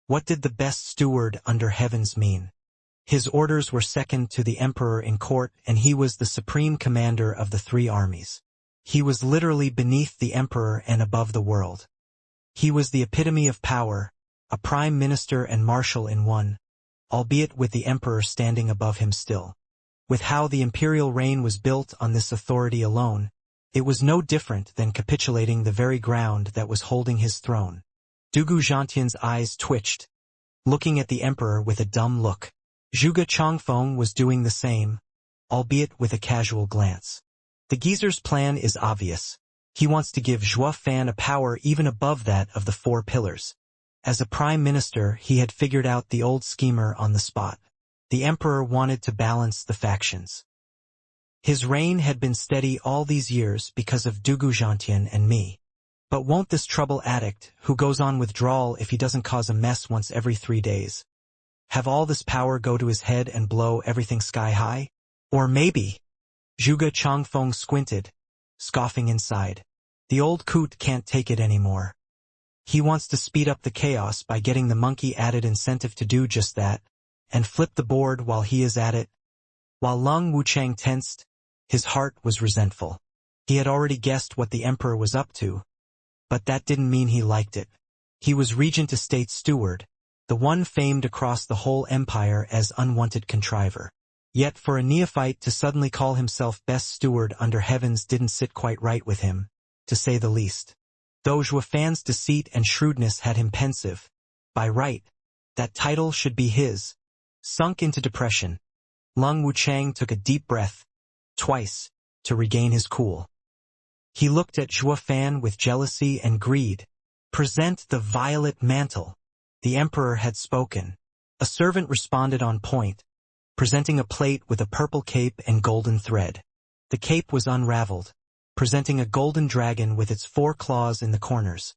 What did the best steward under heavens mean? His orders were second to the emperor in court, and he was the supreme commander of the three armies. He was literally beneath the emperor and above the world. He was the epitome of power, a prime minister and marshal in one, albeit with the emperor standing above him still. With how the imperial reign was built on this authority alone, it was no different than capitulating the very ground that was holding his throne. Dugu Zhantian's eyes twitched, looking at the emperor with a dumb look. Zhuge Changfeng was doing the same, albeit with a casual glance. The geezer's plan is obvious. He wants to give Zhuo Fan a power even above that of the four pillars. As a prime minister, he had figured out the old schemer on the spot. The emperor wanted to balance the factions. His reign had been steady all these years because of Dugu Zhantian and me. But won't this trouble addict, who goes on withdrawal if he doesn't cause a mess once every 3 days, have all this power go to his head and blow everything sky high? Or maybe... Zhuge Changfeng squinted, scoffing inside. The old coot can't take it anymore. He wants to speed up the chaos by getting the monkey added incentive to do just that, and flip the board while he is at it. While Lung Wuchang tensed, his heart was resentful. He had already guessed what the emperor was up to, but that didn't mean he liked it. He was regent estate steward, the one famed across the whole empire as unwanted contriver. Yet for a neophyte to suddenly call himself best steward under heavens didn't sit quite right with him, to say the least. Though Zhuo Fan's deceit and shrewdness had him pensive, by right, that title should be his. Sunk into depression, Lung Wuchang took a deep breath, twice, to regain his cool. He looked at Zhuo Fan with jealousy and greed. Present the violet mantle. The emperor had spoken. A servant responded on point, presenting a plate with a purple cape and golden thread. The cape was unraveled, presenting a golden dragon with its 4 claws in the corners,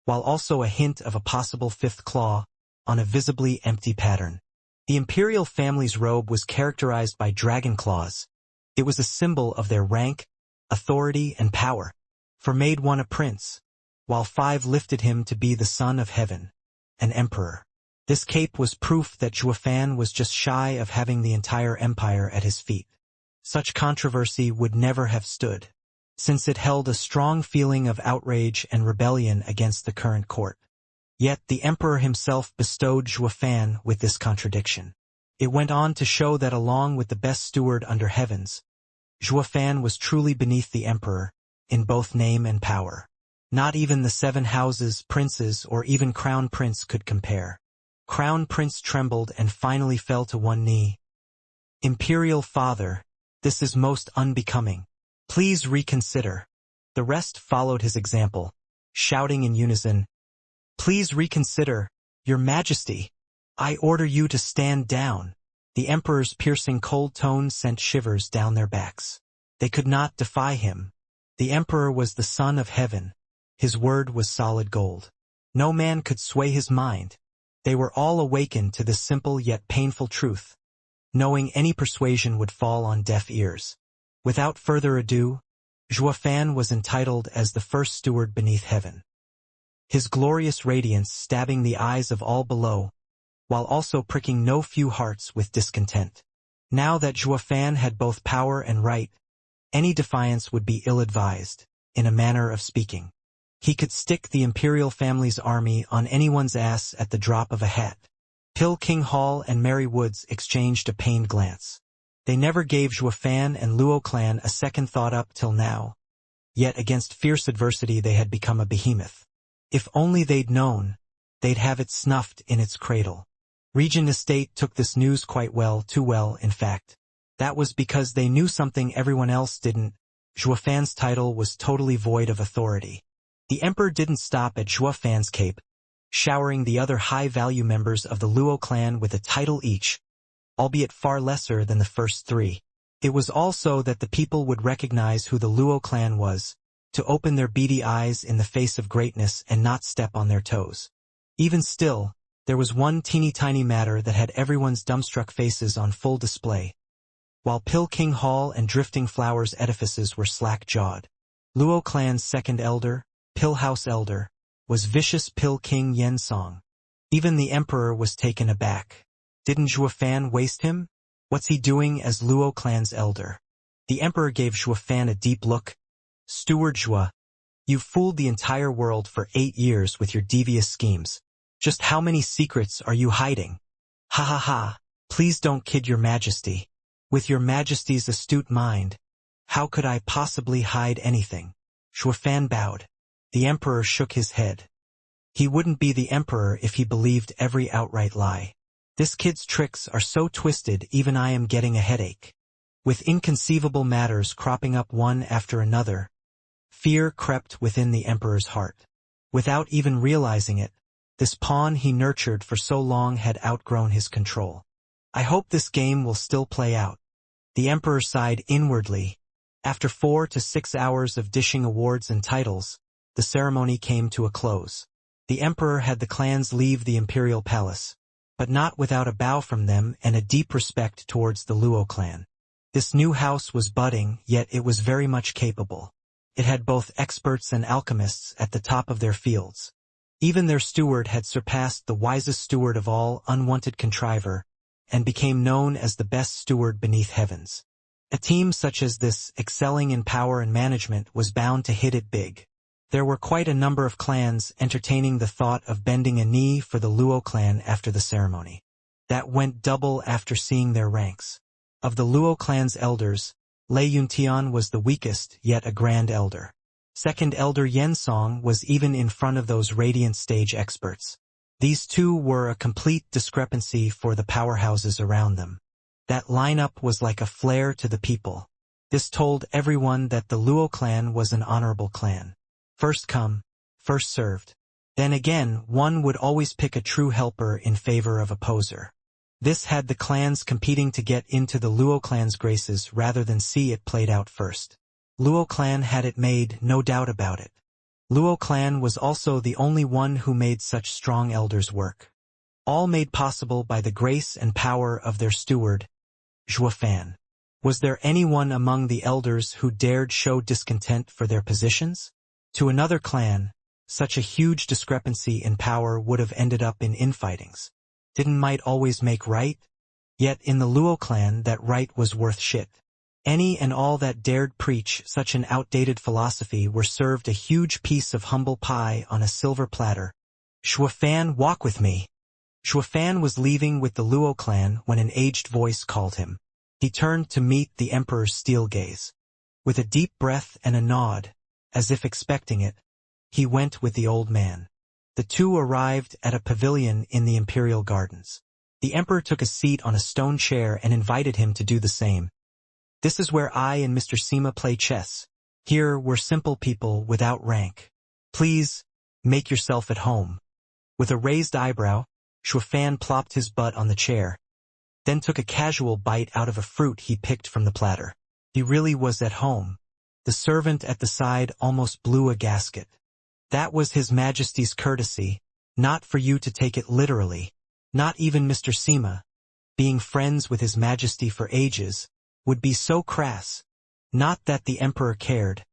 while also a hint of a possible 5th claw, on a visibly empty pattern. The imperial family's robe was characterized by dragon claws. It was a symbol of their rank, authority, and power, for made one a prince, while 5 lifted him to be the son of heaven, an emperor. This cape was proof that Zhuo Fan was just shy of having the entire empire at his feet. Such controversy would never have stood, since it held a strong feeling of outrage and rebellion against the current court. Yet the emperor himself bestowed Zhuo Fan with this contradiction. It went on to show that along with the best steward under heavens, Zhuo Fan was truly beneath the emperor, in both name and power. Not even the 7 houses, princes, or even crown prince could compare. Crown Prince trembled and finally fell to one knee. Imperial Father, this is most unbecoming. Please reconsider. The rest followed his example, shouting in unison, Please reconsider, Your Majesty. I order you to stand down. The emperor's piercing cold tones sent shivers down their backs. They could not defy him. The emperor was the son of heaven. His word was solid gold. No man could sway his mind. They were all awakened to this simple yet painful truth, knowing any persuasion would fall on deaf ears. Without further ado, Zhuo Fan was entitled as the first steward beneath heaven. His glorious radiance stabbing the eyes of all below, while also pricking no few hearts with discontent. Now that Zhuo Fan had both power and right, any defiance would be ill-advised, in a manner of speaking. He could stick the imperial family's army on anyone's ass at the drop of a hat. Pill King Hall and Mary Woods exchanged a pained glance. They never gave Zhuo Fan and Luo clan a second thought up till now. Yet against fierce adversity they had become a behemoth. If only they'd known, they'd have it snuffed in its cradle. Regent Estate took this news quite well, too well, in fact. That was because they knew something everyone else didn't. Zhuo Fan's title was totally void of authority. The emperor didn't stop at Zhuo Fan's cape, showering the other high-value members of the Luo clan with a title each, albeit far lesser than the first 3. It was also that the people would recognize who the Luo clan was, to open their beady eyes in the face of greatness and not step on their toes. Even still, there was one teeny-tiny matter that had everyone's dumbstruck faces on full display. While Pill King Hall and Drifting Flowers edifices were slack-jawed, Luo clan's second elder, Pill House elder, was vicious Pill King Yen Song. Even the emperor was taken aback. Didn't Zhuofan waste him? What's he doing as Luo clan's elder? The emperor gave Zhuofan a deep look. Steward Zhua, you've fooled the entire world for 8 years with your devious schemes. Just how many secrets are you hiding? Ha ha ha, please don't kid your majesty. With your majesty's astute mind, how could I possibly hide anything? Zhuofan bowed. The emperor shook his head. He wouldn't be the emperor if he believed every outright lie. This kid's tricks are so twisted even I am getting a headache. With inconceivable matters cropping up one after another, fear crept within the emperor's heart. Without even realizing it, this pawn he nurtured for so long had outgrown his control. I hope this game will still play out. The emperor sighed inwardly. After 4 to 6 hours of dishing awards and titles, the ceremony came to a close. The emperor had the clans leave the imperial palace, but not without a bow from them and a deep respect towards the Luo clan. This new house was budding, yet it was very much capable. It had both experts and alchemists at the top of their fields. Even their steward had surpassed the wisest steward of all, unwanted contriver, and became known as the best steward beneath heavens. A team such as this, excelling in power and management, was bound to hit it big. There were quite a number of clans entertaining the thought of bending a knee for the Luo clan after the ceremony. That went double after seeing their ranks. Of the Luo clan's elders, Lei Yuntian was the weakest, yet a grand elder. Second elder Yensong was even in front of those radiant stage experts. These two were a complete discrepancy for the powerhouses around them. That lineup was like a flare to the people. This told everyone that the Luo clan was an honorable clan. First come, first served. Then again, one would always pick a true helper in favor of a poser. This had the clans competing to get into the Luo clan's graces rather than see it played out first. Luo clan had it made, no doubt about it. Luo clan was also the only one who made such strong elders work. All made possible by the grace and power of their steward, Zhuofan. Was there anyone among the elders who dared show discontent for their positions? To another clan, such a huge discrepancy in power would have ended up in infightings. Didn't might always make right? Yet in the Luo clan that right was worth shit. Any and all that dared preach such an outdated philosophy were served a huge piece of humble pie on a silver platter. Zhuofan, walk with me. Zhuofan was leaving with the Luo clan when an aged voice called him. He turned to meet the emperor's steel gaze. With a deep breath and a nod, as if expecting it, he went with the old man. The two arrived at a pavilion in the imperial gardens. The emperor took a seat on a stone chair and invited him to do the same. This is where I and Mr. Sima play chess. Here we're simple people without rank. Please, make yourself at home. With a raised eyebrow, Zhuofan plopped his butt on the chair, then took a casual bite out of a fruit he picked from the platter. He really was at home. The servant at the side almost blew a gasket. That was His Majesty's courtesy, not for you to take it literally. Not even Mr. Sima, being friends with His Majesty for ages, would be so crass. Not that the emperor cared,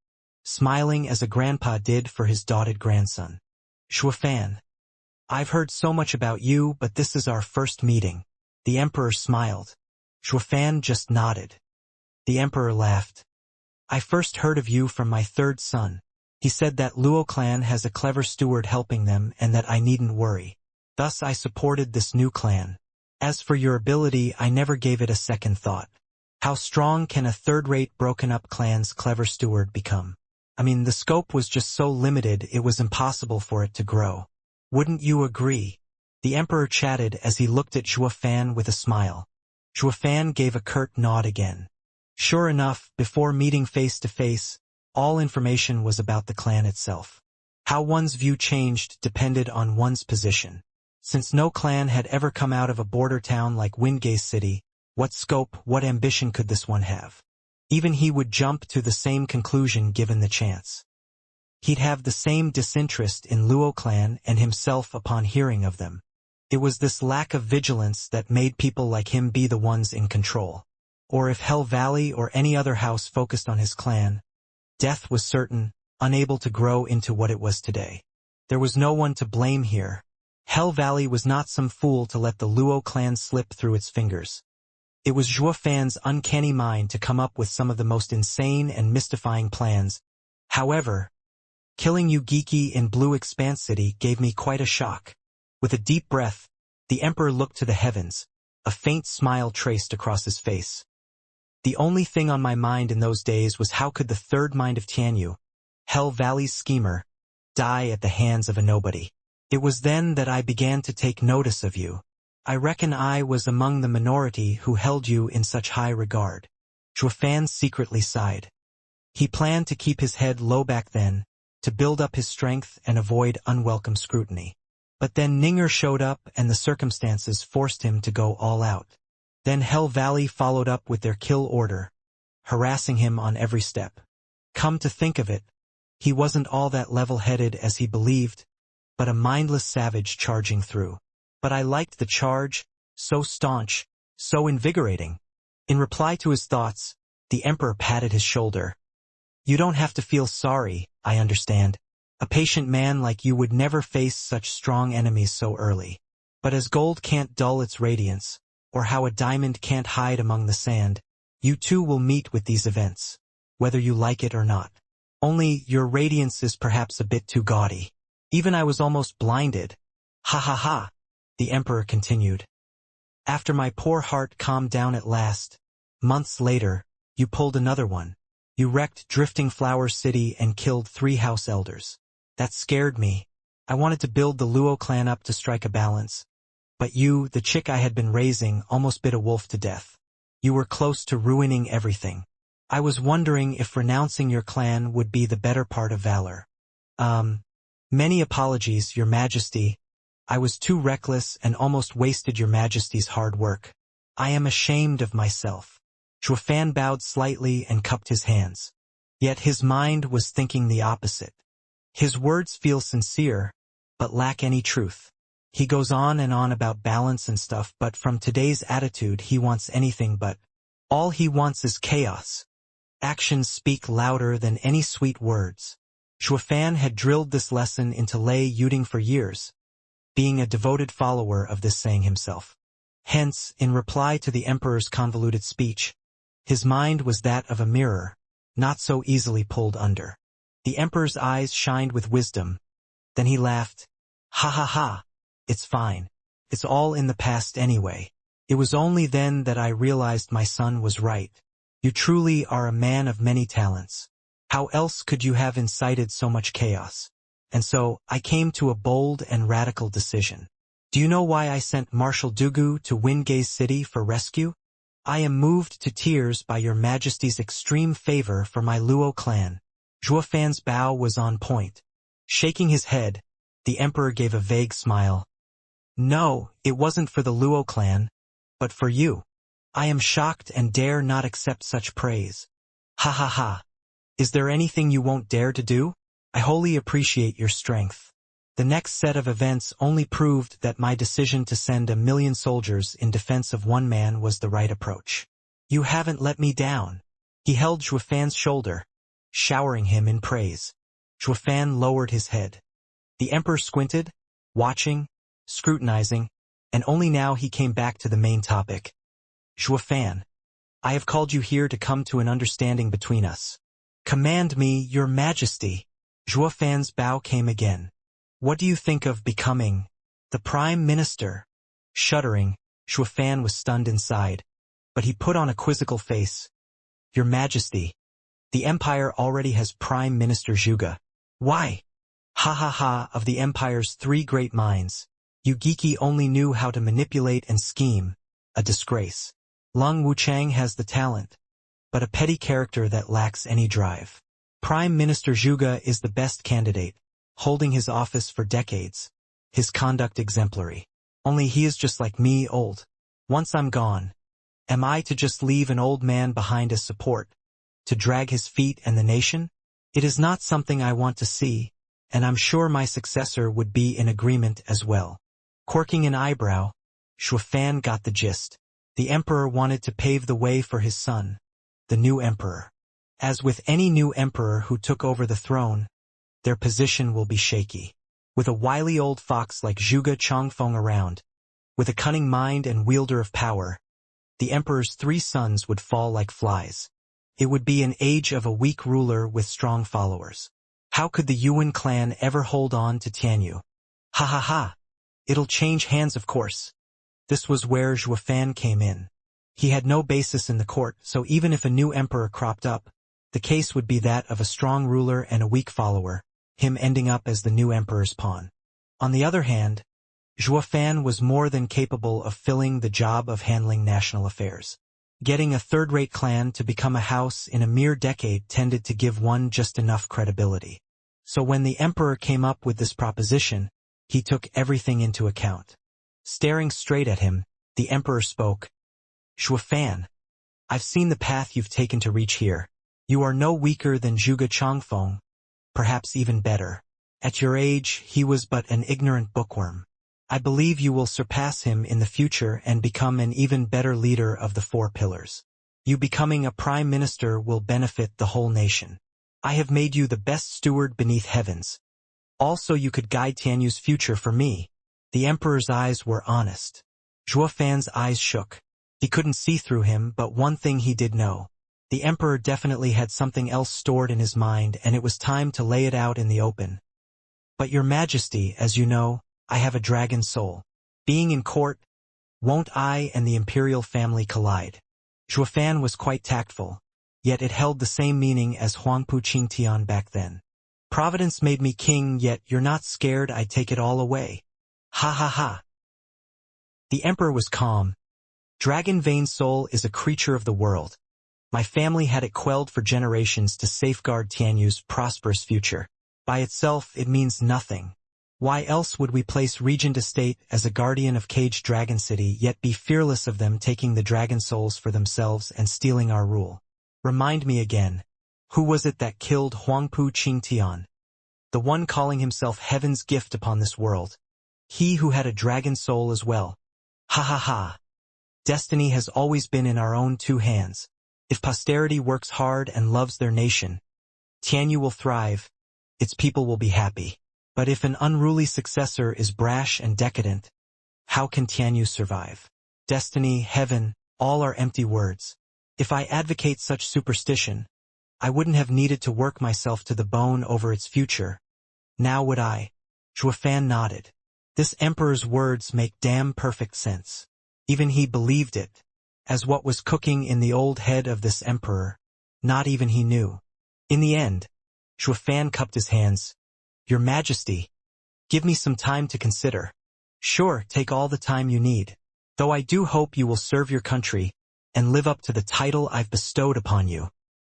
smiling as a grandpa did for his doted grandson. Zhuofan, I've heard so much about you, but this is our first meeting. The emperor smiled. Zhuofan just nodded. The emperor laughed. I first heard of you from my third son. He said that Luo clan has a clever steward helping them and that I needn't worry. Thus I supported this new clan. As for your ability, I never gave it a second thought. How strong can a third-rate broken-up clan's clever steward become? I mean, the scope was just so limited it was impossible for it to grow. Wouldn't you agree? The emperor chatted as he looked at Zhuofan with a smile. Zhuofan gave a curt nod again. Sure enough, before meeting face-to-face, all information was about the clan itself. How one's view changed depended on one's position. Since no clan had ever come out of a border town like Windgate City, what scope, what ambition could this one have? Even he would jump to the same conclusion given the chance. He'd have the same disinterest in Luo clan and himself upon hearing of them. It was this lack of vigilance that made people like him be the ones in control. Or if Hell Valley or any other house focused on his clan, death was certain, unable to grow into what it was today. There was no one to blame here. Hell Valley was not some fool to let the Luo clan slip through its fingers. It was Zhuo Fan's uncanny mind to come up with some of the most insane and mystifying plans. However, killing Yu Geeki in Blue Expanse City gave me quite a shock. With a deep breath, the Emperor looked to the heavens, a faint smile traced across his face. The only thing on my mind in those days was how could the third mind of Tianyu, Hell Valley's schemer, die at the hands of a nobody. It was then that I began to take notice of you. I reckon I was among the minority who held you in such high regard. Zhuo Fan secretly sighed. He planned to keep his head low back then, to build up his strength and avoid unwelcome scrutiny. But then Ninger showed up and the circumstances forced him to go all out. Then Hell Valley followed up with their kill order, harassing him on every step. Come to think of it, he wasn't all that level-headed as he believed, but a mindless savage charging through. But I liked the charge, so staunch, so invigorating. In reply to his thoughts, the Emperor patted his shoulder. You don't have to feel sorry, I understand. A patient man like you would never face such strong enemies so early. But as gold can't dull its radiance, or how a diamond can't hide among the sand, you too will meet with these events, whether you like it or not. Only your radiance is perhaps a bit too gaudy. Even I was almost blinded. Ha ha ha, the Emperor continued. After my poor heart calmed down at last, months later, you pulled another one. You wrecked Drifting Flower City and killed 3 house elders. That scared me. I wanted to build the Luo clan up to strike a balance. But you, the chick I had been raising, almost bit a wolf to death. You were close to ruining everything. I was wondering if renouncing your clan would be the better part of valor. Many apologies, Your Majesty. I was too reckless and almost wasted Your Majesty's hard work. I am ashamed of myself. Zhuo Fan bowed slightly and cupped his hands. Yet his mind was thinking the opposite. His words feel sincere, but lack any truth. He goes on and on about balance and stuff, but from today's attitude he wants anything but. All he wants is chaos. Actions speak louder than any sweet words. Zhuo Fan had drilled this lesson into Lei Yuding for years, being a devoted follower of this saying himself. Hence, in reply to the Emperor's convoluted speech, his mind was that of a mirror, not so easily pulled under. The Emperor's eyes shined with wisdom. Then he laughed. Ha ha ha, it's fine. It's all in the past anyway. It was only then that I realized my son was right. You truly are a man of many talents. How else could you have incited so much chaos? And so, I came to a bold and radical decision. Do you know why I sent Marshal Dugu to Wingate City for rescue? I am moved to tears by Your Majesty's extreme favor for my Luo clan. Zhuo Fan's bow was on point. Shaking his head, the Emperor gave a vague smile. No, it wasn't for the Luo clan, but for you. I am shocked and dare not accept such praise. Ha ha ha. Is there anything you won't dare to do? I wholly appreciate your strength. The next set of events only proved that my decision to send 1,000,000 soldiers in defense of one man was the right approach. You haven't let me down. He held Zhuo Fan's shoulder, showering him in praise. Zhuo Fan lowered his head. The Emperor squinted, watching, scrutinizing, and only now he came back to the main topic. Zhuo Fan, I have called you here to come to an understanding between us. Command me, Your Majesty. Zhuo Fan's bow came again. What do you think of becoming the Prime Minister? Shuddering, Zhuo Fan was stunned inside, but he put on a quizzical face. Your Majesty, the Empire already has Prime Minister Zhuge. Why? Ha ha ha, of the Empire's 3 great minds, Yu Geeki only knew how to manipulate and scheme. A disgrace. Lung Wuchang has the talent, but a petty character that lacks any drive. Prime Minister Zhuge is the best candidate, holding his office for decades. His conduct exemplary. Only he is just like me, old. Once I'm gone, am I to just leave an old man behind as support, to drag his feet and the nation? It is not something I want to see, and I'm sure my successor would be in agreement as well. Quirking an eyebrow, Zhuo Fan got the gist. The Emperor wanted to pave the way for his son, the new Emperor. As with any new Emperor who took over the throne, their position will be shaky. With a wily old fox like Zhuge Changfeng around, with a cunning mind and wielder of power, the emperor's 3 sons would fall like flies. It would be an age of a weak ruler with strong followers. How could the Yuan clan ever hold on to Tianyu? Ha ha ha! It'll change hands, of course. This was where Zhuofan came in. He had no basis in the court, so even if a new emperor cropped up, the case would be that of a strong ruler and a weak follower, him ending up as the new emperor's pawn. On the other hand, Zhuofan was more than capable of filling the job of handling national affairs. Getting a third-rate clan to become a house in a mere decade tended to give one just enough credibility. So when the emperor came up with this proposition, he took everything into account. Staring straight at him, the emperor spoke. Zhuofan, I've seen the path you've taken to reach here. You are no weaker than Zhuge Changfeng, perhaps even better. At your age, he was but an ignorant bookworm. I believe you will surpass him in the future and become an even better leader of the 4 pillars. You becoming a prime minister will benefit the whole nation. I have made you the best steward beneath heavens. Also you could guide Tianyu's future for me. The emperor's eyes were honest. Zhuofan's eyes shook. He couldn't see through him, but one thing he did know. The emperor definitely had something else stored in his mind, and it was time to lay it out in the open. But your majesty, as you know, I have a dragon soul. Being in court, won't I and the imperial family collide? Zhuofan was quite tactful, yet it held the same meaning as Huangpu Qingtian back then. Providence made me king, yet you're not scared I take it all away. Ha ha ha. The emperor was calm. Dragon vein soul is a creature of the world. My family had it quelled for generations to safeguard Tianyu's prosperous future. By itself, it means nothing. Why else would we place Regent Estate as a guardian of caged Dragon City, yet be fearless of them taking the dragon souls for themselves and stealing our rule? Remind me again, who was it that killed Huangpu Qingtian? The one calling himself heaven's gift upon this world. He who had a dragon soul as well. Ha ha ha. Destiny has always been in our own 2 hands. If posterity works hard and loves their nation, Tianyu will thrive, its people will be happy. But if an unruly successor is brash and decadent, how can Tianyu survive? Destiny, heaven, all are empty words. If I advocate such superstition, I wouldn't have needed to work myself to the bone over its future. Now would I? Zhuofan nodded. This emperor's words make damn perfect sense. Even he believed it, as what was cooking in the old head of this emperor, not even he knew. In the end, Zhuofan cupped his hands. Your Majesty, give me some time to consider. Sure, take all the time you need. Though I do hope you will serve your country and live up to the title I've bestowed upon you.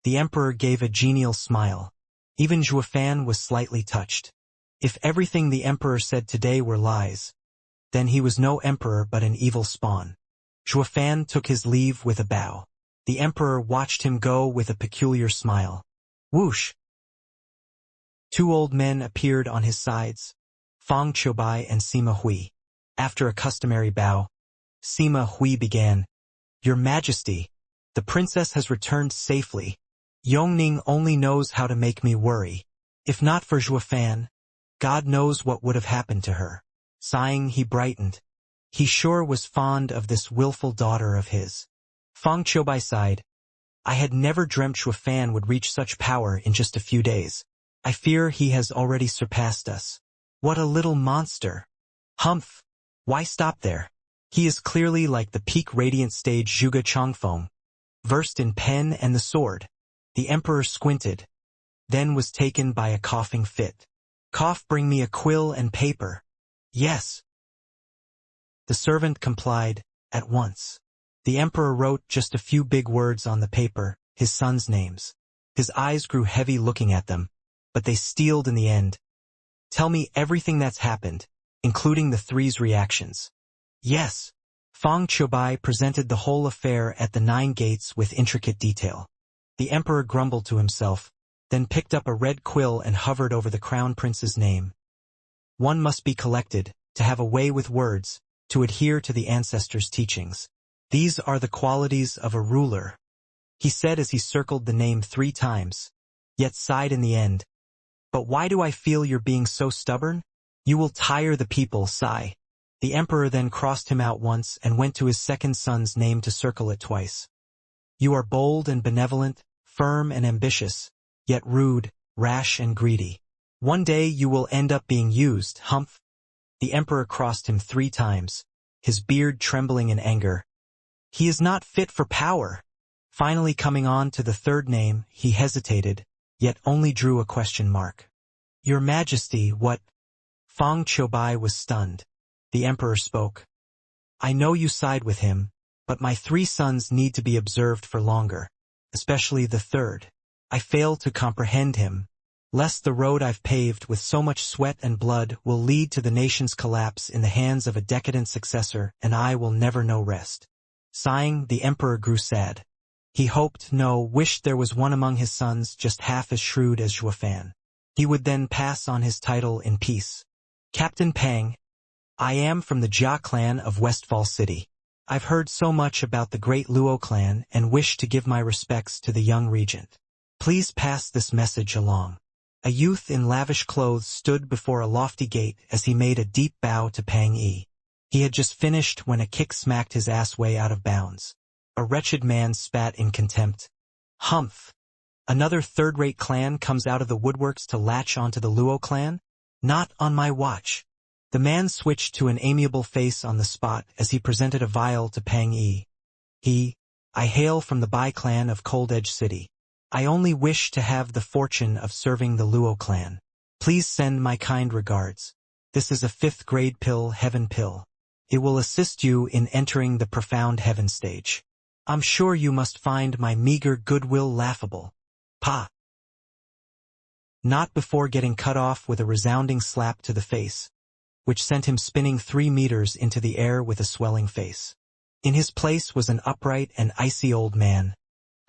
The emperor gave a genial smile. Even Zhuofan was slightly touched. If everything the emperor said today were lies, then he was no emperor but an evil spawn. Zhuofan took his leave with a bow. The emperor watched him go with a peculiar smile. Whoosh! 2 old men appeared on his sides, Fang Qiubai and Sima Hui. After a customary bow, Sima Hui began, Your Majesty, the princess has returned safely. Yongning only knows how to make me worry. If not for Zhuofan, God knows what would have happened to her. Sighing, he brightened. He sure was fond of this willful daughter of his. Fang Qiubai sighed. I had never dreamt Zhuofan would reach such power in just a few days. I fear he has already surpassed us. What a little monster. Humph! Why stop there? He is clearly like the peak radiant stage Zhuge Changfeng, versed in pen and the sword. The emperor squinted, then was taken by a coughing fit. Cough, bring me a quill and paper. Yes. The servant complied, at once. The emperor wrote just a few big words on the paper, his sons' names. His eyes grew heavy looking at them, but they steeled in the end. Tell me everything that's happened, including the 3's reactions. Yes. Fang Qiubai presented the whole affair at the 9 gates with intricate detail. The emperor grumbled to himself, then picked up a red quill and hovered over the crown prince's name. One must be collected, to have a way with words, to adhere to the ancestors' teachings. These are the qualities of a ruler, he said as he circled the name 3 times, yet sighed in the end. But why do I feel you're being so stubborn? You will tire the people, Sai. The emperor then crossed him out once and went to his second son's name to circle it twice. You are bold and benevolent, firm and ambitious, yet rude, rash and greedy. One day you will end up being used, humph. The emperor crossed him 3 times, his beard trembling in anger. He is not fit for power. Finally coming on to the 3rd name, he hesitated, yet only drew a question mark. Your Majesty, what? Fang Qiubai was stunned. The emperor spoke. I know you side with him, but my 3 sons need to be observed for longer, especially the 3rd. I fail to comprehend him, lest the road I've paved with so much sweat and blood will lead to the nation's collapse in the hands of a decadent successor, and I will never know rest. Sighing, the emperor grew sad. He hoped, no, wished there was one among his sons just half as shrewd as Zhuofan. He would then pass on his title in peace. Captain Pang, I am from the Jia clan of Westfall City. I've heard so much about the great Luo clan and wish to give my respects to the young regent. Please pass this message along. A youth in lavish clothes stood before a lofty gate as he made a deep bow to Pang Yi. He had just finished when a kick smacked his ass way out of bounds. A wretched man spat in contempt. Humph! Another third-rate clan comes out of the woodworks to latch onto the Luo clan? Not on my watch. The man switched to an amiable face on the spot as he presented a vial to Pang Yi. I hail from the Bai clan of Cold Edge City. I only wish to have the fortune of serving the Luo clan. Please send my kind regards. This is a 5th grade pill, Heaven Pill. It will assist you in entering the profound heaven stage. I'm sure you must find my meager goodwill laughable. Pa! Not before getting cut off with a resounding slap to the face, which sent him spinning 3 meters into the air with a swelling face. In his place was an upright and icy old man.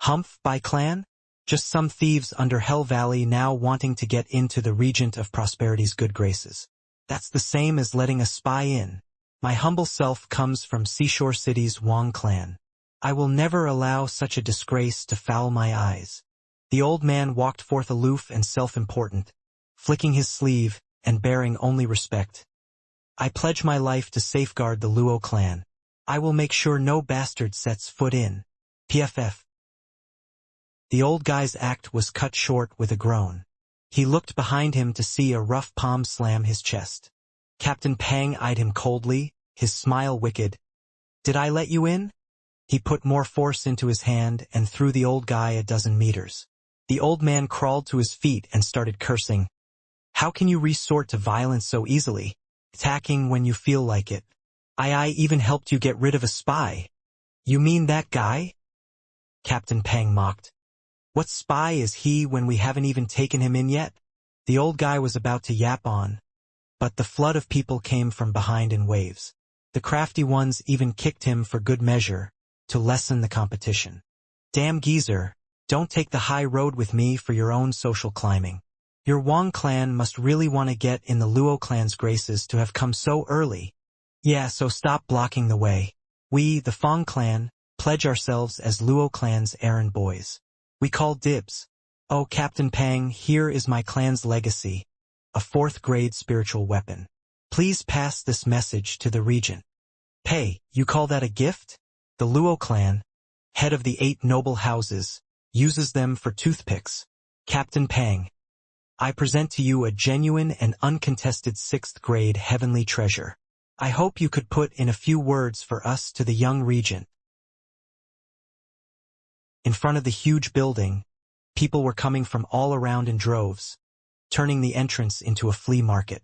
Humph, Bai clan? Just some thieves under Hell Valley now wanting to get into the Regent of Prosperity's good graces. That's the same as letting a spy in. My humble self comes from Seashore City's Wang clan. I will never allow such a disgrace to foul my eyes. The old man walked forth aloof and self-important, flicking his sleeve and bearing only respect. I pledge my life to safeguard the Luo clan. I will make sure no bastard sets foot in. PFF. The old guy's act was cut short with a groan. He looked behind him to see a rough palm slam his chest. Captain Pang eyed him coldly, his smile wicked. Did I let you in? He put more force into his hand and threw the old guy a dozen meters. The old man crawled to his feet and started cursing. How can you resort to violence so easily? Attacking when you feel like it. I even helped you get rid of a spy. You mean that guy? Captain Pang mocked. What spy is he when we haven't even taken him in yet? The old guy was about to yap on, but the flood of people came from behind in waves. The crafty ones even kicked him for good measure, to lessen the competition. Damn geezer, don't take the high road with me for your own social climbing. Your Wang clan must really want to get in the Luo clan's graces to have come so early. Yeah, so stop blocking the way. We, the Fang clan, pledge ourselves as Luo clan's errand boys. We call dibs. Oh, Captain Pang, here is my clan's legacy, a 4th grade spiritual weapon. Please pass this message to the regent. Pay, you call that a gift? The Luo clan, head of the 8 noble houses, uses them for toothpicks. Captain Pang, I present to you a genuine and uncontested 6th grade heavenly treasure. I hope you could put in a few words for us to the young regent. In front of the huge building, people were coming from all around in droves, turning the entrance into a flea market.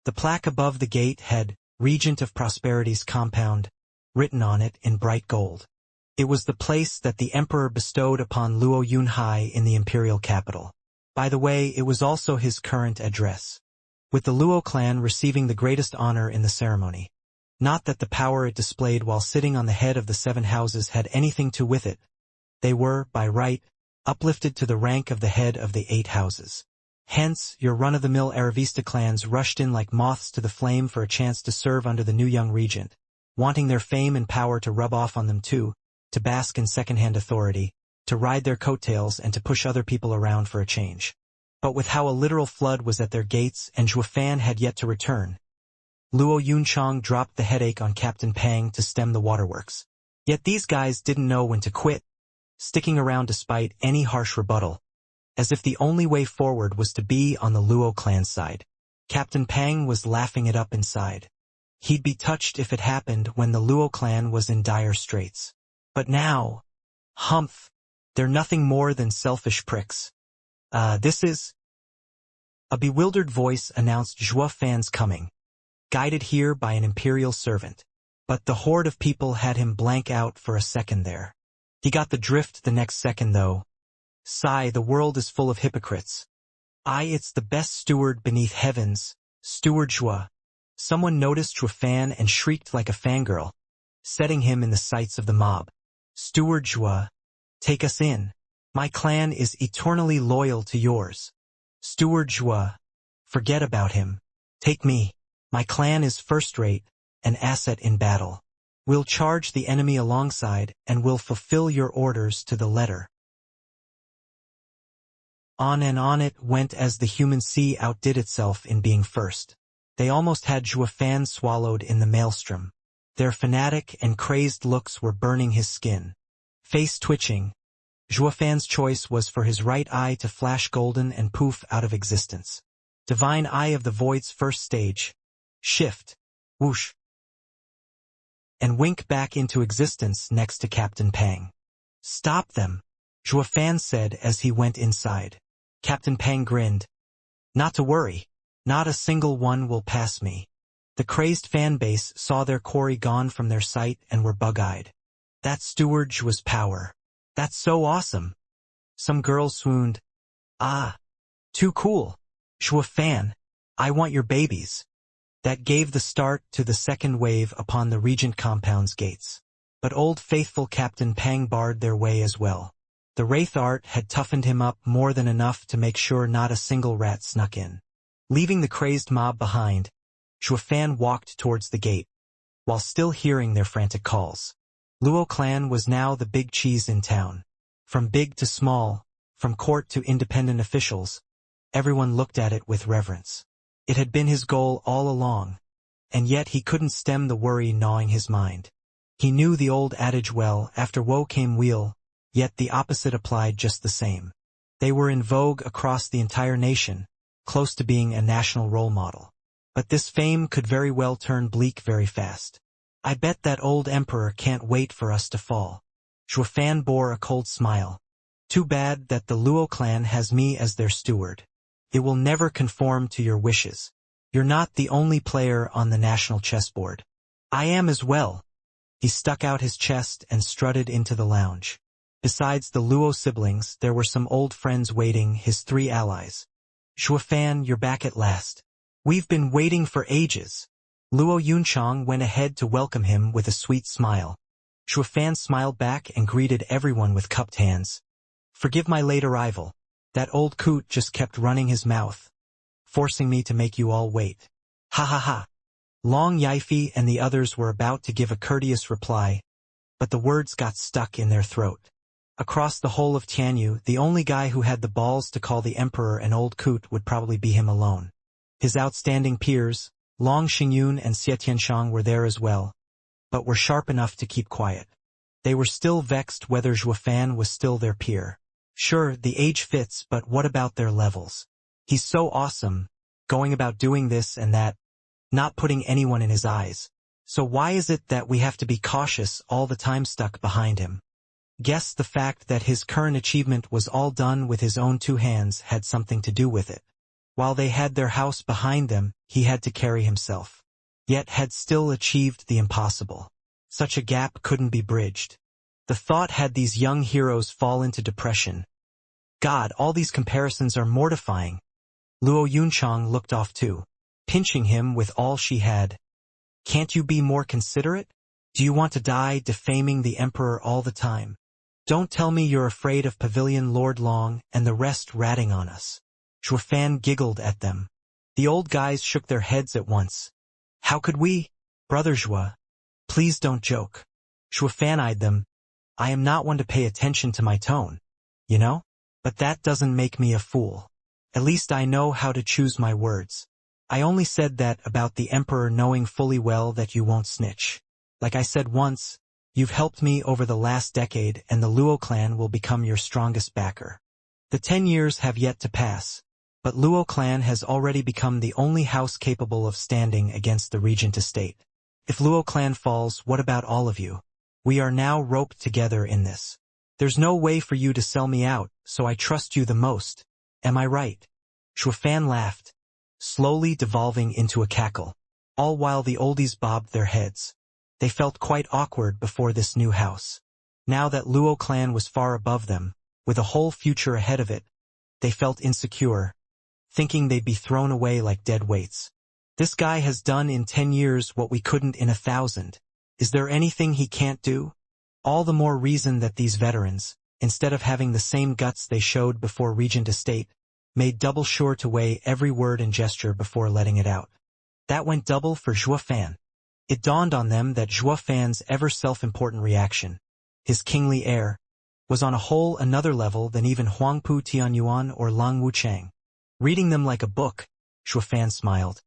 The plaque above the gate had Regent of Prosperity's compound, written on it in bright gold. It was the place that the emperor bestowed upon Luo Yunhai in the imperial capital. By the way, it was also his current address, with the Luo clan receiving the greatest honor in the ceremony. Not that the power it displayed while sitting on the head of the 7 houses had anything to with it. They were, by right, uplifted to the rank of the head of the 8 houses. Hence, your run-of-the-mill Aravista clans rushed in like moths to the flame for a chance to serve under the new young regent, wanting their fame and power to rub off on them too, to bask in second-hand authority, to ride their coattails and to push other people around for a change. But with how a literal flood was at their gates and Zhuofan had yet to return, Luo Yunchang dropped the headache on Captain Pang to stem the waterworks. Yet these guys didn't know when to quit, sticking around despite any harsh rebuttal, as if the only way forward was to be on the Luo clan's side. Captain Pang was laughing it up inside. He'd be touched if it happened when the Luo clan was in dire straits. But now, humph, they're nothing more than selfish pricks. This is... A bewildered voice announced Zhuofan's coming, guided here by an imperial servant. But the horde of people had him blank out for a second there. He got the drift the next second though. Sigh, the world is full of hypocrites. It's the best steward beneath heavens, Steward Zhuo. Someone noticed Zhuofan and shrieked like a fangirl, setting him in the sights of the mob. Steward Zhuo, take us in. My clan is eternally loyal to yours. Steward Zhuo, forget about him. Take me. My clan is first-rate, an asset in battle. We'll charge the enemy alongside and we'll fulfill your orders to the letter. On and on it went as the human sea outdid itself in being first. They almost had Zhuofan swallowed in the maelstrom. Their fanatic and crazed looks were burning his skin. Face twitching, Zhuofan's choice was for his right eye to flash golden and poof out of existence. Divine Eye of the Void's first stage. Shift. Whoosh. And wink back into existence next to Captain Pang. Stop them, Zhuofan said as he went inside. Captain Pang grinned. Not to worry. Not a single one will pass me. The crazed fan base saw their quarry gone from their sight and were bug-eyed. That Steward Zhuo's power. That's so awesome. Some girls swooned. Too cool. Zhuofan, I want your babies. That gave the start to the second wave upon the Regent compound's gates. But old faithful Captain Pang barred their way as well. The Wraith art had toughened him up more than enough to make sure not a single rat snuck in. Leaving the crazed mob behind, Zhuofan walked towards the gate, while still hearing their frantic calls. Luo clan was now the big cheese in town. From big to small, from court to independent officials, everyone looked at it with reverence. It had been his goal all along, and yet he couldn't stem the worry gnawing his mind. He knew the old adage well, after woe came weal, yet the opposite applied just the same. They were in vogue across the entire nation, close to being a national role model. But this fame could very well turn bleak very fast. I bet that old emperor can't wait for us to fall. Zhuofan bore a cold smile. Too bad that the Luo clan has me as their steward. It will never conform to your wishes. You're not the only player on the national chessboard. I am as well. He stuck out his chest and strutted into the lounge. Besides the Luo siblings, there were some old friends waiting, his 3 allies. Zhuofan, you're back at last. We've been waiting for ages. Luo Yunchang went ahead to welcome him with a sweet smile. Zhuofan smiled back and greeted everyone with cupped hands. Forgive my late arrival. That old coot just kept running his mouth, forcing me to make you all wait. Ha ha ha. Long Yifi and the others were about to give a courteous reply, but the words got stuck in their throat. Across the whole of Tianyu, the only guy who had the balls to call the emperor an old coot would probably be him alone. His outstanding peers, Long Xingyun and Xianxia were there as well, but were sharp enough to keep quiet. They were still vexed whether Zhuofan was still their peer. Sure, the age fits, but what about their levels? He's so awesome, going about doing this and that, not putting anyone in his eyes. So why is it that we have to be cautious all the time stuck behind him? Guess the fact that his current achievement was all done with his own 2 hands had something to do with it. While they had their house behind them, he had to carry himself. Yet had still achieved the impossible. Such a gap couldn't be bridged. The thought had these young heroes fall into depression. God, all these comparisons are mortifying. Luo Yunchang looked off too, pinching him with all she had. Can't you be more considerate? Do you want to die defaming the emperor all the time? Don't tell me you're afraid of Pavilion Lord Long and the rest ratting on us. Zhuofan giggled at them. The old guys shook their heads at once. How could we? Brother Zhuo, please don't joke. Zhuofan eyed them. I am not one to pay attention to my tone, you know? But that doesn't make me a fool. At least I know how to choose my words. I only said that about the Emperor knowing fully well that you won't snitch. Like I said once, you've helped me over the last decade and the Luo clan will become your strongest backer. The 10 years have yet to pass, but Luo clan has already become the only house capable of standing against the regent estate. If Luo clan falls, what about all of you? We are now roped together in this. There's no way for you to sell me out, so I trust you the most. Am I right? Shuafan laughed, slowly devolving into a cackle. All while the oldies bobbed their heads. They felt quite awkward before this new house. Now that Luo clan was far above them, with a whole future ahead of it, they felt insecure, thinking they'd be thrown away like dead weights. This guy has done in 10 years what we couldn't in 1,000. Is there anything he can't do? All the more reason that these veterans, instead of having the same guts they showed before Regent Estate, made double sure to weigh every word and gesture before letting it out. That went double for Zhuofan. It dawned on them that Zhuofan's ever self-important reaction, his kingly air, was on a whole another level than even Huangpu Tianyuan or Lang Wuchang. Reading them like a book, Zhuofan smiled.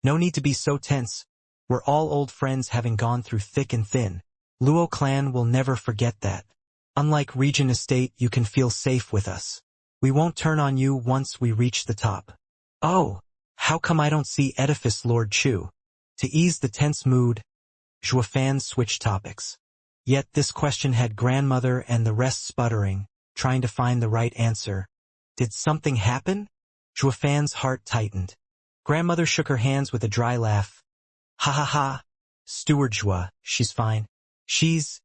No need to be so tense. We're all old friends having gone through thick and thin. Luo clan will never forget that. Unlike Regent Estate, you can feel safe with us. We won't turn on you once we reach the top. Oh, how come I don't see Edifice Lord Chu? To ease the tense mood, Zhuofan switched topics. Yet this question had grandmother and the rest sputtering, trying to find the right answer. Did something happen? Zhuofan's heart tightened. Grandmother shook her hands with a dry laugh. Ha ha ha. Steward Zhua, she's fine. She's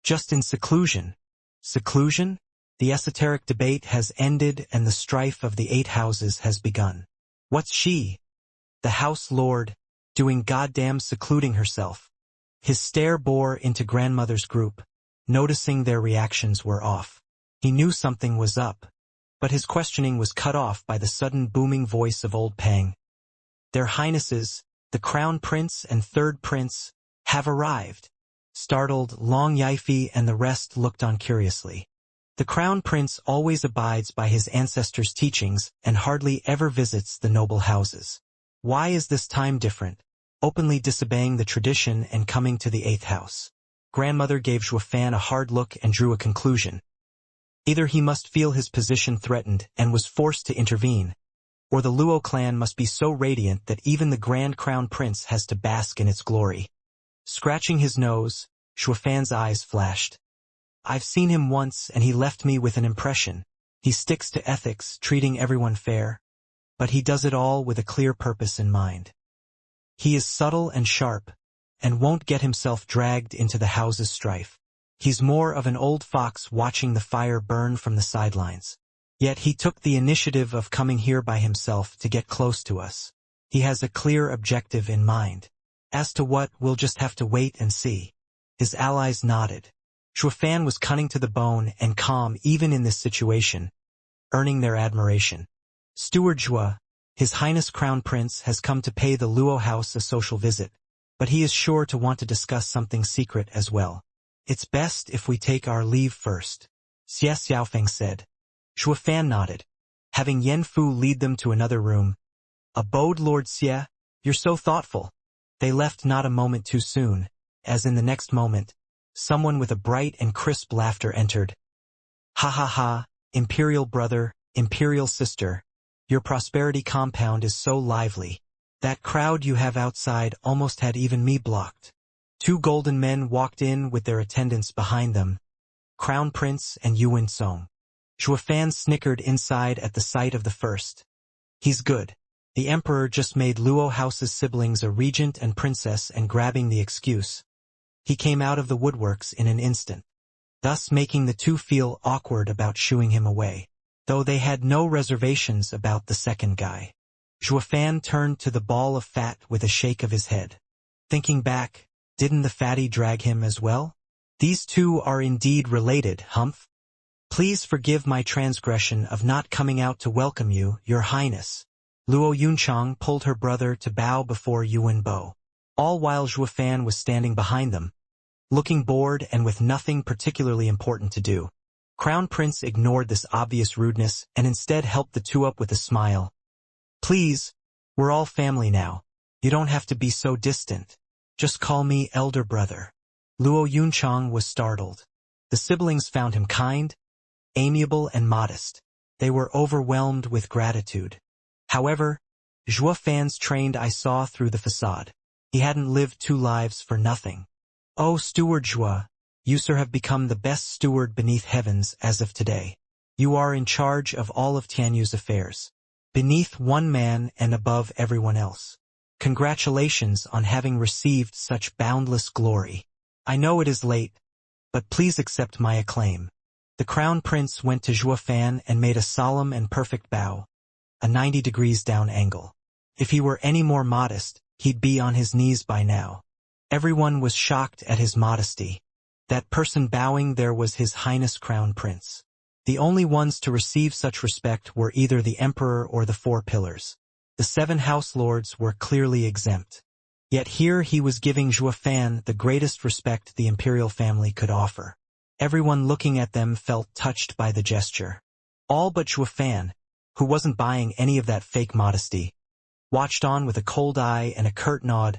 just in seclusion. Seclusion? The esoteric debate has ended and the strife of the 8 houses has begun. What's she? The house lord, doing goddamn secluding herself. His stare bore into grandmother's group, noticing their reactions were off. He knew something was up, but his questioning was cut off by the sudden booming voice of old Pang. Their highnesses, the crown prince and third prince, have arrived. Startled, Long Yifi and the rest looked on curiously. The crown prince always abides by his ancestors' teachings and hardly ever visits the noble houses. Why is this time different? Openly disobeying the tradition and coming to the 8th house. Grandmother gave Zhuofan a hard look and drew a conclusion. Either he must feel his position threatened and was forced to intervene, or the Luo clan must be so radiant that even the Grand Crown Prince has to bask in its glory. Scratching his nose, Zhuofan's eyes flashed. I've seen him once and he left me with an impression. He sticks to ethics, treating everyone fair, but he does it all with a clear purpose in mind. He is subtle and sharp, and won't get himself dragged into the house's strife. He's more of an old fox watching the fire burn from the sidelines. Yet he took the initiative of coming here by himself to get close to us. He has a clear objective in mind. As to what, we'll just have to wait and see. His allies nodded. Zhuofan was cunning to the bone and calm even in this situation, earning their admiration. Steward Zhua, His Highness Crown Prince, has come to pay the Luo house a social visit, but he is sure to want to discuss something secret as well. It's best if we take our leave first, Xie Xiaofeng said. Zhuofan nodded, having Yen Fu lead them to another room. Abode Lord Xie, you're so thoughtful. They left not a moment too soon, as in the next moment, someone with a bright and crisp laughter entered. Ha ha ha, Imperial brother, Imperial sister, your prosperity compound is so lively. That crowd you have outside almost had even me blocked. 2 golden men walked in with their attendants behind them, Crown Prince and Yuan Song. Zhuofan snickered inside at the sight of the first. He's good. The Emperor just made Luo House's siblings a regent and princess, and grabbing the excuse, he came out of the woodworks in an instant, thus making the 2 feel awkward about shooing him away, though they had no reservations about the second guy. Zhuofan turned to the ball of fat with a shake of his head. Thinking back, didn't the fatty drag him as well? These 2 are indeed related, humph. Please forgive my transgression of not coming out to welcome you, Your Highness. Luo Yunchang pulled her brother to bow before Yuan Bo, all while Zhuofan was standing behind them, looking bored and with nothing particularly important to do. Crown Prince ignored this obvious rudeness and instead helped the two up with a smile. Please, we're all family now. You don't have to be so distant. Just call me elder brother. Luo Yunchang was startled. The siblings found him kind, amiable, and modest. They were overwhelmed with gratitude. However, Zhuo Fan's trained eye saw through the facade. He hadn't lived 2 lives for nothing. Oh, Steward Zhuo, you sir have become the best steward beneath heavens as of today. You are in charge of all of Tianyu's affairs, beneath one man and above everyone else. Congratulations on having received such boundless glory. I know it is late, but please accept my acclaim. The Crown Prince went to Zhuo Fan and made a solemn and perfect bow, a 90 degrees down angle. If he were any more modest, he'd be on his knees by now. Everyone was shocked at his modesty. That person bowing there was His Highness Crown Prince. The only ones to receive such respect were either the Emperor or the 4 pillars. The 7 house lords were clearly exempt. Yet here he was giving Zhuo Fan the greatest respect the imperial family could offer. Everyone looking at them felt touched by the gesture. All but Zhuo Fan, who wasn't buying any of that fake modesty, watched on with a cold eye and a curt nod.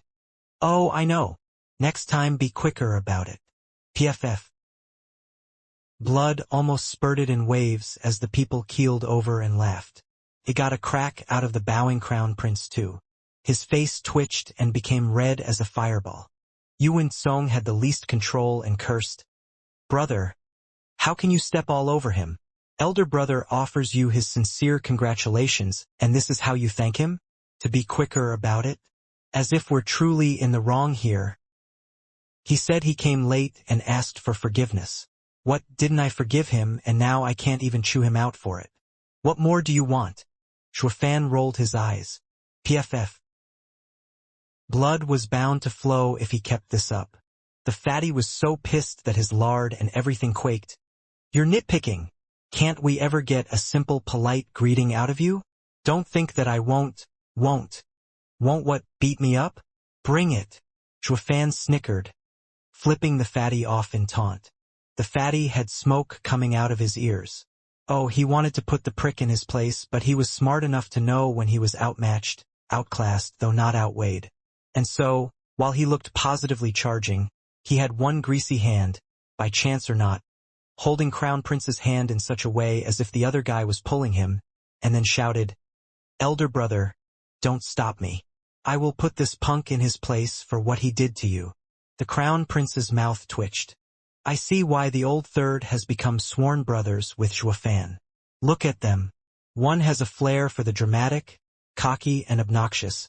Oh, I know. Next time be quicker about it. PFF. Blood almost spurted in waves as the people keeled over and laughed. It got a crack out of the bowing Crown Prince too. His face twitched and became red as a fireball. Yu Wensong had the least control and cursed. Brother, how can you step all over him? Elder brother offers you his sincere congratulations, and this is how you thank him? To be quicker about it? As if we're truly in the wrong here. He said he came late and asked for forgiveness. What, didn't I forgive him and now I can't even chew him out for it? What more do you want? Zhuo Fan rolled his eyes. PFF. Blood was bound to flow if he kept this up. The fatty was so pissed that his lard and everything quaked. You're nitpicking. Can't we ever get a simple polite greeting out of you? Don't think that I won't. Won't what, beat me up? Bring it. Zhuo Fan snickered, flipping the fatty off in taunt. The fatty had smoke coming out of his ears. Oh, he wanted to put the prick in his place, but he was smart enough to know when he was outmatched, outclassed, though not outweighed. And so, while he looked positively charging, he had one greasy hand, by chance or not, holding Crown Prince's hand in such a way as if the other guy was pulling him, and then shouted, Elder brother, don't stop me. I will put this punk in his place for what he did to you. The Crown Prince's mouth twitched. I see why the old third has become sworn brothers with Zhuo Fan. Look at them. One has a flair for the dramatic, cocky, and obnoxious,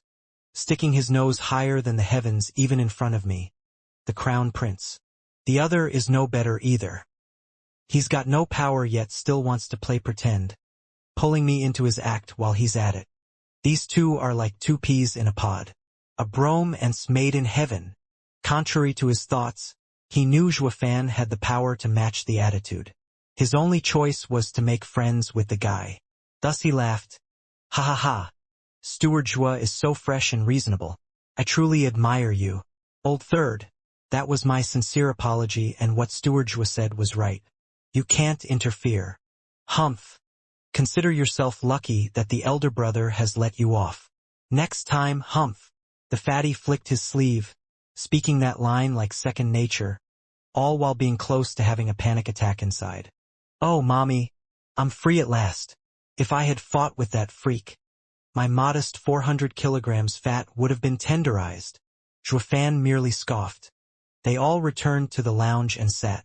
sticking his nose higher than the heavens even in front of me. The Crown Prince. The other is no better either. He's got no power yet still wants to play pretend, pulling me into his act while he's at it. These two are like 2 peas in a pod. A bromance made in heaven. Contrary to his thoughts, he knew Zhuo Fan had the power to match the attitude. His only choice was to make friends with the guy. Thus he laughed. Ha ha ha. Steward Zhuo is so fresh and reasonable. I truly admire you. Old third. That was my sincere apology, and what Steward Zhuo said was right. You can't interfere. Humph. Consider yourself lucky that the elder brother has let you off. Next time, humph. The fatty flicked his sleeve, speaking that line like second nature, all while being close to having a panic attack inside. Oh, mommy, I'm free at last. If I had fought with that freak, my modest 400 kilograms fat would have been tenderized. Zhuo Fan merely scoffed. They all returned to the lounge and sat.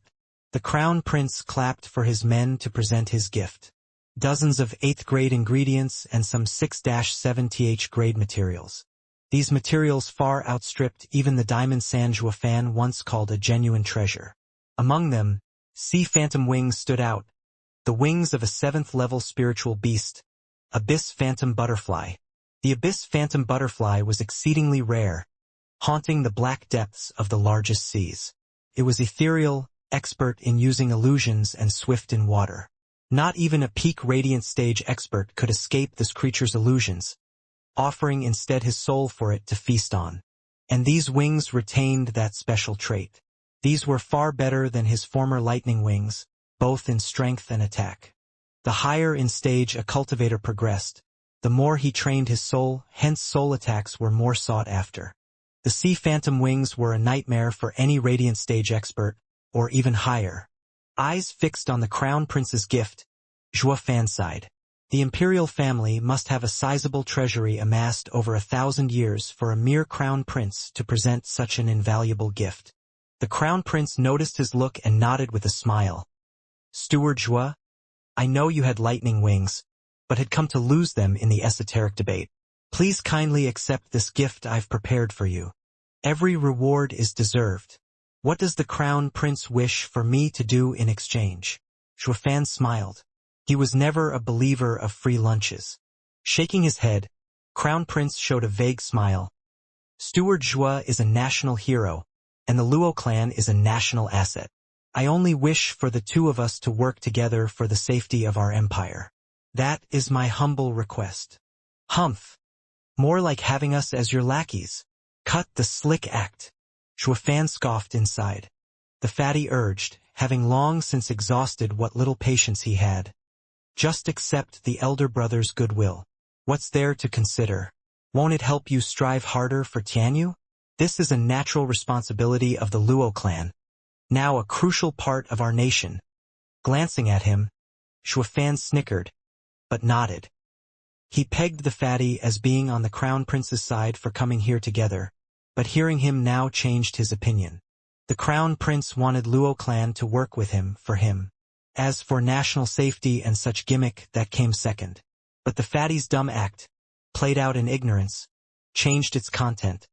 The Crown Prince clapped for his men to present his gift. Dozens of 8th grade ingredients and some 6-7th grade materials. These materials far outstripped even the diamond sand Zhuo Fan once called a genuine treasure. Among them, sea phantom wings stood out, the wings of a 7th-level spiritual beast, abyss phantom butterfly. The abyss phantom butterfly was exceedingly rare, haunting the black depths of the largest seas. It was ethereal, expert in using illusions, and swift in water. Not even a peak radiant stage expert could escape this creature's illusions, offering instead his soul for it to feast on. And these wings retained that special trait. These were far better than his former lightning wings, both in strength and attack. The higher in stage a cultivator progressed, the more he trained his soul, hence soul attacks were more sought after. The sea phantom wings were a nightmare for any radiant stage expert, or even higher. Eyes fixed on the crown prince's gift, Zhuo Fan sighed. The imperial family must have a sizable treasury amassed over 1,000 years for a mere crown prince to present such an invaluable gift. The crown prince noticed his look and nodded with a smile. Steward Zhuo, I know you had lightning wings, but had come to lose them in the esoteric debate. Please kindly accept this gift I've prepared for you. Every reward is deserved. What does the crown prince wish for me to do in exchange? Zhuo Fan smiled. He was never a believer of free lunches. Shaking his head, Crown Prince showed a vague smile. Steward Zhuo is a national hero, and the Luo clan is a national asset. I only wish for the two of us to work together for the safety of our empire. That is my humble request. Humph. More like having us as your lackeys. Cut the slick act. Zhuo Fan scoffed inside. The fatty urged, having long since exhausted what little patience he had. Just accept the elder brother's goodwill. What's there to consider? Won't it help you strive harder for Tianyu? This is a natural responsibility of the Luo clan, now a crucial part of our nation. Glancing at him, Zhuo Fan snickered, but nodded. He pegged the fatty as being on the crown prince's side for coming here together, but hearing him now changed his opinion. The crown prince wanted Luo clan to work with him for him. As for national safety and such gimmick, that came second. But the fatty's dumb act, played out in ignorance, changed its content,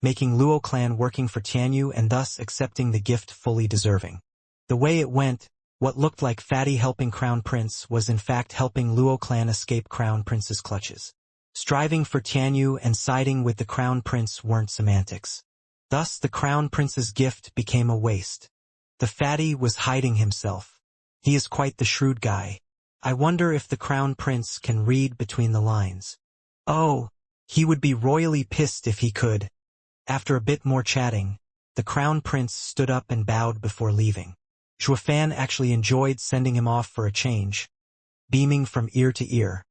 making Luo clan working for Tianyu and thus accepting the gift fully deserving. The way it went, what looked like fatty helping crown prince was in fact helping Luo clan escape crown prince's clutches. Striving for Tianyu and siding with the crown prince weren't semantics. Thus the crown prince's gift became a waste. The fatty was hiding himself. He is quite the shrewd guy. I wonder if the crown prince can read between the lines. Oh, he would be royally pissed if he could. After a bit more chatting, the crown prince stood up and bowed before leaving. Zhuo Fan actually enjoyed sending him off for a change, beaming from ear to ear.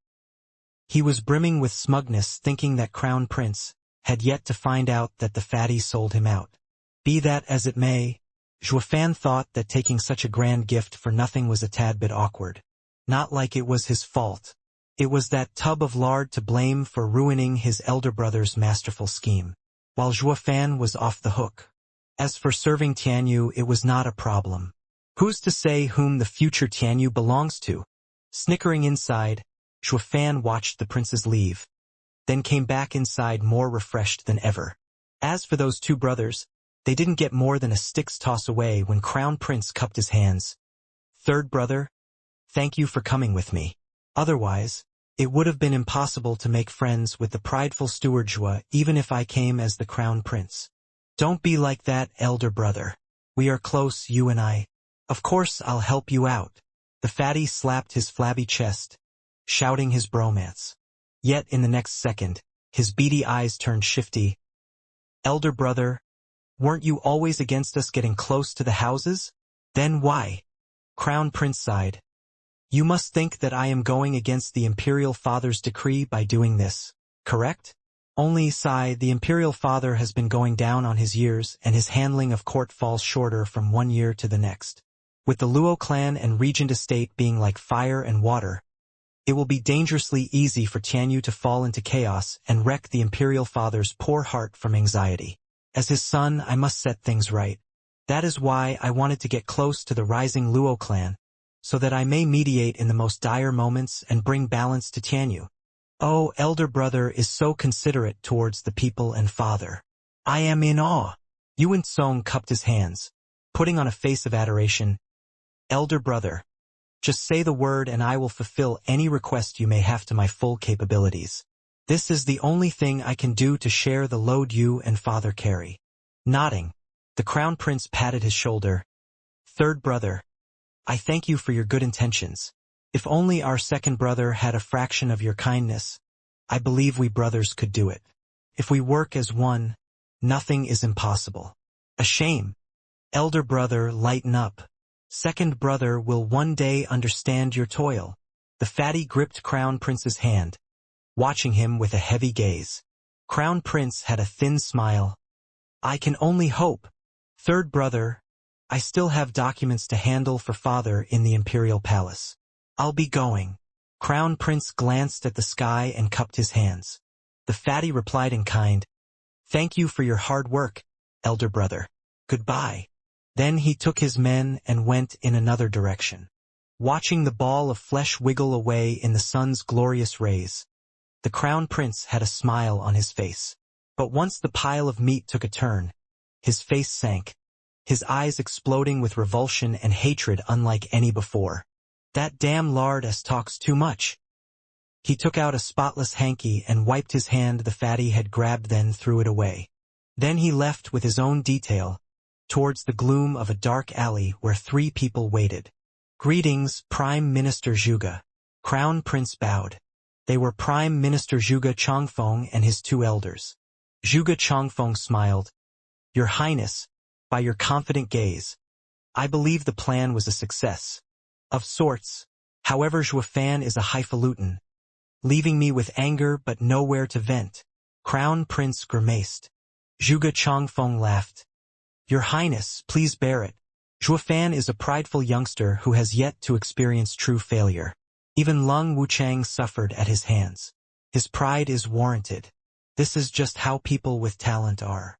He was brimming with smugness, thinking that crown prince had yet to find out that the fatty sold him out. Be that as it may, Zhuo Fan thought that taking such a grand gift for nothing was a tad bit awkward. Not like it was his fault. It was that tub of lard to blame for ruining his elder brother's masterful scheme. While Zhuo Fan was off the hook. As for serving Tianyu, it was not a problem. Who's to say whom the future Tianyu belongs to? Snickering inside, Zhuo Fan watched the princes leave, then came back inside more refreshed than ever. As for those two brothers, they didn't get more than a stick's toss away when Crown Prince cupped his hands. Third brother, thank you for coming with me. Otherwise, it would have been impossible to make friends with the prideful steward Zhuo even if I came as the Crown Prince. Don't be like that, elder brother. We are close, you and I. Of course I'll help you out. The fatty slapped his flabby chest, shouting his bromance. Yet in the next second, his beady eyes turned shifty. Elder brother, weren't you always against us getting close to the houses? Then why? Crown Prince sighed. You must think that I am going against the Imperial Father's decree by doing this, correct? Only, sigh, the Imperial Father has been going down on his years and his handling of court falls shorter from one year to the next. With the Luo clan and Regent estate being like fire and water, it will be dangerously easy for Tianyu to fall into chaos and wreck the Imperial Father's poor heart from anxiety. As his son, I must set things right. That is why I wanted to get close to the rising Luo clan, so that I may mediate in the most dire moments and bring balance to Tianyu. Oh, elder brother is so considerate towards the people and father. I am in awe. Yuan Song cupped his hands, putting on a face of adoration. Elder brother, just say the word and I will fulfill any request you may have to my full capabilities. This is the only thing I can do to share the load you and father carry. Nodding, the Crown Prince patted his shoulder. Third brother, I thank you for your good intentions. If only our second brother had a fraction of your kindness, I believe we brothers could do it. If we work as one, nothing is impossible. A shame. Elder brother, lighten up. Second brother will one day understand your toil. The fatty gripped Crown Prince's hand, watching him with a heavy gaze. Crown Prince had a thin smile. I can only hope. Third brother, I still have documents to handle for father in the imperial palace. I'll be going. Crown Prince glanced at the sky and cupped his hands. The fatty replied in kind, Thank you for your hard work, elder brother. Goodbye. Then he took his men and went in another direction. Watching the ball of flesh wiggle away in the sun's glorious rays, the Crown Prince had a smile on his face. But once the pile of meat took a turn, his face sank, his eyes exploding with revulsion and hatred unlike any before. That damn lard talks too much. He took out a spotless hanky and wiped his hand the fatty had grabbed, then threw it away. Then he left with his own detail, towards the gloom of a dark alley where 3 people waited. Greetings, Prime Minister Zhuge. Crown Prince bowed. They were Prime Minister Zhuge Chongfeng and his 2 elders. Zhuge Chongfeng smiled. Your Highness, by your confident gaze, I believe the plan was a success. Of sorts, however, Zhuofan is a highfalutin, leaving me with anger but nowhere to vent. Crown Prince grimaced. Zhuge Chongfeng laughed. Your Highness, please bear it. Zhuofan is a prideful youngster who has yet to experience true failure. Even Lung Wuchang suffered at his hands. His pride is warranted. This is just how people with talent are.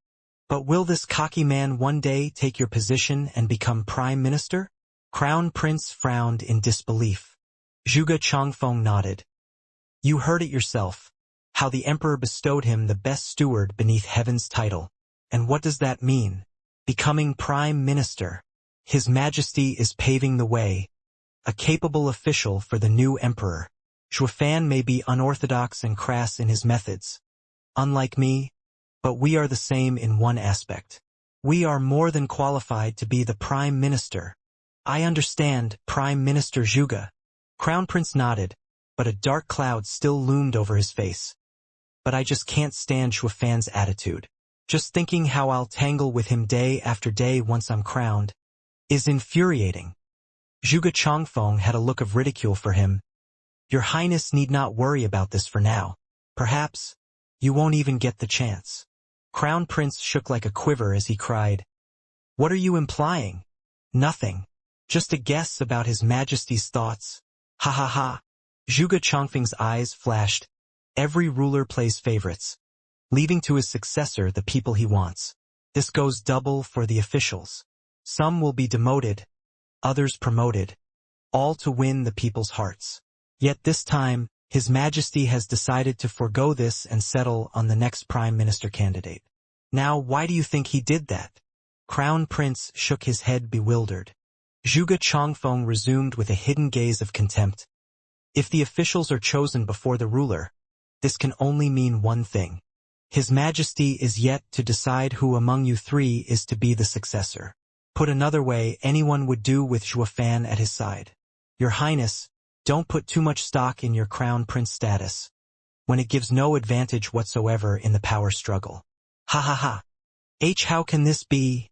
But will this cocky man one day take your position and become Prime Minister? Crown Prince frowned in disbelief. Zhuge Chongfeng nodded. You heard it yourself, how the Emperor bestowed him the best steward beneath heaven's title. And what does that mean? Becoming Prime Minister. His Majesty is paving the way, a capable official for the new Emperor. Zhuofan may be unorthodox and crass in his methods, unlike me, but we are the same in one aspect. We are more than qualified to be the Prime Minister. I understand, Prime Minister Zhuge. Crown Prince nodded, but a dark cloud still loomed over his face. But I just can't stand Zhuofan's attitude. Just thinking how I'll tangle with him day after day once I'm crowned is infuriating. Zhuge Chongfeng had a look of ridicule for him. Your Highness need not worry about this for now. Perhaps you won't even get the chance. Crown Prince shook like a quiver as he cried. What are you implying? Nothing. Just a guess about His Majesty's thoughts. Ha ha ha. Zhuge Chongfeng's eyes flashed. Every ruler plays favorites, leaving to his successor the people he wants. This goes double for the officials. Some will be demoted, others promoted, all to win the people's hearts. Yet this time, His Majesty has decided to forego this and settle on the next Prime Minister candidate. Now, why do you think he did that? Crown Prince shook his head bewildered. Zhuge Chongfeng resumed with a hidden gaze of contempt. If the officials are chosen before the ruler, this can only mean one thing. His Majesty is yet to decide who among you 3 is to be the successor. Put another way, anyone would do with Zhuofan at his side. Your Highness, don't put too much stock in your Crown Prince status, when it gives no advantage whatsoever in the power struggle. Ha ha ha. How can this be?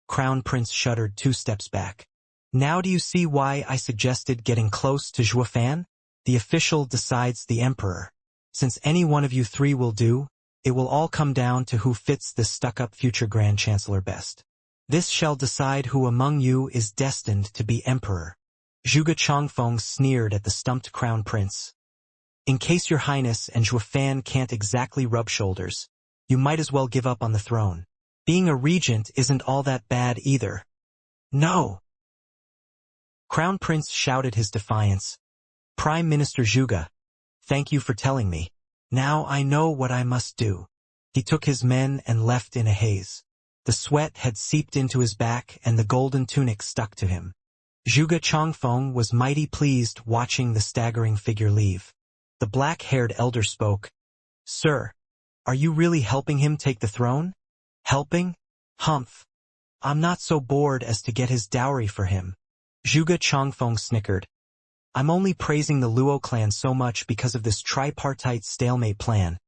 Crown Prince shuddered 2 steps back. Now do you see why I suggested getting close to Zhuofan? The official decides the Emperor. Since any one of you 3 will do, it will all come down to who fits this stuck-up future Grand Chancellor best. This shall decide who among you is destined to be Emperor. Zhuge Chongfeng sneered at the stumped Crown Prince. In case your Highness and Zhuofan can't exactly rub shoulders, you might as well give up on the throne. Being a regent isn't all that bad either. No! Crown Prince shouted his defiance. Prime Minister Zhuge, thank you for telling me. Now I know what I must do. He took his men and left in a haze. The sweat had seeped into his back and the golden tunic stuck to him. Zhuge Chongfeng was mighty pleased watching the staggering figure leave. The black-haired elder spoke. Sir, are you really helping him take the throne? Helping? Humph. I'm not so bored as to get his dowry for him. Zhuge Chongfeng snickered. I'm only praising the Luo clan so much because of this tripartite stalemate plan.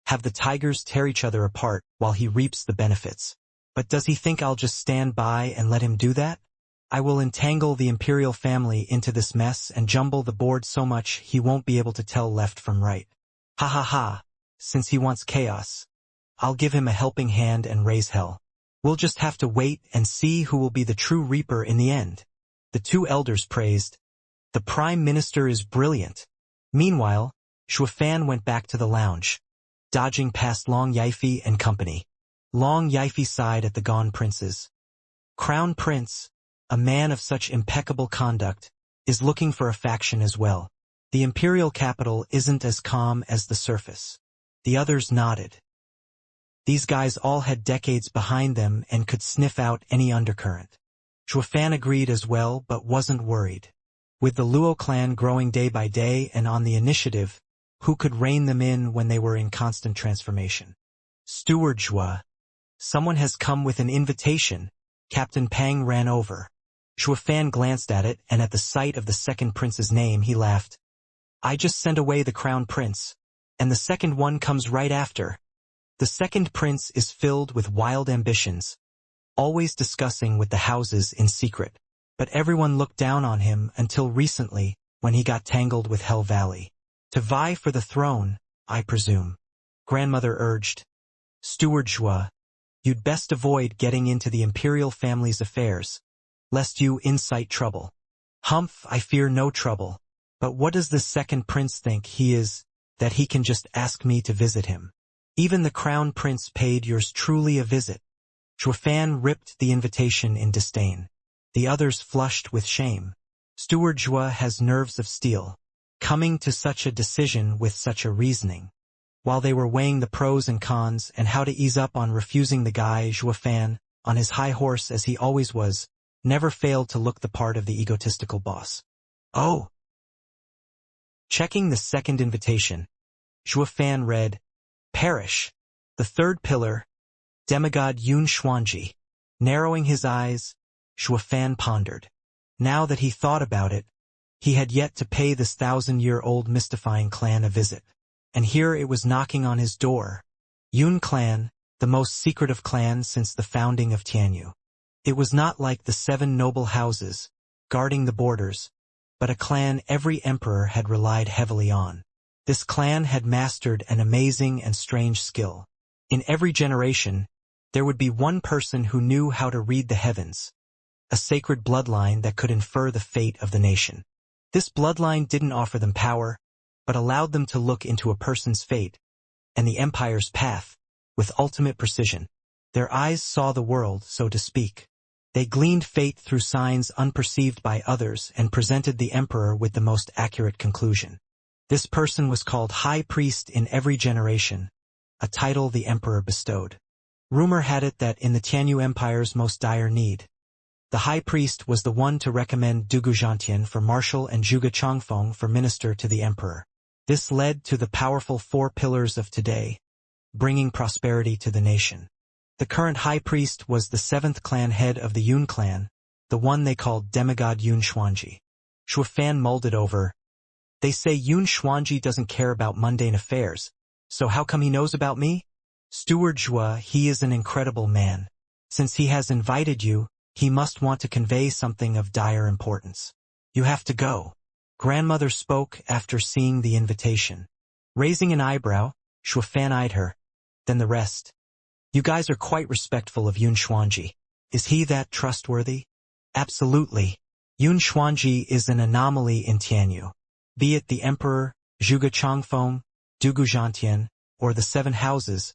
Have the tigers tear each other apart while he reaps the benefits. But does he think I'll just stand by and let him do that? I will entangle the imperial family into this mess and jumble the board so much he won't be able to tell left from right. Ha ha ha, since he wants chaos, I'll give him a helping hand and raise hell. We'll just have to wait and see who will be the true reaper in the end. The two elders praised. The Prime Minister is brilliant. Meanwhile, Shuafan went back to the lounge, dodging past Long Yifi and company. Long Yifi sighed at the gone princes. Crown Prince, a man of such impeccable conduct, is looking for a faction as well. The imperial capital isn't as calm as the surface. The others nodded. These guys all had decades behind them and could sniff out any undercurrent. Shuafan agreed as well but wasn't worried. With the Luo clan growing day by day and on the initiative, who could rein them in when they were in constant transformation? Steward Zhua. Someone has come with an invitation. Captain Pang ran over. Shuafan glanced at it, and at the sight of the second prince's name he laughed. I just sent away the crown prince, and the second one comes right after. The second prince is filled with wild ambitions, always discussing with the houses in secret, but everyone looked down on him until recently, when he got tangled with Hell Valley. To vie for the throne, I presume. Grandmother urged. Steward Zhua, you'd best avoid getting into the imperial family's affairs, lest you incite trouble. Humph, I fear no trouble. But what does this second prince think he is, that he can just ask me to visit him? Even the crown prince paid yours truly a visit. Shuafan ripped the invitation in disdain. The others flushed with shame. Steward Zhua has nerves of steel, coming to such a decision with such a reasoning. While they were weighing the pros and cons and how to ease up on refusing the guy, Shuafan, on his high horse as he always was, never failed to look the part of the egotistical boss. Oh! Checking the second invitation, Shuafan read, Perish, the third pillar, demigod Yun Xuanji. Narrowing his eyes, Shuafan pondered. Now that he thought about it, he had yet to pay this 1,000-year-old mystifying clan a visit. And here it was knocking on his door. Yun clan, the most secretive clan since the founding of Tianyu. It was not like the 7 noble houses, guarding the borders, but a clan every emperor had relied heavily on. This clan had mastered an amazing and strange skill. In every generation, there would be one person who knew how to read the heavens, a sacred bloodline that could infer the fate of the nation. This bloodline didn't offer them power, but allowed them to look into a person's fate and the empire's path with ultimate precision. Their eyes saw the world, so to speak. They gleaned fate through signs unperceived by others and presented the emperor with the most accurate conclusion. This person was called High Priest in every generation, a title the emperor bestowed. Rumor had it that in the Tianyu Empire's most dire need, the High Priest was the one to recommend Dugu Zhantian for marshal and Zhuge Changfeng for minister to the emperor. This led to the powerful 4 pillars of today, bringing prosperity to the nation. The current High Priest was the 7th clan head of the Yun clan, the one they called demigod Yun Xuanji. Shuafan mulled it over. They say Yun Xuanji doesn't care about mundane affairs, so how come he knows about me? Steward Zhua, he is an incredible man. Since he has invited you, he must want to convey something of dire importance. You have to go. Grandmother spoke after seeing the invitation. Raising an eyebrow, Shuafan eyed her. Then the rest. You guys are quite respectful of Yun Xuanji. Is he that trustworthy? Absolutely. Yun Xuanji is an anomaly in Tianyu. Be it the emperor, Zhuge Changfeng, Dugu Zhantian, or the 7 houses,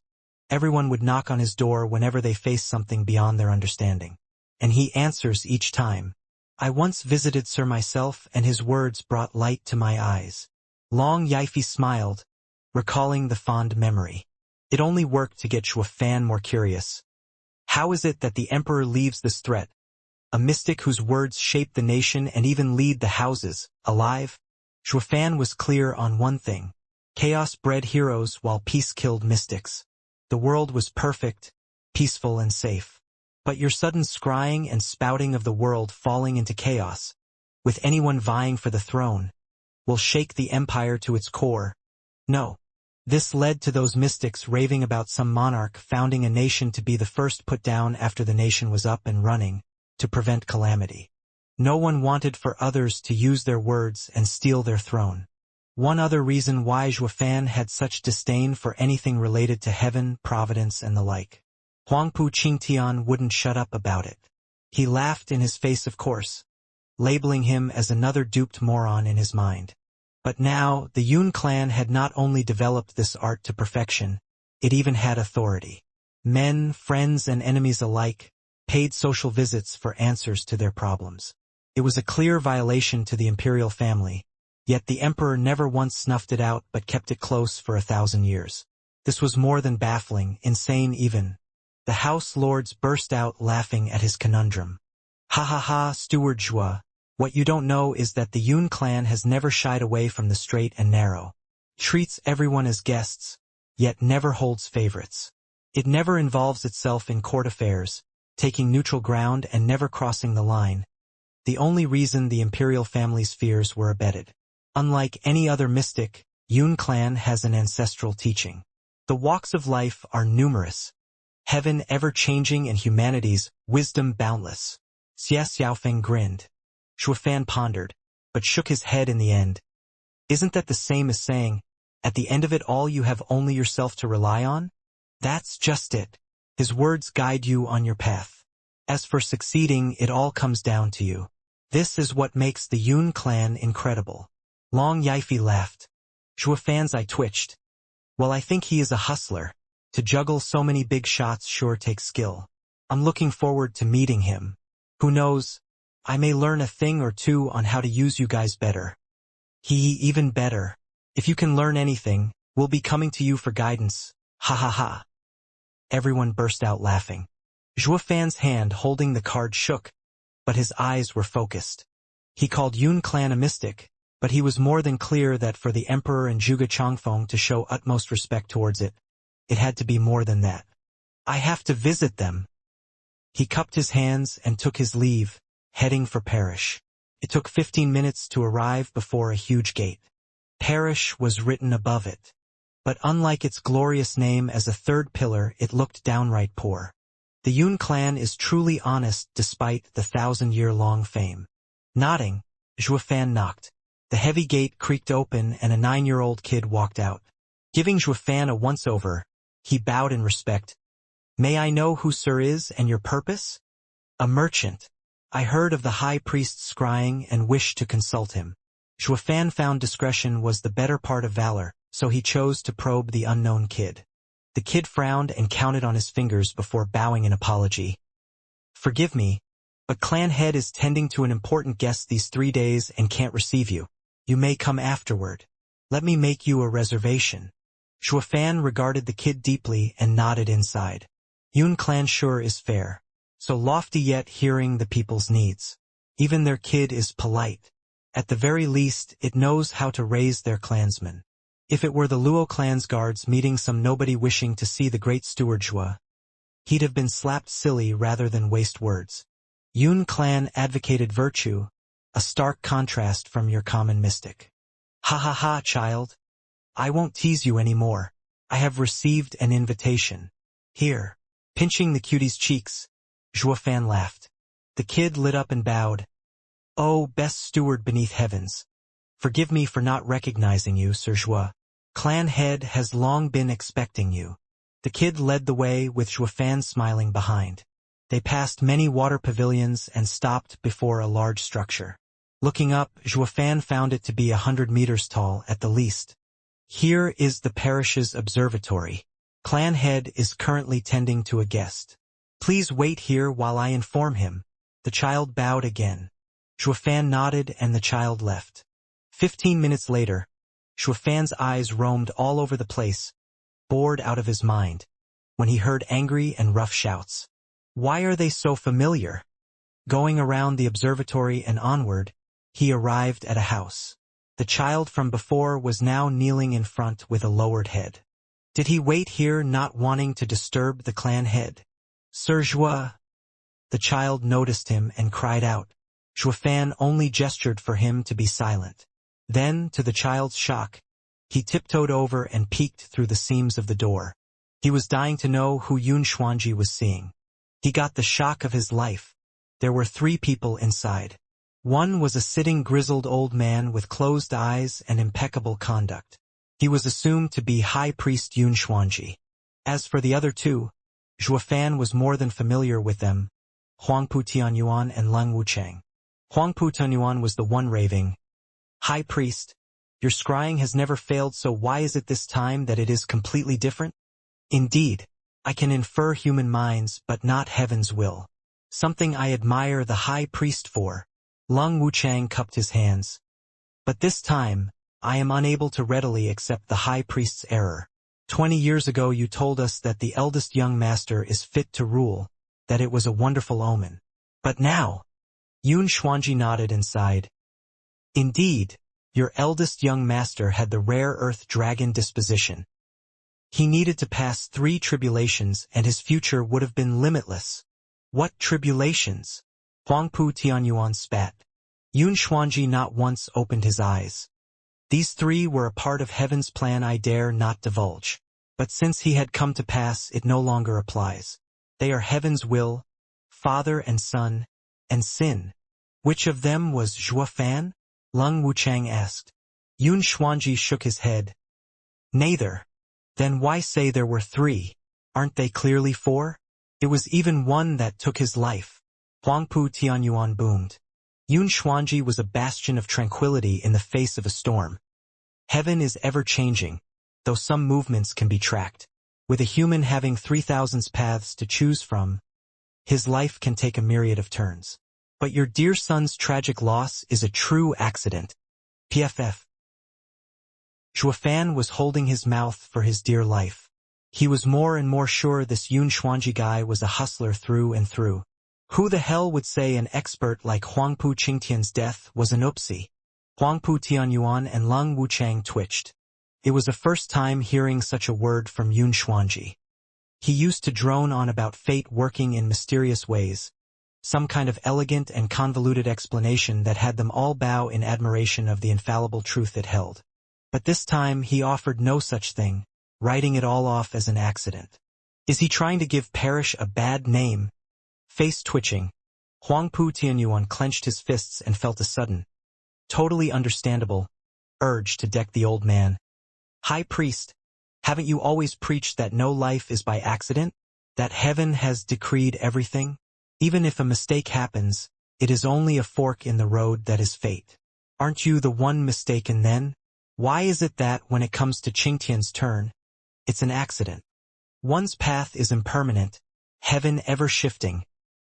everyone would knock on his door whenever they face something beyond their understanding. And he answers each time. I once visited Sir myself, and his words brought light to my eyes. Long Yifi smiled, recalling the fond memory. It only worked to get Shuafan more curious. How is it that the emperor leaves this threat, a mystic whose words shape the nation and even lead the houses, alive? Shuafan was clear on one thing. Chaos bred heroes while peace killed mystics. The world was perfect, peaceful and safe. But your sudden scrying and spouting of the world falling into chaos, with anyone vying for the throne, will shake the empire to its core. No. This led to those mystics raving about some monarch founding a nation to be the first put down after the nation was up and running, to prevent calamity. No one wanted for others to use their words and steal their throne. One other reason why Zhuofan had such disdain for anything related to heaven, providence, and the like. Huangpu Qingtian wouldn't shut up about it. He laughed in his face, of course, labeling him as another duped moron in his mind. But now, the Yun clan had not only developed this art to perfection, it even had authority. Men, friends, and enemies alike paid social visits for answers to their problems. It was a clear violation to the imperial family, yet the emperor never once snuffed it out but kept it close for 1,000 years. This was more than baffling, insane even. The house lords burst out laughing at his conundrum. Ha ha ha, Steward Zhua. What you don't know is that the Yun clan has never shied away from the straight and narrow. Treats everyone as guests, yet never holds favorites. It never involves itself in court affairs, taking neutral ground and never crossing the line. The only reason the imperial family's fears were abetted. Unlike any other mystic, Yun clan has an ancestral teaching. The walks of life are numerous, heaven ever-changing and humanity's wisdom boundless. Xiaofeng grinned. Zhuofan pondered, but shook his head in the end. Isn't that the same as saying, at the end of it all you have only yourself to rely on? That's just it. His words guide you on your path. As for succeeding, it all comes down to you. This is what makes the Yun clan incredible. Long Yifi laughed. Zhuofan's eye twitched. Well, I think he is a hustler. To juggle so many big shots sure takes skill. I'm looking forward to meeting him. Who knows? I may learn a thing or two on how to use you guys better. Even better. If you can learn anything, we'll be coming to you for guidance. Ha ha ha. Everyone burst out laughing. Zhuofan's hand holding the card shook, but his eyes were focused. He called Yun clan a mystic, but he was more than clear that for the emperor and Zhuge Changfeng to show utmost respect towards it, it had to be more than that. I have to visit them. He cupped his hands and took his leave, heading for Parish. It took 15 minutes to arrive before a huge gate. Parish was written above it. But unlike its glorious name as a third pillar, it looked downright poor. The Yun clan is truly honest despite the 1,000-year-long fame. Nodding, Zhuofan knocked. The heavy gate creaked open and a 9-year-old kid walked out. Giving Zhuofan a once-over, he bowed in respect. May I know who Sir is and your purpose? A merchant. I heard of the high priest's scrying and wished to consult him. Zhuofan found discretion was the better part of valor, so he chose to probe the unknown kid. The kid frowned and counted on his fingers before bowing in apology. Forgive me, but clan head is tending to an important guest these 3 days and can't receive you. You may come afterward. Let me make you a reservation. Zhuofan regarded the kid deeply and nodded inside. Yun clan sure is fair. So lofty yet hearing the people's needs. Even their kid is polite. At the very least, it knows how to raise their clansmen. If it were the Luo clan's guards meeting some nobody wishing to see the great steward Zhua, he'd have been slapped silly rather than waste words. Yun clan advocated virtue, a stark contrast from your common mystic. Ha ha ha, child. I won't tease you anymore. I have received an invitation. Here. Pinching the cutie's cheeks, Zhuofan laughed. The kid lit up and bowed. Oh, best steward beneath heavens. Forgive me for not recognizing you, Sir Zhua. Clan head has long been expecting you. The kid led the way with Zhuofan smiling behind. They passed many water pavilions and stopped before a large structure. Looking up, Zhuofan found it to be 100 meters tall at the least. Here is the parish's observatory. Clan head is currently tending to a guest. Please wait here while I inform him. The child bowed again. Zhuofan nodded and the child left. 15 minutes later, Zhuofan's eyes roamed all over the place, bored out of his mind, when he heard angry and rough shouts. Why are they so familiar? Going around the observatory and onward, he arrived at a house. The child from before was now kneeling in front with a lowered head. Did he wait here not wanting to disturb the clan head? Sir Zhua. The child noticed him and cried out. Zhuofan only gestured for him to be silent. Then, to the child's shock, he tiptoed over and peeked through the seams of the door. He was dying to know who Yun Xuanji was seeing. He got the shock of his life. There were 3 people inside. One was a sitting grizzled old man with closed eyes and impeccable conduct. He was assumed to be High Priest Yun Xuanji. As for the other two, Zhuofan was more than familiar with them, Huangpu Tianyuan and Leng Wuchang. Huangpu Tianyuan was the one raving, "High Priest, your scrying has never failed, so why is it this time that it is completely different? Indeed, I can infer human minds but not heaven's will. Something I admire the High Priest for." Leng Wuchang cupped his hands. "But this time, I am unable to readily accept the High Priest's error. 20 years ago you told us that the eldest young master is fit to rule, that it was a wonderful omen. But now—" Yun Xuanji nodded and sighed. "Indeed, your eldest young master had the rare earth dragon disposition. He needed to pass 3 tribulations and his future would have been limitless." "What tribulations?" Huangpu Tianyuan spat. Yun Xuanji not once opened his eyes. "These 3 were a part of heaven's plan I dare not divulge. But since he had come to pass, it no longer applies. They are heaven's will, father and son, and sin." "Which of them was Zhuofan?" Leng Wuchang asked. Yun Xuanji shook his head. "Neither." "Then why say there were 3? Aren't they clearly 4? It was even one that took his life." Huangpu Tianyuan boomed. Yun Xuanji was a bastion of tranquility in the face of a storm. Heaven is ever-changing, though some movements can be tracked. With a human having 3,000 paths to choose from, his life can take a myriad of turns. But your dear son's tragic loss is a true accident. PFF. Zhuofan was holding his mouth for his dear life. He was more and more sure this Yun Xuanji guy was a hustler through and through. Who the hell would say an expert like Huangpu Qingtian's death was an oopsie? Huangpu Tianyuan and Leng Wuchang twitched. It was the first time hearing such a word from Yun Xuanji. He used to drone on about fate working in mysterious ways, some kind of elegant and convoluted explanation that had them all bow in admiration of the infallible truth it held. But this time he offered no such thing, writing it all off as an accident. Is he trying to give Parrish a bad name? Face twitching, Huangpu Tianyuan clenched his fists and felt a sudden, totally understandable, urge to deck the old man. "High Priest, haven't you always preached that no life is by accident? That heaven has decreed everything? Even if a mistake happens, it is only a fork in the road that is fate. Aren't you the one mistaken then? Why is it that when it comes to Qingtian's turn, it's an accident? One's path is impermanent, heaven ever-shifting,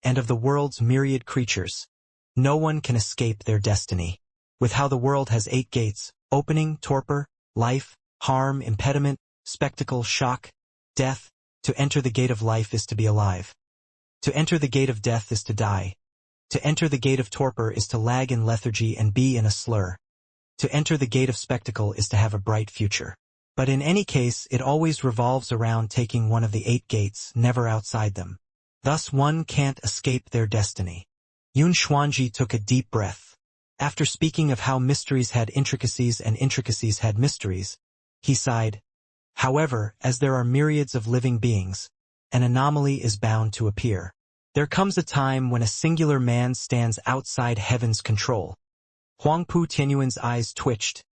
and of the world's myriad creatures, no one can escape their destiny. With how the world has 8 gates, opening, torpor, life, harm, impediment, spectacle, shock, death, to enter the gate of life is to be alive. To enter the gate of death is to die. To enter the gate of torpor is to lag in lethargy and be in a slur. To enter the gate of spectacle is to have a bright future. But in any case, it always revolves around taking one of the 8 gates, never outside them. Thus one can't escape their destiny." Yun Xuanji took a deep breath. After speaking of how mysteries had intricacies and intricacies had mysteries, he sighed. "However, as there are myriads of living beings, an anomaly is bound to appear. There comes a time when a singular man stands outside heaven's control." Huangpu Tianyuan's eyes twitched,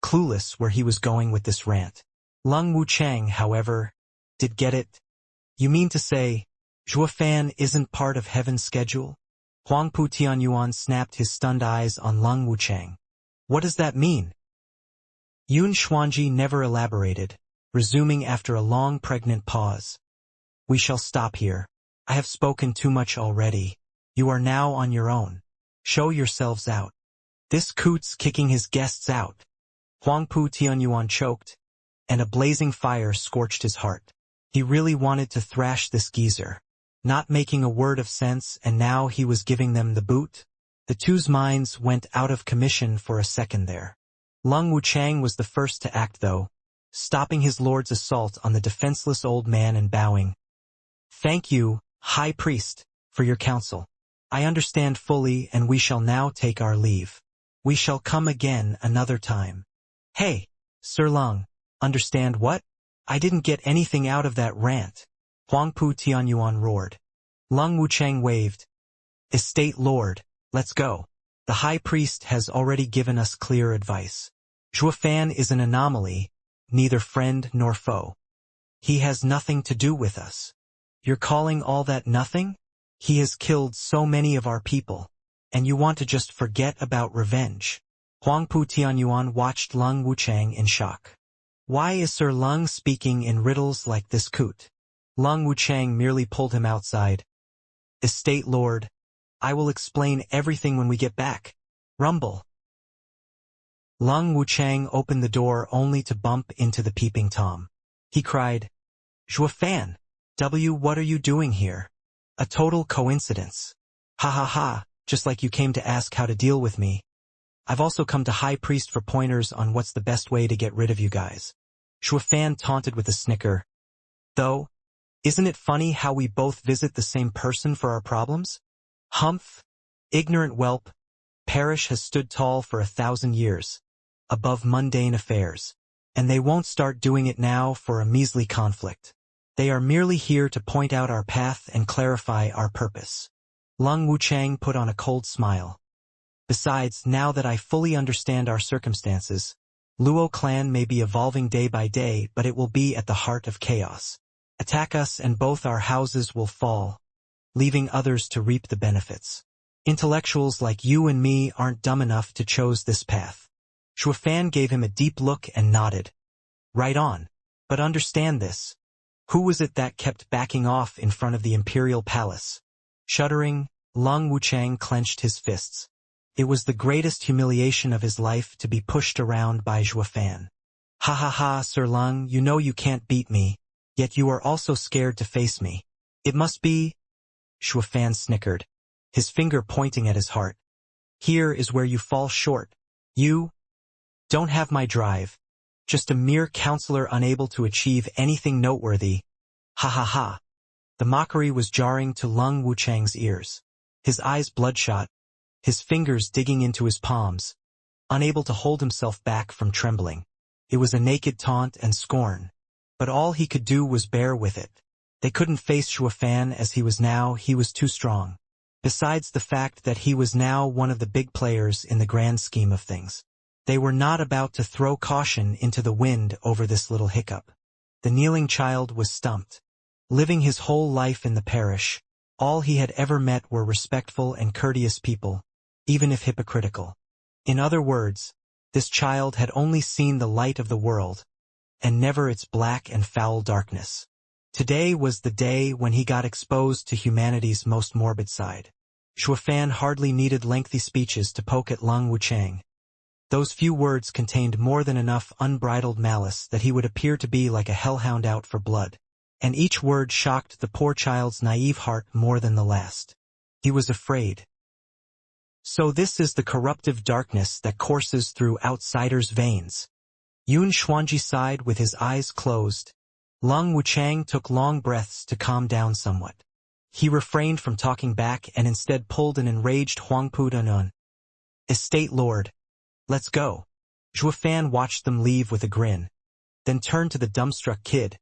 clueless where he was going with this rant. Leng Wuchang, however, did get it. "You mean to say, Zhuofan isn't part of heaven's schedule?" Huangpu Tianyuan snapped his stunned eyes on Leng Wuchang. "What does that mean?" Yun Xuanji never elaborated, resuming after a long pregnant pause. "We shall stop here. I have spoken too much already. You are now on your own. Show yourselves out." "This coot's kicking his guests out." Huangpu Tianyuan choked, and a blazing fire scorched his heart. He really wanted to thrash this geezer. Not making a word of sense, and now he was giving them the boot? The two's minds went out of commission for a second there. Leng Wuchang was the first to act though, stopping his lord's assault on the defenseless old man and bowing. "Thank you, High Priest, for your counsel. I understand fully, and we shall now take our leave. We shall come again another time." "Hey, Sir Leng, understand what? I didn't get anything out of that rant," Huangpu Tianyuan roared. Leng Wuchang waved. "Estate Lord, let's go." The high priest has already given us clear advice. Zhuofan is an anomaly, neither friend nor foe. He has nothing to do with us. You're calling all that nothing? He has killed so many of our people. And you want to just forget about revenge. Huangpu Tianyuan watched Lung Wuchang in shock. Why is Sir Lung speaking in riddles like this coot? Lung Wuchang merely pulled him outside. Estate Lord, I will explain everything when we get back. Rumble. Lung Wuchang opened the door only to bump into the peeping Tom. He cried, Zhuofan, what are you doing here? A total coincidence. Ha ha ha, just like you came to ask how to deal with me. I've also come to High Priest for pointers on what's the best way to get rid of you guys. Zhuofan taunted with a snicker. Though, isn't it funny how we both visit the same person for our problems? Humph, ignorant whelp, Parish has stood tall for 1,000 years, above mundane affairs, and they won't start doing it now for a measly conflict. They are merely here to point out our path and clarify our purpose. Lung Wuchang put on a cold smile. Besides, now that I fully understand our circumstances, Luo clan may be evolving day by day, but it will be at the heart of chaos. Attack us and both our houses will fall, leaving others to reap the benefits. Intellectuals like you and me aren't dumb enough to choose this path. Zhuofan gave him a deep look and nodded. Right on. But understand this. Who was it that kept backing off in front of the imperial palace? Shuddering, Lung Wuchang clenched his fists. It was the greatest humiliation of his life to be pushed around by Zhuofan. Ha ha ha, Sir Lung, you know you can't beat me, yet you are also scared to face me. It must be... Zhuofan snickered, his finger pointing at his heart. Here is where you fall short. You don't have my drive. Just a mere counselor unable to achieve anything noteworthy. Ha ha ha. The mockery was jarring to Lung Wuchang's ears. His eyes bloodshot, his fingers digging into his palms, unable to hold himself back from trembling. It was a naked taunt and scorn, but all he could do was bear with it. They couldn't face Zhuofan as he was too strong. Besides the fact that he was now one of the big players in the grand scheme of things. They were not about to throw caution into the wind over this little hiccup. The kneeling child was stumped. Living his whole life in the parish, all he had ever met were respectful and courteous people, even if hypocritical. In other words, this child had only seen the light of the world, and never its black and foul darkness. Today was the day when he got exposed to humanity's most morbid side. Zhuofan hardly needed lengthy speeches to poke at Lung Wuchang. Those few words contained more than enough unbridled malice that he would appear to be like a hellhound out for blood. And each word shocked the poor child's naive heart more than the last. He was afraid. So this is the corruptive darkness that courses through outsiders' veins. Yun Xuanji sighed with his eyes closed. Lung Wuchang took long breaths to calm down somewhat. He refrained from talking back and instead pulled an enraged Huangpu Dunun. Estate Lord, let's go. Zhuofan watched them leave with a grin, then turned to the dumbstruck kid,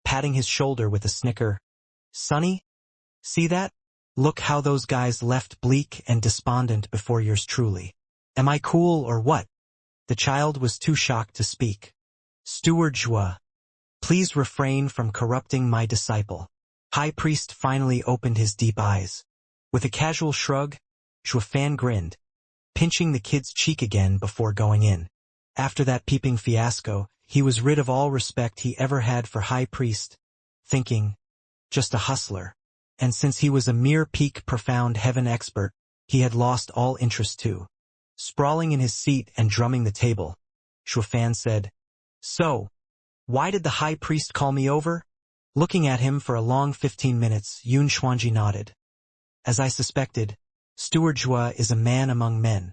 patting his shoulder with a snicker. Sonny? See that? Look how those guys left bleak and despondent before yours truly. Am I cool or what? The child was too shocked to speak. Steward Zhua, please refrain from corrupting my disciple. High Priest finally opened his deep eyes. With a casual shrug, Zhuofan grinned, pinching the kid's cheek again before going in. After that peeping fiasco, he was rid of all respect he ever had for High Priest, thinking, just a hustler. And since he was a mere peak profound heaven expert, he had lost all interest too. Sprawling in his seat and drumming the table, Zhuofan said, So, why did the High Priest call me over? Looking at him for a long 15 minutes, Yun Xuanji nodded. As I suspected, Steward Zhua is a man among men.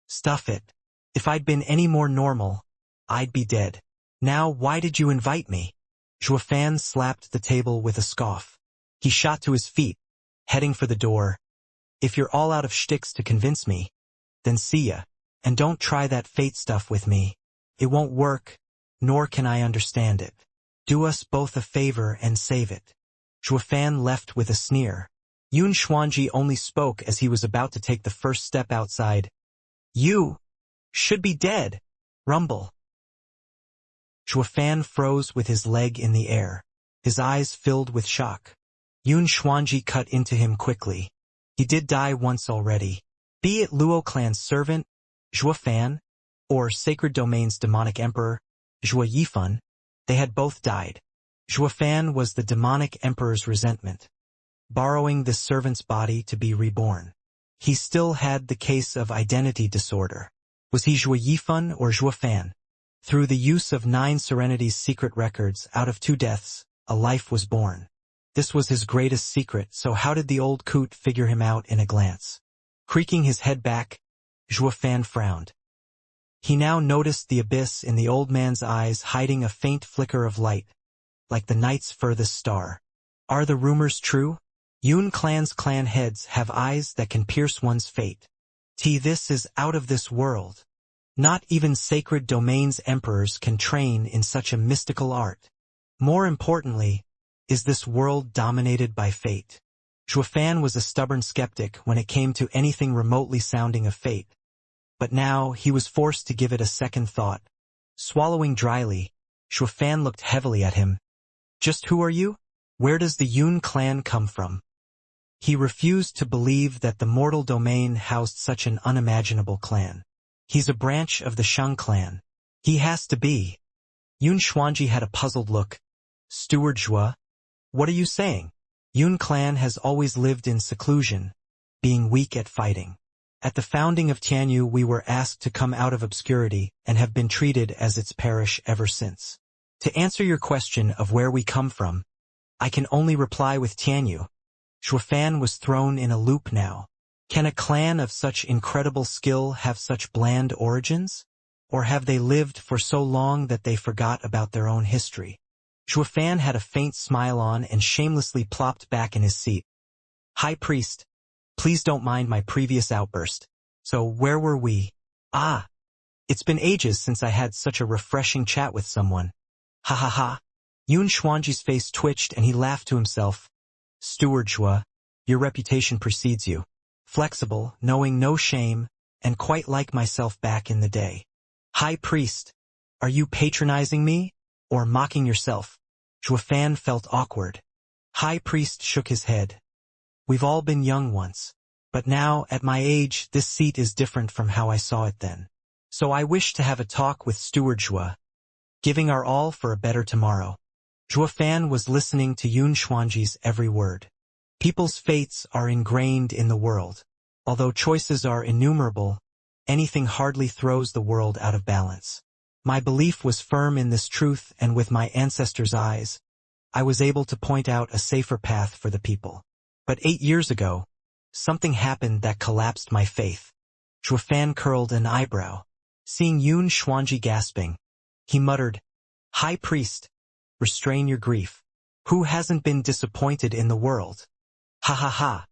Stuff it. If I'd been any more normal, I'd be dead. Now why did you invite me? Zhuofan slapped the table with a scoff. He shot to his feet, heading for the door. If you're all out of shticks to convince me, then see ya. And don't try that fate stuff with me. It won't work, nor can I understand it. Do us both a favor and save it. Zhuofan left with a sneer. Yun Xuanji only spoke as he was about to take the first step outside. You should be dead. Rumble. Zhuofan froze with his leg in the air. His eyes filled with shock. Yun Xuanji cut into him quickly. He did die once already. Be it Luo clan's servant, Zhuofan, or Sacred Domain's demonic emperor, Zhuo Yifan, they had both died. Zhuofan was the demonic emperor's resentment, borrowing this servant's body to be reborn. He still had the case of identity disorder. Was he Zhuo Yifan or Zhuofan? Through the use of 9 Serenity's secret records, out of 2 deaths, a life was born. This was his greatest secret, so how did the old coot figure him out in a glance? Creaking his head back, Zhuofan frowned. He now noticed the abyss in the old man's eyes hiding a faint flicker of light, like the night's furthest star. Are the rumors true? Yun clan's clan heads have eyes that can pierce one's fate. This is out of this world. Not even Sacred Domain's emperors can train in such a mystical art. More importantly, is this world dominated by fate? Zhuofan was a stubborn skeptic when it came to anything remotely sounding of fate. But now he was forced to give it a second thought. Swallowing dryly, Zhuofan looked heavily at him. Just who are you? Where does the Yun clan come from? He refused to believe that the mortal domain housed such an unimaginable clan. He's a branch of the Shang clan. He has to be. Yun Xuanji had a puzzled look. Steward Zhuo, what are you saying? Yun clan has always lived in seclusion, being weak at fighting. At the founding of Tianyu we were asked to come out of obscurity and have been treated as its parish ever since. To answer your question of where we come from, I can only reply with Tianyu. Zhuofan was thrown in a loop now. Can a clan of such incredible skill have such bland origins? Or have they lived for so long that they forgot about their own history? Zhuofan had a faint smile on and shamelessly plopped back in his seat. High Priest, please don't mind my previous outburst. So where were we? Ah, it's been ages since I had such a refreshing chat with someone. Ha ha ha. Yun Xuanji's face twitched and he laughed to himself. Steward Zhuo, your reputation precedes you. Flexible, knowing no shame, and quite like myself back in the day. High Priest, are you patronizing me, or mocking yourself? Zhuofan felt awkward. High Priest shook his head. We've all been young once, but now, at my age, this seat is different from how I saw it then. So I wish to have a talk with Steward Zhuo, giving our all for a better tomorrow. Zhuofan was listening to Yun Xuanji's every word. People's fates are ingrained in the world. Although choices are innumerable, anything hardly throws the world out of balance. My belief was firm in this truth, and with my ancestors' eyes, I was able to point out a safer path for the people. But 8 years ago, something happened that collapsed my faith. Zhuofan curled an eyebrow. Seeing Yun Xuanji gasping, he muttered, High Priest, restrain your grief. Who hasn't been disappointed in the world? Ha ha ha.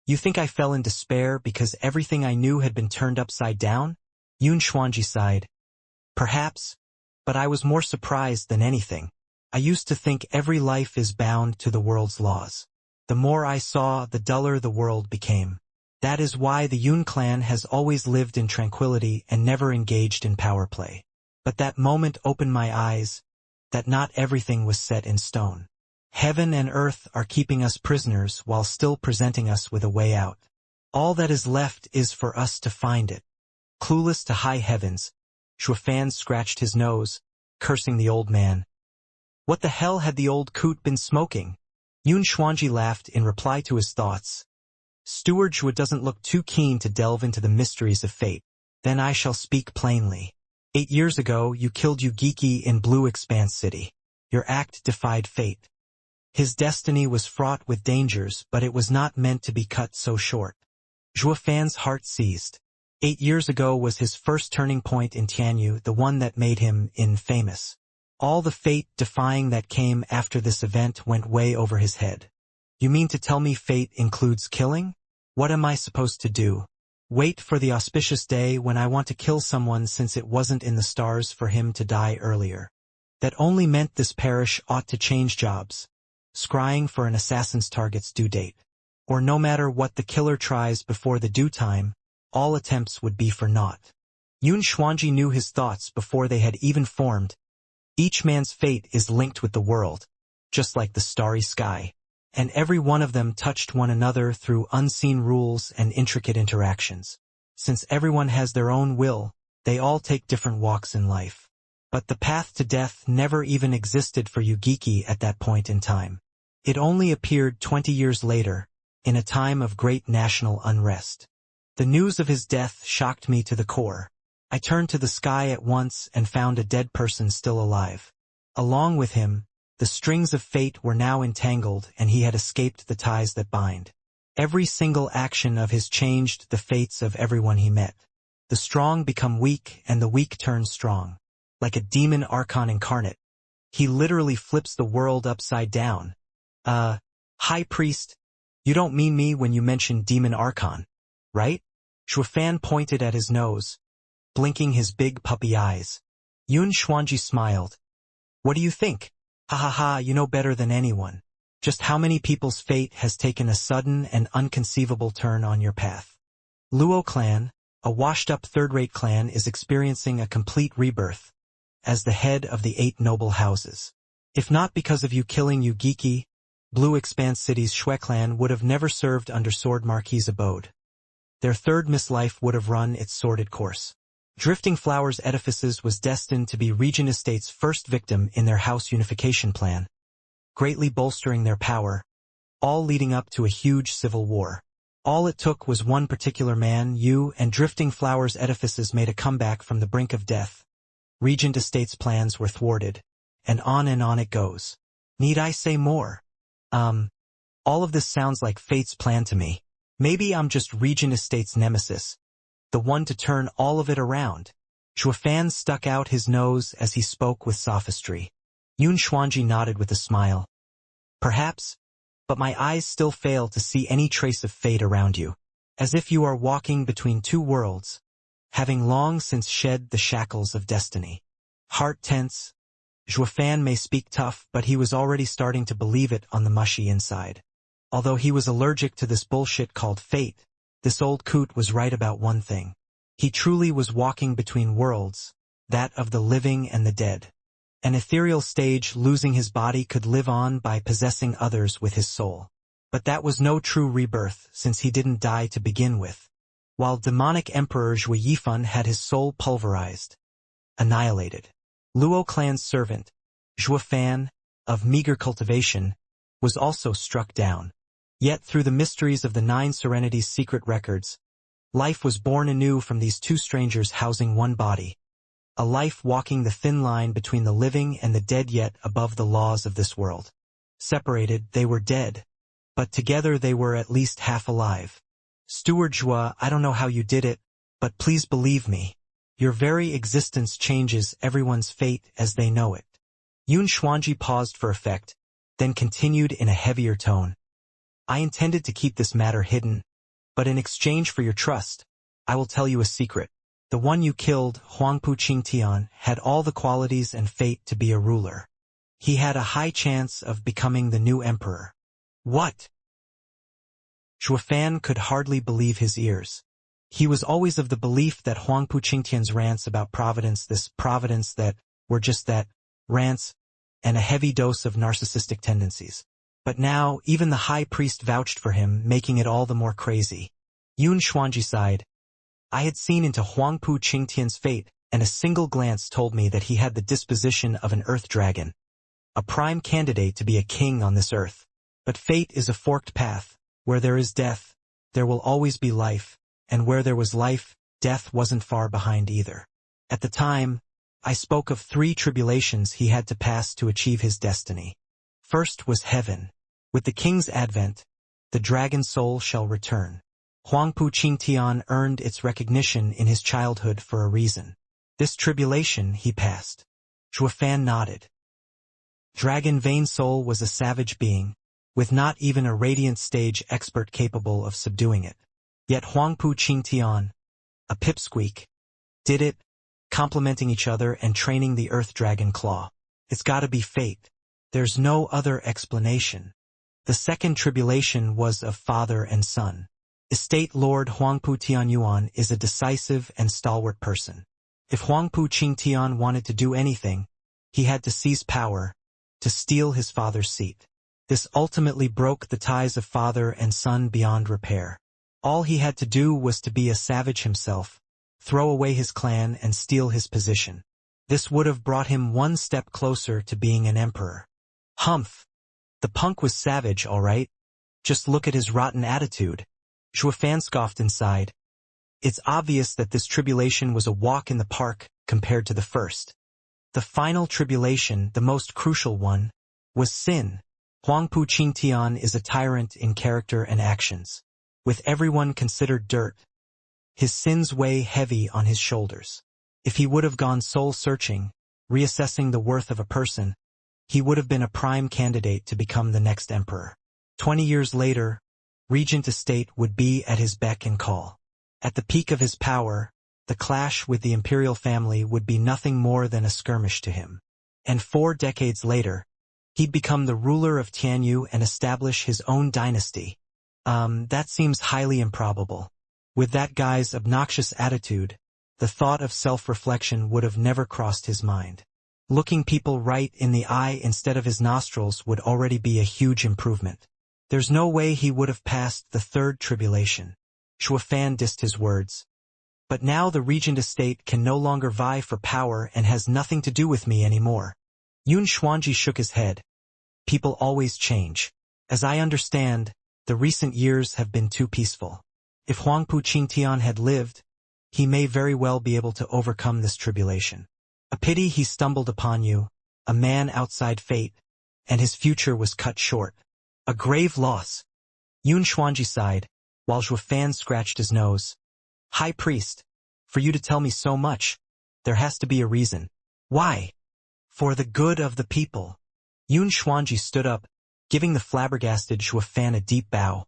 You think I fell in despair because everything I knew had been turned upside down? Yun Xuanji sighed. Perhaps, but I was more surprised than anything. I used to think every life is bound to the world's laws. The more I saw, the duller the world became. That is why the Yun clan has always lived in tranquility and never engaged in power play. But that moment opened my eyes, that not everything was set in stone. Heaven and earth are keeping us prisoners while still presenting us with a way out. All that is left is for us to find it. Clueless to high heavens, Zhuofan scratched his nose, cursing the old man. What the hell had the old coot been smoking? Yun Xuanji laughed in reply to his thoughts. Steward Zhuo doesn't look too keen to delve into the mysteries of fate. Then I shall speak plainly. 8 years ago, you killed Ugeki in Blue Expanse City. Your act defied fate. His destiny was fraught with dangers, but it was not meant to be cut so short. Zhuofan's heart seized. 8 years ago was his first turning point in Tianyu, the one that made him infamous. All the fate-defying that came after this event went way over his head. You mean to tell me fate includes killing? What am I supposed to do? Wait for the auspicious day when I want to kill someone since it wasn't in the stars for him to die earlier. That only meant this parish ought to change jobs, scrying for an assassin's target's due date. Or no matter what the killer tries before the due time, all attempts would be for naught. Yun Xuanji knew his thoughts before they had even formed. Each man's fate is linked with the world, just like the starry sky, and every one of them touched one another through unseen rules and intricate interactions. Since everyone has their own will, they all take different walks in life. But the path to death never even existed for Yugiki at that point in time. It only appeared 20 years later, in a time of great national unrest. The news of his death shocked me to the core. I turned to the sky at once and found a dead person still alive. Along with him, the strings of fate were now entangled and he had escaped the ties that bind. Every single action of his changed the fates of everyone he met. The strong become weak and the weak turn strong. Like a demon archon incarnate. He literally flips the world upside down. High priest, you don't mean me when you mention demon archon, right? Shuafan pointed at his nose, blinking his big puppy eyes. Yun Xuanji smiled. What do you think? Ha ha ha, you know better than anyone. Just how many people's fate has taken a sudden and unconceivable turn on your path? Luo clan, a washed-up third-rate clan, is experiencing a complete rebirth as the head of the 8 noble houses. If not because of you killing Yugiki, Blue Expanse City's Shui clan would have never served under Sword Marquis's abode. Their third mislife would have run its sordid course. Drifting Flowers Edifices was destined to be Regent Estate's first victim in their house unification plan, greatly bolstering their power, all leading up to a huge civil war. All it took was one particular man, and Drifting Flowers Edifices made a comeback from the brink of death. Regent Estate's plans were thwarted, and on it goes. Need I say more? All of this sounds like fate's plan to me. Maybe I'm just Regent Estate's nemesis, the one to turn all of it around. Shuafan stuck out his nose as he spoke with sophistry. Yun Xuanji nodded with a smile. Perhaps, but my eyes still fail to see any trace of fate around you. As if you are walking between two worlds, having long since shed the shackles of destiny. Heart tense, Shuafan may speak tough, but he was already starting to believe it on the mushy inside. Although he was allergic to this bullshit called fate, this old coot was right about one thing. He truly was walking between worlds, that of the living and the dead. An ethereal stage losing his body could live on by possessing others with his soul. But that was no true rebirth, since he didn't die to begin with. While demonic Emperor Zhui Yifan had his soul pulverized, annihilated. Luo clan's servant, Zhuofan, of meager cultivation, was also struck down. Yet through the mysteries of the 9 Serenities' secret records, life was born anew from these two strangers housing one body. A life walking the thin line between the living and the dead, yet above the laws of this world. Separated, they were dead, but together they were at least half alive. Steward Zhua, I don't know how you did it, but please believe me. Your very existence changes everyone's fate as they know it. Yun Xuanji paused for effect, then continued in a heavier tone. I intended to keep this matter hidden, but in exchange for your trust, I will tell you a secret. The one you killed, Huangpu Qingtian, had all the qualities and fate to be a ruler. He had a high chance of becoming the new emperor. What? Shuafan could hardly believe his ears. He was always of the belief that Huangpu Qingtian's rants about providence, this providence that were just that, rants, and a heavy dose of narcissistic tendencies. But now, even the high priest vouched for him, making it all the more crazy. Yun Xuanji sighed. I had seen into Huangpu Qingtian's fate, and a single glance told me that he had the disposition of an earth dragon. A prime candidate to be a king on this earth. But fate is a forked path. Where there is death, there will always be life, and where there was life, death wasn't far behind either. At the time, I spoke of 3 tribulations he had to pass to achieve his destiny. First was heaven. With the king's advent, the dragon soul shall return. Huangpu Qingtian earned its recognition in his childhood for a reason. This tribulation he passed. Shuafan nodded. Dragon Vein Soul was a savage being, with not even a radiant stage expert capable of subduing it. Yet Huangpu Qingtian, a pipsqueak, did it, complementing each other and training the Earth Dragon Claw. It's gotta be fate. There's no other explanation. The second tribulation was of father and son. Estate Lord Huangpu Tianyuan is a decisive and stalwart person. If Huangpu Qingtian wanted to do anything, he had to seize power, to steal his father's seat. This ultimately broke the ties of father and son beyond repair. All he had to do was to be a savage himself, throw away his clan and steal his position. This would have brought him one step closer to being an emperor. Humph! The punk was savage, all right. Just look at his rotten attitude. Zhuo Fan scoffed inside. It's obvious that this tribulation was a walk in the park compared to the first. The final tribulation, the most crucial one, was sin. Huangpu Qingtian is a tyrant in character and actions. With everyone considered dirt, his sins weigh heavy on his shoulders. If he would have gone soul-searching, reassessing the worth of a person, he would have been a prime candidate to become the next emperor. 20 years later, Regent Estate would be at his beck and call. At the peak of his power, the clash with the imperial family would be nothing more than a skirmish to him. And 4 decades later, he'd become the ruler of Tianyu and establish his own dynasty. That seems highly improbable. With that guy's obnoxious attitude, the thought of self-reflection would have never crossed his mind. Looking people right in the eye instead of his nostrils would already be a huge improvement. There's no way he would have passed the third tribulation. Zhuo Fan dissed his words. But now the regent estate can no longer vie for power and has nothing to do with me anymore. Yun Xuanji shook his head. People always change. As I understand, the recent years have been too peaceful. If Huangpu Qingtian had lived, he may very well be able to overcome this tribulation. A pity he stumbled upon you, a man outside fate, and his future was cut short. A grave loss. Yun Xuanji sighed, while Zhuo Fan scratched his nose. High priest, for you to tell me so much, there has to be a reason. Why? For the good of the people. Yun Xuanji stood up, giving the flabbergasted Zhuo Fan a deep bow.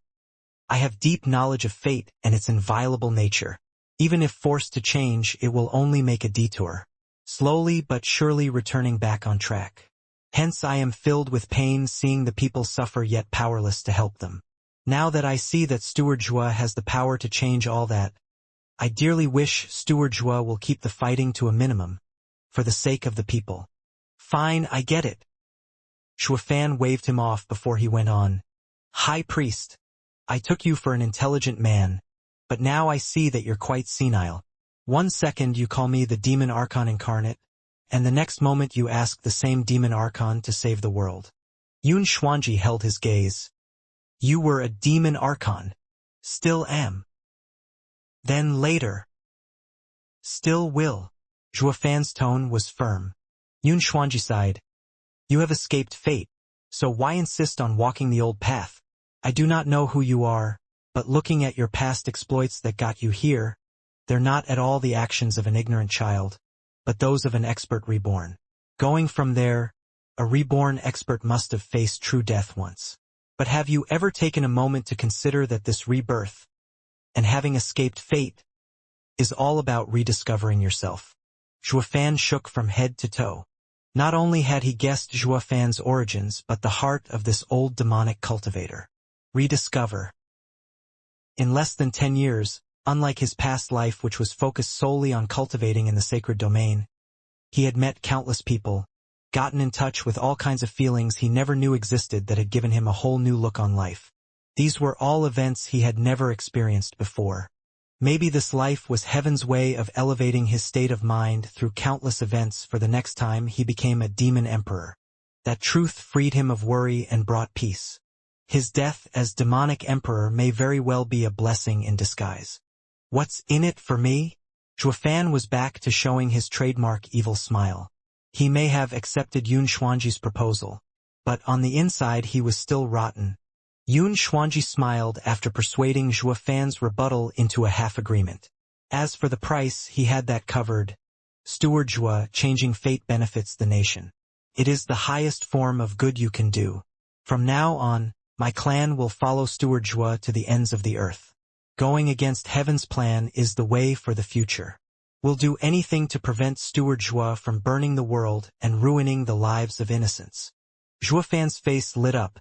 I have deep knowledge of fate and its inviolable nature. Even if forced to change, it will only make a detour, slowly but surely returning back on track. Hence I am filled with pain seeing the people suffer yet powerless to help them. Now that I see that Steward Zhuo has the power to change all that, I dearly wish Steward Zhuo will keep the fighting to a minimum, for the sake of the people. Fine, I get it. Zhuo Fan waved him off before he went on. High priest, I took you for an intelligent man, but now I see that you're quite senile. 1 second you call me the demon archon incarnate, and the next moment you ask the same demon archon to save the world. Yun Xuanji held his gaze. You were a demon archon. Still am. Then later. Still will. Zhuo Fan's tone was firm. Yun Xuanji sighed. You have escaped fate, so why insist on walking the old path? I do not know who you are, but looking at your past exploits that got you here, they're not at all the actions of an ignorant child, but those of an expert reborn. Going from there, a reborn expert must have faced true death once. But have you ever taken a moment to consider that this rebirth, and having escaped fate, is all about rediscovering yourself? Zhuo Fan shook from head to toe. Not only had he guessed Zhuo Fan's origins, but the heart of this old demonic cultivator. Rediscover. In less than 10 years, unlike his past life which was focused solely on cultivating in the sacred domain, he had met countless people, gotten in touch with all kinds of feelings he never knew existed that had given him a whole new look on life. These were all events he had never experienced before. Maybe this life was heaven's way of elevating his state of mind through countless events for the next time he became a demon emperor. That truth freed him of worry and brought peace. His death as demonic emperor may very well be a blessing in disguise. What's in it for me? Zhuo Fan was back to showing his trademark evil smile. He may have accepted Yun Xuanji's proposal, but on the inside he was still rotten. Yun Xuanji smiled after persuading Zhuo Fan's rebuttal into a half-agreement. As for the price, he had that covered. Steward Zhuo, changing fate benefits the nation. It is the highest form of good you can do. From now on, my clan will follow Steward Zhuo to the ends of the earth. Going against heaven's plan is the way for the future. We'll do anything to prevent Steward Zhuo from burning the world and ruining the lives of innocents. Zhuo Fan's face lit up.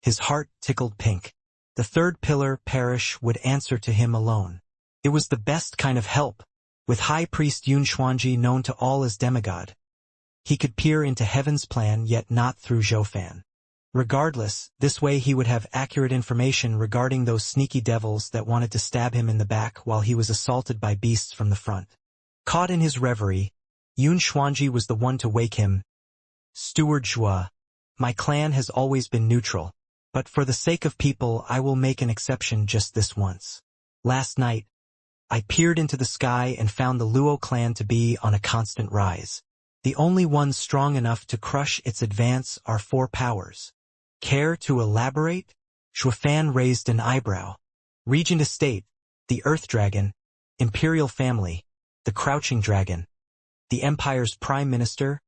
His heart tickled pink. The third pillar, perish, would answer to him alone. It was the best kind of help, with High Priest Yun Xuanji known to all as demigod. He could peer into heaven's plan, yet not through Zhoufan. Regardless, this way he would have accurate information regarding those sneaky devils that wanted to stab him in the back while he was assaulted by beasts from the front. Caught in his reverie, Yun Xuanji was the one to wake him. Steward Zhua, my clan has always been neutral, but for the sake of people I will make an exception just this once. Last night, I peered into the sky and found the Luo clan to be on a constant rise. The only ones strong enough to crush its advance are 4 powers. Care to elaborate? Zhoufan raised an eyebrow. Regent Estate, the Earth Dragon, Imperial Family, the Crouching Dragon, the Empire's Prime Minister,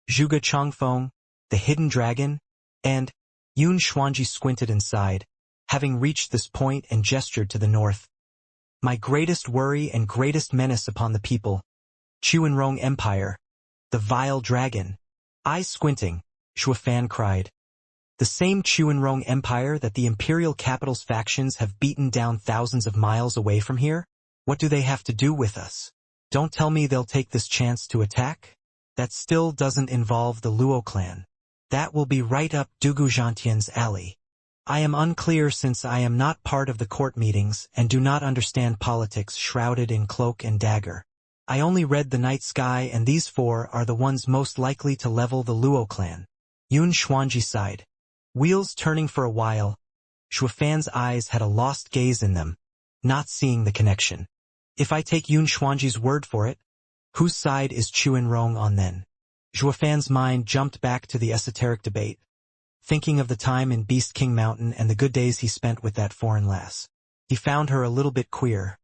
Zhuge Changfeng, the Hidden Dragon, and Yun Xuanji squinted and sighed, having reached this point and gestured to the north. My greatest worry and greatest menace upon the people, Chuanrong Empire, the vile dragon. Eyes squinting, Zhoufan cried. The same Chuanrong Empire that the imperial capital's factions have beaten down thousands of miles away from here? What do they have to do with us? Don't tell me they'll take this chance to attack? That still doesn't involve the Luo clan. That will be right up Dugu Zhantian's alley. I am unclear since I am not part of the court meetings and do not understand politics shrouded in cloak and dagger. I only read the night sky, and these 4 are the ones most likely to level the Luo clan. Yun Xuanji sighed. Wheels turning for a while, Zhoufan's eyes had a lost gaze in them, not seeing the connection. If I take Yun Xuanji's word for it, whose side is Chuanrong on then? Zhoufan's mind jumped back to the esoteric debate, thinking of the time in Beast King Mountain and the good days he spent with that foreign lass. He found her a little bit queer.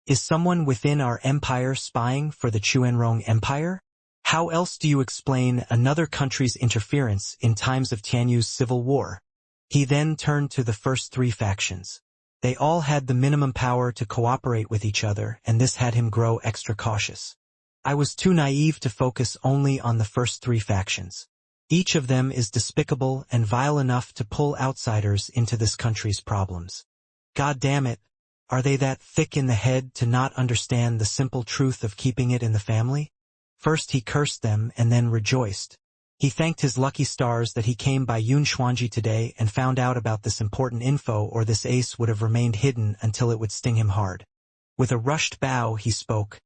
Is someone within our empire spying for the Chuanrong Empire? How else do you explain another country's interference in times of Tianyu's civil war? He then turned to the first 3 factions. They all had the minimum power to cooperate with each other, and this had him grow extra cautious. I was too naive to focus only on the first 3 factions. Each of them is despicable and vile enough to pull outsiders into this country's problems. God damn it, are they that thick in the head to not understand the simple truth of keeping it in the family? First he cursed them and then rejoiced. He thanked his lucky stars that he came by Yun Xuanji today and found out about this important info, or this ace would have remained hidden until it would sting him hard. With a rushed bow he spoke.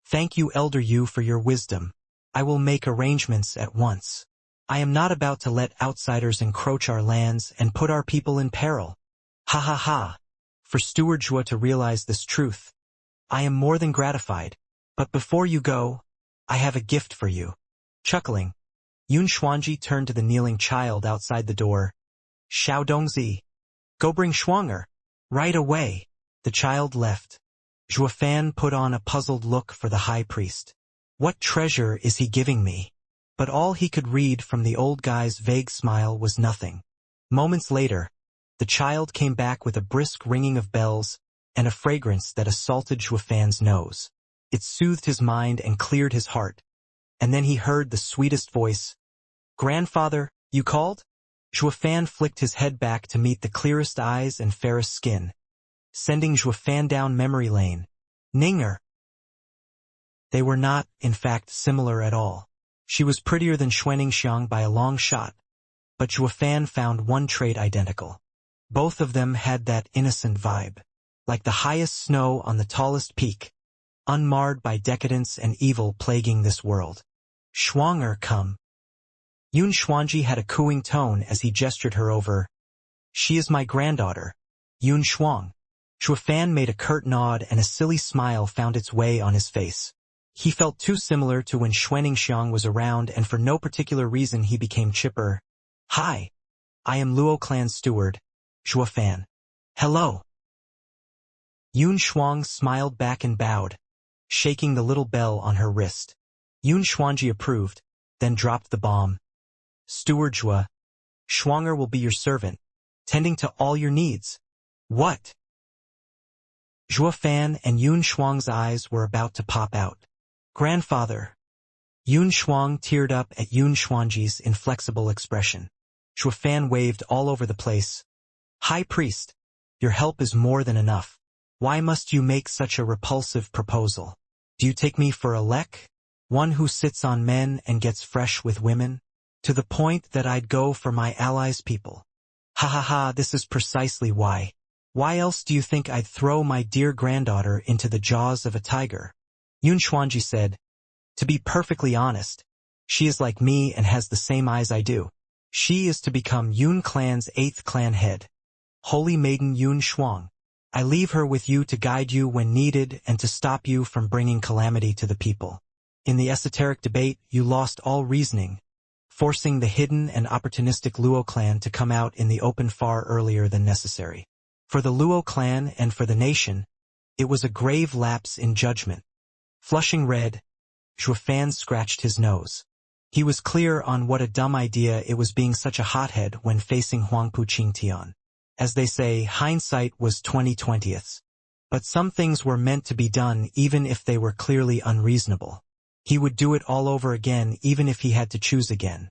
Thank you, Elder Yu, for your wisdom. I will make arrangements at once. I am not about to let outsiders encroach our lands and put our people in peril. Ha ha ha. For Steward Zhua to realize this truth, I am more than gratified. But before you go, I have a gift for you. Chuckling, Yun Xuanji turned to the kneeling child outside the door. Xiao Dongzi, go bring Shuanger. Right away. The child left. Zhuofan put on a puzzled look for the high priest. What treasure is he giving me? But all he could read from the old guy's vague smile was nothing. Moments later, the child came back with a brisk ringing of bells and a fragrance that assaulted Zhuofan's nose. It soothed his mind and cleared his heart. And then he heard the sweetest voice. Grandfather, you called? Zhuofan flicked his head back to meet the clearest eyes and fairest skin, sending Zhuofan down memory lane. Ninger. They were not, in fact, similar at all. She was prettier than Xianxia by a long shot, but Zhuofan found one trait identical. Both of them had that innocent vibe, like the highest snow on the tallest peak, unmarred by decadence and evil plaguing this world. Shuanger, come. Yun Xuanji had a cooing tone as he gestured her over. She is my granddaughter, Yun Xuang. Zhuofan made a curt nod and a silly smile found its way on his face. He felt too similar to when Xianxia was around, and for no particular reason he became chipper. Hi. I am Luo Clan's steward, Zhuofan. Hello. Yun Xuang smiled back and bowed, shaking the little bell on her wrist. Yun Xuanji approved, then dropped the bomb. Steward Zhua, Shuanger will be your servant, tending to all your needs. What? Zhuofan and Yun Xuang's eyes were about to pop out. Grandfather. Yun Xuang teared up at Yun Xuanji's inflexible expression. Zhuofan waved all over the place. High priest, Your help is more than enough. Why must you make such a repulsive proposal? Do you take me for a lek? One who sits on men and gets fresh with women? To the point that I'd go for my allies' people. Ha ha ha, this is precisely why. Why else do you think I'd throw my dear granddaughter into the jaws of a tiger? Xianxia said, to be perfectly honest, she is like me and has the same eyes I do. She is to become Yun clan's 8th clan head. Holy Maiden Yun Shuang. I leave her with you to guide you when needed and to stop you from bringing calamity to the people. In the esoteric debate, you lost all reasoning, forcing the hidden and opportunistic Luo clan to come out in the open far earlier than necessary. For the Luo clan and for the nation, it was a grave lapse in judgment. Flushing red, Zhuofan scratched his nose. He was clear on what a dumb idea it was being such a hothead when facing Huangpu Qingtian. As they say, hindsight was 20/20. But some things were meant to be done even if they were clearly unreasonable. He would do it all over again even if he had to choose again.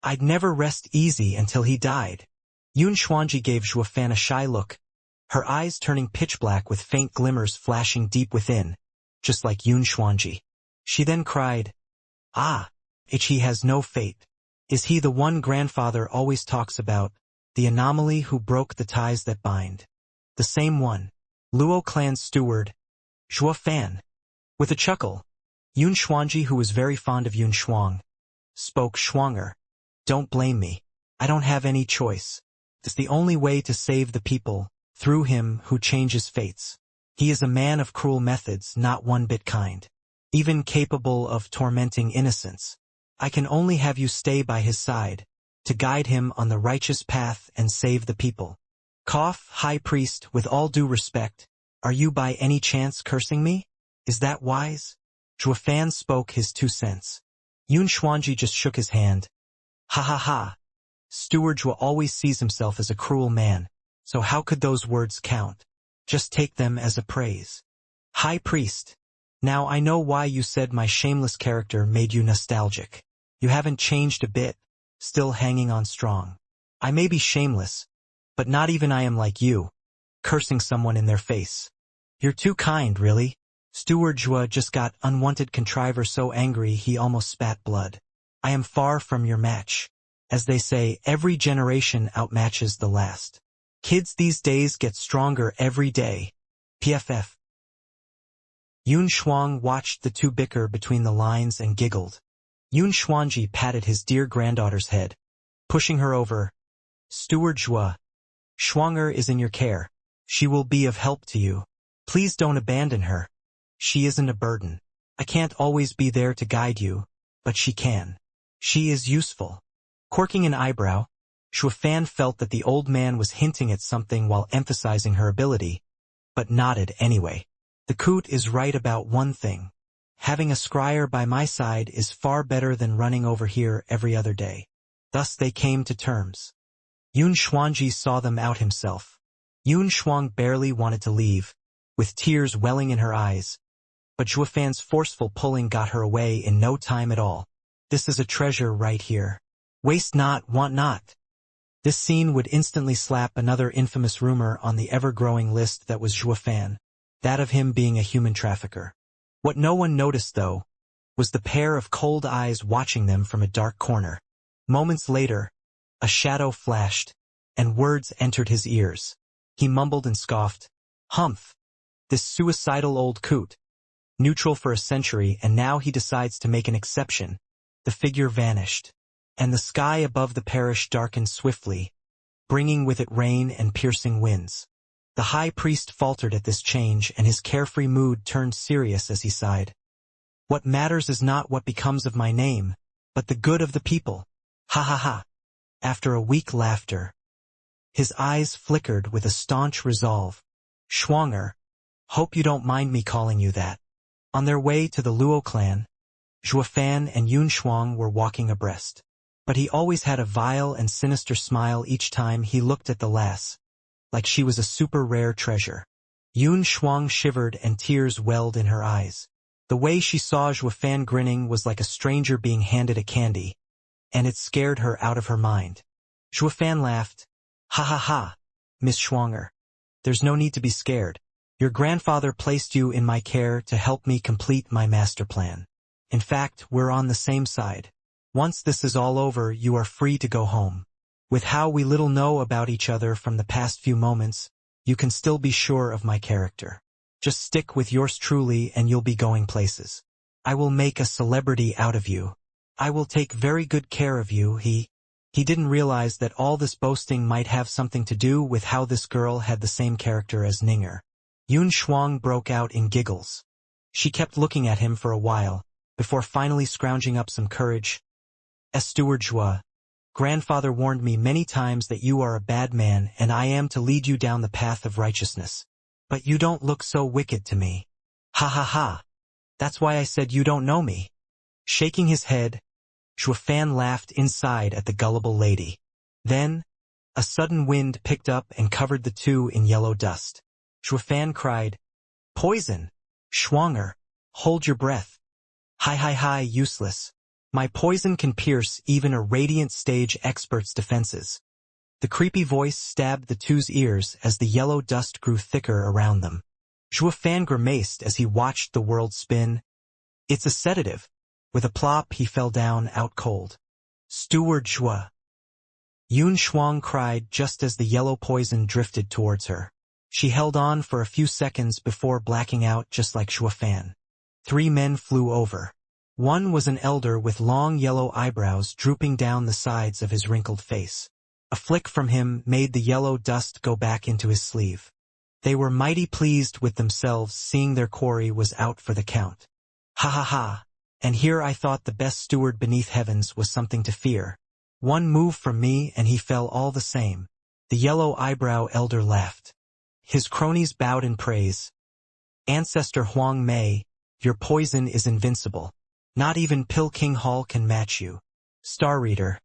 I'd never rest easy until he died. Yun Xuanji gave Zhuofan a shy look, her eyes turning pitch black with faint glimmers flashing deep within, just like Yun Xuanji. She then cried, "Ah, he has no fate. Is he the one grandfather always talks about, the anomaly who broke the ties that bind?" The same one. Luo clan's steward, Zhuofan. With a chuckle, Yun Xuanji, who was very fond of Yun Shuang, spoke, "Shuanger, don't blame me. I don't have any choice. It's the only way to save the people, through him who changes fates. He is a man of cruel methods, not one bit kind. Even capable of tormenting innocents. I can only have you stay by his side, to guide him on the righteous path and save the people." Cough, High Priest, with all due respect, are you by any chance cursing me? Is that wise? Zhuofan spoke his 2 cents. Yun Xuanji just shook his hand. Ha ha ha. Steward Zhuo always sees himself as a cruel man, so how could those words count? Just take them as a praise. High Priest. Now I know why you said my shameless character made you nostalgic. You haven't changed a bit, still hanging on strong. I may be shameless, but not even I am like you, cursing someone in their face. You're too kind, really. Steward Zhuo just got unwanted contriver so angry he almost spat blood. I am far from your match. As they say, every generation outmatches the last. Kids these days get stronger every day. PFF. Yun Shuang watched the two bicker between the lines and giggled. Yun Xuanji patted his dear granddaughter's head, pushing her over. Steward Zhuo, Shuanger is in your care. She will be of help to you. Please don't abandon her. She isn't a burden. I can't always be there to guide you, but she can. She is useful. Quirking an eyebrow, Zhuofan felt that the old man was hinting at something while emphasizing her ability, but nodded anyway. The coot is right about one thing. Having a scryer by my side is far better than running over here every other day. Thus they came to terms. Yun Xuanji saw them out himself. Yun Shuang barely wanted to leave, with tears welling in her eyes, but Zhuofan's forceful pulling got her away in no time at all. This is a treasure right here. Waste not, want not. This scene would instantly slap another infamous rumor on the ever-growing list that was Zhuofan, that of him being a human trafficker. What no one noticed, though, was the pair of cold eyes watching them from a dark corner. Moments later, a shadow flashed, and words entered his ears. He mumbled and scoffed, "Humph! This suicidal old coot. Neutral for a century, and now he decides to make an exception." The figure vanished, and the sky above the parish darkened swiftly, bringing with it rain and piercing winds. The high priest faltered at this change, and his carefree mood turned serious as he sighed. "What matters is not what becomes of my name, but the good of the people. Ha ha ha." After a weak laughter, his eyes flickered with a staunch resolve. "Shuanger, hope you don't mind me calling you that." On their way to the Luo clan, Zhuofan and Yun Shuang were walking abreast. But he always had a vile and sinister smile each time he looked at the lass, like she was a super rare treasure. Yun Shuang shivered and tears welled in her eyes. The way she saw Zhuofan grinning was like a stranger being handed a candy, and it scared her out of her mind. Zhuofan laughed. "Ha ha ha, Miss Shuanger. There's no need to be scared. Your grandfather placed you in my care to help me complete my master plan. In fact, we're on the same side. Once this is all over, you are free to go home. With how we little know about each other from the past few moments, you can still be sure of my character. Just stick with yours truly and you'll be going places. I will make a celebrity out of you. I will take very good care of you. He didn't realize that all this boasting might have something to do with how this girl had the same character as Ninger. Yun Shuang broke out in giggles. She kept looking at him for a while, before finally scrounging up some courage. Steward Zhua, grandfather warned me many times that you are a bad man and I am to lead you down the path of righteousness. But you don't look so wicked to me. Ha ha ha. That's why I said you don't know me. Shaking his head, Shuafan laughed inside at the gullible lady. Then, a sudden wind picked up and covered the two in yellow dust. Shuafan cried, "Poison! Schwanger, hold your breath." Hi, useless. My poison can pierce even a radiant stage expert's defenses. The creepy voice stabbed the two's ears as the yellow dust grew thicker around them. Shuafan grimaced as he watched the world spin. It's a sedative. With a plop he fell down out cold. Steward Zhua. Yun Shuang cried just as the yellow poison drifted towards her. She held on for a few seconds before blacking out just like Shuafan. 3 men flew over. One was an elder with long yellow eyebrows drooping down the sides of his wrinkled face. A flick from him made the yellow dust go back into his sleeve. They were mighty pleased with themselves seeing their quarry was out for the count. Ha ha ha, and here I thought the best steward beneath heavens was something to fear. One move from me and he fell all the same. The yellow eyebrow elder laughed. His cronies bowed in praise. Ancestor Huang Mei, your poison is invincible. Not even Pill King Hall can match you. Star Reader.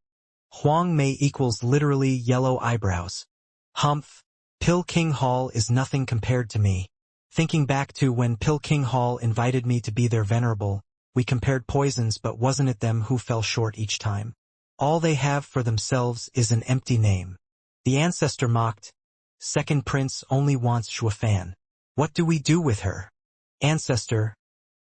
Huang Mei equals literally yellow eyebrows. Humph, Pill King Hall is nothing compared to me. Thinking back to when Pill King Hall invited me to be their venerable, we compared poisons, but wasn't it them who fell short each time? All they have for themselves is an empty name. The ancestor mocked. Second prince only wants Shuafan. What do we do with her? Ancestor,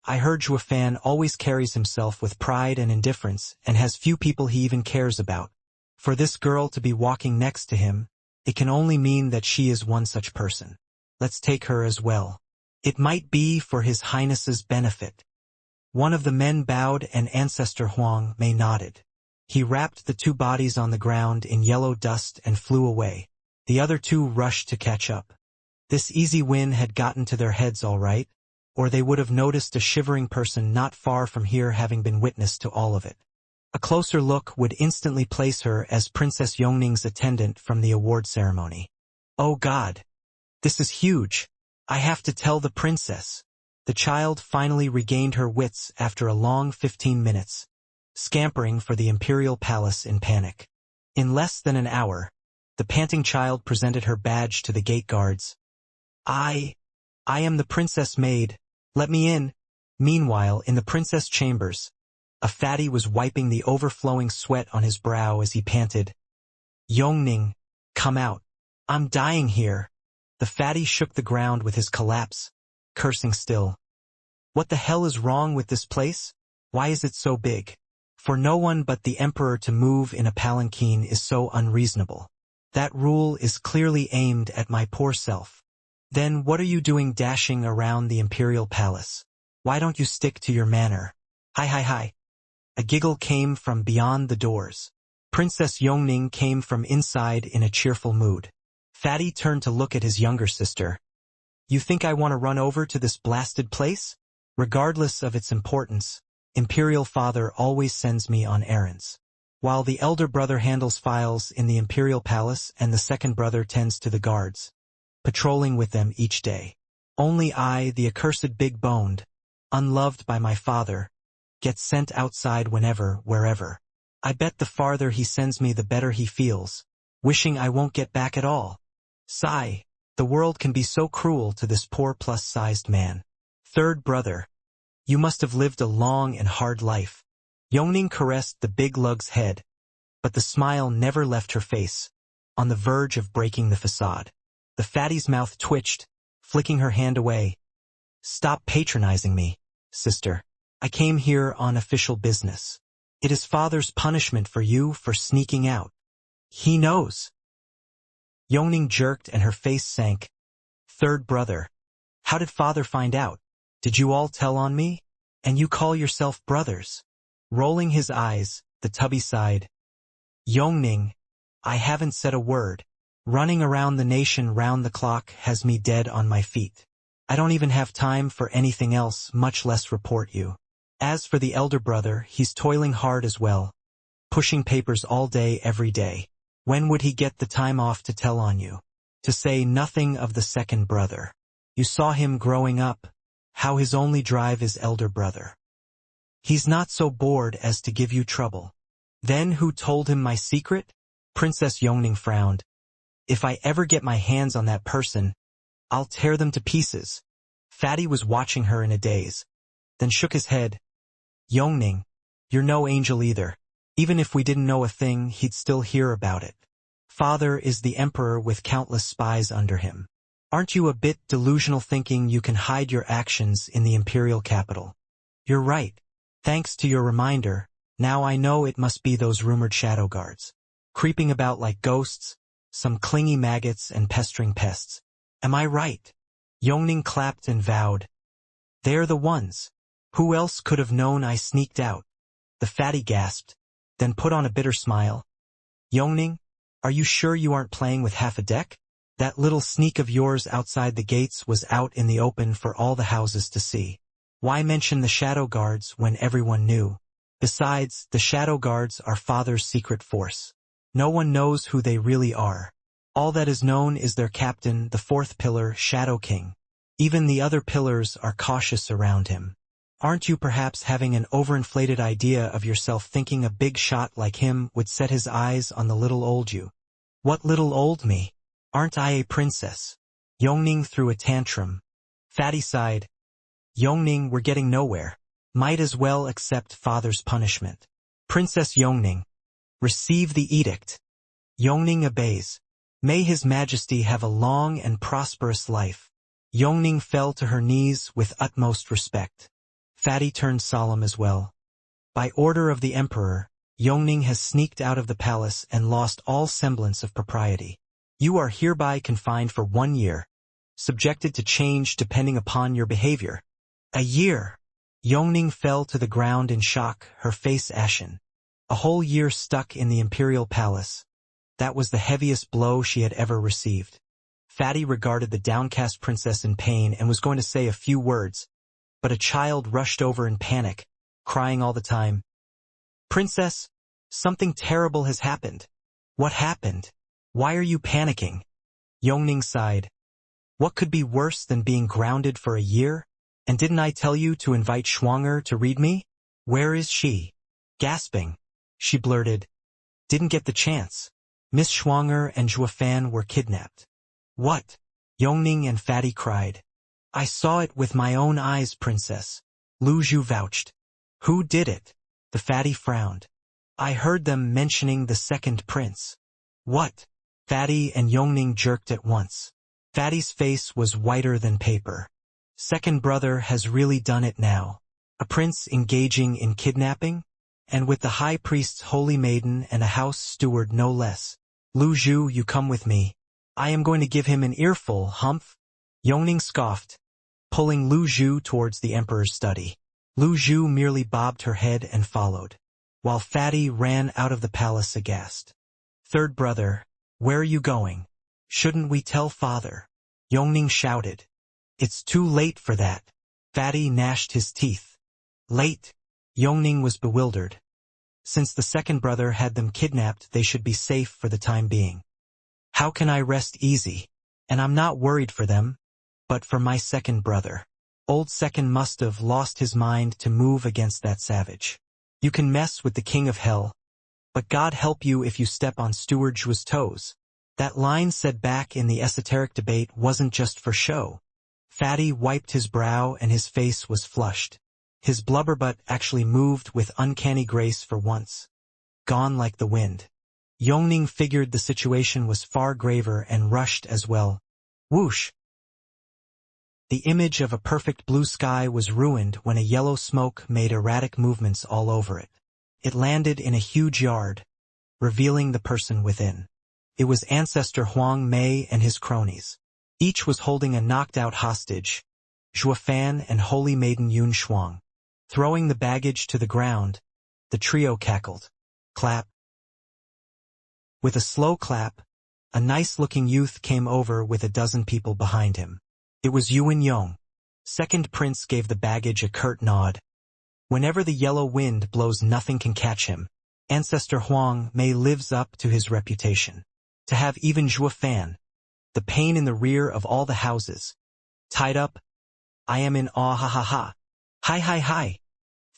I heard Shuafan always carries himself with pride and indifference and has few people he even cares about. For this girl to be walking next to him, it can only mean that she is one such person. Let's take her as well. It might be for His Highness's benefit. One of the men bowed and Ancestor Huang Mei nodded. He wrapped the 2 bodies on the ground in yellow dust and flew away. The other 2 rushed to catch up. This easy win had gotten to their heads all right, or they would have noticed a shivering person not far from here having been witness to all of it. A closer look would instantly place her as Princess Yongning's attendant from the award ceremony. Oh God! This is huge! I have to tell the princess. The child finally regained her wits after a long 15 minutes, scampering for the imperial palace in panic. In less than an hour, the panting child presented her badge to the gate guards. I am the princess maid. Let me in. Meanwhile, in the princess chambers, a fatty was wiping the overflowing sweat on his brow as he panted. Yongning, come out. I'm dying here. The fatty shook the ground with his collapse, cursing still. What the hell is wrong with this place? Why is it so big? For no one but the emperor to move in a palanquin is so unreasonable. That rule is clearly aimed at my poor self. Then what are you doing dashing around the imperial palace? Why don't you stick to your manner? Hi. A giggle came from beyond the doors. Princess Yongning came from inside in a cheerful mood. Fatty turned to look at his younger sister. You think I want to run over to this blasted place? Regardless of its importance, Imperial Father always sends me on errands. While the elder brother handles files in the Imperial Palace and the second brother tends to the guards, patrolling with them each day. Only I, the accursed big-boned, unloved by my father, get sent outside whenever, wherever. I bet the farther he sends me the better he feels, wishing I won't get back at all. Sigh, the world can be so cruel to this poor plus-sized man. Third brother, you must have lived a long and hard life. Yongning caressed the big lug's head, but the smile never left her face, on the verge of breaking the facade. The fatty's mouth twitched, flicking her hand away. Stop patronizing me, sister. I came here on official business. It is father's punishment for you for sneaking out. He knows. Yongning jerked and her face sank. Third brother. How did father find out? Did you all tell on me? And you call yourself brothers? Rolling his eyes, the tubby sighed. Yongning, I haven't said a word. Running around the nation round the clock has me dead on my feet. I don't even have time for anything else, much less report you. As for the elder brother, he's toiling hard as well. Pushing papers all day every day. When would he get the time off to tell on you? To say nothing of the second brother. You saw him growing up, how his only drive is elder brother. He's not so bored as to give you trouble. Then who told him my secret? Princess Yongning frowned. If I ever get my hands on that person, I'll tear them to pieces. Fatty was watching her in a daze, then shook his head. Yongning, you're no angel either. Even if we didn't know a thing, he'd still hear about it. Father is the emperor with countless spies under him. Aren't you a bit delusional thinking you can hide your actions in the imperial capital? You're right. Thanks to your reminder, now I know it must be those rumored shadow guards. Creeping about like ghosts, some clingy maggots and pestering pests. Am I right? Yongning clapped and vowed. They're the ones. Who else could have known I sneaked out? The fatty gasped, then put on a bitter smile. Yongning, are you sure you aren't playing with half a deck? That little sneak of yours outside the gates was out in the open for all the houses to see. Why mention the shadow guards when everyone knew? Besides, the shadow guards are father's secret force. No one knows who they really are. All that is known is their captain, the fourth pillar, Shadow King. Even the other pillars are cautious around him. Aren't you perhaps having an overinflated idea of yourself thinking a big shot like him would set his eyes on the little old you? What little old me? Aren't I a princess? Yongning threw a tantrum. Fatty sighed. Yongning, we're getting nowhere. Might as well accept father's punishment. Princess Yongning, receive the edict. Yongning obeys. May his majesty have a long and prosperous life. Yongning fell to her knees with utmost respect. Fatty turned solemn as well. By order of the emperor, Yongning has sneaked out of the palace and lost all semblance of propriety. You are hereby confined for 1 year, subjected to change depending upon your behavior. A year! Yongning fell to the ground in shock, her face ashen. A whole year stuck in the imperial palace. That was the heaviest blow she had ever received. Fatty regarded the downcast princess in pain and was going to say a few words, but a child rushed over in panic, crying all the time. Princess, something terrible has happened. What happened? Why are you panicking? Yongning sighed. What could be worse than being grounded for a year? And didn't I tell you to invite Xianxia to read me? Where is she? Gasping, she blurted. Didn't get the chance. Miss Xianxia and Zhuofan were kidnapped. What? Yongning and Fatty cried. I saw it with my own eyes, princess. Lu Zhu vouched. Who did it? The Fatty frowned. I heard them mentioning the second prince. What? Fatty and Yongning jerked at once. Fatty's face was whiter than paper. Second brother has really done it now. A prince engaging in kidnapping? And with the high priest's holy maiden and a house steward no less. Lu Zhu, you come with me. I am going to give him an earful, humph. Yongning scoffed, pulling Lu Zhu towards the emperor's study. Lu Zhu merely bobbed her head and followed, while Fatty ran out of the palace aghast. Third brother, where are you going? Shouldn't we tell father? Yongning shouted. It's too late for that. Fatty gnashed his teeth. Late? Yongning was bewildered. Since the second brother had them kidnapped, they should be safe for the time being. How can I rest easy? And I'm not worried for them, but for my second brother. Old second must have lost his mind to move against that savage. You can mess with the king of hell, but God help you if you step on Steward Zhuo's toes. That line said back in the esoteric debate wasn't just for show. Fatty wiped his brow and his face was flushed. His blubberbutt actually moved with uncanny grace for once. Gone like the wind. Yongning figured the situation was far graver and rushed as well. Whoosh! The image of a perfect blue sky was ruined when a yellow smoke made erratic movements all over it. It landed in a huge yard, revealing the person within. It was Ancestor Huang Mei and his cronies. Each was holding a knocked-out hostage, Zhuofan and Holy Maiden Yun Shuang. Throwing the baggage to the ground, the trio cackled. Clap. With a slow clap, a nice-looking youth came over with a dozen people behind him. It was Yuan Yong. Second Prince gave the baggage a curt nod. Whenever the yellow wind blows, nothing can catch him. Ancestor Huang Mei lives up to his reputation. To have even Zhuofan, the pain in the rear of all the houses, tied up, I am in awe, ha ha ha. Hi hi hi.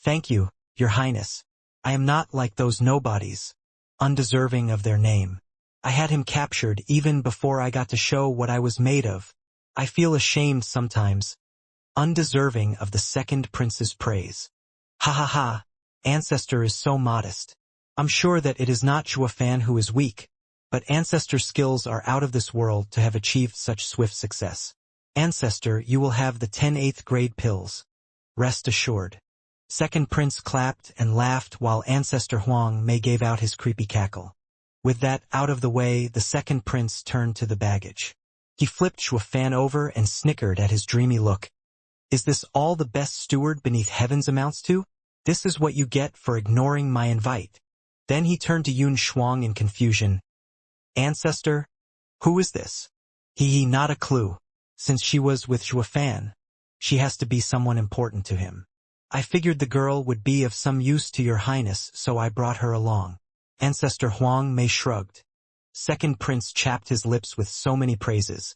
Thank you, Your Highness. I am not like those nobodies, undeserving of their name. I had him captured even before I got to show what I was made of. I feel ashamed sometimes, undeserving of the second prince's praise. Ha ha ha, Ancestor is so modest. I'm sure that it is not Zhuofan who is weak, but Ancestor's skills are out of this world to have achieved such swift success. Ancestor, you will have the 10 8th grade pills. Rest assured. Second Prince clapped and laughed while Ancestor Huang Mei gave out his creepy cackle. With that out of the way, the Second Prince turned to the baggage. He flipped Zhuofan over and snickered at his dreamy look. Is this all the best steward beneath heavens amounts to? This is what you get for ignoring my invite. Then he turned to Yun Shuang in confusion. Ancestor? Who is this? Not a clue. Since she was with Zhuofan, she has to be someone important to him. I figured the girl would be of some use to Your Highness, so I brought her along. Ancestor Huang Mei shrugged. Second Prince chapped his lips with so many praises.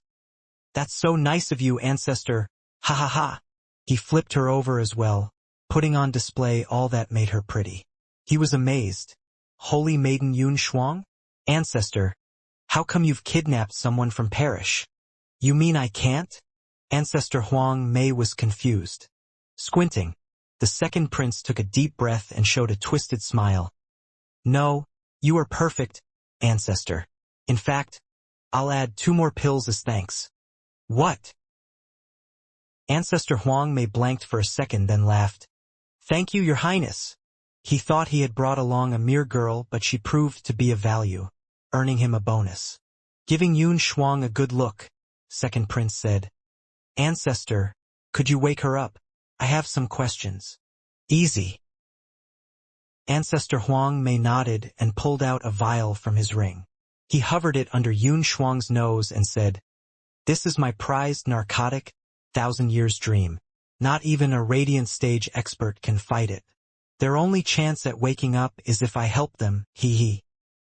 That's so nice of you, Ancestor. Ha ha ha. He flipped her over as well, putting on display all that made her pretty. He was amazed. Holy Maiden Yun Shuang? Ancestor, how come you've kidnapped someone from Parish? You mean I can't? Ancestor Huang Mei was confused. Squinting, the Second Prince took a deep breath and showed a twisted smile. No, you are perfect, Ancestor. In fact, I'll add 2 more pills as thanks. What? Ancestor Huang Mei blanked for a second, then laughed. Thank you, Your Highness. He thought he had brought along a mere girl, but she proved to be of value, earning him a bonus. Giving Yun Shuang a good look, Second Prince said. Ancestor, could you wake her up? I have some questions. Easy. Ancestor Huang Mei nodded and pulled out a vial from his ring. He hovered it under Yun Shuang's nose and said, This is my prized narcotic, 1,000 years dream. Not even a radiant stage expert can fight it. Their only chance at waking up is if I help them,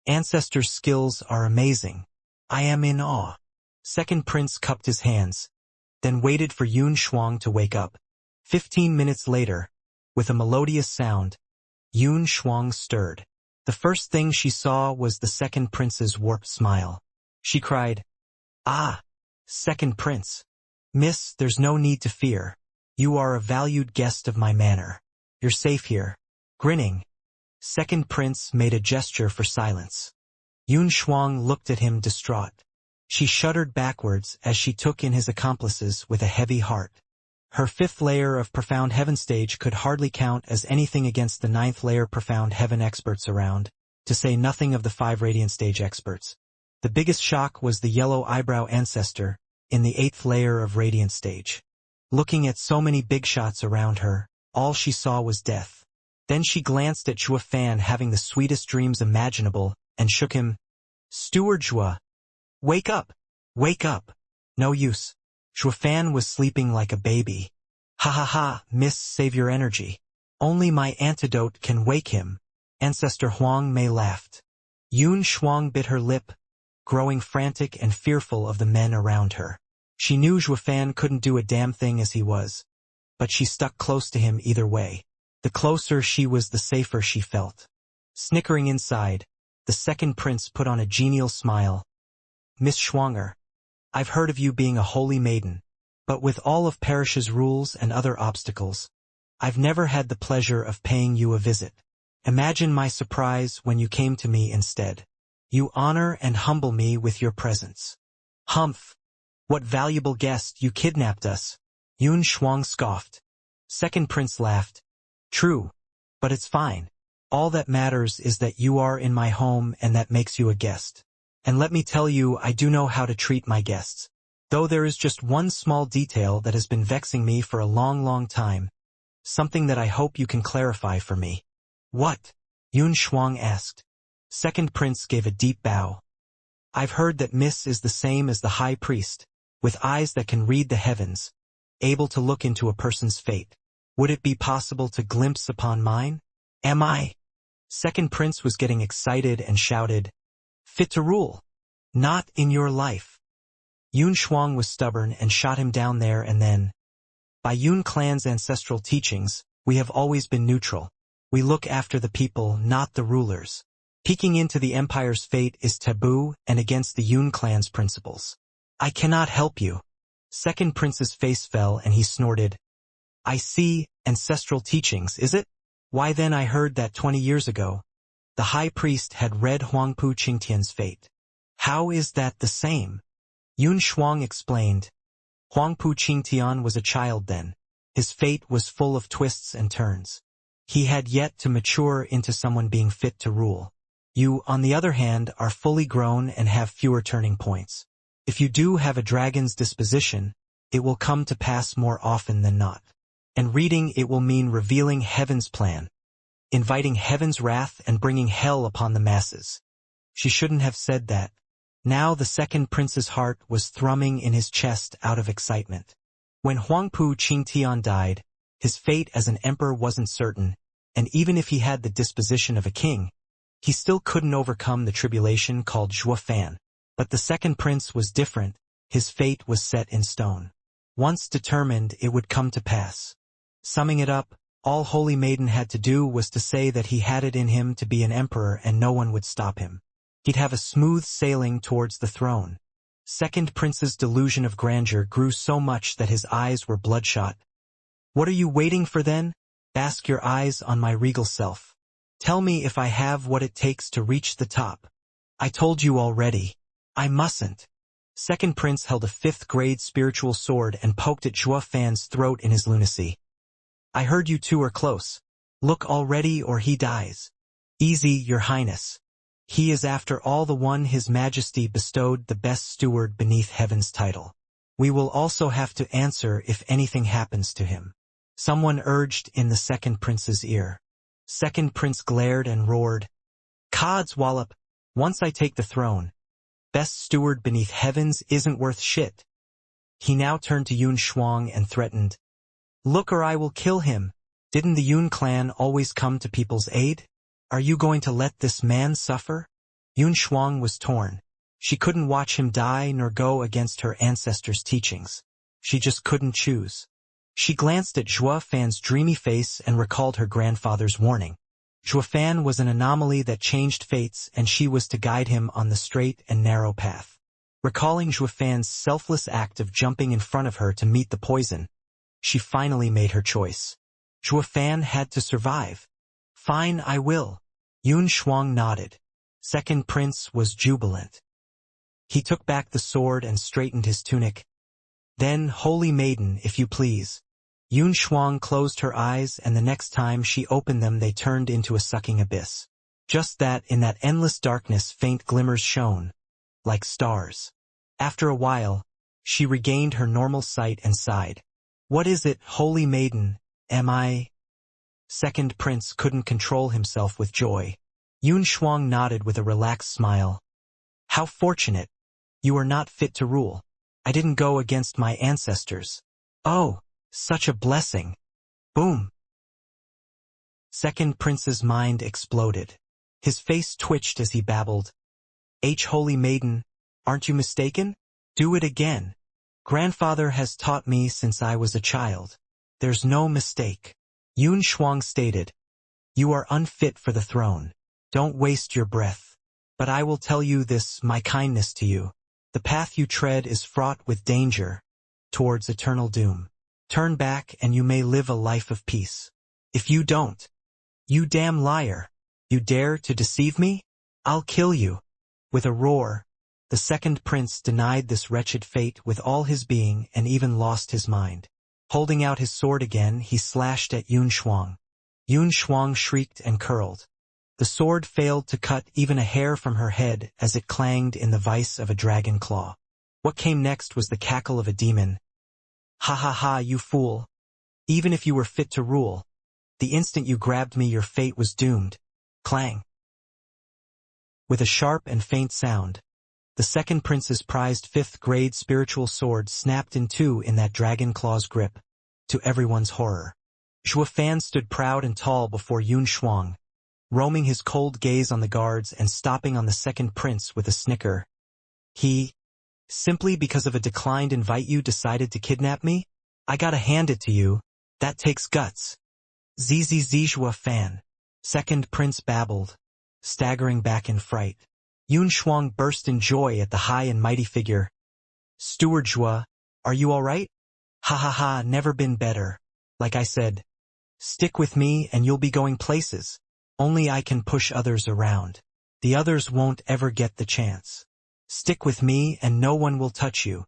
Ancestor's skills are amazing. I am in awe. Second Prince cupped his hands, then waited for Yun Shuang to wake up. 15 minutes later, with a melodious sound, Yun Shuang stirred. The first thing she saw was the Second Prince's warped smile. She cried, Ah, Second Prince. Miss, there's no need to fear. You are a valued guest of my manor. You're safe here. Grinning, Second Prince made a gesture for silence. Yun Shuang looked at him distraught. She shuddered backwards as she took in his accomplices with a heavy heart. Her 5th layer of Profound Heaven stage could hardly count as anything against the 9th layer Profound Heaven experts around, to say nothing of the 5 Radiant stage experts. The biggest shock was the yellow eyebrow ancestor, in the 8th layer of Radiant stage. Looking at so many big shots around her, all she saw was death. Then she glanced at Zhuofan having the sweetest dreams imaginable, and shook him. Steward Zhua! Wake up! Wake up! No use. Zhuofan was sleeping like a baby. Ha ha ha, miss, save your energy. Only my antidote can wake him. Ancestor Huang Mei laughed. Yun Shuang bit her lip, growing frantic and fearful of the men around her. She knew Zhuofan couldn't do a damn thing as he was, but she stuck close to him either way. The closer she was, the safer she felt. Snickering inside, the Second Prince put on a genial smile. Miss Shuanger, I've heard of you being a holy maiden, but with all of Parish's rules and other obstacles, I've never had the pleasure of paying you a visit. Imagine my surprise when you came to me instead. You honor and humble me with your presence. Humph! What valuable guest, you kidnapped us. Yun Shuang scoffed. Second prince laughed. True. But it's fine. All that matters is that you are in my home and that makes you a guest. And let me tell you, I do know how to treat my guests. Though there is just one small detail that has been vexing me for a long time. Something that I hope you can clarify for me. What? Yun Shuang asked. Second prince gave a deep bow. I've heard that Miss is the same as the high priest, with eyes that can read the heavens, able to look into a person's fate. Would it be possible to glimpse upon mine? Am I? Second prince was getting excited and shouted, fit to rule. Not in your life. Yun Shuang was stubborn and shot him down there and then. By Yun clan's ancestral teachings, we have always been neutral. We look after the people, not the rulers. Peeking into the empire's fate is taboo and against the Yun clan's principles. I cannot help you. Second prince's face fell and he snorted. I see, ancestral teachings, is it? Why then I heard that 20 years ago, the high priest had read Huangpu Qingtian's fate. How is that the same? Yun Shuang explained. Huangpu Qingtian was a child then. His fate was full of twists and turns. He had yet to mature into someone being fit to rule. You, on the other hand, are fully grown and have fewer turning points. If you do have a dragon's disposition, it will come to pass more often than not. And reading it will mean revealing heaven's plan, inviting heaven's wrath and bringing hell upon the masses. She shouldn't have said that. Now the second prince's heart was thrumming in his chest out of excitement. When Huangpu Qingtian died, his fate as an emperor wasn't certain, and even if he had the disposition of a king, he still couldn't overcome the tribulation called Zhuofan. But the second prince was different. His fate was set in stone. Once determined, it would come to pass. Summing it up, all Holy Maiden had to do was to say that he had it in him to be an emperor and no one would stop him. He'd have a smooth sailing towards the throne. Second prince's delusion of grandeur grew so much that his eyes were bloodshot. What are you waiting for then? Bask your eyes on my regal self. Tell me if I have what it takes to reach the top. I told you already. I mustn't. Second prince held a 5th grade spiritual sword and poked at Zhuofan's throat in his lunacy. I heard you two are close. Look already or he dies. Easy, your highness. He is after all the one his majesty bestowed the best steward beneath heaven's title. We will also have to answer if anything happens to him. Someone urged in the second prince's ear. Second prince glared and roared. Cods wallop, once I take the throne, best steward beneath heavens isn't worth shit. He now turned to Yun Shuang and threatened. Look or I will kill him. Didn't the Yun clan always come to people's aid? Are you going to let this man suffer? Yun Shuang was torn. She couldn't watch him die nor go against her ancestors' teachings. She just couldn't choose. She glanced at Zhuofan's dreamy face and recalled her grandfather's warning. Zhuofan was an anomaly that changed fates and she was to guide him on the straight and narrow path. Recalling Zhuofan's selfless act of jumping in front of her to meet the poison, she finally made her choice. Zhuofan had to survive. Fine, I will. Yun Shuang nodded. Second prince was jubilant. He took back the sword and straightened his tunic. Then, Holy Maiden, if you please. Yun Shuang closed her eyes and the next time she opened them they turned into a sucking abyss. Just that in that endless darkness faint glimmers shone, like stars. After a while, she regained her normal sight and sighed. What is it, Holy Maiden, am I? Second prince couldn't control himself with joy. Yun Shuang nodded with a relaxed smile. How fortunate. You are not fit to rule. I didn't go against my ancestors. Oh, such a blessing. Boom. Second prince's mind exploded. His face twitched as he babbled. Holy Maiden, aren't you mistaken? Do it again. Grandfather has taught me since I was a child. There's no mistake. Yun Shuang stated. You are unfit for the throne. Don't waste your breath. But I will tell you this, my kindness to you. The path you tread is fraught with danger, towards eternal doom. Turn back and you may live a life of peace. If you don't, you damn liar, you dare to deceive me? I'll kill you. With a roar, The second prince denied this wretched fate with all his being and even lost his mind. Holding out his sword again, he slashed at Yun Shuang. Yun Shuang shrieked and curled. The sword failed to cut even a hair from her head as it clanged in the vice of a dragon claw. What came next was the cackle of a demon. Ha ha ha, you fool! Even if you were fit to rule, the instant you grabbed me your fate was doomed. Clang! With a sharp and faint sound, the second prince's prized 5th-grade spiritual sword snapped in two in that dragon claw's grip, to everyone's horror. Zhuo Fan stood proud and tall before Yun Shuang, roaming his cold gaze on the guards and stopping on the second prince with a snicker. He, simply because of a declined invite you decided to kidnap me? I gotta hand it to you, that takes guts. Zzz Zhuo Fan, second prince babbled, staggering back in fright. Yun Shuang burst in joy at the high and mighty figure. Steward Zhuo, are you all right? Ha ha ha, never been better. Like I said, stick with me and you'll be going places. Only I can push others around. The others won't ever get the chance. Stick with me and no one will touch you.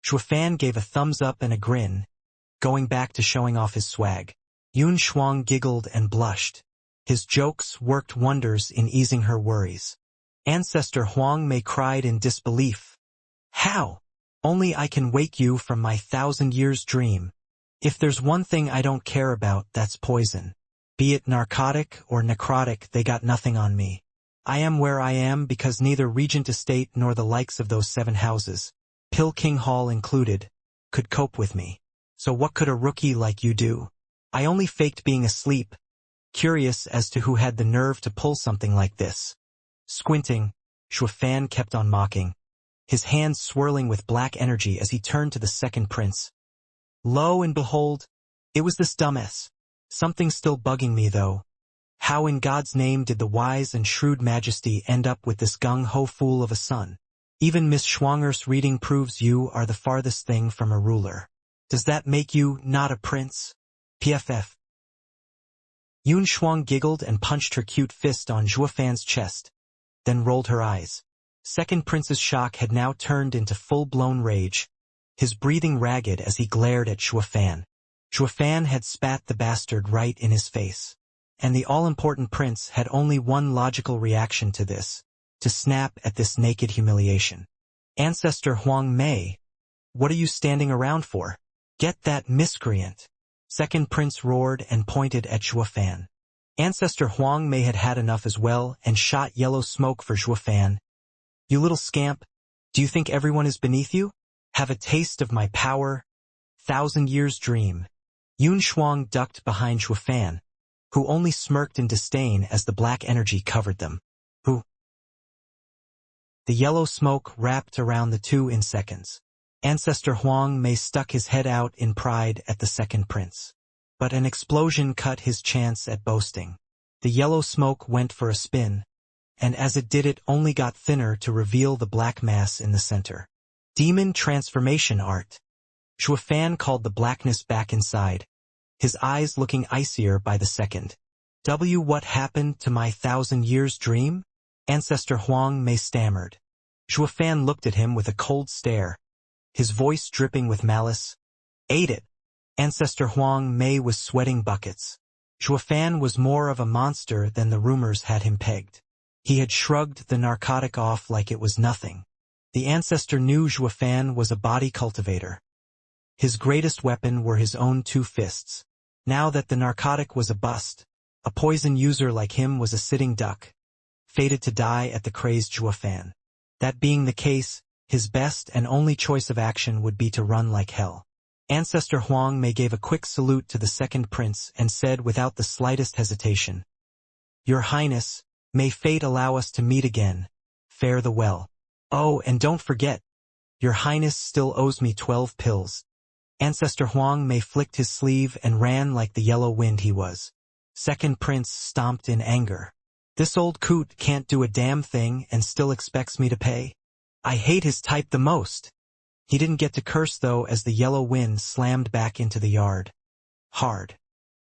Zhuo Fan gave a thumbs up and a grin, going back to showing off his swag. Yun Shuang giggled and blushed. His jokes worked wonders in easing her worries. Ancestor Huang Mei cried in disbelief. How? Only I can wake you from my 1,000 years dream. If there's one thing I don't care about, that's poison. Be it narcotic or necrotic, they got nothing on me. I am where I am because neither Regent Estate nor the likes of those 7 houses, Pill King Hall included, could cope with me. So what could a rookie like you do? I only faked being asleep, curious as to who had the nerve to pull something like this. Squinting, Zhuo Fan kept on mocking, his hands swirling with black energy as he turned to the second prince. Lo and behold, it was this dumbass. Something's still bugging me though. How in God's name did the wise and shrewd majesty end up with this gung-ho fool of a son? Even Miss Schwanger's reading proves you are the farthest thing from a ruler. Does that make you not a prince? PFF. Yun Shuang giggled and punched her cute fist on Zhuo Fan's chest, then rolled her eyes. Second prince's shock had now turned into full-blown rage, his breathing ragged as he glared at Zhuo Fan. Zhuo Fan had spat the bastard right in his face. And the all-important prince had only one logical reaction to this, to snap at this naked humiliation. Ancestor Huang Mei, what are you standing around for? Get that miscreant! Second prince roared and pointed at Zhuo Fan. Ancestor Huang Mei had had enough as well and shot yellow smoke for Zhuo Fan. You little scamp, do you think everyone is beneath you? Have a taste of my power? 1,000 years dream. Yun Shuang ducked behind Zhuo Fan, who only smirked in disdain as the black energy covered them. Who? The yellow smoke wrapped around the two in seconds. Ancestor Huang Mei stuck his head out in pride at the second prince. But an explosion cut his chance at boasting. The yellow smoke went for a spin, and as it did it only got thinner to reveal the black mass in the center. Demon transformation art. Zhuo Fan called the blackness back inside, his eyes looking icier by the second. What happened to my 1,000 years dream? Ancestor Huang Mei stammered. Zhuo Fan looked at him with a cold stare, his voice dripping with malice. Ate it. Ancestor Huang Mei was sweating buckets. Zhuo Fan was more of a monster than the rumors had him pegged. He had shrugged the narcotic off like it was nothing. The ancestor knew Zhuo Fan was a body cultivator. His greatest weapon were his own 2 fists. Now that the narcotic was a bust, a poison user like him was a sitting duck, fated to die at the crazed Zhuo Fan. That being the case, his best and only choice of action would be to run like hell. Ancestor Huang Mei gave a quick salute to the second prince and said without the slightest hesitation, Your Highness, may fate allow us to meet again. Fare the well. Oh, and don't forget, Your Highness still owes me 12 pills. Ancestor Huang Mei flicked his sleeve and ran like the yellow wind he was. Second prince stomped in anger. This old coot can't do a damn thing and still expects me to pay. I hate his type the most. He didn't get to curse though as the yellow wind slammed back into the yard. Hard.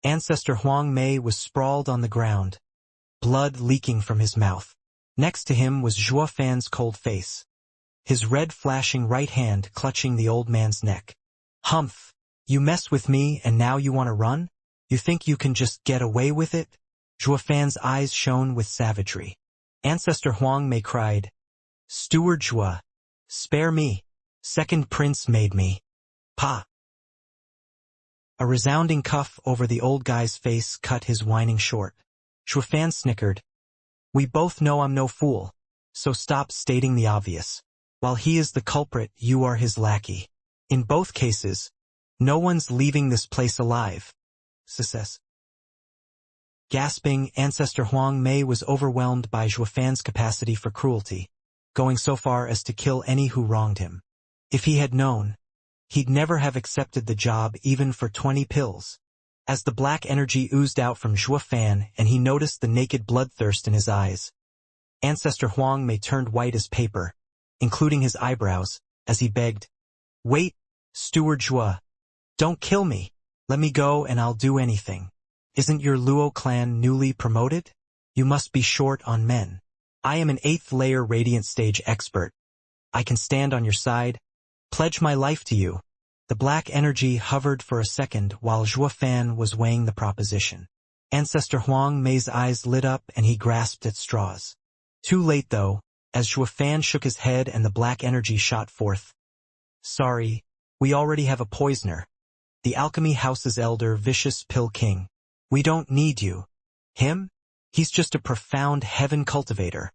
Ancestor Huang Mei was sprawled on the ground, blood leaking from his mouth. Next to him was Zhuo Fan's cold face. his red flashing right hand clutching the old man's neck. Humph! You mess with me and now you want to run? You think you can just get away with it? Zhuofan's eyes shone with savagery. Ancestor Huang Mei cried, Steward Zhua, spare me. Second prince made me. Pa! A resounding cuff over the old guy's face cut his whining short. Zhuofan snickered. We both know I'm no fool, so stop stating the obvious. While he is the culprit, you are his lackey. In both cases, no one's leaving this place alive. Success. Gasping, Ancestor Huang Mei was overwhelmed by Zhuofan's capacity for cruelty, going so far as to kill any who wronged him. If he had known, he'd never have accepted the job even for 20 pills. As the black energy oozed out from Zhuofan and he noticed the naked bloodthirst in his eyes, Ancestor Huang Mei turned white as paper, including his eyebrows, as he begged, Wait, Steward Zhua. Don't kill me. Let me go and I'll do anything. Isn't your Luo clan newly promoted? You must be short on men. I am an 8th layer radiant stage expert. I can stand on your side. Pledge my life to you. The black energy hovered for a second while Zhuofan was weighing the proposition. Ancestor Huang Mei's eyes lit up and he grasped at straws. Too late though, as Zhuofan shook his head and the black energy shot forth. Sorry, we already have a poisoner. The Alchemy House's elder, Vicious Pill King. We don't need you. Him? He's just a profound heaven cultivator.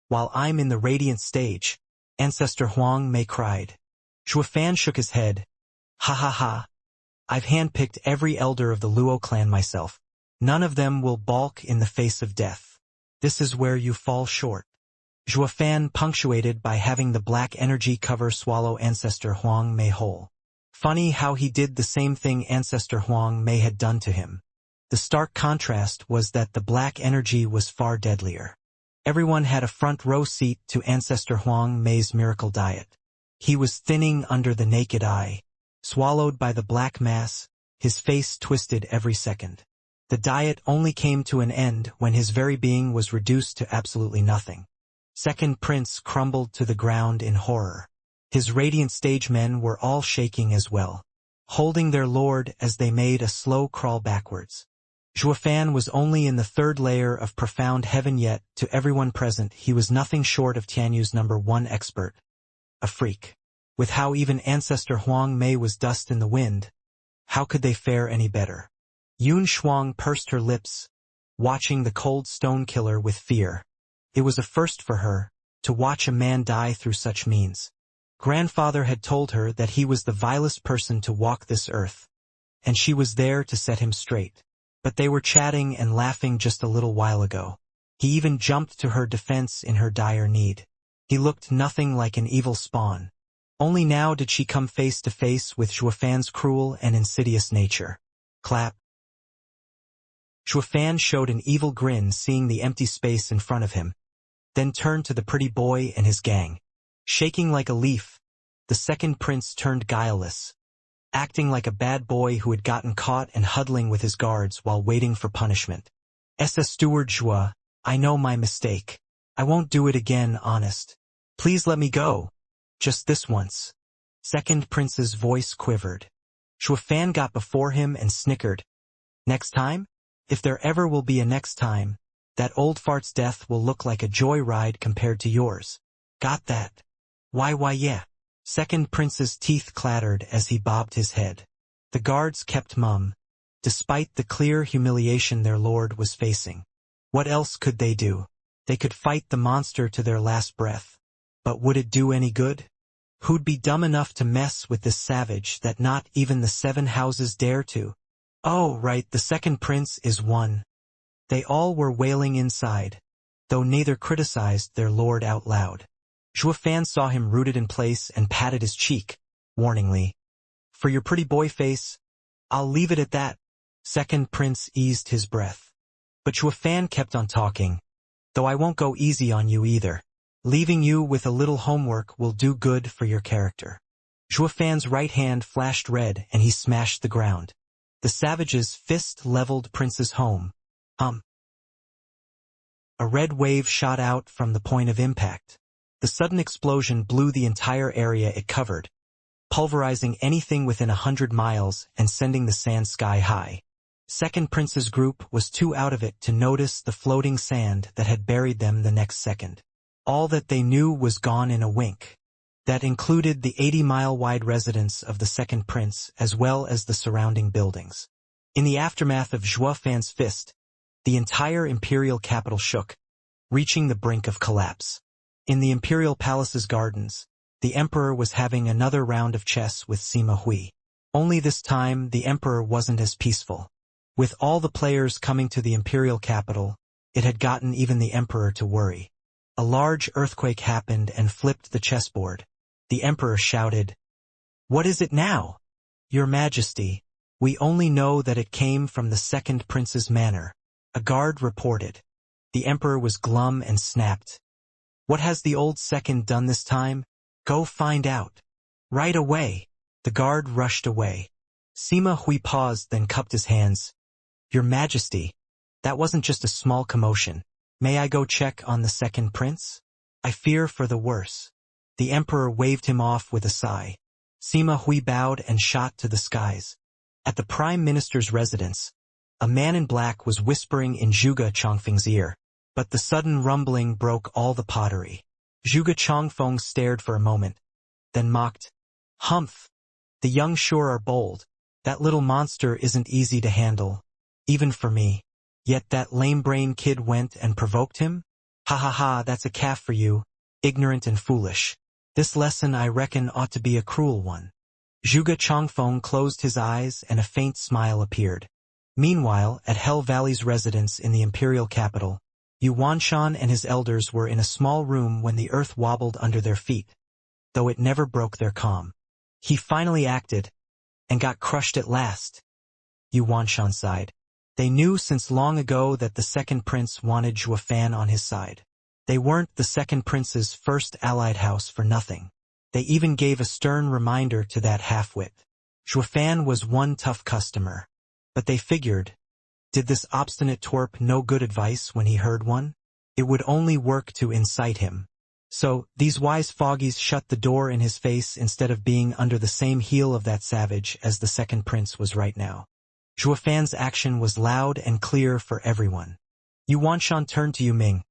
While I'm in the radiant stage, Ancestor Huang Mei cried. Zhuofan shook his head. Ha ha ha. I've handpicked every elder of the Luo clan myself. None of them will balk in the face of death. This is where you fall short. Zhuofan punctuated by having the black energy cover swallow Ancestor Huang Mei whole. Funny how he did the same thing Ancestor Huang Mei had done to him. The stark contrast was that the black energy was far deadlier. Everyone had a front row seat to Ancestor Huang Mei's miracle diet. He was thinning under the naked eye. Swallowed by the black mass, his face twisted every second. The diet only came to an end when his very being was reduced to absolutely nothing. Second Prince crumbled to the ground in horror. His radiant stage men were all shaking as well, holding their lord as they made a slow crawl backwards. Zhuofan was only in the 3rd layer of profound heaven, yet to everyone present he was nothing short of Tianyu's #1 expert. A freak. With how even Ancestor Huang Mei was dust in the wind, how could they fare any better? Yun Shuang pursed her lips, watching the cold stone killer with fear. It was a first for her, to watch a man die through such means. Grandfather had told her that he was the vilest person to walk this earth, and she was there to set him straight. But they were chatting and laughing just a little while ago. He even jumped to her defense in her dire need. He looked nothing like an evil spawn. Only now did she come face to face with Zhuofan's cruel and insidious nature. Clap. Zhuofan showed an evil grin seeing the empty space in front of him, then turned to the pretty boy and his gang. Shaking like a leaf, the second prince turned guileless, acting like a bad boy who had gotten caught and huddling with his guards while waiting for punishment. Steward Zhua, I know my mistake. I won't do it again, honest. Please let me go. Just this once. Second prince's voice quivered. Zhuofan got before him and snickered. Next time? If there ever will be a next time, that old fart's death will look like a joyride compared to yours. Got that? Why yeah. Second prince's teeth clattered as he bobbed his head. The guards kept mum, despite the clear humiliation their lord was facing. What else could they do? They could fight the monster to their last breath. But would it do any good? Who'd be dumb enough to mess with this savage that not even the 7 houses dare to? Oh, right, the second prince is one. They all were wailing inside, though neither criticized their lord out loud. Zhuofan saw him rooted in place and patted his cheek, warningly. For your pretty boy face, I'll leave it at that. Second prince eased his breath. But Zhuofan kept on talking. Though I won't go easy on you either. Leaving you with a little homework will do good for your character. Zhuofan's right hand flashed red and he smashed the ground. The savage's fist leveled Prince's home. A red wave shot out from the point of impact. The sudden explosion blew the entire area it covered, pulverizing anything within 100 miles and sending the sand sky high. Second Prince's group was too out of it to notice the floating sand that had buried them the next second. All that they knew was gone in a wink. That included the 80-mile-wide residence of the Second Prince as well as the surrounding buildings. In the aftermath of Zhuo Fan's fist, the entire imperial capital shook, reaching the brink of collapse. In the imperial palace's gardens, the emperor was having another round of chess with Sima Hui. Only this time the emperor wasn't as peaceful. With all the players coming to the imperial capital, it had gotten even the emperor to worry. A large earthquake happened and flipped the chessboard. The emperor shouted, "What is it now? Your Majesty, we only know that it came from the Second Prince's manor." A guard reported. The emperor was glum and snapped, "What has the old second done this time? Go find out. Right away." The guard rushed away. Sima Hui paused, then cupped his hands. "Your Majesty, that wasn't just a small commotion. May I go check on the Second Prince? I fear for the worse." The emperor waved him off with a sigh. Sima Hui bowed and shot to the skies. At the prime minister's residence, a man in black was whispering in Zhuge Chongfeng's ear, but the sudden rumbling broke all the pottery. Zhuge Chongfeng stared for a moment, then mocked, "Humph! The young sure are bold. That little monster isn't easy to handle, even for me. Yet that lame-brain kid went and provoked him? Ha ha ha, that's a calf for you, ignorant and foolish. This lesson I reckon ought to be a cruel one." Zhuge Chongfeng closed his eyes and a faint smile appeared. Meanwhile, at Hell Valley's residence in the imperial capital, Yuanshan and his elders were in a small room when the earth wobbled under their feet, though it never broke their calm. "He finally acted, and got crushed at last," Yuanshan sighed. They knew since long ago that the Second Prince wanted Zhuo Fan on his side. They weren't the Second Prince's first allied house for nothing. They even gave a stern reminder to that half-wit. Zhuo Fan was one tough customer. But they figured, did this obstinate twerp no good advice when he heard one? It would only work to incite him. So, these wise foggies shut the door in his face instead of being under the same heel of that savage as the Second Prince was right now. Zhuo Fan's action was loud and clear for everyone. Yuanshan turned to Yuming.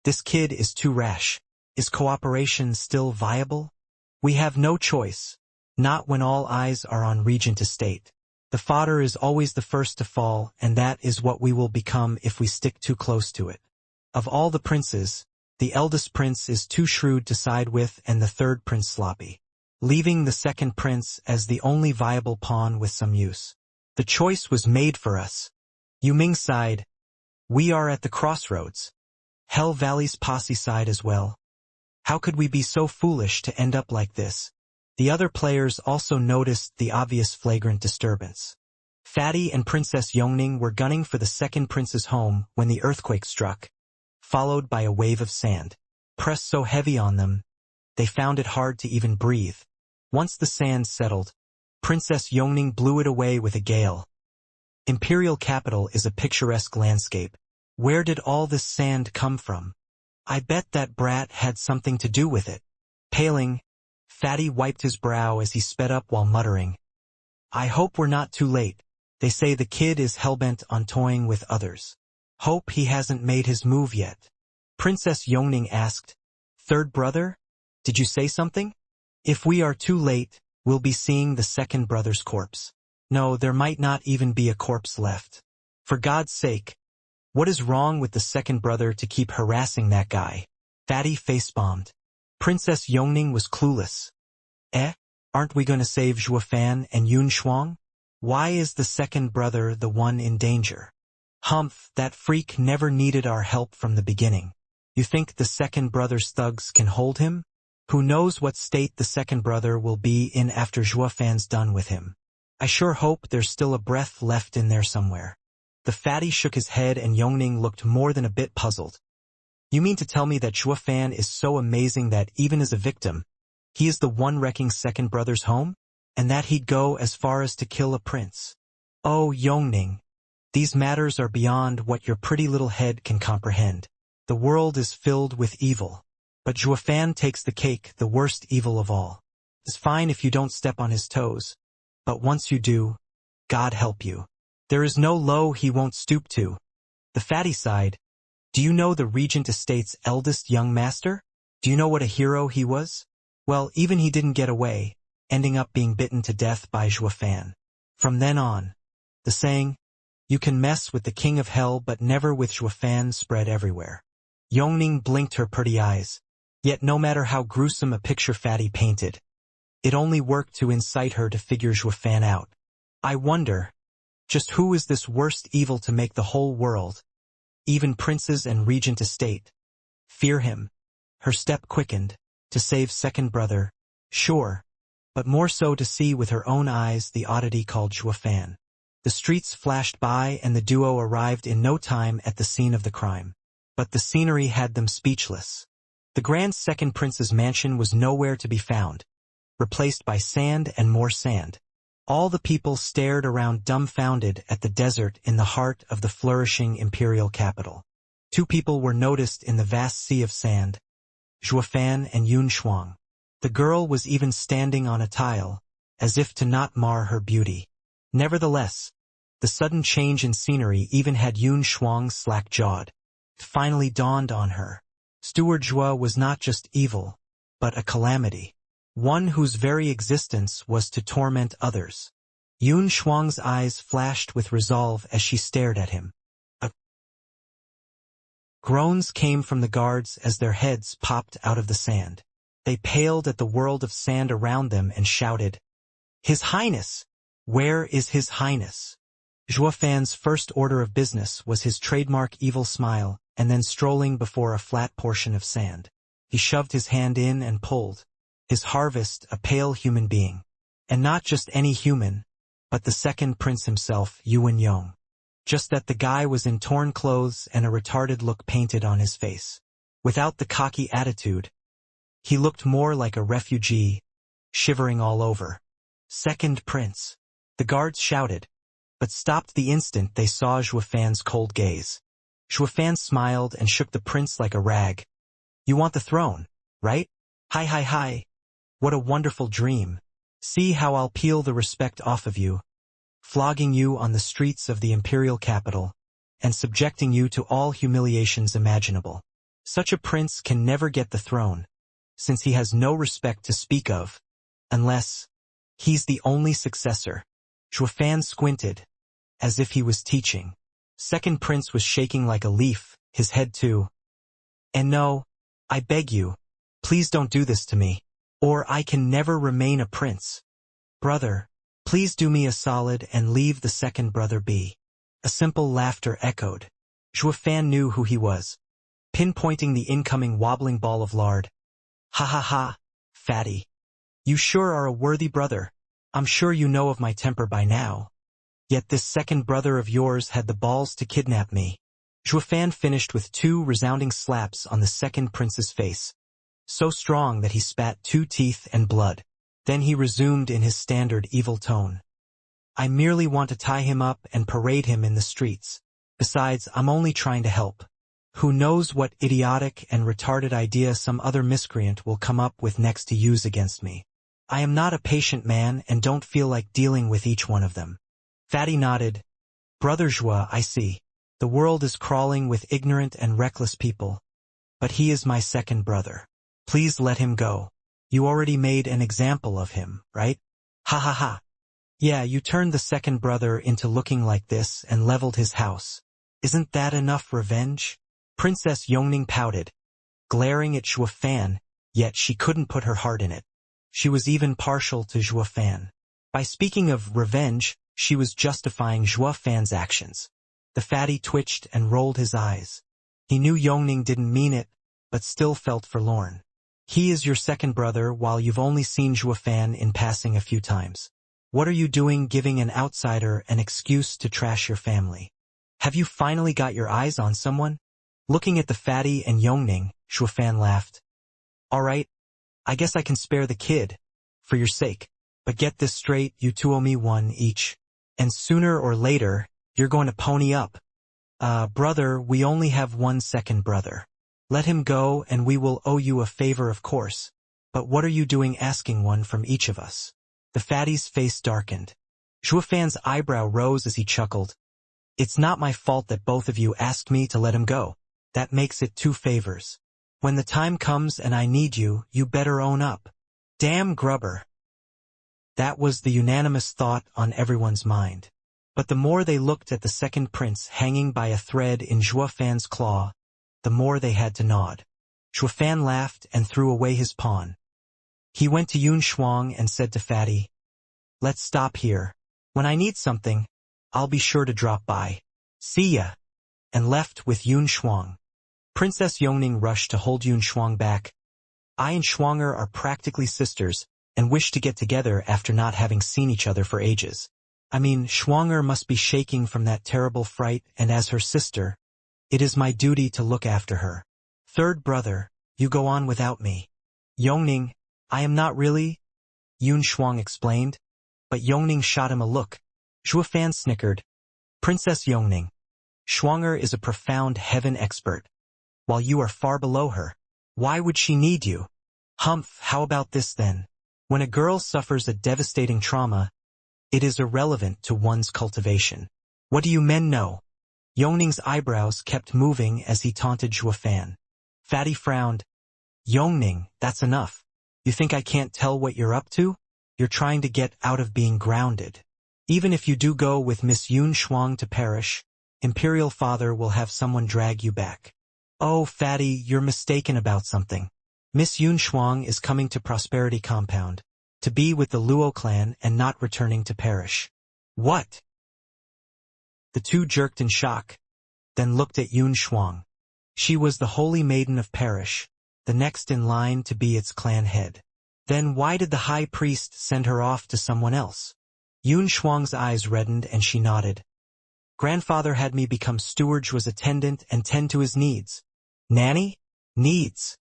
"This kid is too rash. Is cooperation still viable? We have no choice. Not when all eyes are on Regent Estate. The fodder is always the first to fall, and that is what we will become if we stick too close to it. Of all the princes, the eldest prince is too shrewd to side with and the third prince sloppy, leaving the second prince as the only viable pawn with some use. The choice was made for us." Yuming sighed. "We are at the crossroads. Hell Valley's posse sighed as well. How could we be so foolish to end up like this?" The other players also noticed the obvious flagrant disturbance. Fatty and Princess Yongning were gunning for the second prince's home when the earthquake struck, followed by a wave of sand. Pressed so heavy on them, they found it hard to even breathe. Once the sand settled, Princess Yongning blew it away with a gale. Imperial capital is a picturesque landscape. Where did all this sand come from? I bet that brat had something to do with it. Paling, Fatty wiped his brow as he sped up while muttering, "I hope we're not too late. They say the kid is hellbent on toying with others. Hope he hasn't made his move yet." Princess Yongning asked, "Third brother? Did you say something? If we are too late, we'll be seeing the second brother's corpse. No, there might not even be a corpse left. For God's sake, what is wrong with the second brother to keep harassing that guy?" Fatty face-bombed. Princess Yongning was clueless. Aren't we going to save Zhuo Fan and Yun Shuang? Why is the second brother the one in danger? Humph, that freak never needed our help from the beginning. You think the second brother's thugs can hold him? Who knows what state the second brother will be in after Zhuo Fan's done with him. I sure hope there's still a breath left in there somewhere. The fatty shook his head and Yongning looked more than a bit puzzled. You mean to tell me that Zhuo Fan is so amazing that even as a victim, he is the one wrecking second brother's home? And that he'd go as far as to kill a prince? Oh, Yongning, these matters are beyond what your pretty little head can comprehend. The world is filled with evil. But Zhuofan takes the cake, the worst evil of all. It's fine if you don't step on his toes. But once you do, God help you. There is no low he won't stoop to. The fatty sighed. Do you know the Regent Estate's eldest young master? Do you know what a hero he was? Well, even he didn't get away, ending up being bitten to death by Zhuofan. From then on, the saying, you can mess with the king of hell but never with Zhuofan, spread everywhere. Yongning blinked her pretty eyes. Yet no matter how gruesome a picture Fatty painted, it only worked to incite her to figure Zhuofan out. I wonder, just who is this worst evil to make the whole world, even princes and regent estate, fear him? Her step quickened, to save second brother, sure, but more so to see with her own eyes the oddity called Zhuofan. The streets flashed by and the duo arrived in no time at the scene of the crime. But the scenery had them speechless. The grand second prince's mansion was nowhere to be found, replaced by sand and more sand. All the people stared around dumbfounded at the desert in the heart of the flourishing imperial capital. Two people were noticed in the vast sea of sand, Zhuofan and Yun Shuang. The girl was even standing on a tile, as if to not mar her beauty. Nevertheless, the sudden change in scenery even had Yun Shuang slack-jawed. It finally dawned on her. Steward Zhua was not just evil, but a calamity. One whose very existence was to torment others. Yun Shuang's eyes flashed with resolve as she stared at him. Groans came from the guards as their heads popped out of the sand. They paled at the world of sand around them and shouted, His Highness! Where is His Highness? Zhuofan's first order of business was his trademark evil smile, and then strolling before a flat portion of sand. He shoved his hand in and pulled. His harvest, a pale human being. And not just any human, but the second prince himself, Yuan Yong. Just that the guy was in torn clothes and a retarded look painted on his face. Without the cocky attitude, he looked more like a refugee, shivering all over. Second prince. The guards shouted, but stopped the instant they saw Zhuofan's cold gaze. Zhuofan smiled and shook the prince like a rag. You want the throne, right? Hi hi hi. What a wonderful dream. See how I'll peel the respect off of you, flogging you on the streets of the imperial capital, and subjecting you to all humiliations imaginable. Such a prince can never get the throne, since he has no respect to speak of, unless he's the only successor. Zhuofan squinted, as if he was teaching. Second prince was shaking like a leaf, his head too. And no, I beg you, please don't do this to me, or I can never remain a prince. Brother, please do me a solid and leave the second brother be. A simple laughter echoed. Zhuofan knew who he was, pinpointing the incoming wobbling ball of lard. Ha ha ha, fatty. You sure are a worthy brother. I'm sure you know of my temper by now. Yet this second brother of yours had the balls to kidnap me. Zhuofan finished with 2 resounding slaps on the second prince's face, so strong that he spat 2 teeth and blood. Then he resumed in his standard evil tone. I merely want to tie him up and parade him in the streets. Besides, I'm only trying to help. Who knows what idiotic and retarded idea some other miscreant will come up with next to use against me. I am not a patient man and don't feel like dealing with each one of them. Fatty nodded. Brother Zhua, I see. The world is crawling with ignorant and reckless people. But he is my second brother. Please let him go. You already made an example of him, right? Ha ha ha. Yeah, you turned the second brother into looking like this and leveled his house. Isn't that enough revenge? Princess Yongning pouted, glaring at Zhuofan, yet she couldn't put her heart in it. She was even partial to Zhuofan. By speaking of revenge, she was justifying Zhuofan's actions. The fatty twitched and rolled his eyes. He knew Yongning didn't mean it, but still felt forlorn. He is your second brother while you've only seen Zhuofan in passing a few times. What are you doing giving an outsider an excuse to trash your family? Have you finally got your eyes on someone? Looking at the fatty and Yongning, Zhuofan laughed. All right, I guess I can spare the kid, for your sake. But get this straight, you two owe me 1 each. And sooner or later, you're going to pony up. Brother, we only have 1 second brother. Let him go and we will owe you a favor of course. But what are you doing asking one from each of us? The fatty's face darkened. Zhuofan's eyebrow rose as he chuckled. It's not my fault that both of you asked me to let him go. That makes it 2 favors. When the time comes and I need you, you better own up. Damn grubber. That was the unanimous thought on everyone's mind. But the more they looked at the second prince hanging by a thread in Zhuofan's claw, the more they had to nod. Zhuofan laughed and threw away his pawn. He went to Yun Shuang and said to Fatty, "Let's stop here. When I need something, I'll be sure to drop by. See ya," and left with Yun Shuang. Princess Yongning rushed to hold Yun Shuang back. "I and Shuanger are practically sisters, and wish to get together after not having seen each other for ages. I mean, Shuanger must be shaking from that terrible fright, and as her sister, it is my duty to look after her. Third brother, you go on without me." "Yongning, I am not really," Yun Shuang explained, but Yongning shot him a look. Zhuofan snickered. "Princess Yongning, Shuanger is a profound heaven expert, while you are far below her. Why would she need you?" "Humph, how about this then? When a girl suffers a devastating trauma, it is irrelevant to one's cultivation. What do you men know?" Yongning's eyebrows kept moving as he taunted Zhuofan. Fatty frowned. "Yongning, that's enough. You think I can't tell what you're up to? You're trying to get out of being grounded. Even if you do go with Miss Yun Shuang to Parish, Imperial Father will have someone drag you back." "Oh, Fatty, you're mistaken about something. Miss Yun Shuang is coming to Prosperity Compound, to be with the Luo clan and not returning to Parish." "What?" The two jerked in shock, then looked at Yun Shuang. She was the holy maiden of Parish, the next in line to be its clan head. Then why did the high priest send her off to someone else? Yun Shuang's eyes reddened and she nodded. "Grandfather had me become steward was attendant and tend to his needs." "Nanny?" "Needs."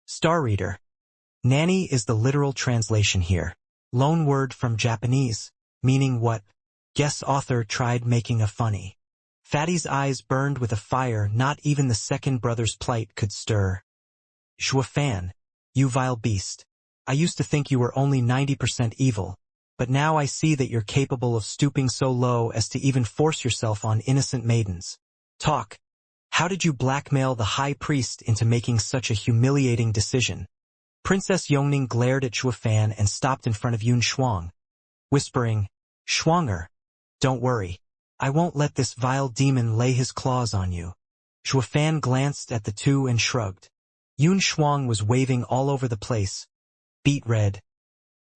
Star Reader. Nanny is the literal translation here. Loan word from Japanese, meaning what? Guess author tried making a funny. Fatty's eyes burned with a fire not even the second brother's plight could stir. "Zhuofan, you vile beast. I used to think you were only 90% evil, but now I see that you're capable of stooping so low as to even force yourself on innocent maidens. Talk. How did you blackmail the high priest into making such a humiliating decision?" Princess Yongning glared at Zhuofan and stopped in front of Yun Shuang, whispering, "Shuanger, don't worry. I won't let this vile demon lay his claws on you." Zhuofan glanced at the two and shrugged. Yun Shuang was waving all over the place. Beet red.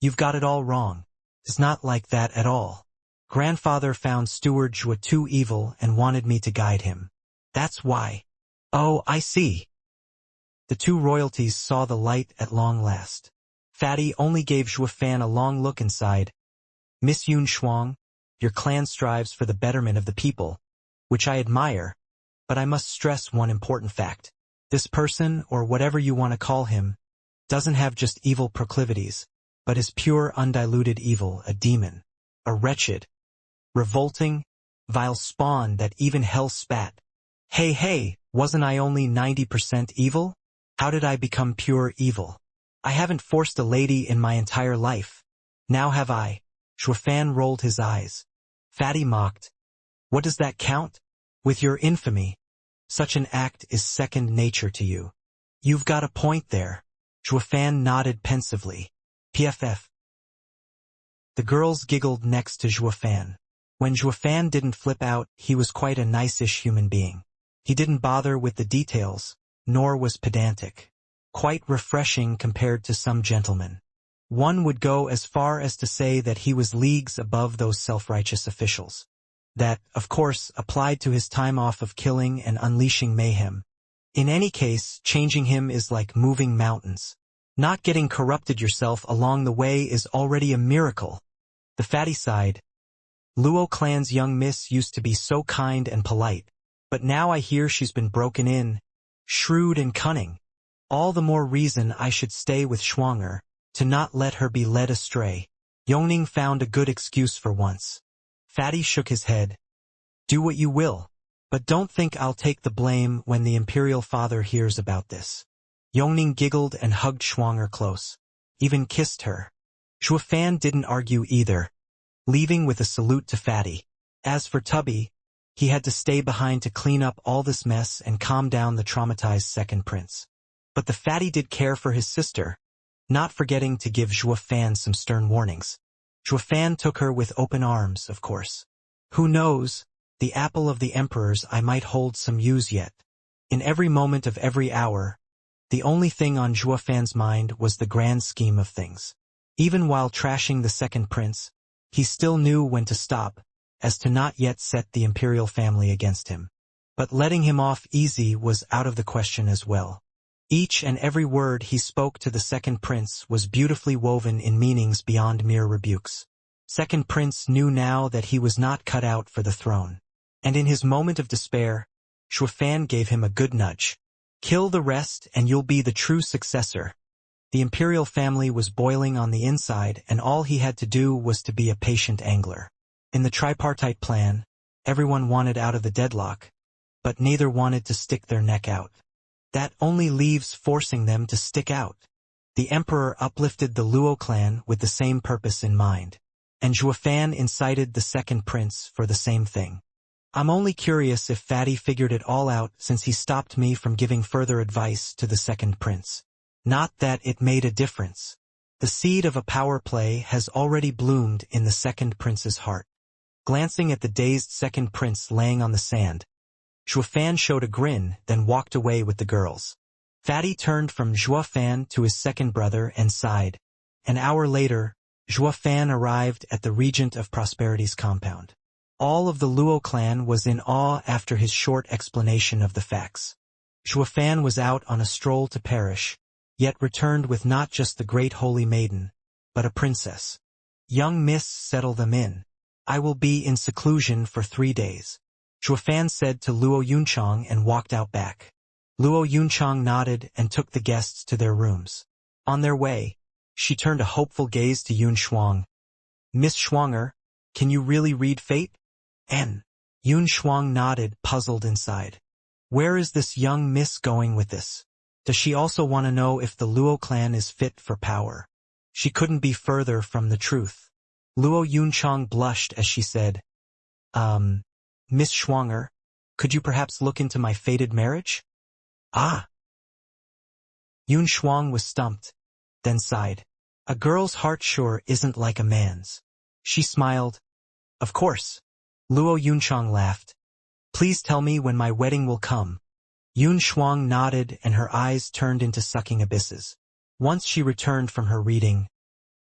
"You've got it all wrong. It's not like that at all. Grandfather found Steward Zhua too evil and wanted me to guide him. That's why." "Oh, I see." The two royalties saw the light at long last. Fatty only gave Zhuofan a long look and sighed. "Miss Yun Shuang, your clan strives for the betterment of the people, which I admire, but I must stress one important fact. This person, or whatever you want to call him, doesn't have just evil proclivities, but is pure undiluted evil, a demon, a wretched, revolting, vile spawn that even hell spat. Hey, wasn't I only 90% evil? How did I become pure evil? I haven't forced a lady in my entire life. Now have I?" Zhuofan rolled his eyes. Fatty mocked. "What does that count? With your infamy, such an act is second nature to you." "You've got a point there." Zhuofan nodded pensively. PFF. The girls giggled next to Zhuofan. When Zhuofan didn't flip out, he was quite a nice-ish human being. He didn't bother with the details, nor was pedantic. Quite refreshing compared to some gentlemen. One would go as far as to say that he was leagues above those self-righteous officials. That, of course, applied to his time off of killing and unleashing mayhem. In any case, changing him is like moving mountains. Not getting corrupted yourself along the way is already a miracle. The fatty sighed. Luo clan's young miss used to be so kind and polite, but now I hear she's been broken in, shrewd and cunning. All the more reason I should stay with Shuanger, to not let her be led astray. Yongning found a good excuse for once. Fatty shook his head. "Do what you will, But don't think I'll take the blame when the imperial father hears about this. Yongning giggled and hugged Xianxia close. Even kissed her. Zhuofan didn't argue either, leaving with a salute to Fatty. As for Tubby, he had to stay behind to clean up all this mess and calm down the traumatized second prince. But the Fatty did care for his sister, not forgetting to give Zhuofan some stern warnings. Zhuofan took her with open arms, of course. Who knows, the apple of the emperor's eye might hold some use yet. In every moment of every hour, the only thing on Zhuofan's mind was the grand scheme of things. Even while trashing the second prince, he still knew when to stop, as to not yet set the imperial family against him. But letting him off easy was out of the question as well. Each and every word he spoke to the second prince was beautifully woven in meanings beyond mere rebukes. Second prince knew now that he was not cut out for the throne. And in his moment of despair, Zhuofan gave him a good nudge. Kill the rest and you'll be the true successor. The imperial family was boiling on the inside, and all he had to do was to be a patient angler. In the tripartite plan, everyone wanted out of the deadlock, but neither wanted to stick their neck out. That only leaves forcing them to stick out. The emperor uplifted the Luo clan with the same purpose in mind, and Zhuofan incited the second prince for the same thing. I'm only curious if Fatty figured it all out since he stopped me from giving further advice to the second prince. Not that it made a difference. The seed of a power play has already bloomed in the second prince's heart. Glancing at the dazed second prince laying on the sand, Zhuofan showed a grin, then walked away with the girls. Fatty turned from Zhuofan to his second brother and sighed. An hour later, Zhuofan arrived at the Regent of Prosperity's compound. All of the Luo clan was in awe after his short explanation of the facts. Zhuofan was out on a stroll to perish, yet returned with not just the great holy maiden, but a princess. Young miss, settle them in. I will be in seclusion for 3 days. Zhuofan said to Luo Yunchang and walked out back. Luo Yunchang nodded and took the guests to their rooms. On their way, she turned a hopeful gaze to Yun Shuang. Miss Shuanger, can you really read fate? N. Yun Shuang nodded, puzzled inside. Where is this young miss going with this? Does she also want to know if the Luo clan is fit for power? She couldn't be further from the truth. Luo Yunchang blushed as she said, Miss Shuanger, could you perhaps look into my fated marriage? Ah! Yun Shuang was stumped, then sighed. A girl's heart sure isn't like a man's. She smiled. Of course. Luo Yunchang laughed. Please tell me when my wedding will come. Yun Shuang nodded and her eyes turned into sucking abysses. Once she returned from her reading.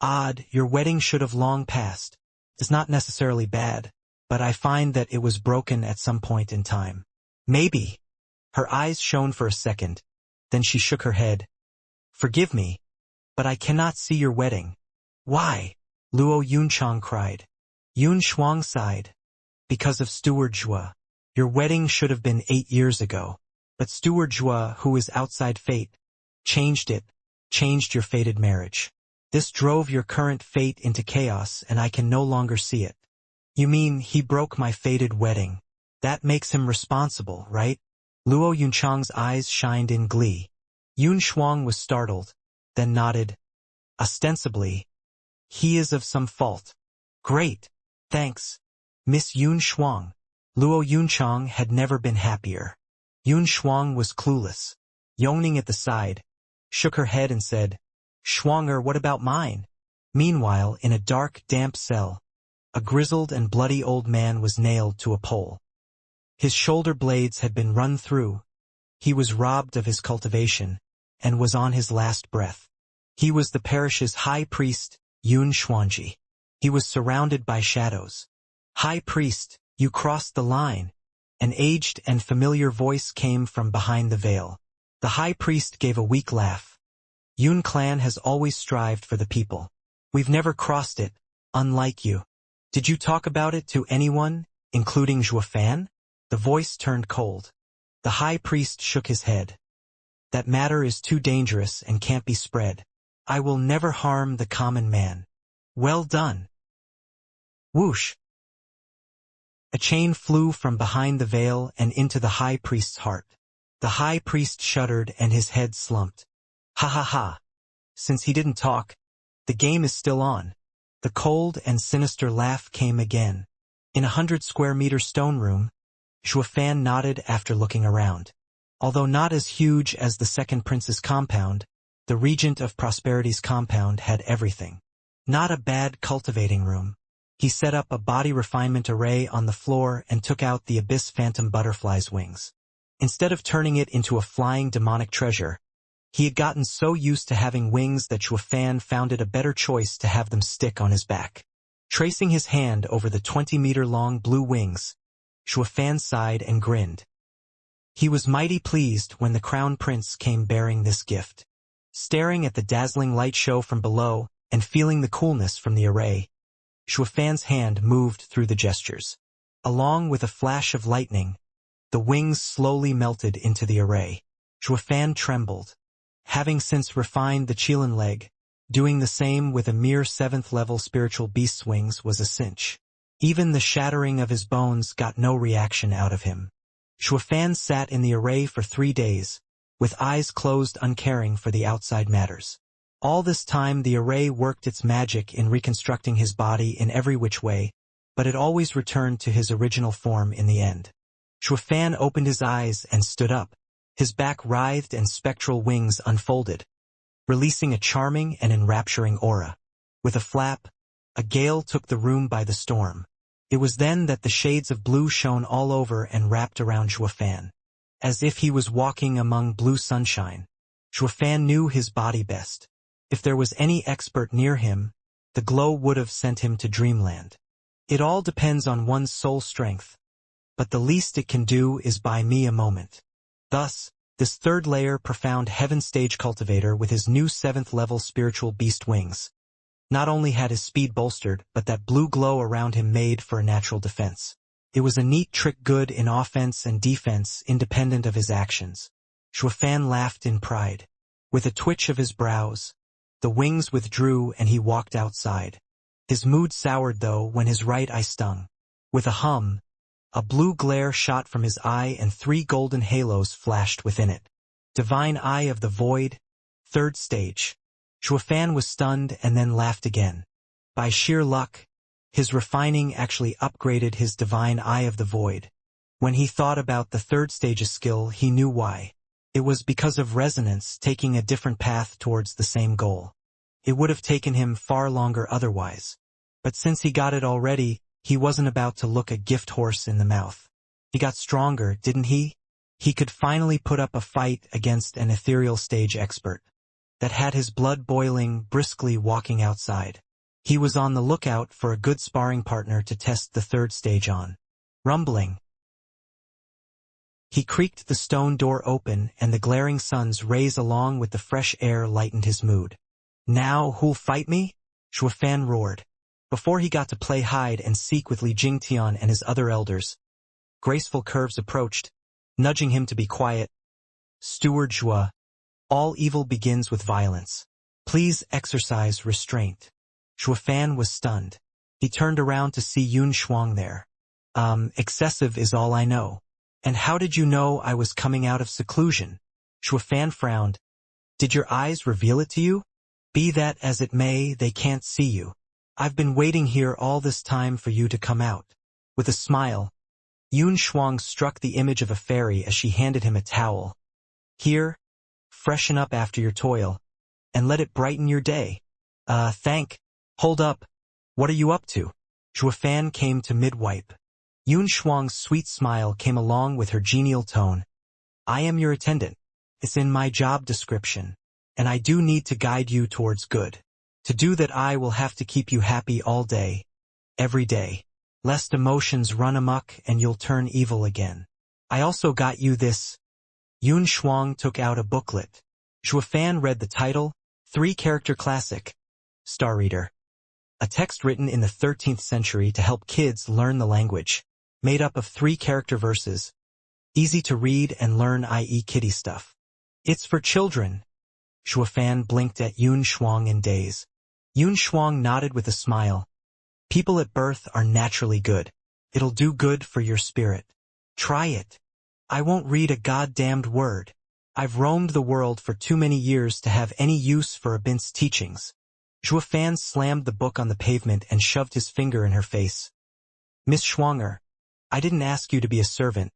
Odd, your wedding should have long passed. It's not necessarily bad, but I find that it was broken at some point in time. Maybe. Her eyes shone for a second, then she shook her head. Forgive me, but I cannot see your wedding. Why? Luo Yunchang cried. Yun Shuang sighed. Because of Steward Zhua. Your wedding should have been 8 years ago. But Steward Zhua, who is outside fate, changed your fated marriage. This drove your current fate into chaos and I can no longer see it. You mean he broke my fated wedding? That makes him responsible, right? Luo Yunchang's eyes shined in glee. Yun Shuang was startled, then nodded. Ostensibly, he is of some fault. Great, thanks, Miss Yun Shuang. Luo Yunchang had never been happier. Yun Shuang was clueless. Yongning at the side, shook her head and said, Shuanger, what about mine? Meanwhile, in a dark, damp cell, a grizzled and bloody old man was nailed to a pole. His shoulder blades had been run through. He was robbed of his cultivation, and was on his last breath. He was the parish's high priest, Yun Xuanji. He was surrounded by shadows. High priest, you crossed the line. An aged and familiar voice came from behind the veil. The high priest gave a weak laugh. Yun clan has always strived for the people. We've never crossed it, unlike you. Did you talk about it to anyone, including Zhuofan? The voice turned cold. The high priest shook his head. That matter is too dangerous and can't be spread. I will never harm the common man. Well done. Whoosh. A chain flew from behind the veil and into the high priest's heart. The high priest shuddered and his head slumped. Ha ha ha. Since he didn't talk, the game is still on. The cold and sinister laugh came again. In 100-square-meter stone room, Xuefan nodded after looking around. Although not as huge as the second prince's compound, the regent of prosperity's compound had everything. Not a bad cultivating room. He set up a body refinement array on the floor and took out the abyss phantom butterfly's wings. Instead of turning it into a flying demonic treasure, he had gotten so used to having wings that Xuefan found it a better choice to have them stick on his back. Tracing his hand over the 20-meter-long blue wings, Xuefan sighed and grinned. He was mighty pleased when the crown prince came bearing this gift. Staring at the dazzling light show from below and feeling the coolness from the array, Xuefan's hand moved through the gestures. Along with a flash of lightning, the wings slowly melted into the array. Xuefan trembled. Having since refined the Qilin leg, doing the same with a mere 7th-level spiritual beast's wings was a cinch. Even the shattering of his bones got no reaction out of him. Xuefan sat in the array for 3 days, with eyes closed uncaring for the outside matters. All this time the array worked its magic in reconstructing his body in every which way, but it always returned to his original form in the end. Xuefan opened his eyes and stood up. His back writhed and spectral wings unfolded, releasing a charming and enrapturing aura. With a flap, a gale took the room by the storm. It was then that the shades of blue shone all over and wrapped around Xuefan. As if he was walking among blue sunshine, Xuefan knew his body best. If there was any expert near him, the glow would have sent him to dreamland. It all depends on one's soul strength, but the least it can do is buy me a moment. Thus, this third layer profound heaven stage cultivator with his new 7th-level spiritual beast wings not only had his speed bolstered, but that blue glow around him made for a natural defense. It was a neat trick good in offense and defense independent of his actions. Xuefan laughed in pride. With a twitch of his brows, the wings withdrew and he walked outside. His mood soured though when his right eye stung. With a hum, a blue glare shot from his eye and 3 golden halos flashed within it. Divine Eye of the Void, 3rd stage. Xuefan was stunned and then laughed again. By sheer luck, his refining actually upgraded his Divine Eye of the Void. When he thought about the 3rd stage's skill, he knew why. It was because of resonance taking a different path towards the same goal. It would have taken him far longer otherwise. But since he got it already, he wasn't about to look a gift horse in the mouth. He got stronger, didn't he? He could finally put up a fight against an ethereal stage expert that had his blood boiling, briskly walking outside. He was on the lookout for a good sparring partner to test the 3rd stage on. Rumbling. He creaked the stone door open and the glaring sun's rays along with the fresh air lightened his mood. Now who'll fight me? Xuefan roared. Before he got to play hide and seek with Li Jingtian and his other elders, graceful curves approached, nudging him to be quiet. Steward Zhua, all evil begins with violence. Please exercise restraint. Xuefan was stunned. He turned around to see Yun Shuang there. Excessive is all I know. And how did you know I was coming out of seclusion? Xuefan frowned. Did your eyes reveal it to you? Be that as it may, they can't see you. I've been waiting here all this time for you to come out. With a smile, Yun Shuang struck the image of a fairy as she handed him a towel. Here, freshen up after your toil, and let it brighten your day. Hold up. What are you up to? Xuefan came to mid-wipe. Yun Shuang's sweet smile came along with her genial tone. I am your attendant. It's in my job description, and I do need to guide you towards good. To do that I will have to keep you happy all day, every day, lest emotions run amok and you'll turn evil again. I also got you this. Yun Shuang took out a booklet. Xuefan read the title, 3-character classic, Star Reader. A text written in the 13th century to help kids learn the language, made up of 3-character verses, easy to read and learn, i.e. kiddie stuff. It's for children. Xuefan blinked at Yun Shuang in daze. Yun Shuang nodded with a smile. People at birth are naturally good. It'll do good for your spirit. Try it. I won't read a goddamned word. I've roamed the world for too many years to have any use for a Bint's teachings. Zhuo Fan slammed the book on the pavement and shoved his finger in her face. Miss Xianxia, I didn't ask you to be a servant,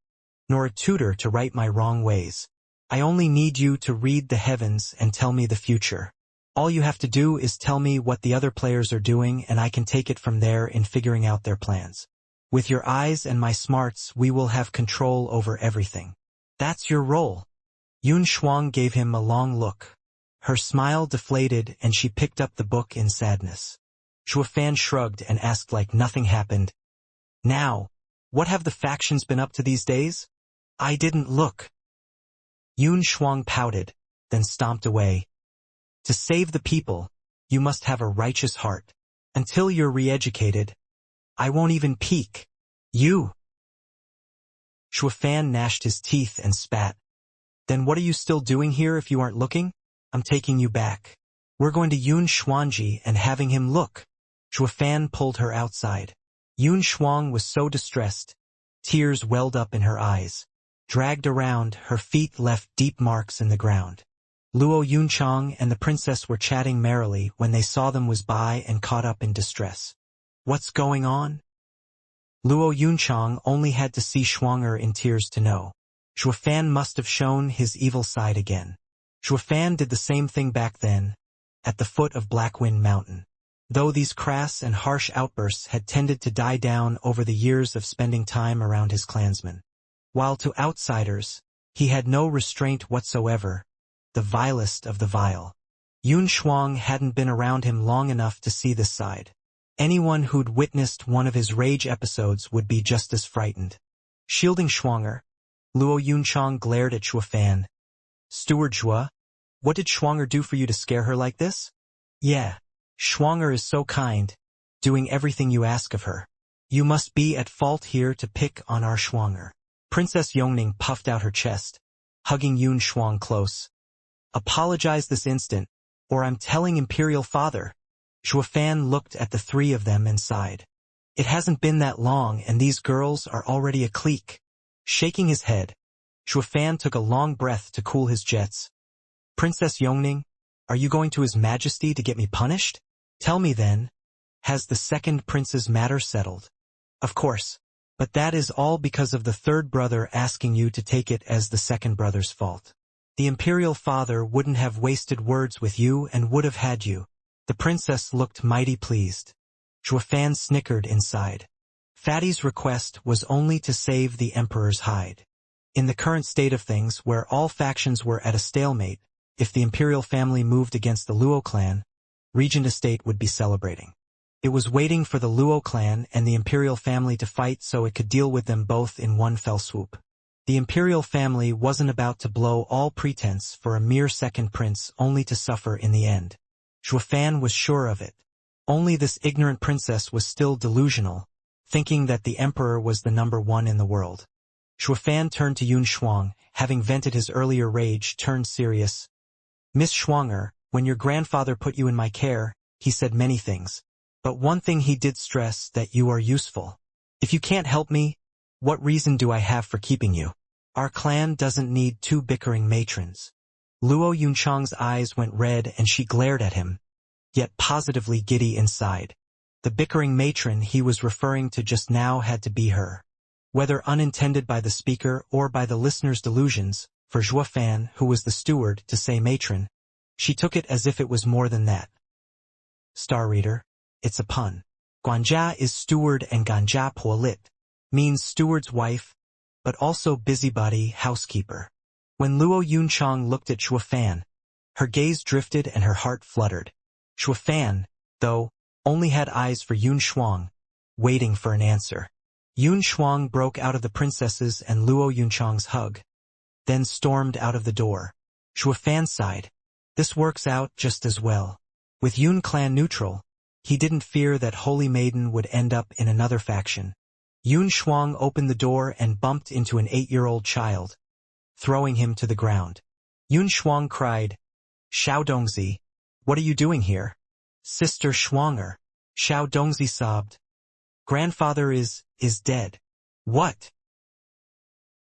nor a tutor to right my wrong ways. I only need you to read the heavens and tell me the future. All you have to do is tell me what the other players are doing and I can take it from there in figuring out their plans. With your eyes and my smarts we will have control over everything. That's your role. Yun Shuang gave him a long look. Her smile deflated and she picked up the book in sadness. Zhuo Fan shrugged and asked like nothing happened. Now, what have the factions been up to these days? I didn't look. Yun Shuang pouted, then stomped away. To save the people, you must have a righteous heart. Until you're re-educated, I won't even peek. You! Zhuo Fan gnashed his teeth and spat. Then what are you still doing here if you aren't looking? I'm taking you back. We're going to Yun Xuanji and having him look. Zhuo Fan pulled her outside. Yun Shuang was so distressed. Tears welled up in her eyes. Dragged around, her feet left deep marks in the ground. Luo Yunchang and the princess were chatting merrily when they saw them was by and caught up in distress. What's going on? Luo Yunchang only had to see Shuang'er in tears to know. Zhuo Fan must have shown his evil side again. Zhuo Fan did the same thing back then, at the foot of Blackwind Mountain. Though these crass and harsh outbursts had tended to die down over the years of spending time around his clansmen. While to outsiders, he had no restraint whatsoever, the vilest of the vile. Yun Shuang hadn't been around him long enough to see this side. Anyone who'd witnessed one of his rage episodes would be just as frightened. Shielding Shuang'er, Luo Yunchang glared at Zhuo Fan. Steward Zhuo, what did Shuang'er do for you to scare her like this? Yeah, Shuang'er is so kind, doing everything you ask of her. You must be at fault here to pick on our Shuang'er. Princess Yongning puffed out her chest, hugging Yun Shuang close. Apologize this instant, or I'm telling Imperial Father. Zhuo Fan looked at the three of them and sighed. It hasn't been that long and these girls are already a clique. Shaking his head, Zhuo Fan took a long breath to cool his jets. Princess Yongning, are you going to His Majesty to get me punished? Tell me then, has the second prince's matter settled? Of course, but that is all because of the third brother asking you to take it as the second brother's fault. The Imperial Father wouldn't have wasted words with you and would have had you. The princess looked mighty pleased. Zhuo Fan snickered inside. Fatty's request was only to save the Emperor's hide. In the current state of things where all factions were at a stalemate, if the Imperial family moved against the Luo clan, Regent Estate would be celebrating. It was waiting for the Luo clan and the Imperial family to fight so it could deal with them both in one fell swoop. The Imperial family wasn't about to blow all pretense for a mere second prince only to suffer in the end. Zhuo Fan was sure of it. Only this ignorant princess was still delusional, thinking that the Emperor was the number one in the world. Zhuo Fan turned to Yun Shuang, having vented his earlier rage, turned serious. Miss Shuang'er, when your grandfather put you in my care, he said many things. But one thing he did stress, that you are useful. If you can't help me, what reason do I have for keeping you? Our clan doesn't need two bickering matrons. Luo Yunchang's eyes went red and she glared at him, yet positively giddy inside. The bickering matron he was referring to just now had to be her. Whether unintended by the speaker or by the listener's delusions, for Zhuo Fan, who was the steward, to say matron, she took it as if it was more than that. Star reader, it's a pun. Guanjia is steward and Ganja Po Lit means steward's wife, but also busybody housekeeper. When Luo Yunchang looked at Zhuo Fan, her gaze drifted and her heart fluttered. Zhuo Fan, though, only had eyes for Yun Shuang, waiting for an answer. Yun Shuang broke out of the princess's and Luo Yunchang's hug, then stormed out of the door. Zhuo Fan sighed. This works out just as well. With Yun clan neutral, he didn't fear that Holy Maiden would end up in another faction. Yun Shuang opened the door and bumped into an 8-year-old child, throwing him to the ground. Yun Shuang cried, Xiao Dongzi, what are you doing here? Sister Shuang'er. Xiao Dongzi sobbed. Grandfather is dead. What?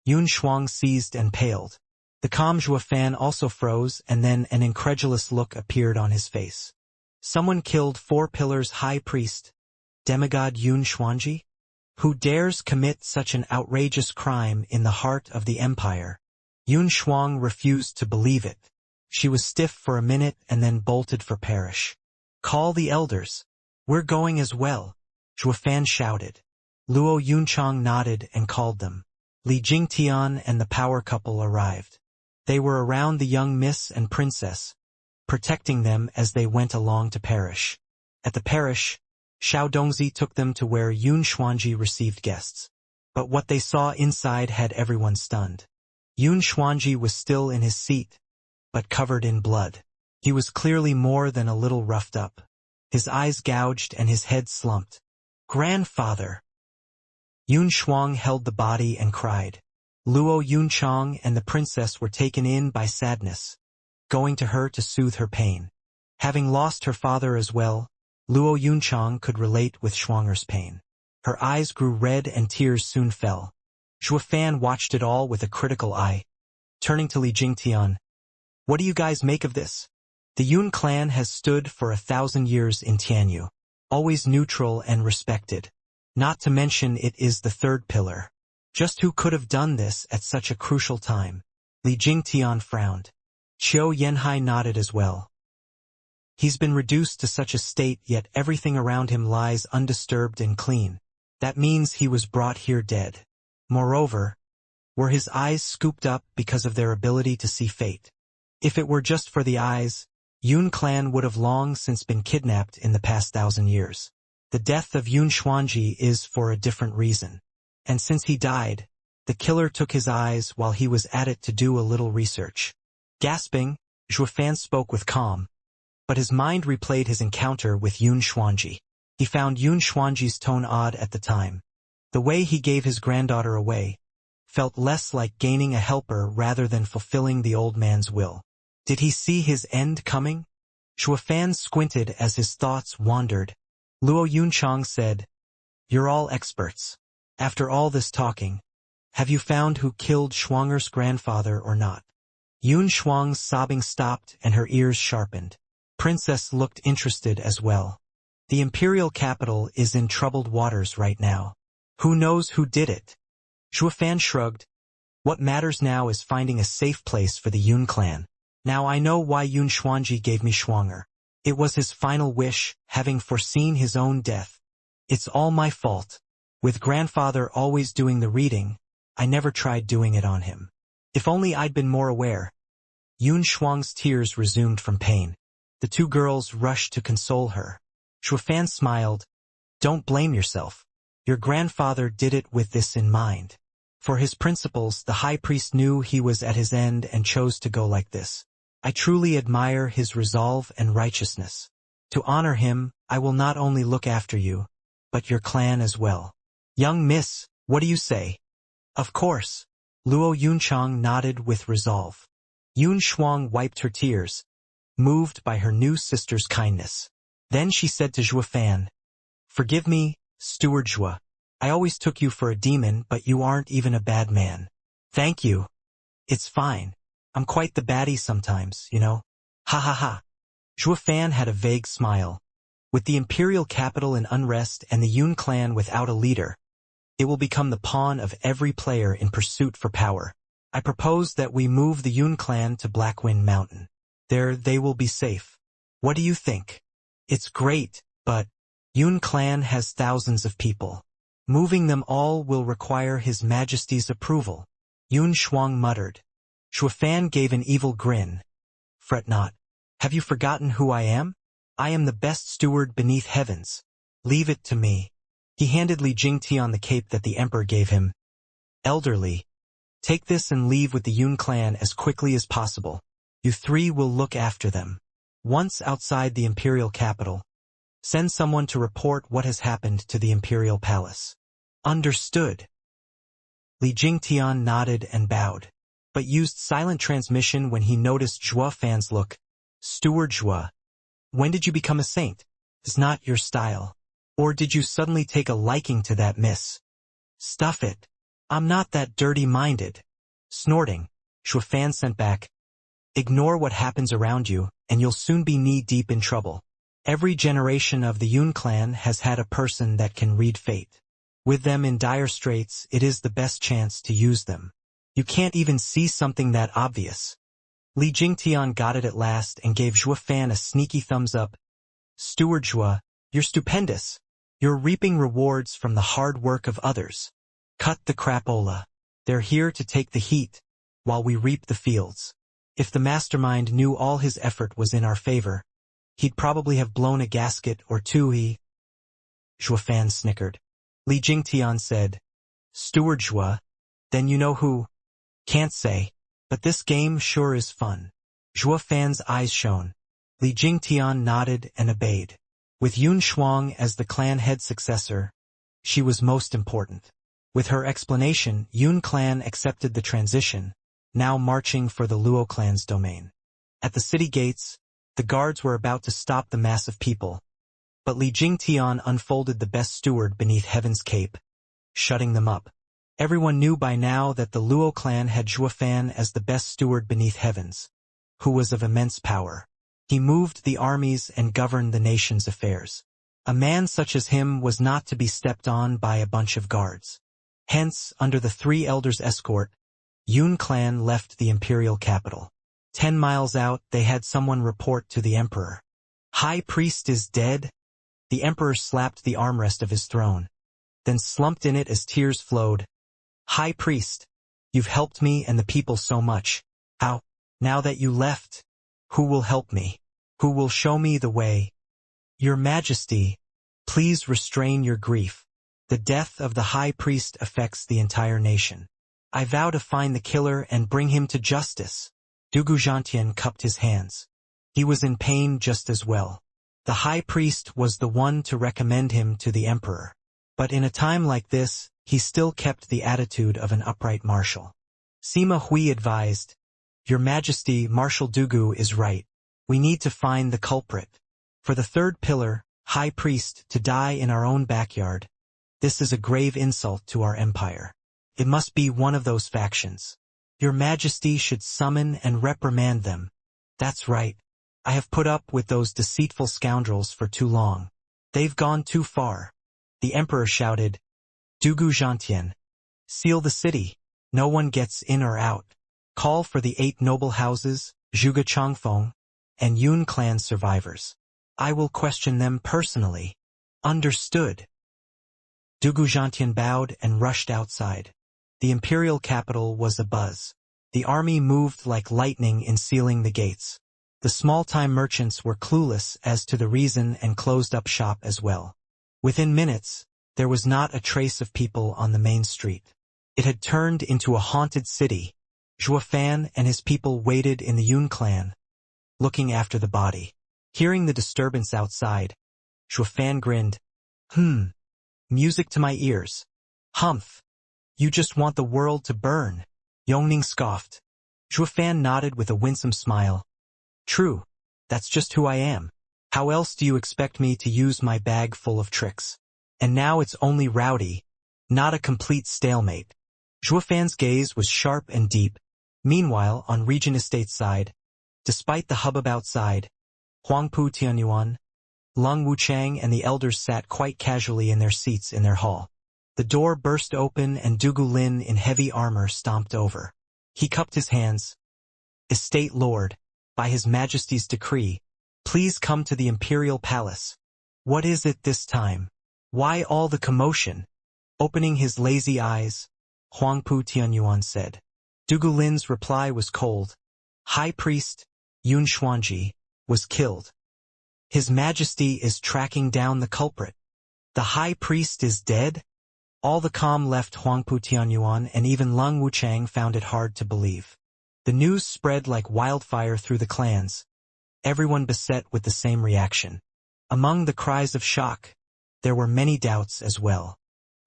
Yun Shuang seized and paled. The calm Zhuo Fan also froze, and then an incredulous look appeared on his face. Someone killed 4 Pillars High Priest, demigod Yun Xuanji? Who dares commit such an outrageous crime in the heart of the empire? Yun Shuang refused to believe it. She was stiff for a minute and then bolted for Parish. Call the elders. We're going as well, Zhuo Fan shouted. Luo Yunchang nodded and called them. Li Jingtian and the power couple arrived. They were around the young miss and princess, protecting them as they went along to Parish. At the Parish, Xiao Dongzi took them to where Yun Xuanji received guests. But what they saw inside had everyone stunned. Yun Xuanji was still in his seat, but covered in blood. He was clearly more than a little roughed up. His eyes gouged and his head slumped. Grandfather! Yun Shuang held the body and cried. Luo Yunchang and the princess were taken in by sadness, going to her to soothe her pain. Having lost her father as well, Luo Yunchang could relate with Shuanger's pain. Her eyes grew red and tears soon fell. Zhuo Fan watched it all with a critical eye. Turning to Li Jingtian, what do you guys make of this? The Yun clan has stood for 1,000 years in Tianyu, always neutral and respected. Not to mention it is the 3rd pillar. Just who could have done this at such a crucial time? Li Jingtian frowned. Qiu Yanhai nodded as well. He's been reduced to such a state, yet everything around him lies undisturbed and clean. That means he was brought here dead. Moreover, were his eyes scooped up because of their ability to see fate? If it were just for the eyes, Yun clan would have long since been kidnapped in the past 1,000 years. The death of Yun Xuanji is for a different reason. And since he died, the killer took his eyes while he was at it to do a little research. Gasping, Zhuo Fan spoke with calm, but his mind replayed his encounter with Yun Xuanji. He found Yun Xuanji's tone odd at the time. The way he gave his granddaughter away felt less like gaining a helper rather than fulfilling the old man's will. Did he see his end coming? Zhuo Fan squinted as his thoughts wandered. Luo Yunchang said, "You're all experts. After all this talking, have you found who killed Shuanger's grandfather or not?" Yun Shuang's sobbing stopped and her ears sharpened. Princess looked interested as well. The imperial capital is in troubled waters right now. Who knows who did it? Zhuo Fan shrugged. What matters now is finding a safe place for the Yun clan. Now I know why Yun Xuanji gave me Shuanger. It was his final wish, having foreseen his own death. It's all my fault. With grandfather always doing the reading, I never tried doing it on him. If only I'd been more aware. Yun Shuang's tears resumed from pain. The 2 girls rushed to console her. Zhuo Fan smiled. Don't blame yourself. Your grandfather did it with this in mind. For his principles, the high priest knew he was at his end and chose to go like this. I truly admire his resolve and righteousness. To honor him, I will not only look after you, but your clan as well. Young miss, what do you say? Of course. Luo Yunchang nodded with resolve. Yun Shuang wiped her tears, moved by her new sister's kindness. Then she said to Zhuo Fan, "Forgive me, Steward Zhuo. I always took you for a demon, but you aren't even a bad man." "Thank you. It's fine. I'm quite the baddie sometimes, you know." Ha ha ha. Zhuo Fan had a vague smile. With the imperial capital in unrest and the Yun clan without a leader, it will become the pawn of every player in pursuit for power. I propose that we move the Yun clan to Blackwind Mountain. There they will be safe. What do you think? It's great, but Yun clan has thousands of people. Moving them all will require His Majesty's approval. Yun Shuang muttered. Zhuo Fan gave an evil grin. Fret not. Have you forgotten who I am? I am the best steward beneath heavens. Leave it to me. He handed Li Jingtian the cape that the emperor gave him. Elderly, take this and leave with the Yun clan as quickly as possible. You 3 will look after them. Once outside the imperial capital, send someone to report what has happened to the imperial palace. Understood. Li Jingtian nodded and bowed, but used silent transmission when he noticed Zhuo Fan's look. Steward Zhuo, when did you become a saint? It's not your style. Or did you suddenly take a liking to that miss? Stuff it. I'm not that dirty-minded. Snorting, Shuafan sent back, ignore what happens around you, and you'll soon be knee-deep in trouble. Every generation of the Yun clan has had a person that can read fate. With them in dire straits, it is the best chance to use them. You can't even see something that obvious. Li Jingtian got it at last and gave Shuafan a sneaky thumbs up. Steward Shua, you're stupendous. You're reaping rewards from the hard work of others. Cut the crapola. They're here to take the heat, while we reap the fields. If the mastermind knew all his effort was in our favor, he'd probably have blown a gasket or two. Shuafan snickered. Li Jingtian said, Steward Shua, then you know who? Can't say, but this game sure is fun. Shuafan's eyes shone. Li Jingtian nodded and obeyed. With Yun Shuang as the clan head successor, she was most important. With her explanation, Yun clan accepted the transition, now marching for the Luo clan's domain. At the city gates, the guards were about to stop the mass of people, but Li Jingtian unfolded the best steward beneath heaven's cape, shutting them up. Everyone knew by now that the Luo clan had Shuafan as the best steward beneath heavens, who was of immense power. He moved the armies and governed the nation's affairs. A man such as him was not to be stepped on by a bunch of guards. Hence, under the three elders' escort, Yun clan left the imperial capital. 10 miles out, they had someone report to the emperor. High priest is dead? The emperor slapped the armrest of his throne, then slumped in it as tears flowed. High priest, you've helped me and the people so much. How? Now that you left, who will help me? Who will show me the way? Your Majesty, please restrain your grief. The death of the high priest affects the entire nation. I vow to find the killer and bring him to justice. Dugu Zhantian cupped his hands. He was in pain just as well. The high priest was the one to recommend him to the emperor. But in a time like this, he still kept the attitude of an upright marshal. Sima Hui advised, Your Majesty, Marshal Dugu is right. We need to find the culprit. For the third pillar, high priest, to die in our own backyard. This is a grave insult to our empire. It must be one of those factions. Your Majesty should summon and reprimand them. That's right. I have put up with those deceitful scoundrels for too long. They've gone too far. The emperor shouted, Dugu Zhantian, seal the city. No one gets in or out. Call for the 8 noble houses, Zhuge Changfeng, and Yun clan survivors. I will question them personally. Understood. Dugu Zhantian bowed and rushed outside. The imperial capital was abuzz. The army moved like lightning in sealing the gates. The small-time merchants were clueless as to the reason and closed up shop as well. Within minutes, there was not a trace of people on the main street. It had turned into a haunted city. Shuafan and his people waited in the Yun clan, looking after the body. Hearing the disturbance outside, Shuafan grinned. Music to my ears. Humph. You just want the world to burn. Yongning scoffed. Shuafan nodded with a winsome smile. True. That's just who I am. How else do you expect me to use my bag full of tricks? And now it's only rowdy, not a complete stalemate. Shuafan's gaze was sharp and deep. Meanwhile, on Regent Estate's side, despite the hubbub outside, Huangpu Tianyuan, Lung Wuchang and the elders sat quite casually in their seats in their hall. The door burst open and Dugu Lin in heavy armor stomped over. He cupped his hands. Estate Lord, by His Majesty's decree, please come to the Imperial Palace. What is it this time? Why all the commotion? Opening his lazy eyes, Huangpu Tianyuan said. Dugu Lin's reply was cold. High Priest, Yun Xuanji, was killed. His Majesty is tracking down the culprit. The High Priest is dead? All the calm left Huangpu Tianyuan and even Lung Wuchang found it hard to believe. The news spread like wildfire through the clans, everyone beset with the same reaction. Among the cries of shock, there were many doubts as well.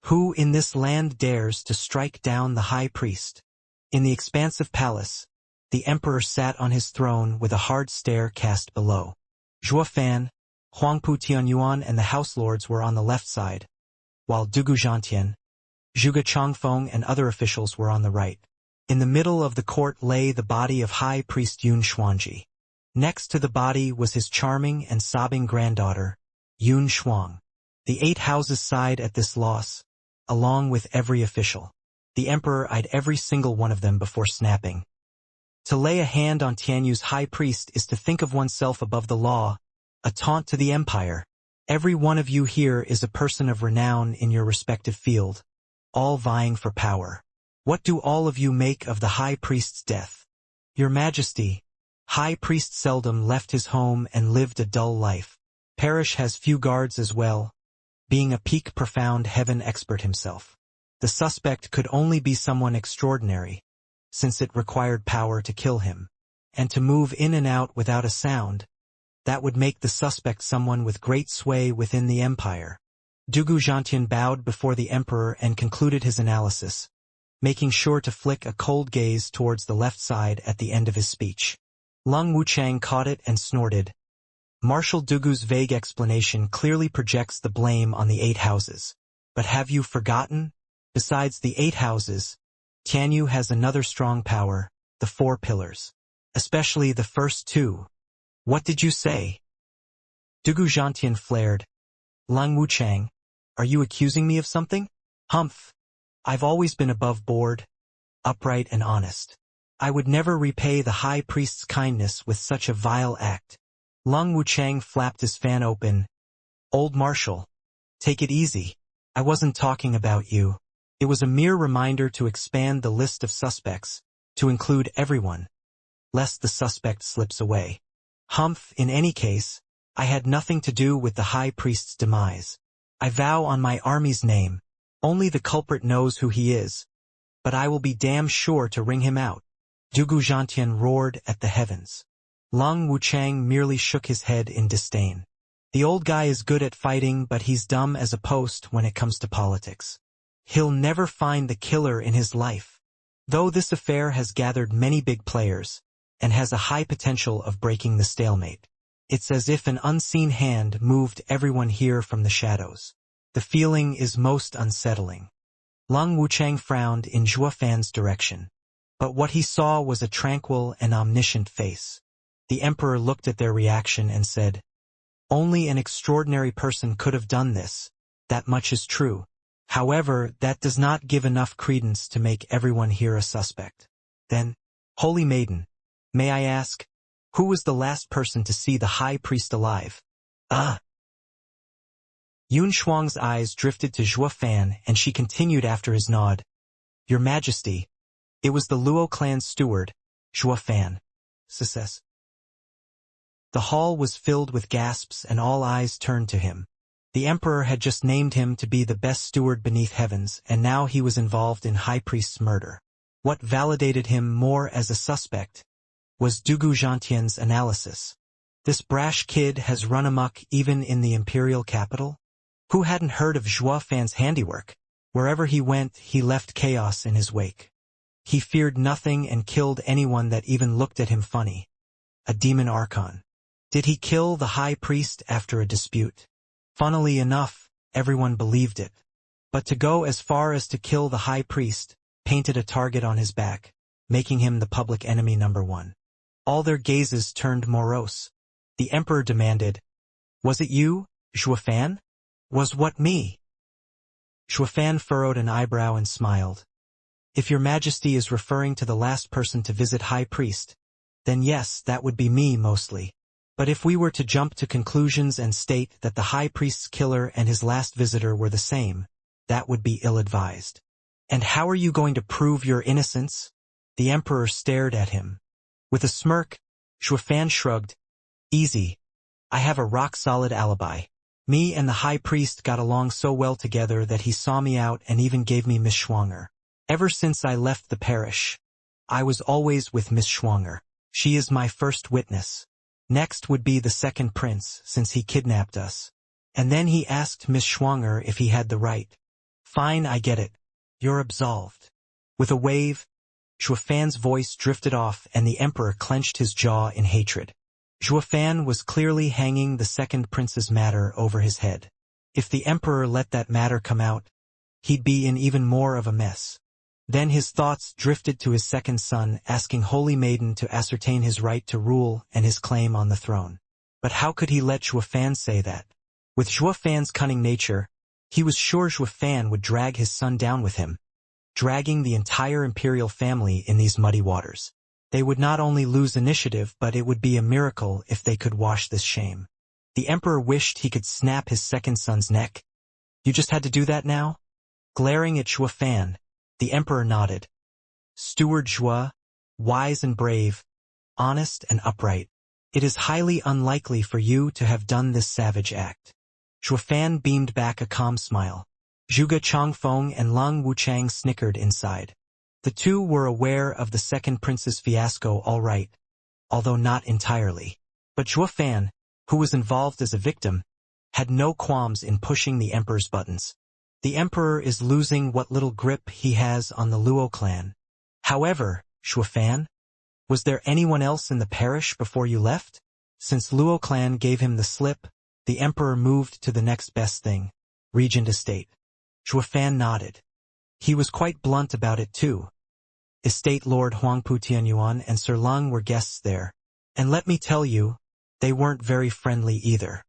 Who in this land dares to strike down the high priest? In the expansive palace, the emperor sat on his throne with a hard stare cast below. Shuafan, Huangpu Tianyuan and the house lords were on the left side, while Dugu Zhantian, Zhuge Changfeng and other officials were on the right. In the middle of the court lay the body of High Priest Yun Xuanji. Next to the body was his charming and sobbing granddaughter, Yun Shuang. The 8 houses sighed at this loss, along with every official. The emperor eyed every single one of them before snapping. To lay a hand on Tianyu's high priest is to think of oneself above the law, a taunt to the empire. Every one of you here is a person of renown in your respective field, all vying for power. What do all of you make of the high priest's death? Your Majesty, high priest seldom left his home and lived a dull life. Parish has few guards as well, being a peak profound heaven expert himself. The suspect could only be someone extraordinary, since it required power to kill him, and to move in and out without a sound. That would make the suspect someone with great sway within the empire. Dugu Zhantian bowed before the emperor and concluded his analysis, making sure to flick a cold gaze towards the left side at the end of his speech. Lung Wuchang caught it and snorted. Marshal Dugu's vague explanation clearly projects the blame on the 8 houses. But have you forgotten? Besides the 8 houses, Tianyu has another strong power, the 4 pillars. Especially the first 2. What did you say? Dugu Zhantian flared. Lung Wuchang, are you accusing me of something? Humph. I've always been above board, upright and honest. I would never repay the high priest's kindness with such a vile act. Lung Wuchang flapped his fan open. Old Marshal, take it easy. I wasn't talking about you. It was a mere reminder to expand the list of suspects, to include everyone, lest the suspect slips away. Humph, in any case, I had nothing to do with the high priest's demise. I vow on my army's name, only the culprit knows who he is, but I will be damn sure to wring him out. Dugu Zhantian roared at the heavens. Lung Wuchang merely shook his head in disdain. The old guy is good at fighting, but he's dumb as a post when it comes to politics. He'll never find the killer in his life. Though this affair has gathered many big players, and has a high potential of breaking the stalemate, it's as if an unseen hand moved everyone here from the shadows. The feeling is most unsettling. Lung Wuchang frowned in Zhuo Fan's direction. But what he saw was a tranquil and omniscient face. The emperor looked at their reaction and said, only an extraordinary person could have done this. That much is true. However, that does not give enough credence to make everyone here a suspect. Then, Holy Maiden, may I ask, who was the last person to see the high priest alive? Yun Shuang's eyes drifted to Zhuo Fan and she continued after his nod. Your Majesty, it was the Luo clan's steward, Zhuo Fan. Success. The hall was filled with gasps and all eyes turned to him. The emperor had just named him to be the best steward beneath heavens, and now he was involved in high priest's murder. What validated him more as a suspect was Dugu Zhantian's analysis. This brash kid has run amok even in the imperial capital? Who hadn't heard of Zhuo Fan's handiwork? Wherever he went, he left chaos in his wake. He feared nothing and killed anyone that even looked at him funny. A demon archon. Did he kill the high priest after a dispute? Funnily enough, everyone believed it. But to go as far as to kill the high priest, painted a target on his back, making him the public enemy number 1. All their gazes turned morose. The emperor demanded, was it you, Zhuo Fan? Was what me? Zhuo Fan furrowed an eyebrow and smiled. If your Majesty is referring to the last person to visit high priest, then yes, that would be me mostly. But if we were to jump to conclusions and state that the high priest's killer and his last visitor were the same, that would be ill-advised. And how are you going to prove your innocence? The emperor stared at him. With a smirk, Zhuo Fan shrugged. Easy. I have a rock-solid alibi. Me and the high priest got along so well together that he saw me out and even gave me Miss Schwanger. Ever since I left the parish, I was always with Miss Schwanger. She is my first witness. Next would be the second prince, since he kidnapped us. And then he asked Miss Schwanger if he had the right. Fine, I get it. You're absolved. With a wave, Zhuo Fan's voice drifted off and the emperor clenched his jaw in hatred. Fan was clearly hanging the second prince's matter over his head. If the emperor let that matter come out, he'd be in even more of a mess. Then his thoughts drifted to his second son, asking Holy Maiden to ascertain his right to rule and his claim on the throne. But how could he let Fan say that? With Fan's cunning nature, he was sure Fan would drag his son down with him, dragging the entire imperial family in these muddy waters. They would not only lose initiative, but it would be a miracle if they could wash this shame. The emperor wished he could snap his second son's neck. You just had to do that now? Glaring at Fan, the emperor nodded. Steward Zhua, wise and brave, honest and upright. It is highly unlikely for you to have done this savage act. Fan beamed back a calm smile. Zhuge Changfeng and Lang Wuchang snickered inside. The two were aware of the second prince's fiasco all right, although not entirely. But Fan, who was involved as a victim, had no qualms in pushing the emperor's buttons. The emperor is losing what little grip he has on the Luo clan. However, Fan, was there anyone else in the parish before you left? Since Luo clan gave him the slip, the emperor moved to the next best thing, regent estate. Fan nodded. He was quite blunt about it too. Estate Lord Huangpu Tianyuan and Sir Lung were guests there. And let me tell you, they weren't very friendly either.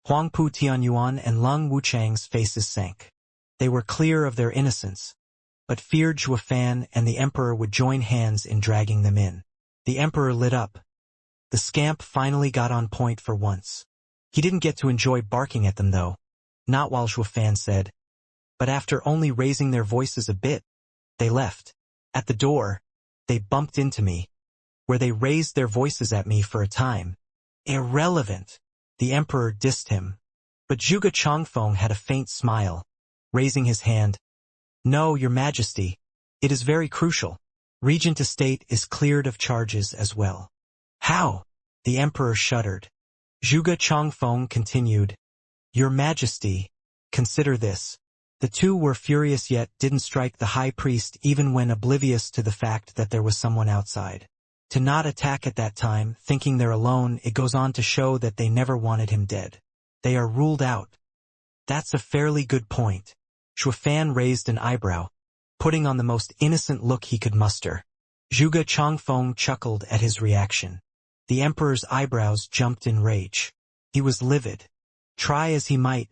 Huangpu Tianyuan and Lung Wuchang's faces sank. They were clear of their innocence, but feared Fan and the emperor would join hands in dragging them in. The emperor lit up. The scamp finally got on point for once. He didn't get to enjoy barking at them though. Not while Fan said. But after only raising their voices a bit, they left. At the door, they bumped into me, where they raised their voices at me for a time. Irrelevant. The emperor dissed him. But Zhuge Changfeng had a faint smile, raising his hand. No, your majesty. It is very crucial. Regent estate is cleared of charges as well. How? The emperor shuddered. Zhuge Changfeng continued. Your majesty, consider this. The two were furious yet didn't strike the high priest even when oblivious to the fact that there was someone outside. To not attack at that time, thinking they're alone, it goes on to show that they never wanted him dead. They are ruled out. That's a fairly good point. Fan raised an eyebrow, putting on the most innocent look he could muster. Zhuge Changfeng chuckled at his reaction. The emperor's eyebrows jumped in rage. He was livid. Try as he might,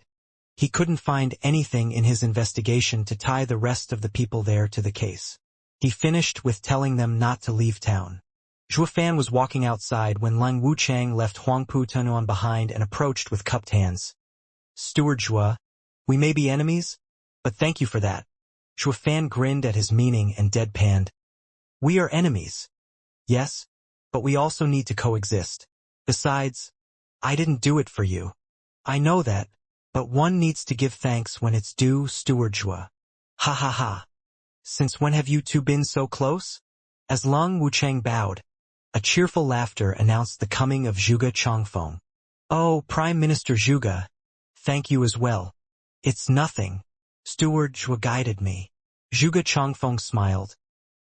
he couldn't find anything in his investigation to tie the rest of the people there to the case. He finished with telling them not to leave town. Fan was walking outside when Lang Wuchang left Huangpu Tianyuan behind and approached with cupped hands. Steward Zhua, we may be enemies, but thank you for that. Fan grinned at his meaning and deadpanned. We are enemies. Yes, but we also need to coexist. Besides, I didn't do it for you. I know that. But one needs to give thanks when it's due, Steward Zhua. Ha ha ha. Since when have you two been so close? As Lang Wuchang bowed, a cheerful laughter announced the coming of Zhuge Changfeng. Oh, Prime Minister Zhuge, thank you as well. It's nothing. Steward Zhua guided me. Zhuge Changfeng smiled.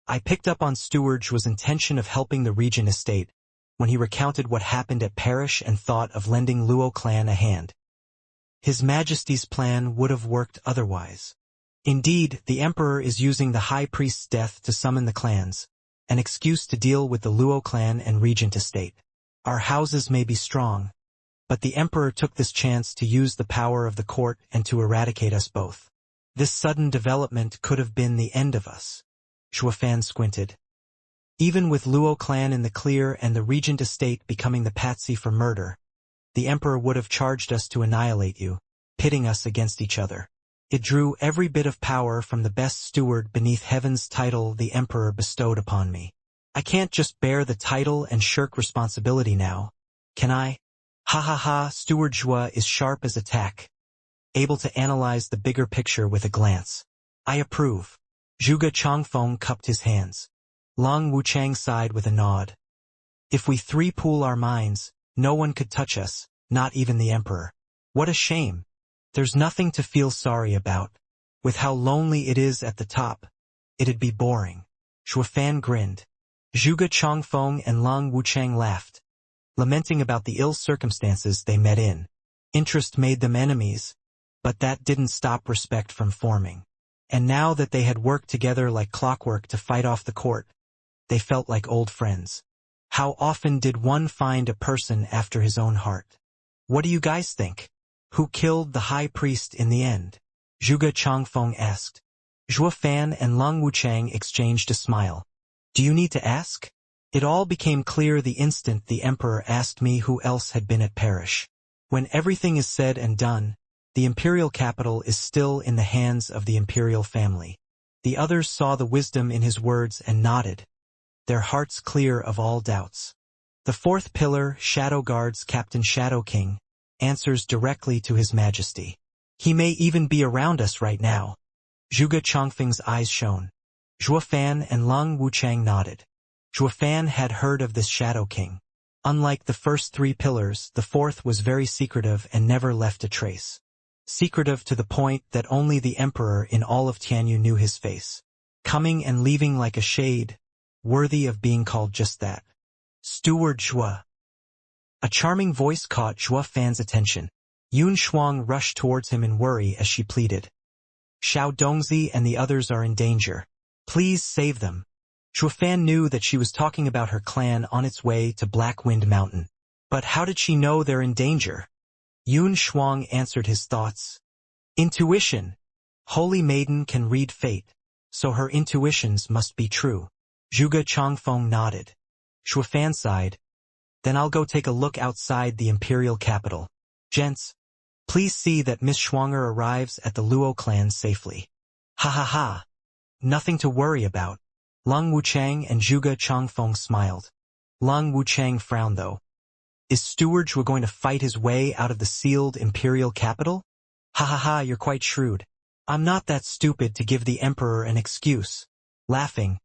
I picked up on Steward Zhua's intention of helping the regent estate when he recounted what happened at Parish and thought of lending Luo clan a hand. His Majesty's plan would have worked otherwise. Indeed, the emperor is using the high priest's death to summon the clans, an excuse to deal with the Luo clan and regent estate. Our houses may be strong, but the emperor took this chance to use the power of the court and to eradicate us both. This sudden development could have been the end of us. Fan squinted. Even with Luo clan in the clear and the regent estate becoming the patsy for murder, the emperor would have charged us to annihilate you, pitting us against each other. It drew every bit of power from the best steward beneath heaven's title the emperor bestowed upon me. I can't just bear the title and shirk responsibility now, can I? Ha ha ha, Steward Zhua is sharp as a tack, able to analyze the bigger picture with a glance. I approve. Zhuge Changfeng cupped his hands. Lang Wuchang sighed with a nod. If we three pool our minds, no one could touch us, not even the emperor. What a shame. There's nothing to feel sorry about. With how lonely it is at the top, it'd be boring. Fan grinned. Zhuge Changfeng and Lang Wuchang laughed. lamenting about the ill circumstances they met in. Interest made them enemies, but that didn't stop respect from forming. And now that they had worked together like clockwork to fight off the court, they felt like old friends. How often did one find a person after his own heart? What do you guys think? Who killed the high priest in the end? Zhuge Changfeng asked. Zhuo Fan and Long Wuchang exchanged a smile. Do you need to ask? It all became clear the instant the emperor asked me who else had been at Parish. When everything is said and done, the imperial capital is still in the hands of the imperial family. The others saw the wisdom in his words and nodded, their hearts clear of all doubts. The fourth pillar, Shadow Guard's Captain Shadow King, answers directly to His Majesty. He may even be around us right now. Zhuge Changfeng's eyes shone. Zhuo Fan and Long Wuchang nodded. Zhuo Fan had heard of this Shadow King. Unlike the first three pillars, the fourth was very secretive and never left a trace. Secretive to the point that only the emperor in all of Tianyu knew his face. Coming and leaving like a shade, worthy of being called just that. Steward Zhuo. A charming voice caught Zhuo Fan's attention. Yun Shuang rushed towards him in worry as she pleaded. Xiao Dongzi and the others are in danger. Please save them. Zhuo Fan knew that she was talking about her clan on its way to Black Wind Mountain. But how did she know they're in danger? Yun Shuang answered his thoughts. Intuition. Holy Maiden can read fate, so her intuitions must be true. Zhuge Changfeng nodded. Zhuo Fan sighed. Then I'll go take a look outside the imperial capital. Gents, please see that Miss Schwanger arrives at the Luo clan safely. Ha ha ha. Nothing to worry about. Long Wuchang and Zhuge Changfeng smiled. Long Wuchang frowned though. Is Steward Zhuo going to fight his way out of the sealed imperial capital? Ha ha ha, you're quite shrewd. I'm not that stupid to give the emperor an excuse. Laughing,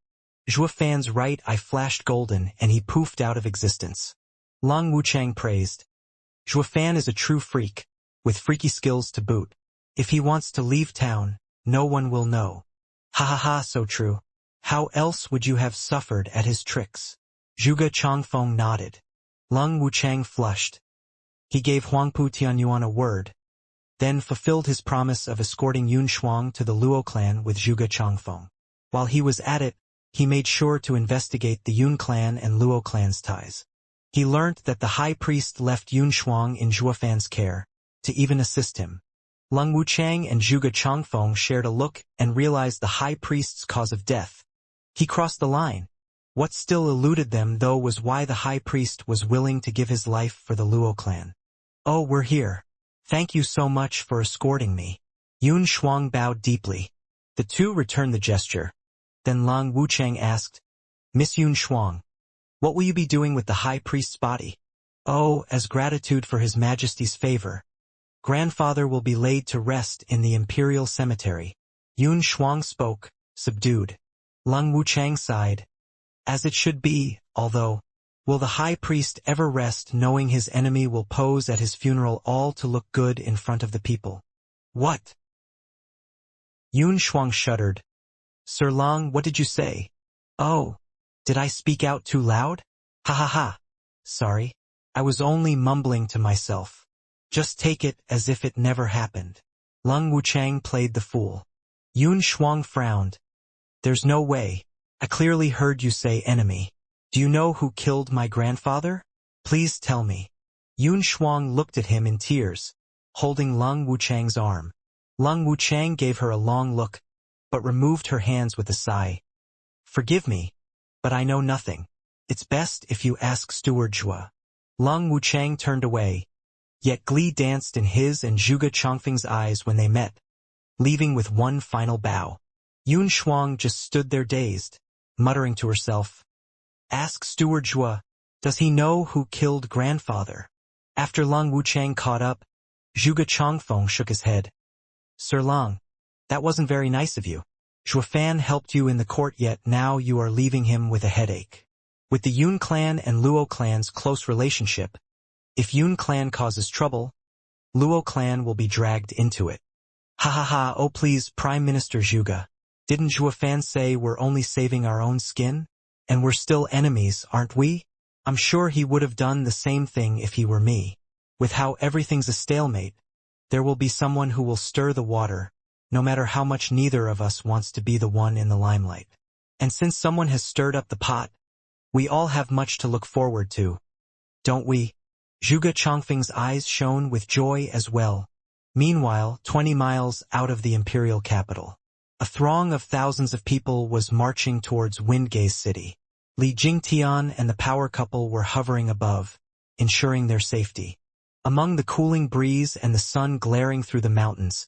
Zhuo Fan's right eye flashed golden and he poofed out of existence. Long Wuchang praised. Zhuo Fan is a true freak, with freaky skills to boot. If he wants to leave town, no one will know. Ha ha ha, so true. How else would you have suffered at his tricks? Zhuge Changfeng nodded. Long Wuchang flushed. He gave Huangpu Tianyuan a word, then fulfilled his promise of escorting Yun Shuang to the Luo clan with Zhuge Changfeng. While he was at it, he made sure to investigate the Yun clan and Luo clan's ties. He learnt that the high priest left Yun Shuang in Zhuo Fan's care, to even assist him. Long Wuchang and Zhuge Changfeng shared a look and realized the high priest's cause of death. He crossed the line. What still eluded them though was why the high priest was willing to give his life for the Luo clan. Oh, we're here. Thank you so much for escorting me. Yun Shuang bowed deeply. The two returned the gesture. Then Long Wuchang asked, Miss Yun Shuang, what will you be doing with the high priest's body? Oh, as gratitude for His Majesty's favor. Grandfather will be laid to rest in the imperial cemetery. Yun Shuang spoke, subdued. Long Wuchang sighed. As it should be, although, will the high priest ever rest knowing his enemy will pose at his funeral all to look good in front of the people? What? Yun Shuang shuddered. Sir Long, what did you say? Oh, did I speak out too loud? Ha ha ha. Sorry. I was only mumbling to myself. Just take it as if it never happened. Long Wuchang played the fool. Yun Shuang frowned. There's no way. I clearly heard you say enemy. Do you know who killed my grandfather? Please tell me. Yun Shuang looked at him in tears, holding Long Wuchang's arm. Long Wuchang gave her a long look, but removed her hands with a sigh. Forgive me, but I know nothing. It's best if you ask Steward Zhuo. Long Wuchang turned away, yet glee danced in his and Zhuge Changfeng's eyes when they met, leaving with one final bow. Yun Shuang just stood there dazed, muttering to herself. Ask Steward Zhuo, does he know who killed grandfather? After Long Wuchang caught up, Zhuge Changfeng shook his head. Sir Long, that wasn't very nice of you. Zhuo Fan helped you in the court yet now you are leaving him with a headache. With the Yun clan and Luo clan's close relationship, if Yun clan causes trouble, Luo clan will be dragged into it. Ha ha ha, oh please, Prime Minister Zhuge. Didn't Zhuo Fan say we're only saving our own skin? And we're still enemies, aren't we? I'm sure he would have done the same thing if he were me. With how everything's a stalemate, there will be someone who will stir the water, no matter how much neither of us wants to be the one in the limelight. And since someone has stirred up the pot, we all have much to look forward to, don't we? Zhuge Chongfeng's eyes shone with joy as well. Meanwhile, 20 miles out of the imperial capital, a throng of thousands of people was marching towards Windgaze City. Li Jingtian and the power couple were hovering above, ensuring their safety. Among the cooling breeze and the sun glaring through the mountains,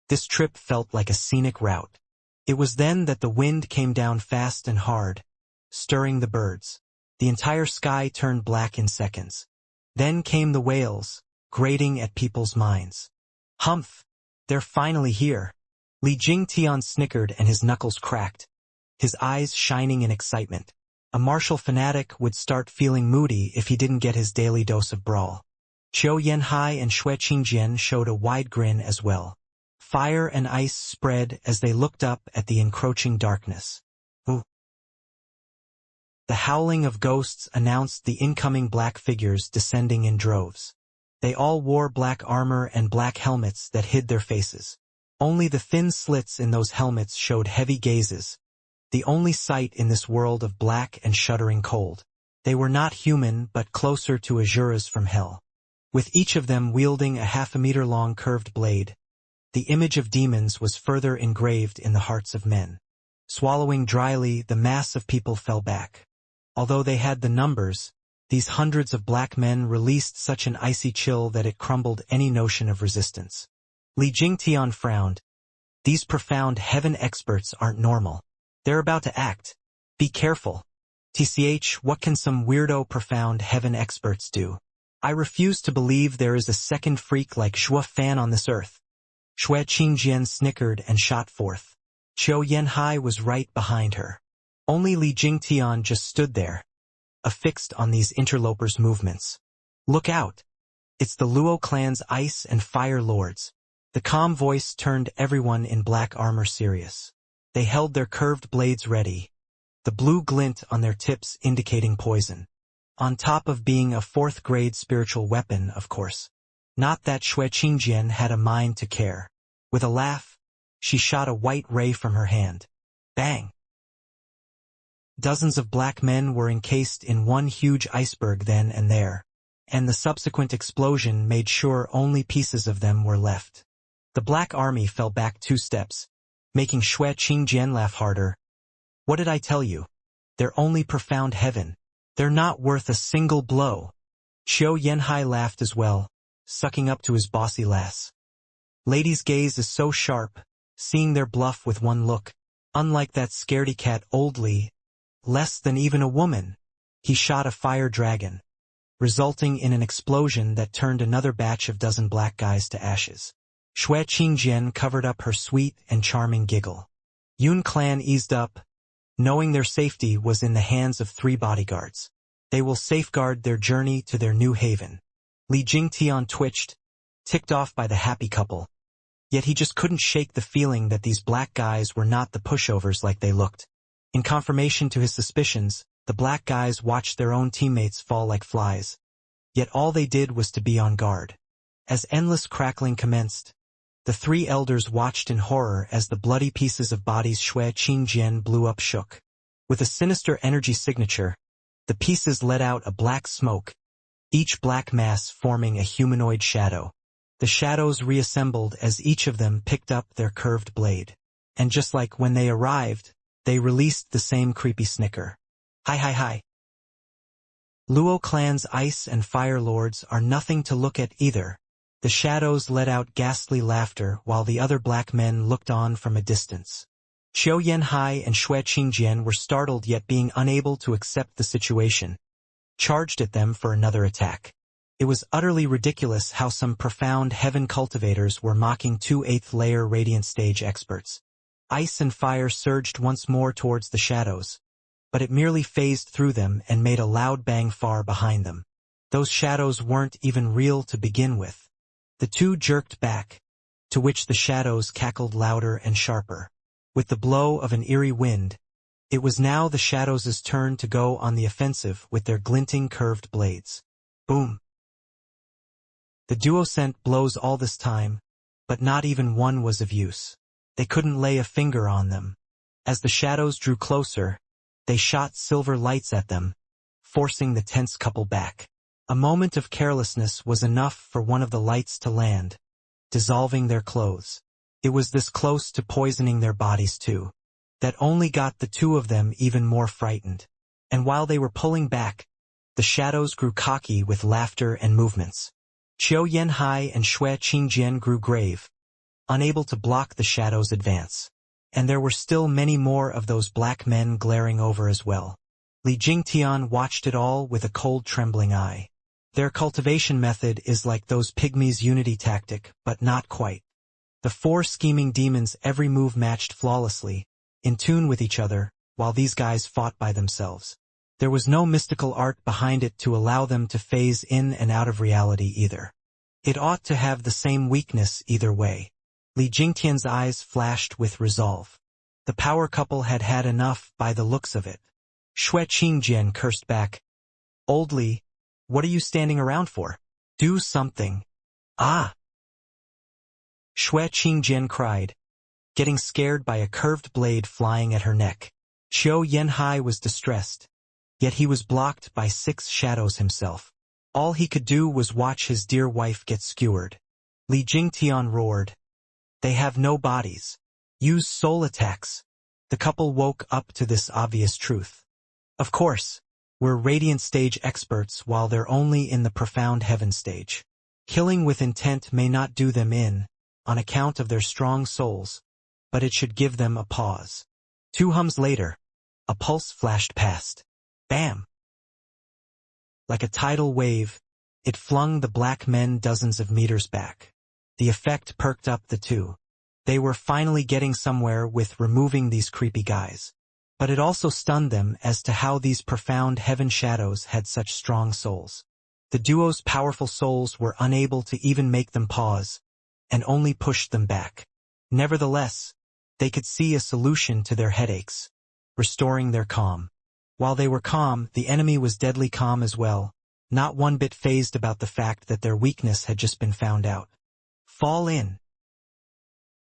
this trip felt like a scenic route. It was then that the wind came down fast and hard, stirring the birds. The entire sky turned black in seconds. Then came the wails, grating at people's minds. Humph! They're finally here. Li Jingtian snickered and his knuckles cracked, his eyes shining in excitement. A martial fanatic would start feeling moody if he didn't get his daily dose of brawl. Qiu Yanhai and Xue Qingjian showed a wide grin as well. Fire and ice spread as they looked up at the encroaching darkness. Ooh! The howling of ghosts announced the incoming black figures descending in droves. They all wore black armor and black helmets that hid their faces. Only the thin slits in those helmets showed heavy gazes, the only sight in this world of black and shuddering cold. They were not human but closer to Azuras from hell. With each of them wielding a half-a-meter-long curved blade, the image of demons was further engraved in the hearts of men. Swallowing dryly, the mass of people fell back. Although they had the numbers, these hundreds of black men released such an icy chill that it crumbled any notion of resistance. Li Jingtian frowned. These profound heaven experts aren't normal. They're about to act. Be careful. TCH, what can some weirdo profound heaven experts do? I refuse to believe there is a second freak like Xue Fan on this earth. Xue Qingjian snickered and shot forth. Qiu Yanhai was right behind her. Only Li Jingtian just stood there, affixed on these interlopers' movements. Look out! It's the Luo clan's ice and fire lords. The calm voice turned everyone in black armor serious. They held their curved blades ready, the blue glint on their tips indicating poison. On top of being a fourth-grade spiritual weapon, of course. Not that Xue Qingjian had a mind to care. With a laugh, she shot a white ray from her hand. Bang! Dozens of black men were encased in one huge iceberg then and there, and the subsequent explosion made sure only pieces of them were left. The Black Army fell back 2 steps, making Xue Qingjian laugh harder. What did I tell you? They're only profound heaven. They're not worth a single blow. Qiu Yanhai laughed as well, sucking up to his bossy lass. Lady's gaze is so sharp, seeing their bluff with one look. Unlike that scaredy cat old Li, less than even a woman, he shot a fire dragon, resulting in an explosion that turned another batch of dozen black guys to ashes. Xue Qingjian covered up her sweet and charming giggle. Yun clan eased up, knowing their safety was in the hands of 3 bodyguards. They will safeguard their journey to their new haven. Li Jingtian twitched, ticked off by the happy couple. Yet he just couldn't shake the feeling that these black guys were not the pushovers like they looked. In confirmation to his suspicions, the black guys watched their own teammates fall like flies. Yet all they did was to be on guard. As endless crackling commenced, the 3 elders watched in horror as the bloody pieces of bodies Xue Qingjian blew up shook. With a sinister energy signature, the pieces let out a black smoke, each black mass forming a humanoid shadow. The shadows reassembled as each of them picked up their curved blade. And just like when they arrived, they released the same creepy snicker. Hi hi hi. Luo clan's ice and fire lords are nothing to look at either. The shadows let out ghastly laughter while the other black men looked on from a distance. Qiu Yanhai and Xue Qingjian were startled yet being unable to accept the situation, charged at them for another attack. It was utterly ridiculous how some profound heaven cultivators were mocking 2 8th-layer radiant stage experts. Ice and fire surged once more towards the shadows, but it merely phased through them and made a loud bang far behind them. Those shadows weren't even real to begin with. The 2 jerked back, to which the shadows cackled louder and sharper. With the blow of an eerie wind, It was now the shadows' turn to go on the offensive with their glinting curved blades. Boom! The duo sent blows all this time, but not even one was of use. They couldn't lay a finger on them. As the shadows drew closer, they shot silver lights at them, forcing the tense couple back. A moment of carelessness was enough for one of the lights to land, dissolving their clothes. It was this close to poisoning their bodies too. That only got the two of them even more frightened. And while they were pulling back, the shadows grew cocky with laughter and movements. Qiu Yanhai and Xue Qingjian grew grave, unable to block the shadows' advance. And there were still many more of those black men glaring over as well. Li Jingtian watched it all with a cold trembling eye. Their cultivation method is like those pygmies' unity tactic, but not quite. The four scheming demons every move matched flawlessly, in tune with each other, while these guys fought by themselves. There was no mystical art behind it to allow them to phase in and out of reality either. It ought to have the same weakness either way. Li Jingtian's eyes flashed with resolve. The power couple had had enough by the looks of it. Xue Qingjian cursed back. Old Li, what are you standing around for? Do something. Ah! Xue Qingjian cried, getting scared by a curved blade flying at her neck. Qiu Yanhai was distressed, yet he was blocked by 6 shadows himself. All he could do was watch his dear wife get skewered. Li Jingtian roared. They have no bodies. Use soul attacks. The couple woke up to this obvious truth. Of course, we're radiant stage experts while they're only in the profound heaven stage. Killing with intent may not do them in, on account of their strong souls, but it should give them a pause. 2 hums later, a pulse flashed past. Bam! Like a tidal wave, it flung the black men dozens of meters back. The effect perked up the two. They were finally getting somewhere with removing these creepy guys. But it also stunned them as to how these profound heaven shadows had such strong souls. The duo's powerful souls were unable to even make them pause, and only pushed them back. Nevertheless, they could see a solution to their headaches, restoring their calm. While they were calm, the enemy was deadly calm as well, not one bit fazed about the fact that their weakness had just been found out. Fall in.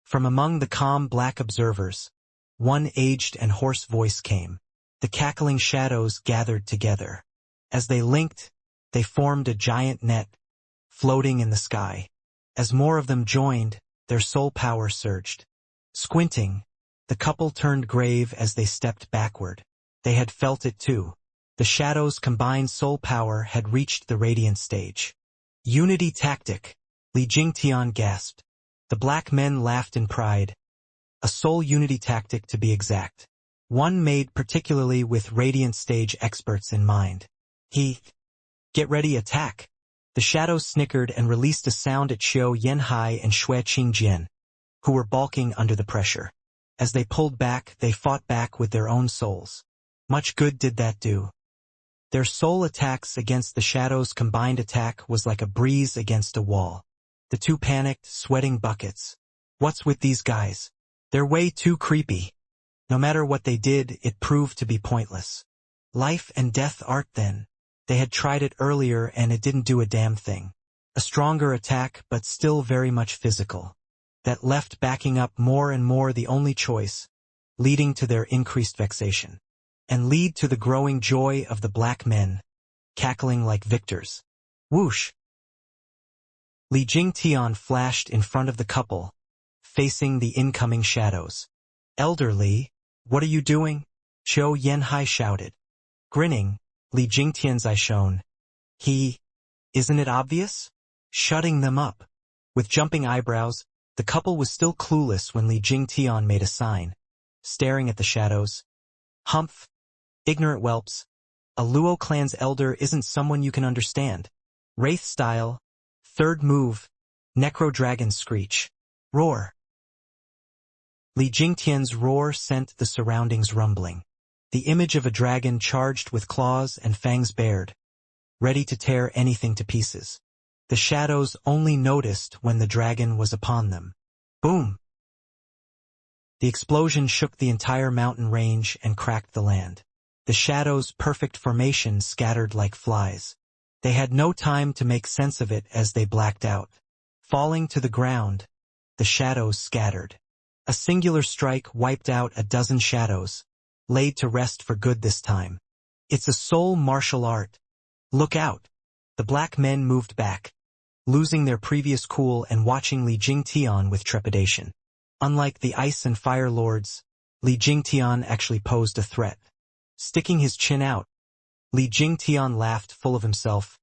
From among the calm black observers, one aged and hoarse voice came. The cackling shadows gathered together. As they linked, they formed a giant net, floating in the sky. As more of them joined, their soul power surged. Squinting, the couple turned grave as they stepped backward. They had felt it too. The shadows' combined soul power had reached the radiant stage. Unity tactic, Li Jingtian gasped. The black men laughed in pride. A soul unity tactic to be exact. One made particularly with radiant stage experts in mind. Get ready, attack. The shadows snickered and released a sound at Qiu Yanhai and Xue Qingjian, who were balking under the pressure. As they pulled back, they fought back with their own souls. Much good did that do. Their soul attacks against the shadows' combined attack was like a breeze against a wall. The two panicked, sweating buckets. What's with these guys? They're way too creepy. No matter what they did, it proved to be pointless. Life and death art then. They had tried it earlier and it didn't do a damn thing. A stronger attack, but still very much physical. That left backing up more and more the only choice, leading to their increased vexation. And lead to the growing joy of the black men, cackling like victors. Whoosh! Li Jingtian flashed in front of the couple, facing the incoming shadows. Elder Li, what are you doing? Qiu Yanhai shouted. Grinning, Li Jingtian's eye shone. Isn't it obvious? Shutting them up. With jumping eyebrows, the couple was still clueless when Li Jingtian made a sign, staring at the shadows. Humph! Ignorant whelps. A Luo clan's elder isn't someone you can understand. Wraith style. Third move. Necro-dragon screech. Roar. Li Jingtian's roar sent the surroundings rumbling. The image of a dragon charged with claws and fangs bared, ready to tear anything to pieces. The shadows only noticed when the dragon was upon them. Boom! The explosion shook the entire mountain range and cracked the land. The shadows' perfect formation scattered like flies. They had no time to make sense of it as they blacked out. Falling to the ground, the shadows scattered. A singular strike wiped out a dozen shadows, laid to rest for good this time. It's a soul martial art. Look out! The black men moved back, losing their previous cool and watching Li Jingtian with trepidation. Unlike the ice and fire lords, Li Jingtian actually posed a threat. Sticking his chin out, Li Jingtian laughed, full of himself.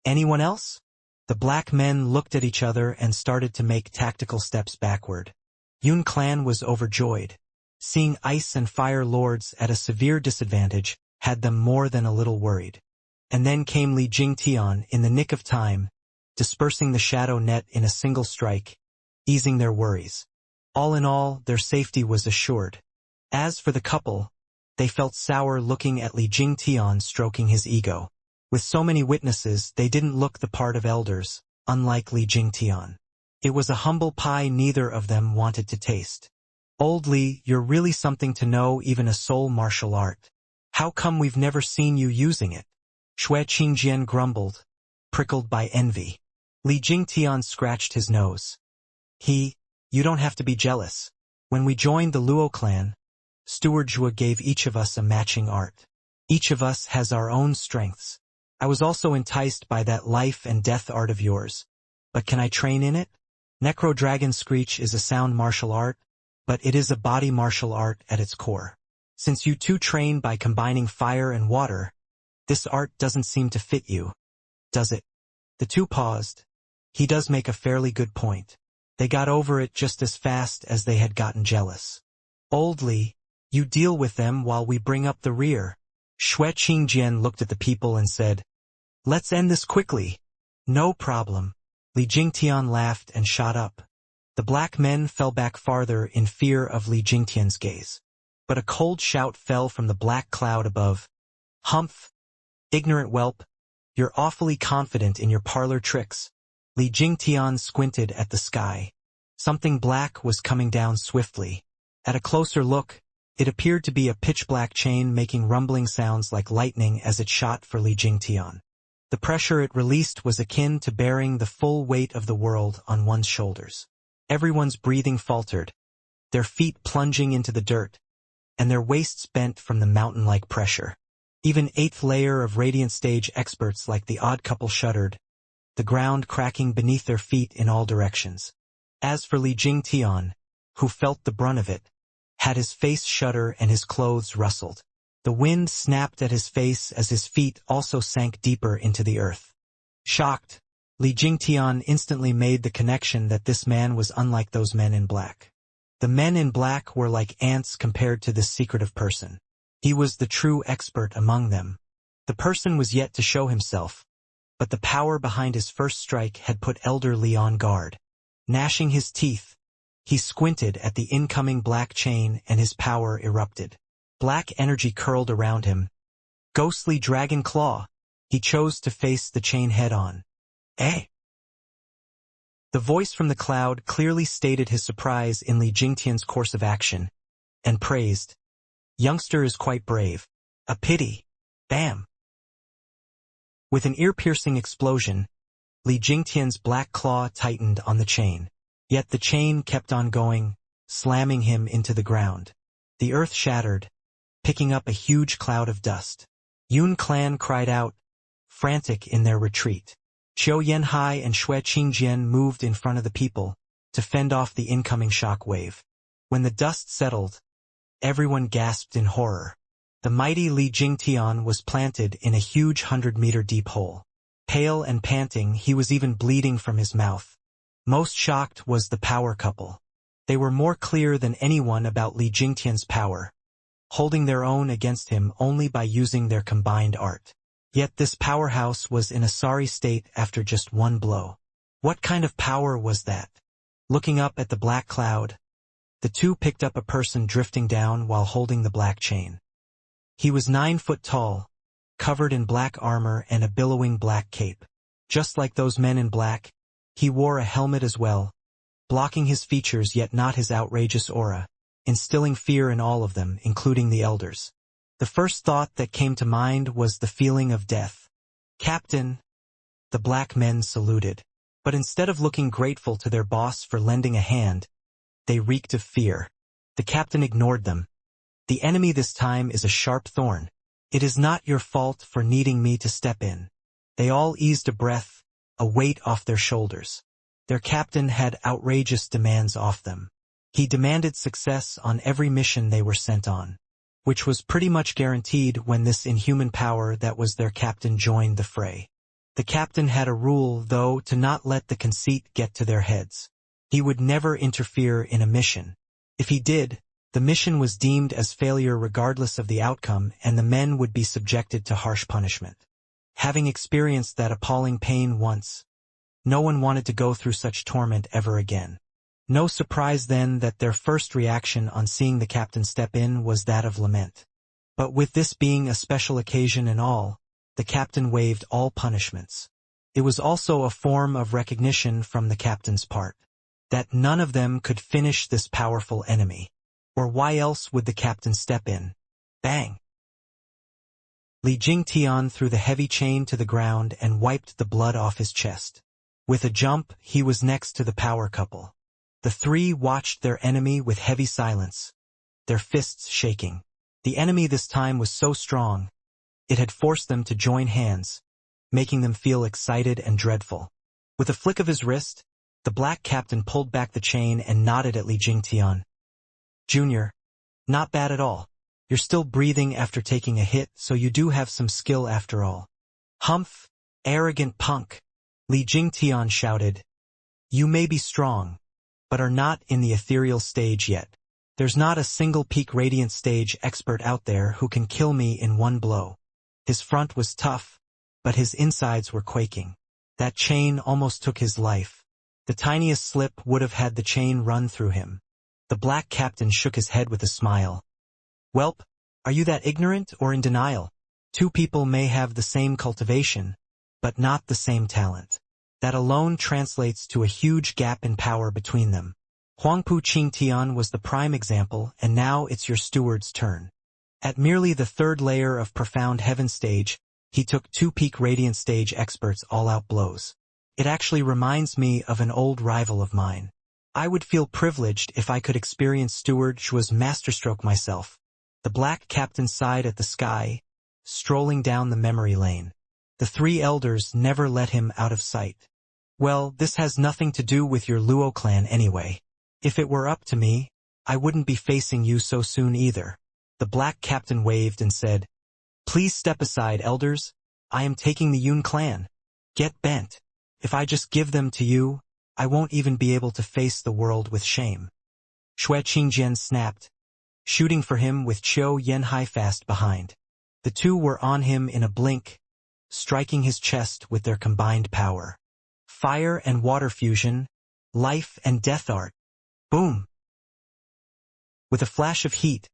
Anyone else? The black men looked at each other and started to make tactical steps backward. Yun Clan was overjoyed. Seeing ice and fire lords at a severe disadvantage had them more than a little worried. And then came Li Jingtian in the nick of time, dispersing the shadow net in a single strike, easing their worries. All in all, their safety was assured. As for the couple, they felt sour looking at Li Jingtian stroking his ego. With so many witnesses, they didn't look the part of elders, unlike Li Jingtian. It was a humble pie neither of them wanted to taste. Old Li, you're really something to know, even a soul martial art. How come we've never seen you using it? Shui Qingjian grumbled, prickled by envy. Li Jingtian scratched his nose. You don't have to be jealous. When we joined the Luo clan, Steward Zhua gave each of us a matching art. Each of us has our own strengths. I was also enticed by that life and death art of yours. But can I train in it? Necro Dragon Screech is a sound martial art, but it is a body martial art at its core. Since you two train by combining fire and water, this art doesn't seem to fit you, does it? The two paused. He does make a fairly good point. They got over it just as fast as they had gotten jealous. Old Li, you deal with them while we bring up the rear. Shui Qingjian looked at the people and said, let's end this quickly. No problem. Li Jingtian laughed and shot up. The black men fell back farther in fear of Li Jingtian's gaze. But a cold shout fell from the black cloud above. Humph! Ignorant whelp! You're awfully confident in your parlor tricks. Li Jingtian squinted at the sky. Something black was coming down swiftly. At a closer look, it appeared to be a pitch-black chain making rumbling sounds like lightning as it shot for Li Jingtian. The pressure it released was akin to bearing the full weight of the world on one's shoulders. Everyone's breathing faltered, their feet plunging into the dirt, and their waists bent from the mountain-like pressure. Even eighth layer of Radiant Stage experts like the odd couple shuddered, the ground cracking beneath their feet in all directions. As for Li Jingtian, who felt the brunt of it, had his face shudder and his clothes rustled. The wind snapped at his face as his feet also sank deeper into the earth. Shocked, Li Jingtian instantly made the connection that this man was unlike those men in black. The men in black were like ants compared to this secretive person. He was the true expert among them. The person was yet to show himself, but the power behind his first strike had put Elder Li on guard. Gnashing his teeth, he squinted at the incoming black chain and his power erupted. Black energy curled around him. Ghostly dragon claw. He chose to face the chain head-on. Eh? The voice from the cloud clearly stated his surprise in Li Jingtian's course of action, and praised. Youngster is quite brave. A pity. Bam! With an ear-piercing explosion, Li Jingtian's black claw tightened on the chain. Yet the chain kept on going, slamming him into the ground. The earth shattered, picking up a huge cloud of dust. Yun Clan cried out, frantic in their retreat. Qiu Yanhai and Shui Qingjian moved in front of the people, to fend off the incoming shock wave. When the dust settled, everyone gasped in horror. The mighty Li Jingtian was planted in a huge 100-meter deep hole. Pale and panting, he was even bleeding from his mouth. Most shocked was the power couple. They were more clear than anyone about Li Jingtian's power, holding their own against him only by using their combined art. Yet this powerhouse was in a sorry state after just one blow. What kind of power was that? Looking up at the black cloud, the two picked up a person drifting down while holding the black chain. He was 9 foot tall, covered in black armor and a billowing black cape. Just like those men in black, he wore a helmet as well, blocking his features yet not his outrageous aura. instilling fear in all of them, including the elders. The first thought that came to mind was the feeling of death. "Captain," the black men saluted. But instead of looking grateful to their boss for lending a hand, they reeked of fear. The captain ignored them. "The enemy this time is a sharp thorn. It is not your fault for needing me to step in." They all eased a breath, a weight off their shoulders. Their captain had outrageous demands off them. He demanded success on every mission they were sent on, which was pretty much guaranteed when this inhuman power that was their captain joined the fray. The captain had a rule, though, to not let the conceit get to their heads. He would never interfere in a mission. If he did, the mission was deemed as failure regardless of the outcome, and the men would be subjected to harsh punishment. Having experienced that appalling pain once, no one wanted to go through such torment ever again. No surprise then that their first reaction on seeing the captain step in was that of lament. But with this being a special occasion and all, the captain waived all punishments. It was also a form of recognition from the captain's part that none of them could finish this powerful enemy. Or why else would the captain step in? Bang! Li Jingtian threw the heavy chain to the ground and wiped the blood off his chest. With a jump, he was next to the power couple. The three watched their enemy with heavy silence, their fists shaking. The enemy this time was so strong, it had forced them to join hands, making them feel excited and dreadful. With a flick of his wrist, the black captain pulled back the chain and nodded at Li Jingtian. "Junior, not bad at all. You're still breathing after taking a hit, so you do have some skill after all." "Humph, arrogant punk," Li Jingtian shouted. "You may be strong, but are not in the ethereal stage yet. There's not a single peak radiant stage expert out there who can kill me in one blow." His front was tough, but his insides were quaking. That chain almost took his life. The tiniest slip would have had the chain run through him. The black captain shook his head with a smile. "Welp, are you that ignorant or in denial? Two people may have the same cultivation, but not the same talent. That alone translates to a huge gap in power between them. Huangpu Qingtian was the prime example, and now it's your steward's turn." At merely the third layer of Profound Heaven stage, he took two peak Radiant stage experts all-out blows. It actually reminds me of an old rival of mine. I would feel privileged if I could experience Steward Shua's masterstroke myself. The black captain sighed at the sky, strolling down the memory lane. The three elders never let him out of sight. "Well, this has nothing to do with your Luo clan anyway. If it were up to me, I wouldn't be facing you so soon either." The black captain waved and said, "Please step aside, elders. I am taking the Yun clan. Get bent. If I just give them to you, I won't even be able to face the world with shame." Xue Qingjian snapped, shooting for him with Qiu Yanhai fast behind. The two were on him in a blink, striking his chest with their combined power. Fire and water fusion, life and death art. Boom! With a flash of heat,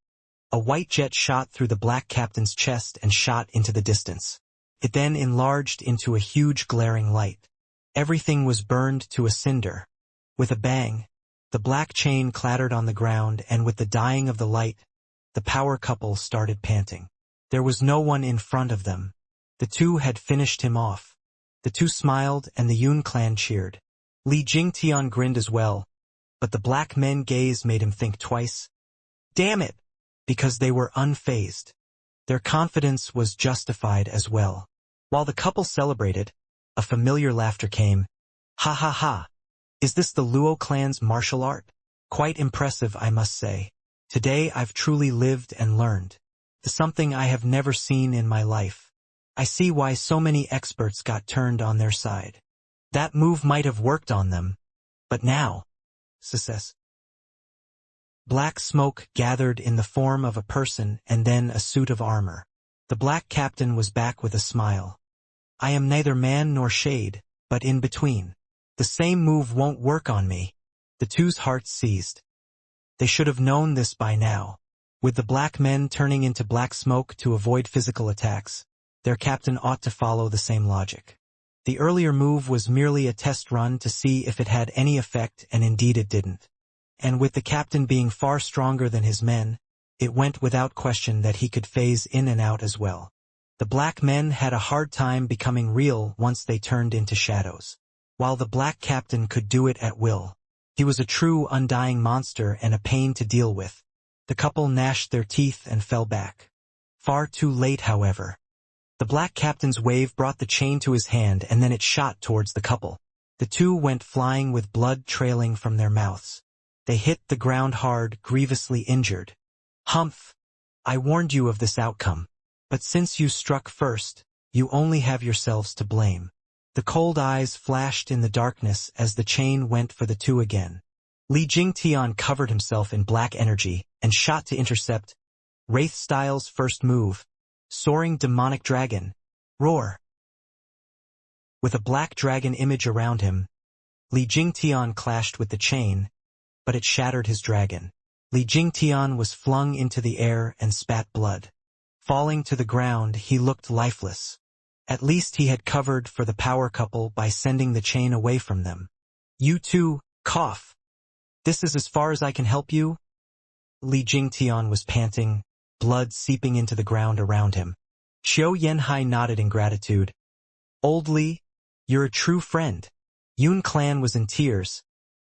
a white jet shot through the black captain's chest and shot into the distance. It then enlarged into a huge glaring light. Everything was burned to a cinder. With a bang, the black chain clattered on the ground, and with the dying of the light, the power couple started panting. There was no one in front of them. The two had finished him off. The two smiled, and the Yun clan cheered. Li Jingtian grinned as well, but the black men's gaze made him think twice. Damn it! Because they were unfazed. Their confidence was justified as well. While the couple celebrated, a familiar laughter came. "Ha ha ha! Is this the Luo clan's martial art? Quite impressive, I must say. Today I've truly lived and learned. Something I have never seen in my life. I see why so many experts got turned on their side. That move might have worked on them, but now, success." Black smoke gathered in the form of a person and then a suit of armor. The black captain was back with a smile. "I am neither man nor shade, but in between. The same move won't work on me." The two's hearts seized. They should have known this by now. With the black men turning into black smoke to avoid physical attacks, their captain ought to follow the same logic. The earlier move was merely a test run to see if it had any effect, and indeed it didn't. and with the captain being far stronger than his men, it went without question that he could phase in and out as well. The black men had a hard time becoming real once they turned into shadows. While the black captain could do it at will, he was a true undying monster and a pain to deal with. The couple gnashed their teeth and fell back. Far too late, however. The black captain's wave brought the chain to his hand, and then it shot towards the couple. The two went flying with blood trailing from their mouths. They hit the ground hard, grievously injured. Humph! I warned you of this outcome. But since you struck first, you only have yourselves to blame. The cold eyes flashed in the darkness as the chain went for the two again. Li Jingtian covered himself in black energy and shot to intercept Wraith Style's first move, Soaring Demonic Dragon. Roar! With a black dragon image around him, Li Jingtian clashed with the chain, but it shattered his dragon. Li Jingtian was flung into the air and spat blood. Falling to the ground, he looked lifeless. At least he had covered for the power couple by sending the chain away from them. You two, cough. This is as far as I can help you? Li Jingtian was panting, blood seeping into the ground around him. Xiao Yanhai nodded in gratitude. Old Li, you're a true friend. Yun Clan was in tears,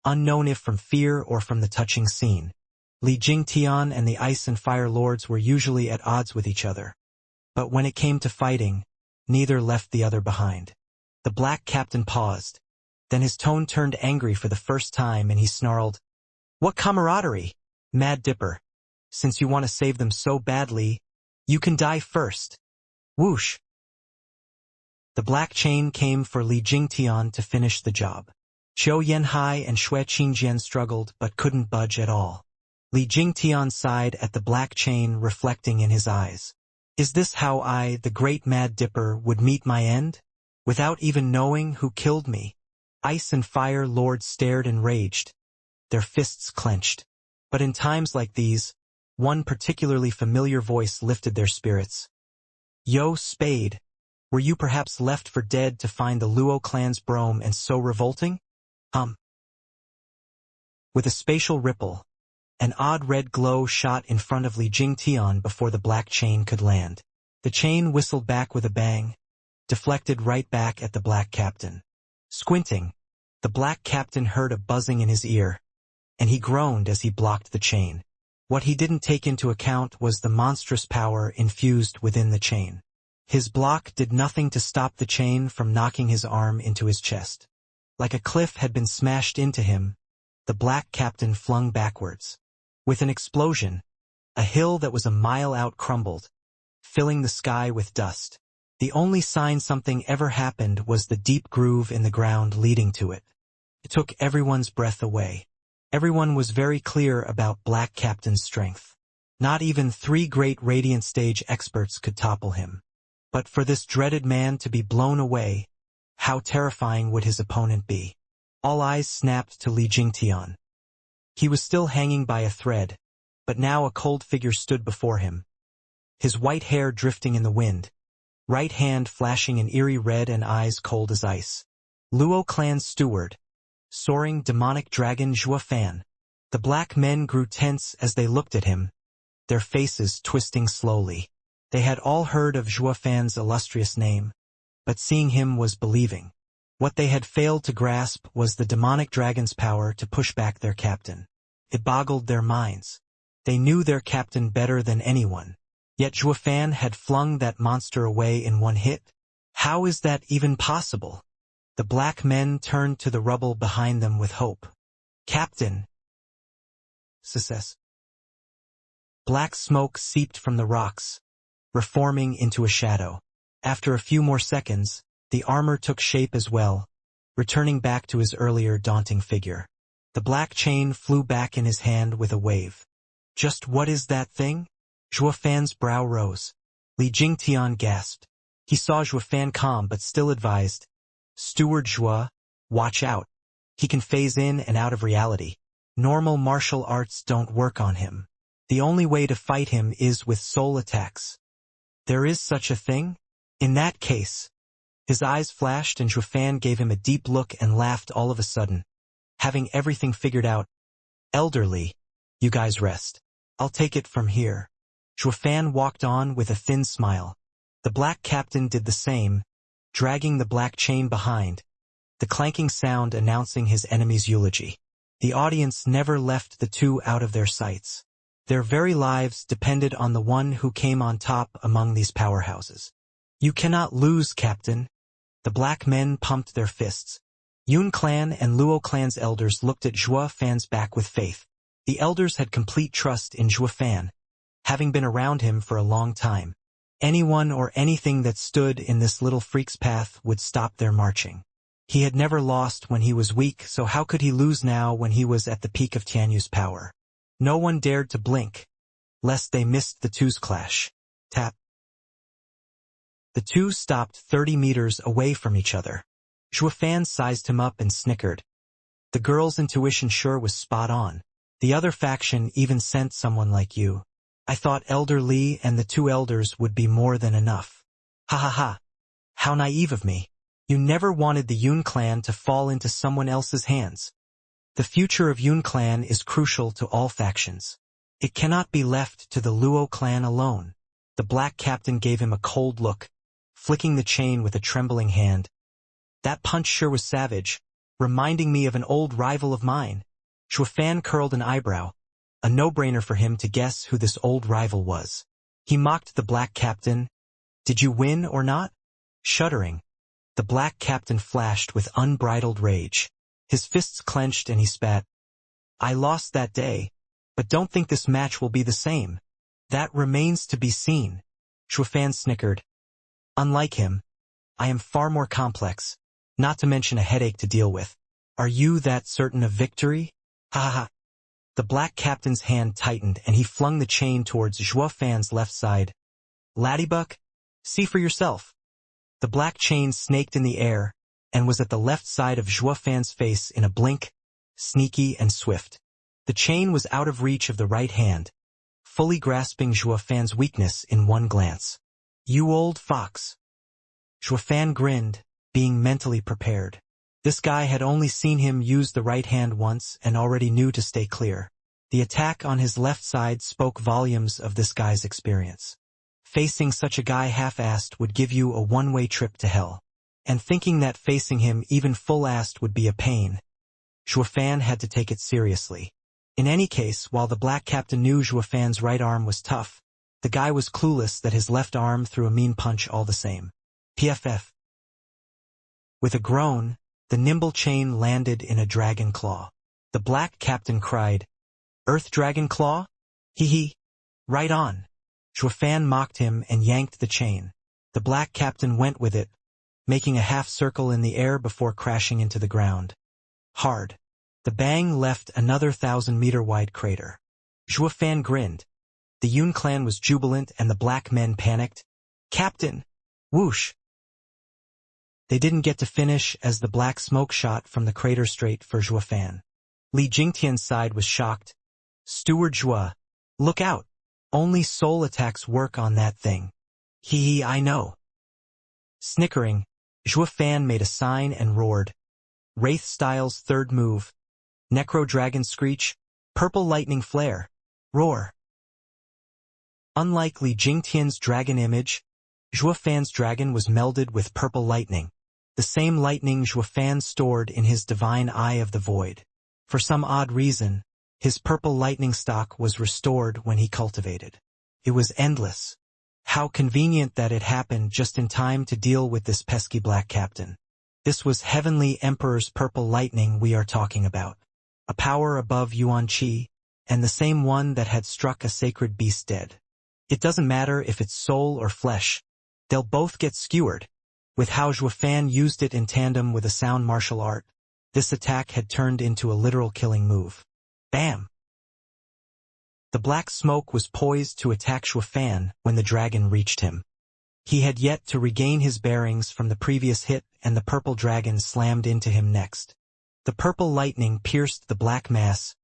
unknown if from fear or from the touching scene. Li Jingtian and the Ice and Fire Lords were usually at odds with each other. But when it came to fighting, neither left the other behind. The black captain paused. Then his tone turned angry for the first time and he snarled, What camaraderie, Mad Dipper? Since you want to save them so badly, you can die first. Whoosh! The black chain came for Li Jingtian to finish the job. Qiu Yanhai and Xue Qingjian struggled but couldn't budge at all. Li Jingtian sighed at the black chain reflecting in his eyes. Is this how I, the great Mad Dipper, would meet my end? Without even knowing who killed me? Ice and Fire Lords stared enraged, their fists clenched. But in times like these, one particularly familiar voice lifted their spirits. Yo, Spade, were you perhaps left for dead to find the Luo clan's brome and so revolting? With a spatial ripple, an odd red glow shot in front of Li Jingtian before the black chain could land. The chain whistled back with a bang, deflected right back at the black captain. Squinting, the black captain heard a buzzing in his ear, and he groaned as he blocked the chain. What he didn't take into account was the monstrous power infused within the chain. His block did nothing to stop the chain from knocking his arm into his chest. Like a cliff had been smashed into him, the black captain flung backwards. With an explosion, a hill that was a mile out crumbled, filling the sky with dust. The only sign something ever happened was the deep groove in the ground leading to it. It took everyone's breath away. Everyone was very clear about Black Captain's strength. Not even 3 great Radiant Stage experts could topple him. But for this dreaded man to be blown away, how terrifying would his opponent be? All eyes snapped to Li Jingtian. He was still hanging by a thread, but now a cold figure stood before him. His white hair drifting in the wind, right hand flashing an eerie red and eyes cold as ice. Luo clan's steward, soaring demonic dragon Zhuofan. The black men grew tense as they looked at him, their faces twisting slowly. They had all heard of Zhuofan's illustrious name, but seeing him was believing. What they had failed to grasp was the demonic dragon's power to push back their captain. It boggled their minds. They knew their captain better than anyone. Yet Zhuofan had flung that monster away in one hit. How is that even possible? The black men turned to the rubble behind them with hope. Captain! Success. Black smoke seeped from the rocks, reforming into a shadow. After a few more seconds, the armor took shape as well, returning back to his earlier daunting figure. The black chain flew back in his hand with a wave. Just what is that thing? Zhuofan's brow rose. Li Jingtian gasped. He saw Zhuofan calm but still advised, Steward Zhuo, watch out. He can phase in and out of reality. Normal martial arts don't work on him. The only way to fight him is with soul attacks. There is such a thing? In that case. His eyes flashed and Zhuofan gave him a deep look and laughed all of a sudden. Having everything figured out, Elderly. You guys rest. I'll take it from here. Zhuofan walked on with a thin smile. The black captain did the same, dragging the black chain behind, the clanking sound announcing his enemy's eulogy. The audience never left the two out of their sights. Their very lives depended on the one who came on top among these powerhouses. You cannot lose, Captain. The black men pumped their fists. Yun clan and Luo clan's elders looked at Zhuofan's back with faith. The elders had complete trust in Zhuofan, having been around him for a long time. Anyone or anything that stood in this little freak's path would stop their marching. He had never lost when he was weak, so how could he lose now when he was at the peak of Tianyu's power? No one dared to blink, lest they missed the two's clash. Tap. The two stopped 30 meters away from each other. Zhuofan sized him up and snickered. The girl's intuition sure was spot on. The other faction even sent someone like you. I thought Elder Li and the two elders would be more than enough. Ha ha ha. How naive of me. You never wanted the Yun clan to fall into someone else's hands. The future of Yun clan is crucial to all factions. It cannot be left to the Luo clan alone. The black captain gave him a cold look, flicking the chain with a trembling hand. That punch sure was savage, reminding me of an old rival of mine. Zhuofan curled an eyebrow, a no-brainer for him to guess who this old rival was. He mocked the black captain. Did you win or not? Shuddering, the black captain flashed with unbridled rage. His fists clenched and he spat. I lost that day, but don't think this match will be the same. That remains to be seen. Zhuofan snickered. Unlike him, I am far more complex, not to mention a headache to deal with. Are you that certain of victory? Ha ha ha. The black captain's hand tightened and he flung the chain towards Zhuofan's left side. Laddybuck, see for yourself. The black chain snaked in the air and was at the left side of Zhuofan's face in a blink, sneaky and swift. The chain was out of reach of the right hand, fully grasping Zhuofan's weakness in one glance. You old fox. Zhuofan grinned, being mentally prepared. This guy had only seen him use the right hand once and already knew to stay clear. The attack on his left side spoke volumes of this guy's experience. Facing such a guy half-assed would give you a one-way trip to hell. And thinking that facing him even full-assed would be a pain, Zhuofan had to take it seriously. In any case, while the black captain knew Zhuofan's right arm was tough, the guy was clueless that his left arm threw a mean punch all the same. PFF. With a groan, the nimble chain landed in a dragon claw. The black captain cried, Earth Dragon Claw? Hee hee. Right on. Zhuofan mocked him and yanked the chain. The black captain went with it, making a half-circle in the air before crashing into the ground. Hard. The bang left another 1,000-meter-wide crater. Zhuofan grinned. The Yun clan was jubilant and the black men panicked. Captain! Whoosh! They didn't get to finish as the black smoke shot from the crater straight for Zhuofan. Li Jingtian's side was shocked. Steward Zhuo, look out! Only soul attacks work on that thing. Hee, I know. Snickering, Zhuofan made a sign and roared. Wraith Style's third move. Necro Dragon Screech, Purple Lightning Flare. Roar. Unlike Li Jingtian's dragon image, Zhuofan's dragon was melded with purple lightning, the same lightning Zhuofan stored in his divine Eye of the Void. For some odd reason, his purple lightning stock was restored when he cultivated. It was endless. How convenient that it happened just in time to deal with this pesky black captain. This was Heavenly Emperor's purple lightning we are talking about. A power above Yuan Qi, and the same one that had struck a sacred beast dead. It doesn't matter if it's soul or flesh. They'll both get skewered. With how Zhuofan used it in tandem with a sound martial art, this attack had turned into a literal killing move. Bam! The black smoke was poised to attack Zhuofan when the dragon reached him. He had yet to regain his bearings from the previous hit and the purple dragon slammed into him next. The purple lightning pierced the black mass,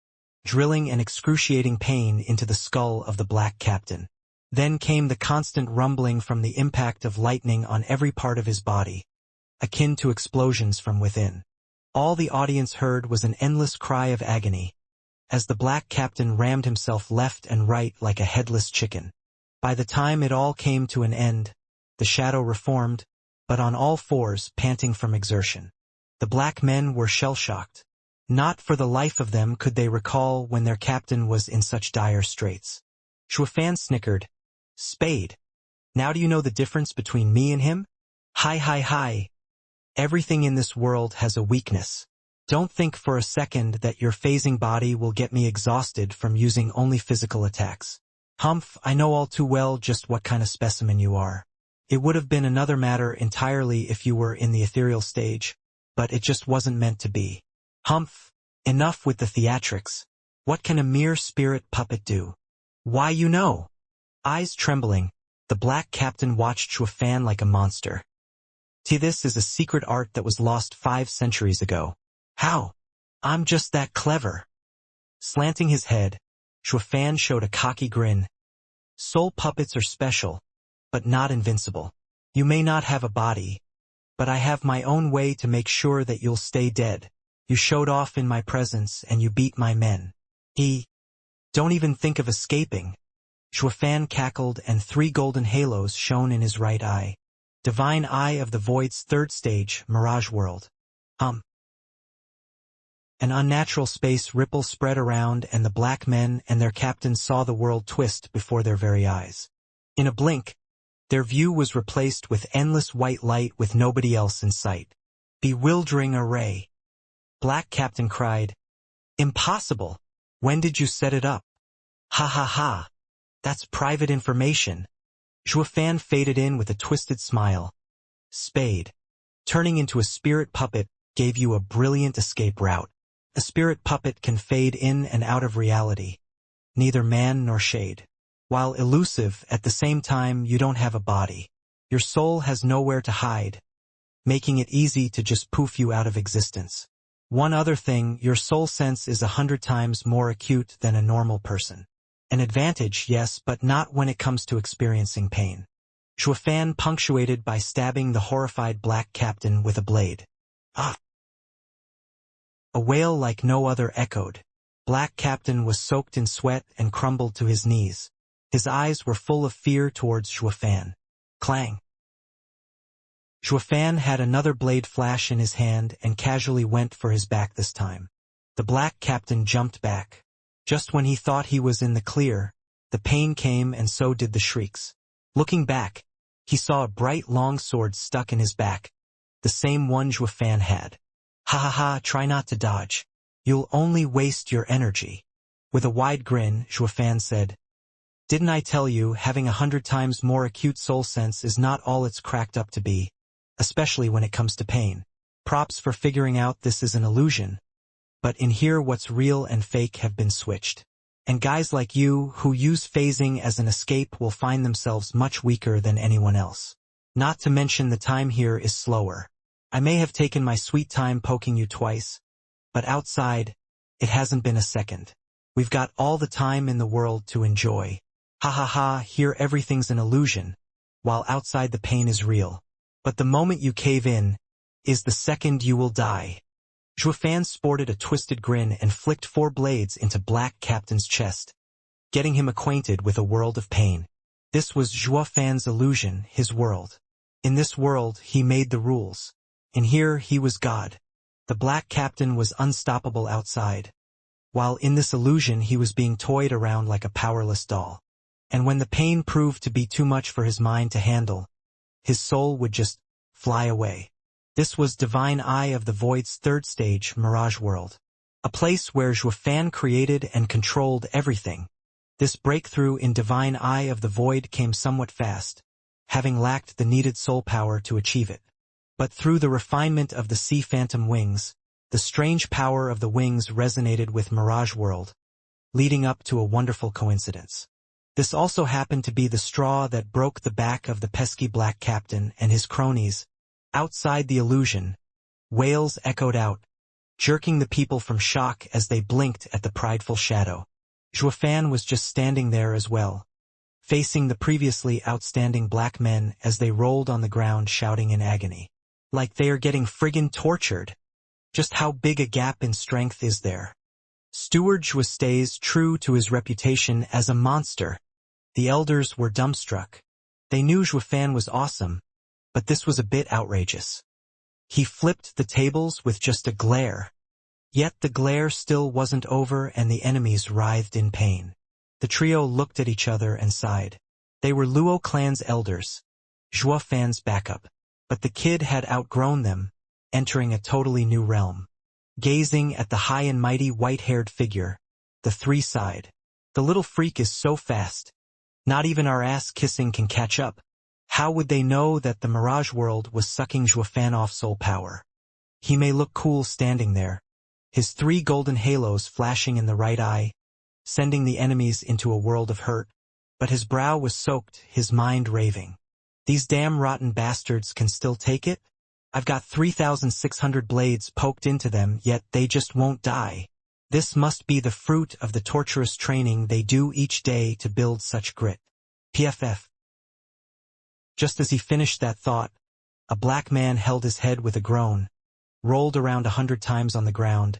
drilling an excruciating pain into the skull of the black captain. Then came the constant rumbling from the impact of lightning on every part of his body, akin to explosions from within. All the audience heard was an endless cry of agony, as the black captain rammed himself left and right like a headless chicken. By the time it all came to an end, the shadow reformed, but on all fours, panting from exertion. The black men were shell-shocked. Not for the life of them could they recall when their captain was in such dire straits. Shuafan snickered. "Spade. Now do you know the difference between me and him? Hi. Everything in this world has a weakness. Don't think for a second that your phasing body will get me exhausted from using only physical attacks. Humph, I know all too well just what kind of specimen you are. It would have been another matter entirely if you were in the ethereal stage, but it just wasn't meant to be. Humph, enough with the theatrics. What can a mere spirit puppet do? Why, you know." Eyes trembling, the black captain watched Shuafan like a monster. This is a secret art that was lost 5 centuries ago. How? I'm just that clever. Slanting his head, Shuafan showed a cocky grin. Soul puppets are special, but not invincible. You may not have a body, but I have my own way to make sure that you'll stay dead. You showed off in my presence and you beat my men. Don't even think of escaping. Shuafan cackled and 3 golden halos shone in his right eye. Divine Eye of the Void's 3rd stage, Mirage World. An unnatural space ripple spread around and the black men and their captain saw the world twist before their very eyes. In a blink, their view was replaced with endless white light with nobody else in sight. Bewildering array. Black Captain cried, "Impossible! When did you set it up?" Ha. That's private information." Shuafan faded in with a twisted smile. "Spade. Turning into a spirit puppet gave you a brilliant escape route. A spirit puppet can fade in and out of reality. Neither man nor shade. While elusive, at the same time you don't have a body. Your soul has nowhere to hide, making it easy to just poof you out of existence. One other thing, your soul sense is 100 times more acute than a normal person. An advantage, yes, but not when it comes to experiencing pain." Shuafan punctuated by stabbing the horrified black captain with a blade. "Ah!" A wail like no other echoed. Black Captain was soaked in sweat and crumbled to his knees. His eyes were full of fear towards Shuafan. Clang! Shuafan had another blade flash in his hand and casually went for his back this time. The Black Captain jumped back. Just when he thought he was in the clear, the pain came and so did the shrieks. Looking back, he saw a bright long sword stuck in his back, the same one Shuafan had. Ha, try not to dodge. You'll only waste your energy. With a wide grin, Shuafan said, "Didn't I tell you having 100 times more acute soul sense is not all it's cracked up to be, especially when it comes to pain. Props for figuring out this is an illusion. But in here what's real and fake have been switched. And guys like you who use phasing as an escape will find themselves much weaker than anyone else. Not to mention the time here is slower. I may have taken my sweet time poking you twice, but outside, it hasn't been a second. We've got all the time in the world to enjoy. Ha, here everything's an illusion, while outside the pain is real. But the moment you cave in, is the second you will die." Shuafan sported a twisted grin and flicked 4 blades into Black Captain's chest, getting him acquainted with a world of pain. This was Shuafan's illusion, his world. In this world, he made the rules. In here, he was God. The Black Captain was unstoppable outside, while in this illusion he was being toyed around like a powerless doll. And when the pain proved to be too much for his mind to handle, his soul would just fly away. This was Divine Eye of the Void's 3rd stage, Mirage World. A place where Shuafan created and controlled everything. This breakthrough in Divine Eye of the Void came somewhat fast, having lacked the needed soul power to achieve it. But through the refinement of the Sea Phantom wings, the strange power of the wings resonated with Mirage World, leading up to a wonderful coincidence. This also happened to be the straw that broke the back of the pesky Black Captain and his cronies. Outside the illusion, wails echoed out, jerking the people from shock as they blinked at the prideful shadow. Shuafan was just standing there as well, facing the previously outstanding black men as they rolled on the ground shouting in agony. Like they are getting friggin' tortured. Just how big a gap in strength is there? Steward Zhua stays true to his reputation as a monster. The elders were dumbstruck. They knew Zhuofan was awesome, but this was a bit outrageous. He flipped the tables with just a glare. Yet the glare still wasn't over and the enemies writhed in pain. The trio looked at each other and sighed. They were Luo clan's elders, Zhuofan's backup. But the kid had outgrown them, entering a totally new realm. Gazing at the high and mighty white-haired figure, the three sighed. The little freak is so fast. Not even our ass-kissing can catch up. How would they know that the Mirage world was sucking Zhuofan off soul power? He may look cool standing there, his 3 golden halos flashing in the right eye, sending the enemies into a world of hurt, but his brow was soaked, his mind raving. These damn rotten bastards can still take it? I've got 3,600 blades poked into them, yet they just won't die. This must be the fruit of the torturous training they do each day to build such grit. PFF. Just as he finished that thought, a black man held his head with a groan, rolled around 100 times on the ground,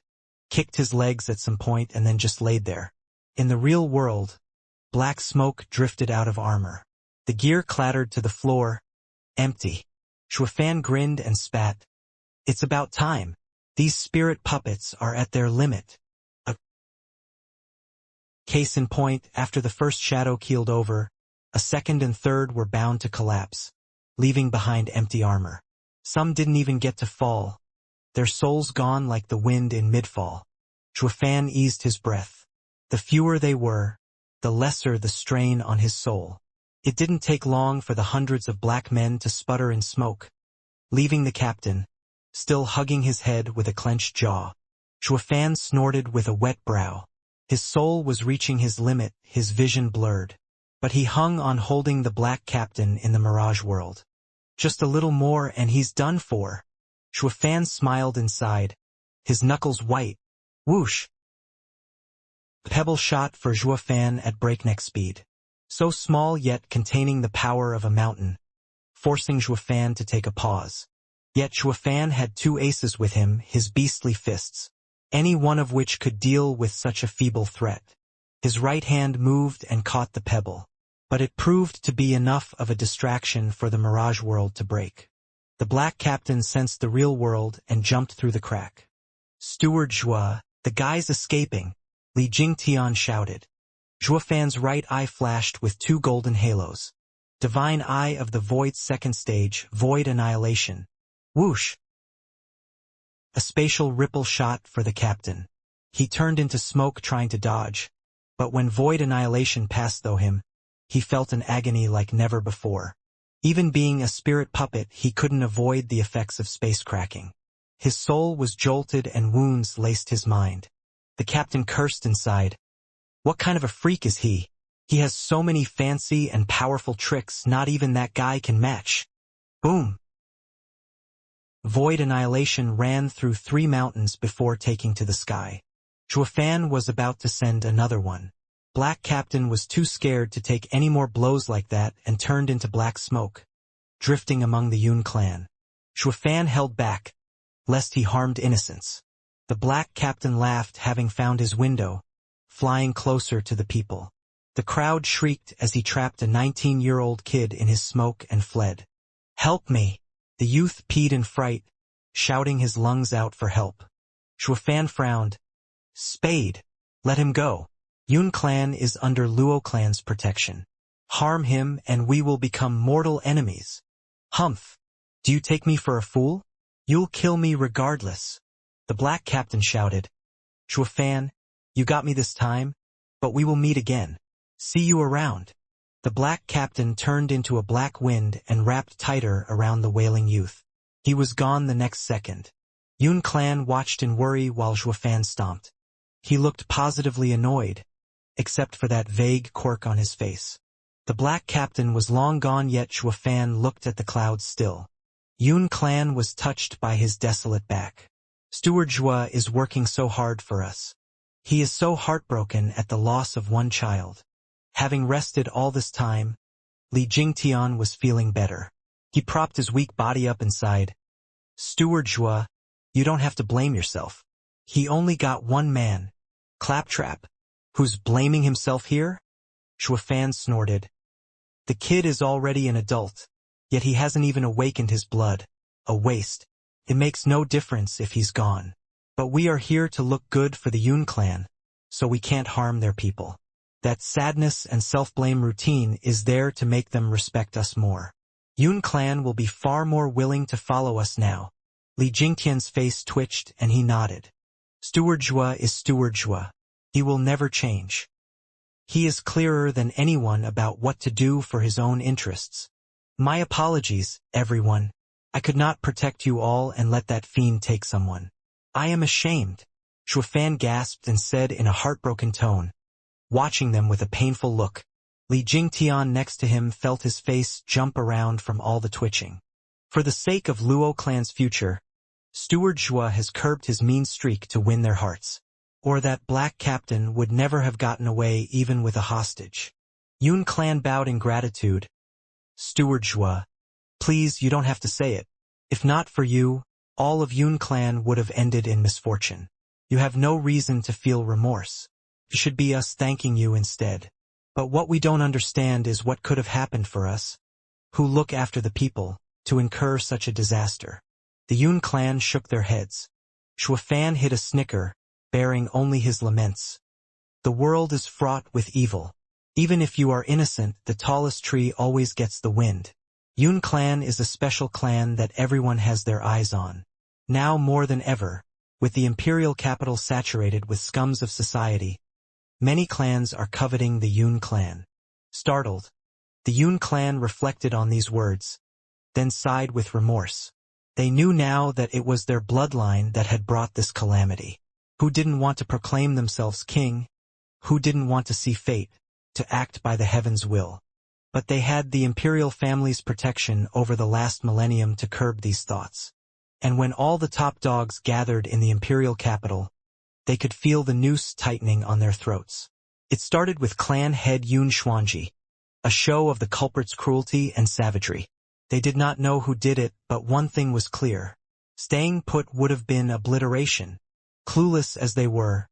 kicked his legs at some point and then just laid there. In the real world, black smoke drifted out of armor. The gear clattered to the floor, empty. Zhuofan grinned and spat. It's about time. These spirit puppets are at their limit. A case in point, after the first shadow keeled over, a second and third were bound to collapse, leaving behind empty armor. Some didn't even get to fall, their souls gone like the wind in midfall. Zhuofan eased his breath. The fewer they were, the lesser the strain on his soul. It didn't take long for the hundreds of black men to sputter in smoke, leaving the captain, still hugging his head with a clenched jaw. Zhuofan snorted with a wet brow. His soul was reaching his limit, his vision blurred. But he hung on holding the black captain in the Mirage world. Just a little more and he's done for. Zhuofan smiled inside, his knuckles white. Whoosh! Pebble shot for Zhuofan at breakneck speed. So small yet containing the power of a mountain, forcing Zhuofan to take a pause. Yet Zhuofan had 2 aces with him, his beastly fists, any one of which could deal with such a feeble threat. His right hand moved and caught the pebble, but it proved to be enough of a distraction for the Mirage world to break. The black captain sensed the real world and jumped through the crack. Steward Zhua, the guy's escaping, Li Jingtian shouted. Zhuofan's right eye flashed with 2 golden halos. Divine Eye of the Void's second stage, Void Annihilation. Whoosh! A spatial ripple shot for the captain. He turned into smoke trying to dodge, but when Void Annihilation passed through him, he felt an agony like never before. Even being a spirit puppet, he couldn't avoid the effects of space cracking. His soul was jolted and wounds laced his mind. The captain cursed inside. What kind of a freak is he? He has so many fancy and powerful tricks not even that guy can match. Boom! Void Annihilation ran through 3 mountains before taking to the sky. Zhuofan was about to send another one. Black Captain was too scared to take any more blows like that and turned into black smoke, drifting among the Yun clan. Zhuofan held back, lest he harmed innocents. The Black Captain laughed, having found his window, flying closer to the people. The crowd shrieked as he trapped a 19-year-old kid in his smoke and fled. "Help me!" The youth peed in fright, shouting his lungs out for help. Zhuofan frowned. "Spade! Let him go. Yun clan is under Luo clan's protection. Harm him and we will become mortal enemies." "Humph! Do you take me for a fool? You'll kill me regardless," the Black Captain shouted. "Zhuofan, you got me this time, but we will meet again. See you around." The Black Captain turned into a black wind and wrapped tighter around the wailing youth. He was gone the next second. Yun clan watched in worry while Zhuofan stomped. He looked positively annoyed, except for that vague quirk on his face. The Black Captain was long gone, yet Zhuofan looked at the clouds still. Yun clan was touched by his desolate back. "Steward Zhua is working so hard for us. He is so heartbroken at the loss of one child." Having rested all this time, Li Jingtian was feeling better. He propped his weak body up and sighed. "Steward Zhua, you don't have to blame yourself. He only got one man, Claptrap. Who's blaming himself here? Shuafan snorted. The kid is already an adult, yet he hasn't even awakened his blood. A waste. It makes no difference if he's gone. But we are here to look good for the Yun clan, so we can't harm their people. That sadness and self-blame routine is there to make them respect us more. Yun clan will be far more willing to follow us now. Li Jingtian's face twitched and he nodded. Steward Zhua is Steward Zhua. He will never change. He is clearer than anyone about what to do for his own interests. My apologies, everyone. I could not protect you all and let that fiend take someone. I am ashamed. Shuafan gasped and said in a heartbroken tone, watching them with a painful look. Li Jingtian next to him felt his face jump around from all the twitching. For the sake of Luo clan's future, Steward Zhua has curbed his mean streak to win their hearts. Or that black captain would never have gotten away even with a hostage. Yun clan bowed in gratitude. Steward Zhua, please, you don't have to say it. If not for you, all of Yun clan would have ended in misfortune. You have no reason to feel remorse. It should be us thanking you instead. But what we don't understand is what could have happened for us, who look after the people, to incur such a disaster. The Yun clan shook their heads. Shuafan hid a snicker, bearing only his laments. The world is fraught with evil. Even if you are innocent, the tallest tree always gets the wind. Yun clan is a special clan that everyone has their eyes on. Now more than ever, with the imperial capital saturated with scums of society, many clans are coveting the Yun clan. Startled, the Yun clan reflected on these words, then sighed with remorse. They knew now that it was their bloodline that had brought this calamity. Who didn't want to proclaim themselves king? Who didn't want to see fate, to act by the heavens' will? But they had the imperial family's protection over the last millennium to curb these thoughts. And when all the top dogs gathered in the imperial capital, they could feel the noose tightening on their throats. It started with clan head Yun Xuanji, a show of the culprit's cruelty and savagery. They did not know who did it, but one thing was clear. Staying put would have been obliteration. Clueless as they were,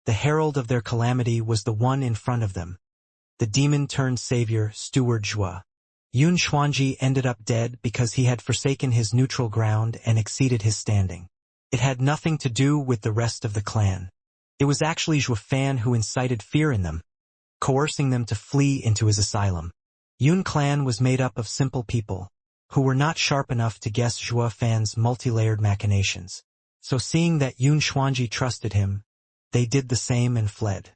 the herald of their calamity was the one in front of them. The demon-turned-savior, Steward Zhua. Yun Xuanji ended up dead because he had forsaken his neutral ground and exceeded his standing. It had nothing to do with the rest of the clan. It was actually Zhuafan who incited fear in them, coercing them to flee into his asylum. Yun clan was made up of simple people, who were not sharp enough to guess Zhuafan's multi-layered machinations. So seeing that Yun Xuanji trusted him, they did the same and fled.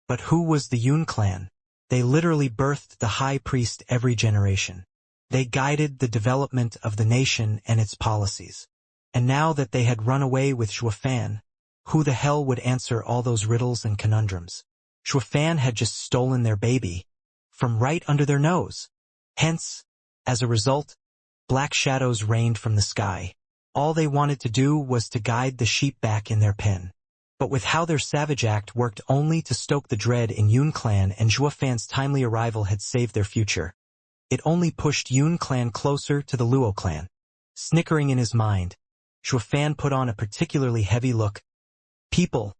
But who was the Yun clan? They literally birthed the high priest every generation. They guided the development of the nation and its policies. And now that they had run away with Zhuafan, who the hell would answer all those riddles and conundrums? Zhuafan had just stolen their baby, from right under their nose. Hence, as a result, black shadows rained from the sky. All they wanted to do was to guide the sheep back in their pen. But with how their savage act worked only to stoke the dread in Yun clan and Zhuafan's timely arrival had saved their future, it only pushed Yun clan closer to the Luo clan. Snickering in his mind, Zhuafan put on a particularly heavy look. People,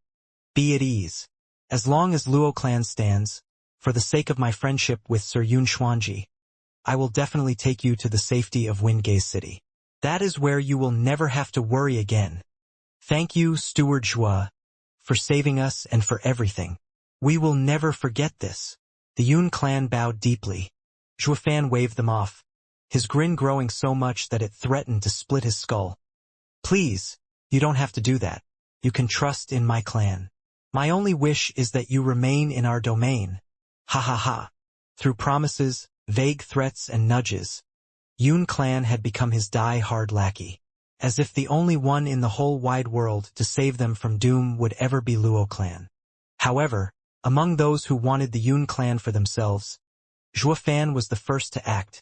be at ease. As long as Luo clan stands, for the sake of my friendship with Sir Yun Xuanji, I will definitely take you to the safety of Windgaze City. That is where you will never have to worry again. Thank you, Steward Zhua, for saving us and for everything. We will never forget this. The Yun clan bowed deeply. Zhuafan waved them off, his grin growing so much that it threatened to split his skull. Please, you don't have to do that. You can trust in my clan. My only wish is that you remain in our domain. Ha ha ha. Through promises, vague threats and nudges, Yun clan had become his die-hard lackey, as if the only one in the whole wide world to save them from doom would ever be Luo clan. However, among those who wanted the Yun clan for themselves, Zhuafan was the first to act,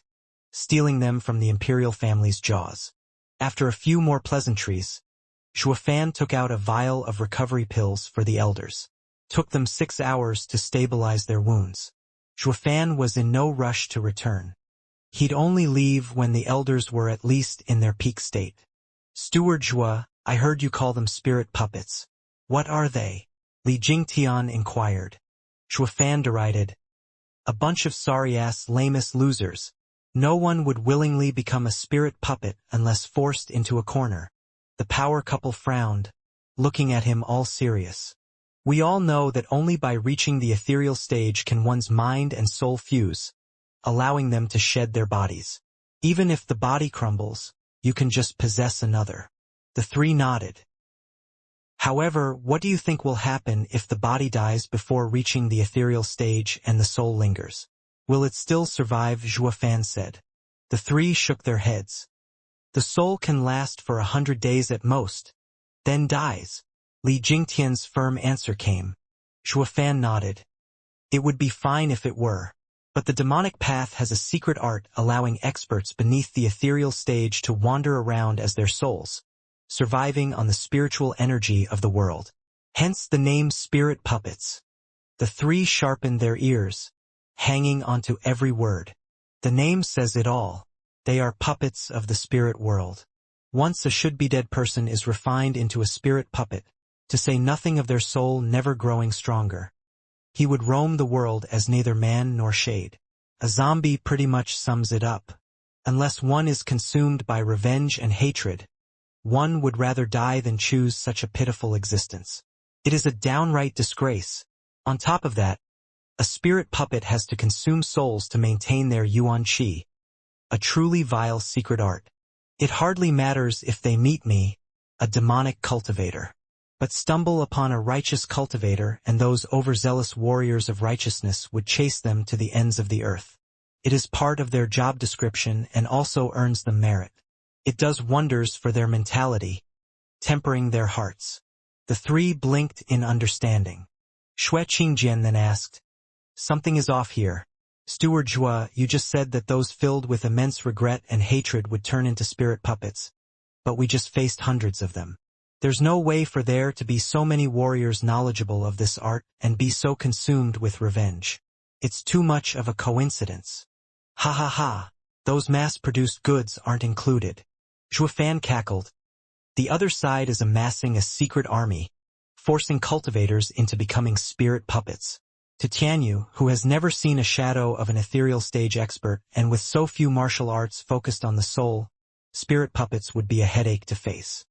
stealing them from the imperial family's jaws. After a few more pleasantries, Zhuafan took out a vial of recovery pills for the elders. Took them 6 hours to stabilize their wounds. Zhuafan was in no rush to return. He'd only leave when the elders were at least in their peak state. Steward Zhua, I heard you call them spirit puppets. What are they? Li Jingtian inquired. Shuafan derided. A bunch of sorry-ass lame-ass losers. No one would willingly become a spirit puppet unless forced into a corner. The power couple frowned, looking at him all serious. We all know that only by reaching the ethereal stage can one's mind and soul fuse, allowing them to shed their bodies. Even if the body crumbles, you can just possess another. The three nodded. However, what do you think will happen if the body dies before reaching the ethereal stage and the soul lingers? Will it still survive? Shuafan said. The three shook their heads. The soul can last for 100 days at most, then dies. Li Jingtian's firm answer came. Shuafan nodded. It would be fine if it were. But the demonic path has a secret art allowing experts beneath the ethereal stage to wander around as their souls, surviving on the spiritual energy of the world. Hence the name spirit puppets. The three sharpened their ears, hanging onto every word. The name says it all. They are puppets of the spirit world. Once a should-be-dead person is refined into a spirit puppet, to say nothing of their soul never growing stronger. He would roam the world as neither man nor shade. A zombie pretty much sums it up. Unless one is consumed by revenge and hatred, one would rather die than choose such a pitiful existence. It is a downright disgrace. On top of that, a spirit puppet has to consume souls to maintain their yuan qi. A truly vile secret art. It hardly matters if they meet me, a demonic cultivator, but stumble upon a righteous cultivator, and those overzealous warriors of righteousness would chase them to the ends of the earth. It is part of their job description and also earns them merit. It does wonders for their mentality, tempering their hearts. The three blinked in understanding. Xue Qingjian then asked, "Something is off here. Steward Zhua, you just said that those filled with immense regret and hatred would turn into spirit puppets. But we just faced hundreds of them. There's no way for there to be so many warriors knowledgeable of this art and be so consumed with revenge. It's too much of a coincidence." Ha ha ha, those mass-produced goods aren't included. Zhuofan cackled. The other side is amassing a secret army, forcing cultivators into becoming spirit puppets. To Tianyu, who has never seen a shadow of an ethereal stage expert and with so few martial arts focused on the soul, spirit puppets would be a headache to face.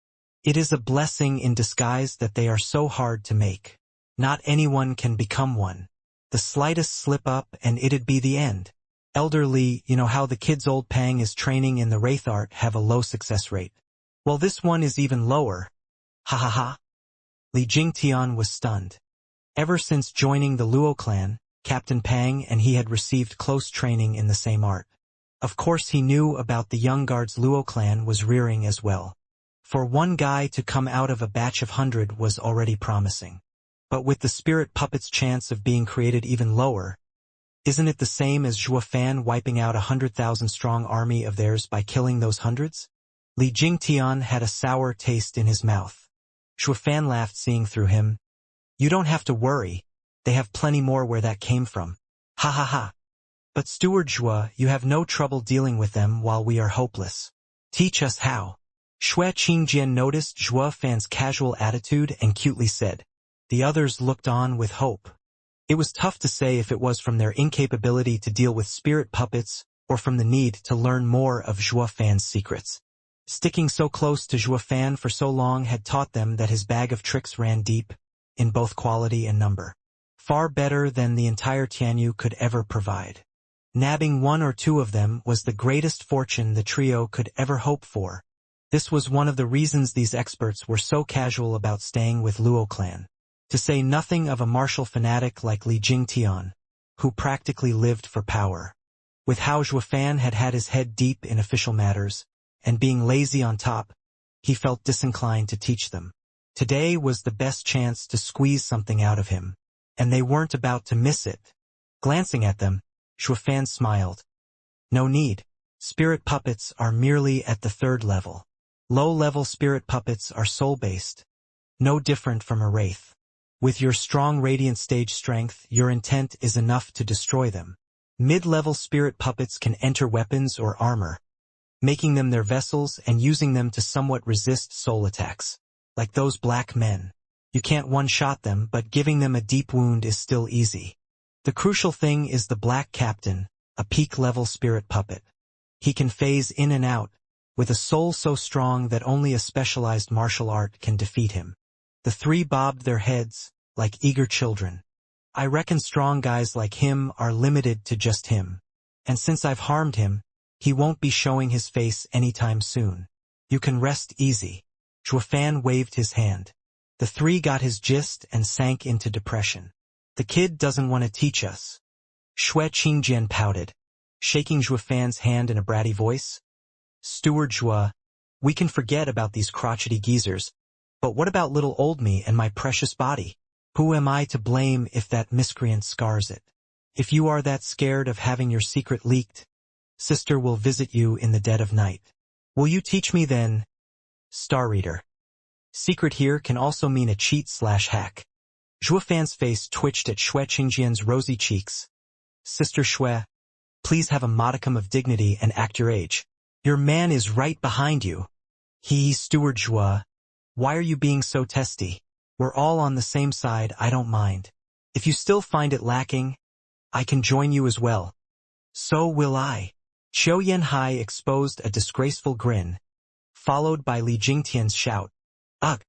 It is a blessing in disguise that they are so hard to make. Not anyone can become one. The slightest slip-up and it'd be the end. Elderly, you know how the kids old Pang is training in the Wraith art have a low success rate. Well, this one is even lower. Ha ha ha. Li Jingtian was stunned. Ever since joining the Luo clan, Captain Pang and he had received close training in the same art. Of course he knew about the young guard's Luo clan was rearing as well. For one guy to come out of a batch of 100 was already promising. But with the spirit puppet's chance of being created even lower, isn't it the same as Zhuofan wiping out 100,000-strong army of theirs by killing those hundreds? Li Jingtian had a sour taste in his mouth. Zhuofan laughed, seeing through him. You don't have to worry. They have plenty more where that came from. Ha ha ha. But Steward Zhua, you have no trouble dealing with them while we are hopeless. Teach us how. Xue Qingjian noticed Zhuofan's casual attitude and cutely said. The others looked on with hope. It was tough to say if it was from their incapability to deal with spirit puppets or from the need to learn more of Zhuofan's secrets. Sticking so close to Zhuofan for so long had taught them that his bag of tricks ran deep, in both quality and number. Far better than the entire Tianyu could ever provide. Nabbing one or two of them was the greatest fortune the trio could ever hope for. This was one of the reasons these experts were so casual about staying with Luo clan. To say nothing of a martial fanatic like Li Jingtian, who practically lived for power. With how Zhuofan had had his head deep in official matters, and being lazy on top, he felt disinclined to teach them. Today was the best chance to squeeze something out of him, and they weren't about to miss it. Glancing at them, Zhuofan smiled. No need. Spirit puppets are merely at the 3rd level. Low-level spirit puppets are soul-based. No different from a wraith. With your strong radiant stage strength, your intent is enough to destroy them. Mid-level spirit puppets can enter weapons or armor, making them their vessels and using them to somewhat resist soul attacks. Like those black men. You can't one-shot them, but giving them a deep wound is still easy. The crucial thing is the Black Captain, a peak-level spirit puppet. He can phase in and out, with a soul so strong that only a specialized martial art can defeat him. The three bobbed their heads, like eager children. I reckon strong guys like him are limited to just him. And since I've harmed him, he won't be showing his face anytime soon. You can rest easy. Zhuofan waved his hand. The three got his gist and sank into depression. The kid doesn't want to teach us. Shui Qingjian pouted, shaking Zhuofan's hand in a bratty voice. Steward Zhua, we can forget about these crotchety geezers, but what about little old me and my precious body? Who am I to blame if that miscreant scars it? If you are that scared of having your secret leaked, sister will visit you in the dead of night. Will you teach me then? Star Reader. Secret here can also mean a cheat/hack. Zhuofan's face twitched at Shui Qingjian's rosy cheeks. Sister Shui, please have a modicum of dignity and act your age. Your man is right behind you. Steward Zhua, why are you being so testy? We're all on the same side, I don't mind. If you still find it lacking, I can join you as well. So will I. Qiu Yanhai exposed a disgraceful grin, followed by Li Jingtian's shout. Ugh!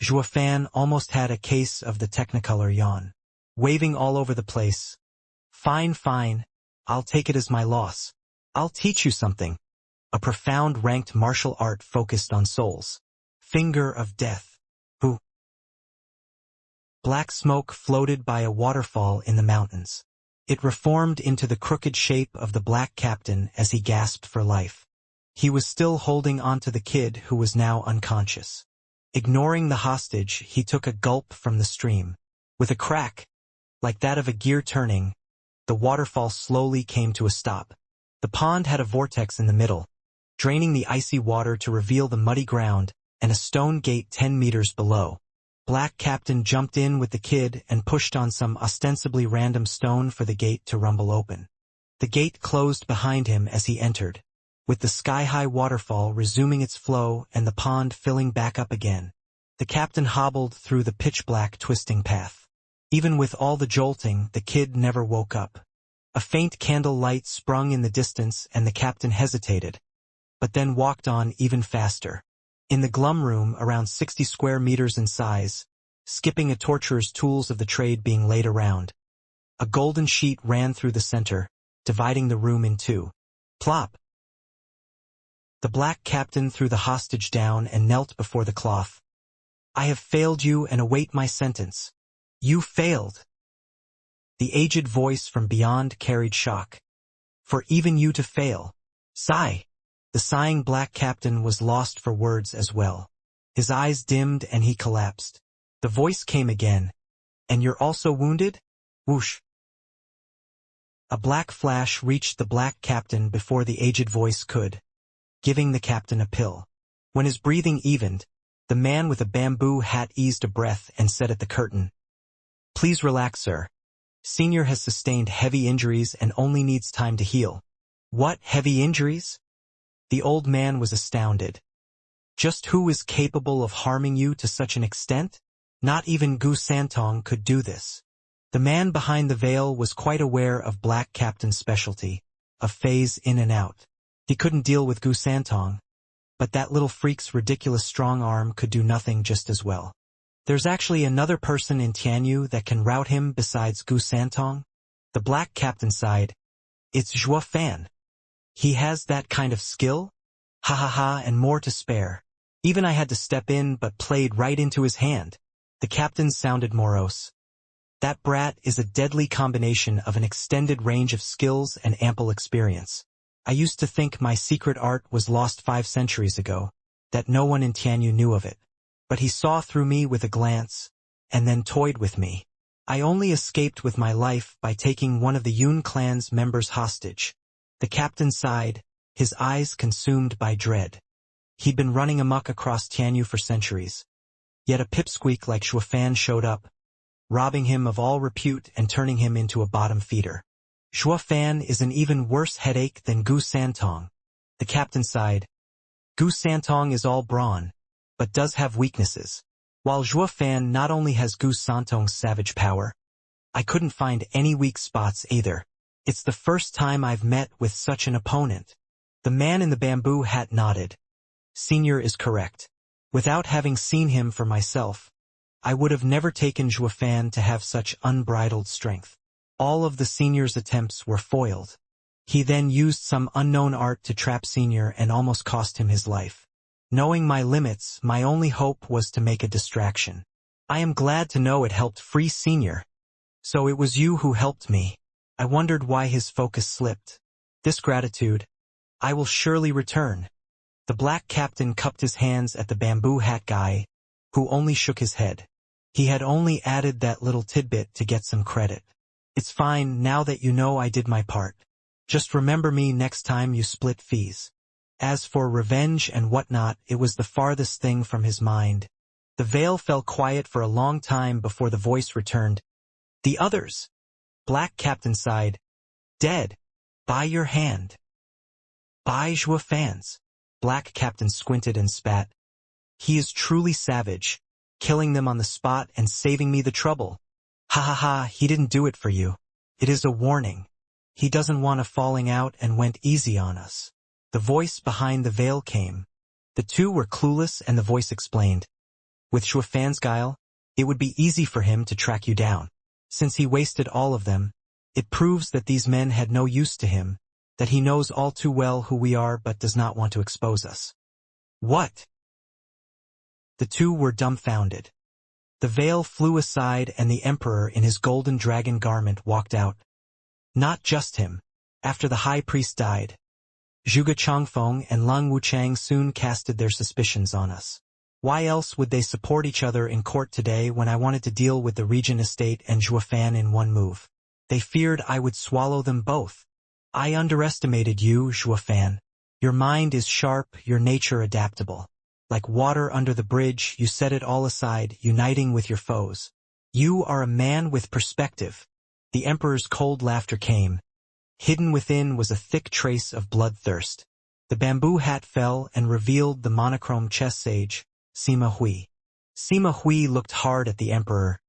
Zhuofan almost had a case of the Technicolor yawn, waving all over the place. Fine, fine, I'll take it as my loss. I'll teach you something. A profound ranked martial art focused on souls. Finger of Death. Who? Black smoke floated by a waterfall in the mountains. It reformed into the crooked shape of the Black Captain as he gasped for life. He was still holding onto the kid who was now unconscious. Ignoring the hostage, he took a gulp from the stream. With a crack, like that of a gear turning, the waterfall slowly came to a stop. The pond had a vortex in the middle, draining the icy water to reveal the muddy ground and a stone gate 10 meters below. Black Captain jumped in with the kid and pushed on some ostensibly random stone for the gate to rumble open. The gate closed behind him as he entered, with the sky-high waterfall resuming its flow and the pond filling back up again. The captain hobbled through the pitch-black twisting path. Even with all the jolting, the kid never woke up. A faint candle light sprung in the distance and the captain hesitated, but then walked on even faster. In the glum room, around 60 square meters in size, skipping a torturer's tools of the trade being laid around, a golden sheet ran through the center, dividing the room in two. Plop! The Black Captain threw the hostage down and knelt before the cloth. I have failed you and await my sentence. You failed. The aged voice from beyond carried shock. For even you to fail. Sigh. The sighing Black Captain was lost for words as well. His eyes dimmed and he collapsed. The voice came again. And you're also wounded? Whoosh. A black flash reached the Black Captain before the aged voice could, giving the captain a pill. When his breathing evened, the man with a bamboo hat eased a breath and said at the curtain, Please relax, sir. Senior has sustained heavy injuries and only needs time to heal. What, heavy injuries? The old man was astounded. Just who is capable of harming you to such an extent? Not even Gu Santong could do this. The man behind the veil was quite aware of Black Captain's specialty, a phase in and out. He couldn't deal with Gu Santong, but that little freak's ridiculous strong arm could do nothing just as well. There's actually another person in Tianyu that can rout him besides Gu Santong? The Black Captain sighed. It's Zhuofan. He has that kind of skill? Ha ha ha, and more to spare. Even I had to step in but played right into his hand. The captain sounded morose. That brat is a deadly combination of an extended range of skills and ample experience. I used to think my secret art was lost 5 centuries ago, that no one in Tianyu knew of it. But he saw through me with a glance, and then toyed with me. I only escaped with my life by taking one of the Yun clan's members hostage. The captain sighed, his eyes consumed by dread. He'd been running amok across Tianyu for centuries. Yet a pipsqueak like Zhuofan showed up, robbing him of all repute and turning him into a bottom feeder. Zhuofan is an even worse headache than Gu Santong. The captain sighed. Gu Santong is all brawn, but does have weaknesses. While Zhuo Fan not only has Gu Santong's savage power, I couldn't find any weak spots either. It's the first time I've met with such an opponent. The man in the bamboo hat nodded. Senior is correct. Without having seen him for myself, I would have never taken Zhuo Fan to have such unbridled strength. All of the senior's attempts were foiled. He then used some unknown art to trap senior and almost cost him his life. Knowing my limits, my only hope was to make a distraction. I am glad to know it helped free senior. So it was you who helped me. I wondered why his focus slipped. This gratitude, I will surely return. The black captain cupped his hands at the bamboo hat guy, who only shook his head. He had only added that little tidbit to get some credit. It's fine now that you know I did my part. Just remember me next time you split fees. As for revenge and whatnot, it was the farthest thing from his mind. The veil fell quiet for a long time before the voice returned. The others. Black Captain sighed. Dead. By your hand. By Zhuo Fan's. Black Captain squinted and spat. He is truly savage, killing them on the spot and saving me the trouble. Ha ha ha, he didn't do it for you. It is a warning. He doesn't want a falling out and went easy on us. The voice behind the veil came. The two were clueless and the voice explained. With Zhuo Fan's guile, it would be easy for him to track you down. Since he wasted all of them, it proves that these men had no use to him, that he knows all too well who we are but does not want to expose us. What? The two were dumbfounded. The veil flew aside and the emperor in his golden dragon garment walked out. Not just him. After the high priest died, Zhuge Changfeng and Leng Wuchang soon casted their suspicions on us. Why else would they support each other in court today when I wanted to deal with the Regent estate and Zhuo Fan in one move? They feared I would swallow them both. I underestimated you, Zhuo Fan. Your mind is sharp, your nature adaptable. Like water under the bridge, you set it all aside, uniting with your foes. You are a man with perspective. The emperor's cold laughter came. Hidden within was a thick trace of bloodthirst. The bamboo hat fell and revealed the monochrome chess sage, Sima Hui. Sima Hui looked hard at the emperor.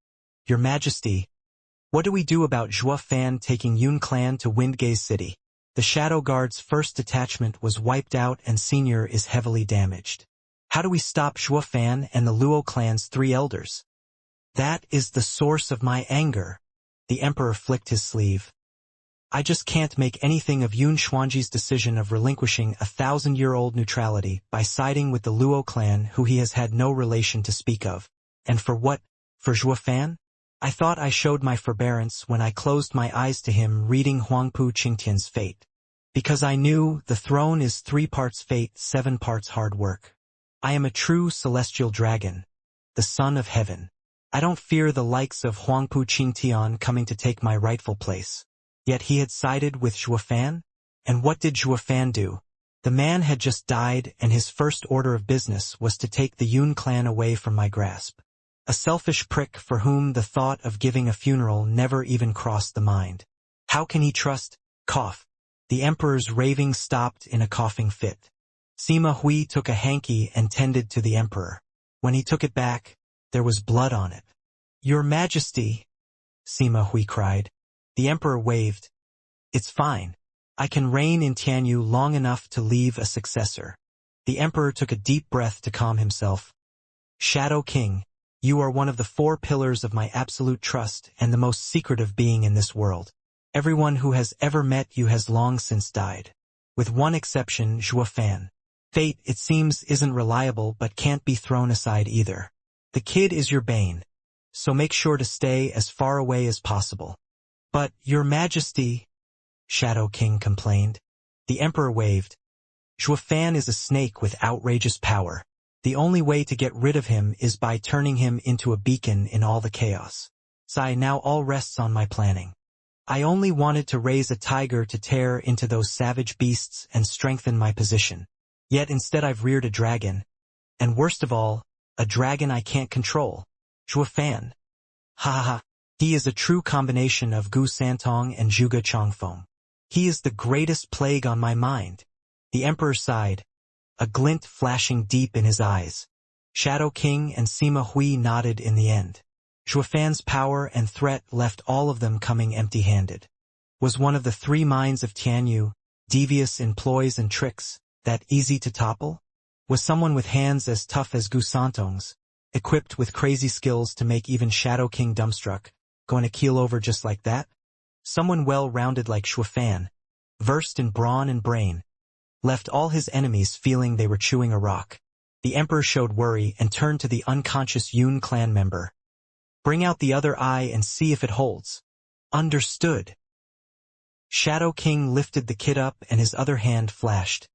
Your Majesty, what do we do about Zhuo Fan taking Yun clan to Windgaze City? The Shadow Guard's first detachment was wiped out and Senior is heavily damaged. How do we stop Zhuo Fan and the Luo clan's 3 elders? That is the source of my anger. The emperor flicked his sleeve. I just can't make anything of Yun Xuanji's decision of relinquishing 1,000-year-old neutrality by siding with the Luo clan who he has had no relation to speak of. And for what? For Zhuo Fan? I thought I showed my forbearance when I closed my eyes to him reading Huangpu Qingtian's fate. Because I knew the throne is 3 parts fate, 7 parts hard work. I am a true celestial dragon, the son of heaven. I don't fear the likes of Huangpu Qingtian coming to take my rightful place. Yet he had sided with Zhuo Fan? And what did Zhuo Fan do? The man had just died and his first order of business was to take the Yun clan away from my grasp. A selfish prick for whom the thought of giving a funeral never even crossed the mind. How can he trust? Cough. The emperor's raving stopped in a coughing fit. Sima Hui took a hanky and tended to the emperor. When he took it back, there was blood on it. Your Majesty, Sima Hui cried. The emperor waved. It's fine. I can reign in Tianyu long enough to leave a successor. The emperor took a deep breath to calm himself. Shadow King, you are one of the 4 pillars of my absolute trust and the most secretive being in this world. Everyone who has ever met you has long since died. With one exception, Zhuo Fan. Fate, it seems, isn't reliable but can't be thrown aside either. The kid is your bane, so make sure to stay as far away as possible. But, Your Majesty, Shadow King complained. The emperor waved. Zhuo Fan is a snake with outrageous power. The only way to get rid of him is by turning him into a beacon in all the chaos. Now all rests on my planning. I only wanted to raise a tiger to tear into those savage beasts and strengthen my position. Yet instead I've reared a dragon. And worst of all, a dragon I can't control. Zhuo Fan. Ha ha ha. He is a true combination of Gu Santong and Zhuge Changfeng. He is the greatest plague on my mind. The emperor sighed, a glint flashing deep in his eyes. Shadow King and Sima Hui nodded in the end. Zhuofan's power and threat left all of them coming empty-handed. Was one of the three minds of Tianyu, devious in ploys and tricks, that easy to topple? Was someone with hands as tough as Gu Santong's, equipped with crazy skills to make even Shadow King dumbstruck, going to keel over just like that? Someone well-rounded like Zhuofan, versed in brawn and brain, left all his enemies feeling they were chewing a rock. The emperor showed worry and turned to the unconscious Yun clan member. Bring out the other eye and see if it holds. Understood. Shadow King lifted the kid up and his other hand flashed,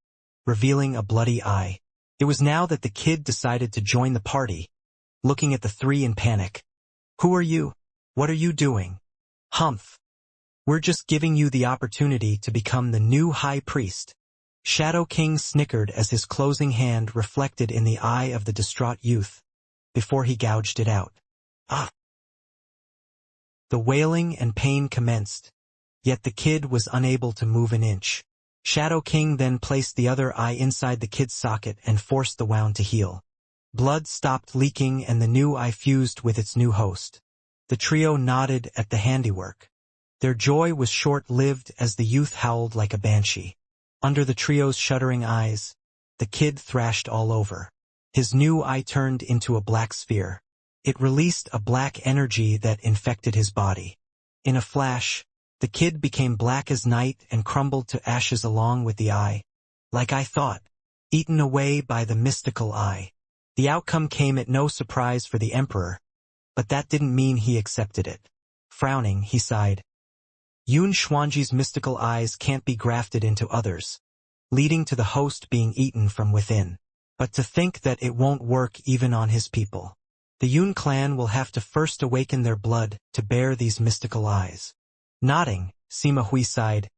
revealing a bloody eye. It was now that the kid decided to join the party, looking at the three in panic. Who are you? What are you doing? Humph. We're just giving you the opportunity to become the new high priest. Shadow King snickered as his closing hand reflected in the eye of the distraught youth, before he gouged it out. Ah! The wailing and pain commenced, yet the kid was unable to move an inch. Shadow King then placed the other eye inside the kid's socket and forced the wound to heal. Blood stopped leaking and the new eye fused with its new host. The trio nodded at the handiwork. Their joy was short-lived as the youth howled like a banshee. Under the trio's shuddering eyes, the kid thrashed all over. His new eye turned into a black sphere. It released a black energy that infected his body. In a flash, the kid became black as night and crumbled to ashes along with the eye. Like I thought, eaten away by the mystical eye. The outcome came at no surprise for the emperor, but that didn't mean he accepted it. Frowning, he sighed. Yun Xuanji's mystical eyes can't be grafted into others, leading to the host being eaten from within. But to think that it won't work even on his people. The Yun clan will have to first awaken their blood to bear these mystical eyes. Nodding, Sima Hui sighed.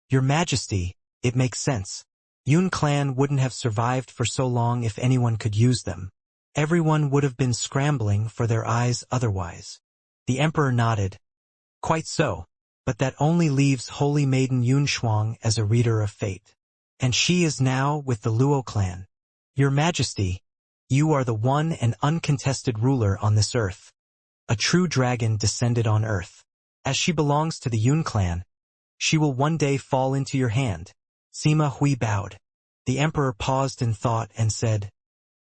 Your Majesty, it makes sense. Yun clan wouldn't have survived for so long if anyone could use them. Everyone would have been scrambling for their eyes otherwise. The emperor nodded. Quite so, but that only leaves Holy Maiden Yun Shuang as a reader of fate. And she is now with the Luo clan. Your Majesty, you are the one and uncontested ruler on this earth. A true dragon descended on earth. As she belongs to the Yun clan, she will one day fall into your hand. Sima Hui bowed. The emperor paused in thought and said,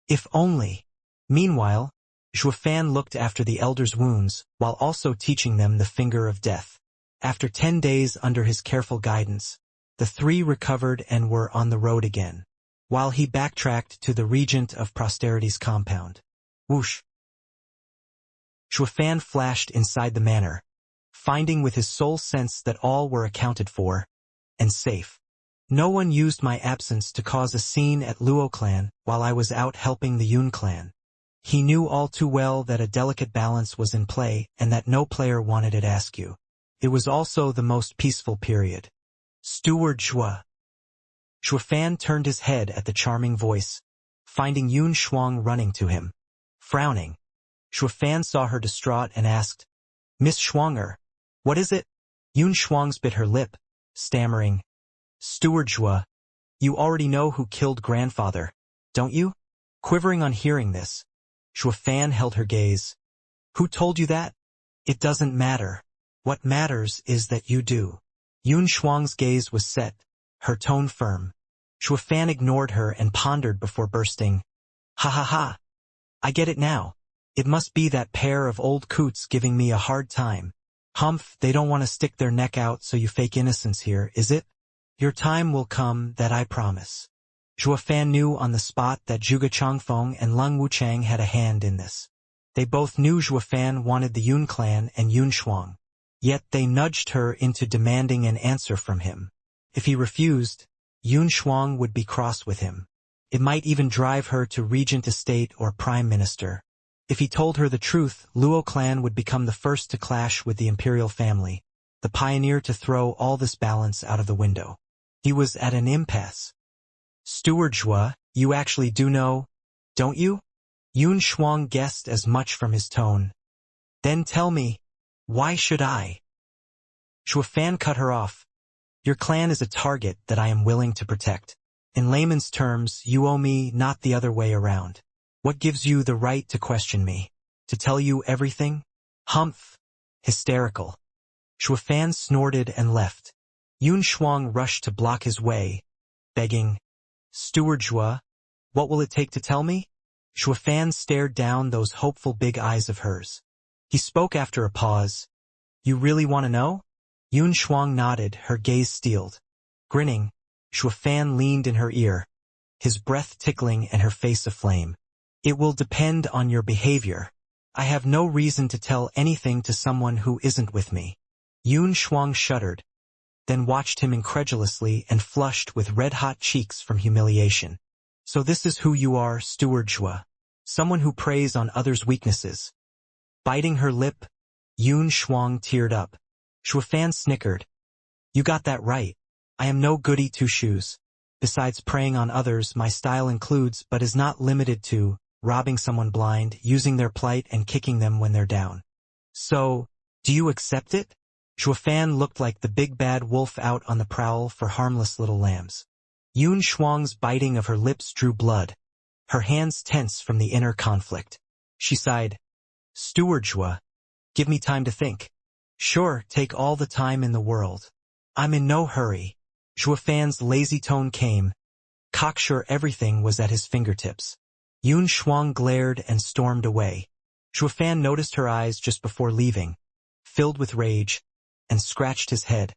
if only. Meanwhile, Zhuofan looked after the elders' wounds, while also teaching them the finger of death. After 10 days under his careful guidance, the three recovered and were on the road again, while he backtracked to the Regent of Posterity's compound. Whoosh! Zhuofan flashed inside the manor, finding with his sole sense that all were accounted for, and safe. No one used my absence to cause a scene at Luo clan while I was out helping the Yun clan. He knew all too well that a delicate balance was in play and that no player wanted it askew. It was also the most peaceful period. Steward Zhua. Zhuofan turned his head at the charming voice, finding Yun Shuang running to him. Frowning, Zhuofan saw her distraught and asked, Miss Shuanger, what is it? Yun Shuang bit her lip, stammering, Steward Zhua, you already know who killed grandfather, don't you? Quivering on hearing this, Zhuofan held her gaze. Who told you that? It doesn't matter. What matters is that you do. Yun Shuang's gaze was set, her tone firm. Zhuofan ignored her and pondered before bursting. Ha ha ha. I get it now. It must be that pair of old coots giving me a hard time. Humph, they don't want to stick their neck out so you fake innocence here, is it? Your time will come, that I promise. Zhuofan knew on the spot that Zhuge Changfeng and Leng Wuchang had a hand in this. They both knew Zhuofan wanted the Yun clan and Yun Shuang. Yet they nudged her into demanding an answer from him. If he refused, Yun Shuang would be cross with him. It might even drive her to regent estate or prime minister. If he told her the truth, Luo clan would become the first to clash with the imperial family, the pioneer to throw all this balance out of the window. He was at an impasse. Steward Zhua, you actually do know, don't you? Yun Shuang guessed as much from his tone. Then tell me, why should I? Zhuofan cut her off. Your clan is a target that I am willing to protect. In layman's terms, you owe me, not the other way around. What gives you the right to question me? To tell you everything? Humph! Hysterical. Shuafan snorted and left. Yun Shuang rushed to block his way, begging, Steward Zhua, what will it take to tell me? Shuafan stared down those hopeful big eyes of hers. He spoke after a pause. You really want to know? Yun Shuang nodded, her gaze steeled. Grinning, Shuafan leaned in her ear, his breath tickling and her face aflame. It will depend on your behavior. I have no reason to tell anything to someone who isn't with me. Yun Shuang shuddered, then watched him incredulously and flushed with red-hot cheeks from humiliation. So this is who you are, Steward Zhua. Someone who preys on others' weaknesses. Biting her lip, Yun Shuang teared up. Shuafan snickered. You got that right. I am no goody two-shoes. Besides preying on others, my style includes, but is not limited to, robbing someone blind, using their plight and kicking them when they're down. So, do you accept it? Shuafan looked like the big bad wolf out on the prowl for harmless little lambs. Yun Shuang's biting of her lips drew blood, her hands tense from the inner conflict. She sighed. Steward Zhua, give me time to think. Sure, take all the time in the world. I'm in no hurry. Shuafan's lazy tone came, cocksure everything was at his fingertips. Yun Shuang glared and stormed away. Shuafan noticed her eyes just before leaving, filled with rage, and scratched his head.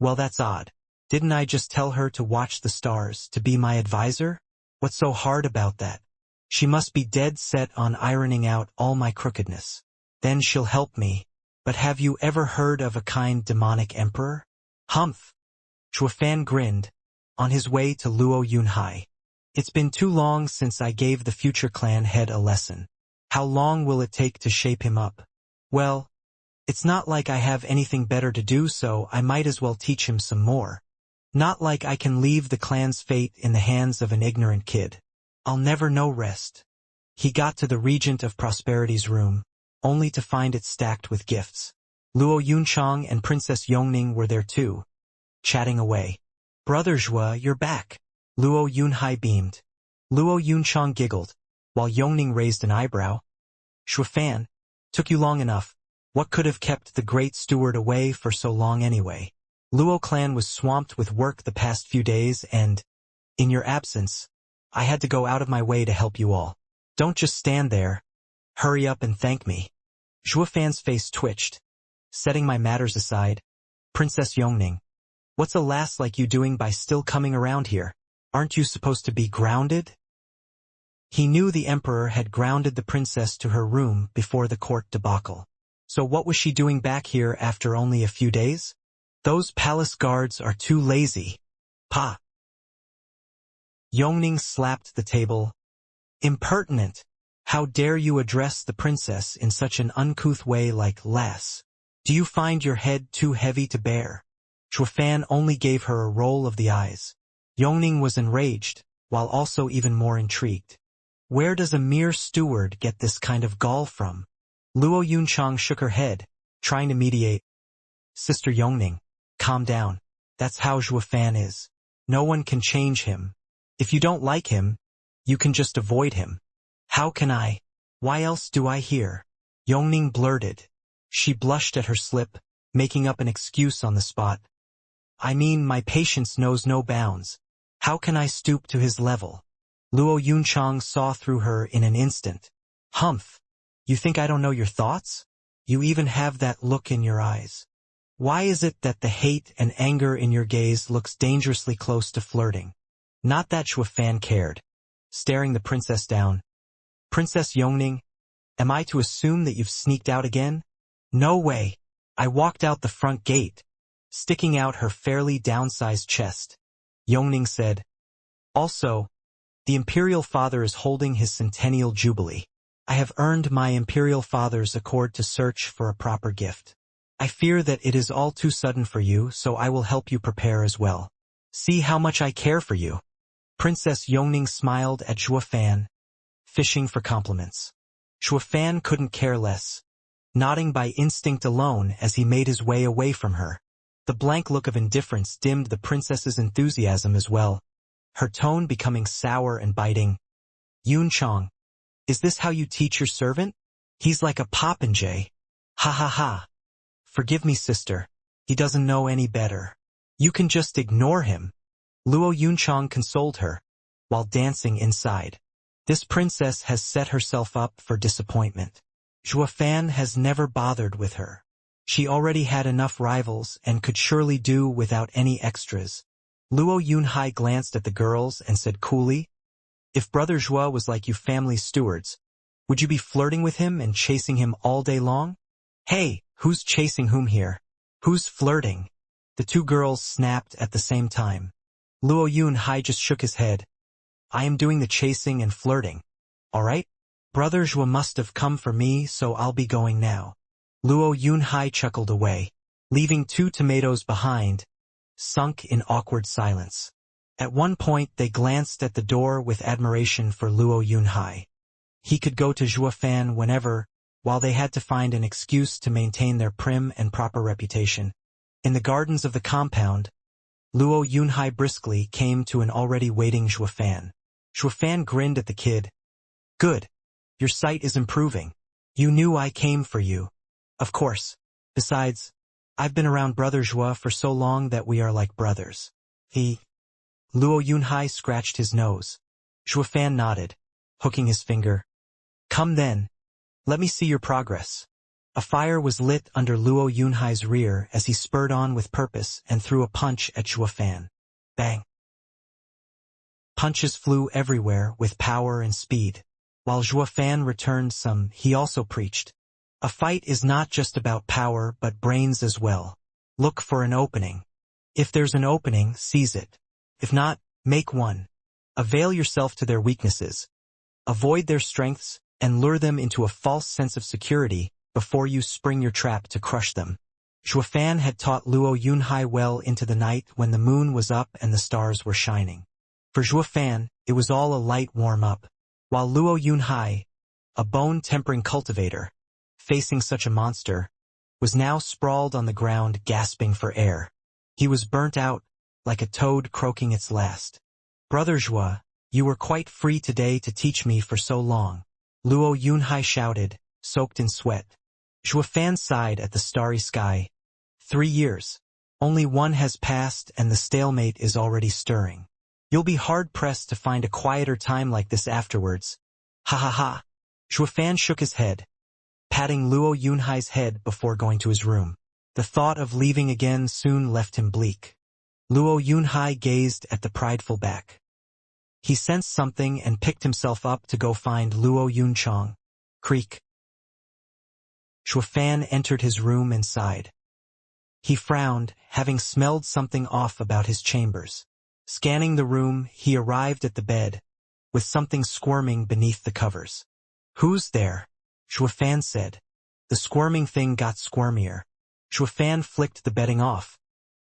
Well, that's odd. Didn't I just tell her to watch the stars, to be my advisor? What's so hard about that? She must be dead set on ironing out all my crookedness. Then she'll help me. But have you ever heard of a kind demonic emperor? Humph! Shuafan grinned, on his way to Luo Yunhai. It's been too long since I gave the future clan head a lesson. How long will it take to shape him up? Well, it's not like I have anything better to do, so I might as well teach him some more. Not like I can leave the clan's fate in the hands of an ignorant kid. I'll never know rest. He got to the Regent of Prosperity's room, only to find it stacked with gifts. Luo Yunchang and Princess Yongning were there too, chatting away. Brother Zhua, you're back. Luo Yunhai beamed. Luo Yunchang giggled, while Yongning raised an eyebrow. Shuafan, took you long enough. What could have kept the great steward away for so long anyway? Luo clan was swamped with work the past few days and, in your absence, I had to go out of my way to help you all. Don't just stand there. Hurry up and thank me. Shuafan's face twitched. Setting my matters aside, Princess Yongning, what's a lass like you doing by still coming around here? Aren't you supposed to be grounded? He knew the emperor had grounded the princess to her room before the court debacle. So what was she doing back here after only a few days? Those palace guards are too lazy. Pa! Yongning slapped the table. Impertinent! How dare you address the princess in such an uncouth way like lass? Do you find your head too heavy to bear? Shuafan only gave her a roll of the eyes. Yongning was enraged, while also even more intrigued. Where does a mere steward get this kind of gall from? Luo Yunchang shook her head, trying to mediate. Sister Yongning, calm down. That's how Shuafan is. No one can change him. If you don't like him, you can just avoid him. How can I? Why else do I hear? Yongning blurted. She blushed at her slip, making up an excuse on the spot. I mean, my patience knows no bounds. How can I stoop to his level? Luo Yunchang saw through her in an instant. Humph! You think I don't know your thoughts? You even have that look in your eyes. Why is it that the hate and anger in your gaze looks dangerously close to flirting? Not that Shuafan cared. Staring the princess down. Princess Yongning, am I to assume that you've sneaked out again? No way. I walked out the front gate, sticking out her fairly downsized chest. Yongning said. Also, the imperial father is holding his centennial jubilee. I have earned my imperial father's accord to search for a proper gift. I fear that it is all too sudden for you, so I will help you prepare as well. See how much I care for you. Princess Yongning smiled at Shuafan, fishing for compliments. Shuafan couldn't care less, nodding by instinct alone as he made his way away from her. The blank look of indifference dimmed the princess's enthusiasm as well, her tone becoming sour and biting. Yunchang, Is this how you teach your servant? He's like a popinjay. Ha ha ha. Forgive me, sister. He doesn't know any better. You can just ignore him. Luo Yunchang consoled her, while dancing inside. This princess has set herself up for disappointment. Zhuofan has never bothered with her. She already had enough rivals and could surely do without any extras. Luo Yunhai glanced at the girls and said coolly, "If Brother Zhua was like you family stewards, would you be flirting with him and chasing him all day long?" "Hey, who's chasing whom here? Who's flirting?" The two girls snapped at the same time. Luo Yunhai just shook his head. "I am doing the chasing and flirting. All right? Brother Zhua must have come for me, so I'll be going now." Luo Yunhai chuckled away, leaving two tomatoes behind, sunk in awkward silence. At one point they glanced at the door with admiration for Luo Yunhai. He could go to Zhuofan whenever, while they had to find an excuse to maintain their prim and proper reputation. In the gardens of the compound, Luo Yunhai briskly came to an already waiting Zhuofan. Zhuofan grinned at the kid. "Good. Your sight is improving. You knew I came for you." "Of course. Besides, I've been around Brother Zhua for so long that we are like brothers." Luo Yunhai scratched his nose. Zhuofan nodded, hooking his finger. "Come then. Let me see your progress." A fire was lit under Luo Yunhai's rear as he spurred on with purpose and threw a punch at Zhuofan. Bang! Punches flew everywhere with power and speed. While Zhuofan returned some, he also preached, "A fight is not just about power but brains as well. Look for an opening. If there's an opening, seize it. If not, make one. Avail yourself to their weaknesses. Avoid their strengths and lure them into a false sense of security before you spring your trap to crush them." Zhuofan had taught Luo Yunhai well into the night when the moon was up and the stars were shining. For Zhuofan, it was all a light warm-up, while Luo Yunhai, a bone-tempering cultivator, facing such a monster, was now sprawled on the ground gasping for air. He was burnt out, like a toad croaking its last. "Brother Zhua, you were quite free today to teach me for so long," Luo Yunhai shouted, soaked in sweat. Zhuofan sighed at the starry sky. 3 years. Only one has passed and the stalemate is already stirring. You'll be hard-pressed to find a quieter time like this afterwards. Ha ha ha. Zhuofan shook his head, patting Luo Yunhai's head before going to his room. The thought of leaving again soon left him bleak. Luo Yunhai gazed at the prideful back. He sensed something and picked himself up to go find Luo Yunchang. Creak. Zhuofan entered his room and sighed. He frowned, having smelled something off about his chambers. Scanning the room, he arrived at the bed, with something squirming beneath the covers. "Who's there?" Zhuofan said. The squirming thing got squirmier. Zhuofan flicked the bedding off,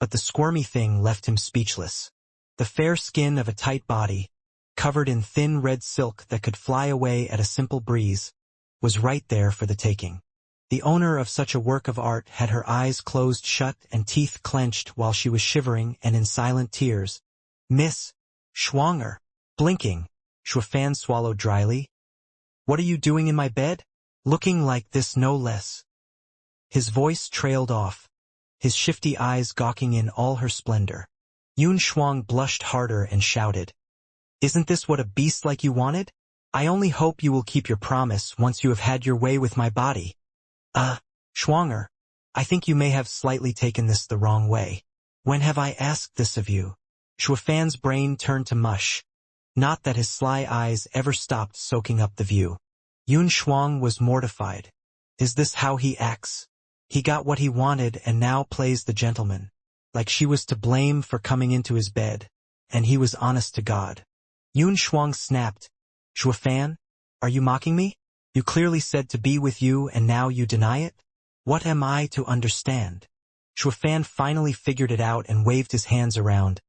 but the squirmy thing left him speechless. The fair skin of a tight body, covered in thin red silk that could fly away at a simple breeze, was right there for the taking. The owner of such a work of art had her eyes closed shut and teeth clenched while she was shivering and in silent tears. "Miss Schwanger." Blinking, Zhuofan swallowed dryly. "What are you doing in my bed? Looking like this no less." His voice trailed off, his shifty eyes gawking in all her splendor. Yun Shuang blushed harder and shouted, "Isn't this what a beast like you wanted? I only hope you will keep your promise once you have had your way with my body." Schwanger, I think you may have slightly taken this the wrong way. When have I asked this of you?" Zhuofan's brain turned to mush. Not that his sly eyes ever stopped soaking up the view. Yun Shuang was mortified. Is this how he acts? He got what he wanted and now plays the gentleman, like she was to blame for coming into his bed, and he was honest to God. Yun Shuang snapped, "Zhuofan, are you mocking me? You clearly said to be with you and now you deny it? What am I to understand?" Zhuofan finally figured it out and waved his hands around.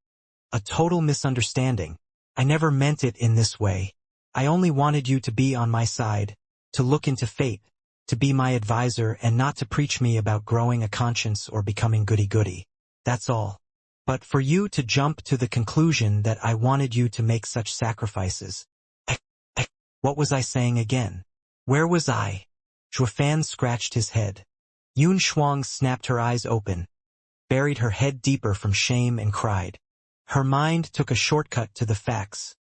"A total misunderstanding. I never meant it in this way. I only wanted you to be on my side, to look into fate, to be my advisor and not to preach me about growing a conscience or becoming goody-goody. That's all. But for you to jump to the conclusion that I wanted you to make such sacrifices." What was I saying again? Where was I? Zhuofan scratched his head. Yun Shuang snapped her eyes open, buried her head deeper from shame and cried. Her mind took a shortcut to the facts,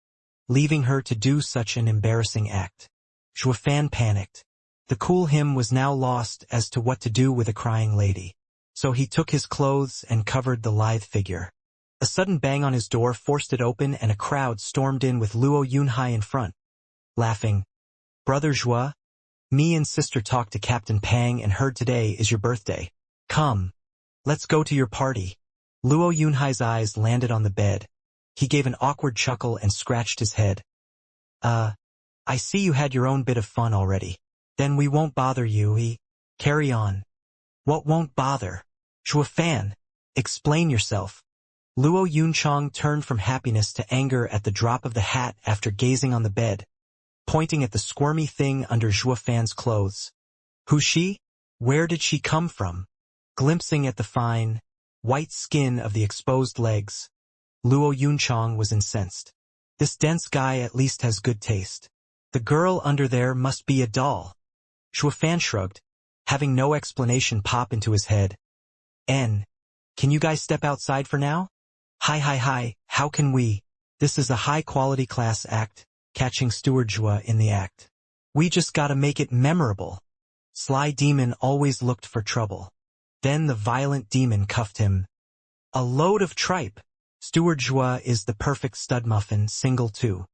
leaving her to do such an embarrassing act. Zhuofan panicked. The cool him was now lost as to what to do with a crying lady. So he took his clothes and covered the lithe figure. A sudden bang on his door forced it open and a crowd stormed in with Luo Yunhai in front, laughing. Brother Zhua, me and sister talked to Captain Pang and heard today is your birthday. Come, let's go to your party. Luo Yunhai's eyes landed on the bed. He gave an awkward chuckle and scratched his head. I see you had your own bit of fun already. Then we won't bother you, Carry on. What won't bother? Zhuofan, explain yourself. Luo Yunchang turned from happiness to anger at the drop of the hat after gazing on the bed, pointing at the squirmy thing under Zhuofan's clothes. Who's she? Where did she come from? Glimpsing at the fine, white skin of the exposed legs, Luo Yunchang was incensed. This dense guy at least has good taste. The girl under there must be a doll. Zhuofan shrugged, having no explanation pop into his head. Can you guys step outside for now? Hi, how can we? This is a high-quality class act, catching Steward Zhua in the act. We just gotta make it memorable. Sly Demon always looked for trouble. Then the violent demon cuffed him. A load of tripe. Steward Zhua is the perfect stud muffin, single too.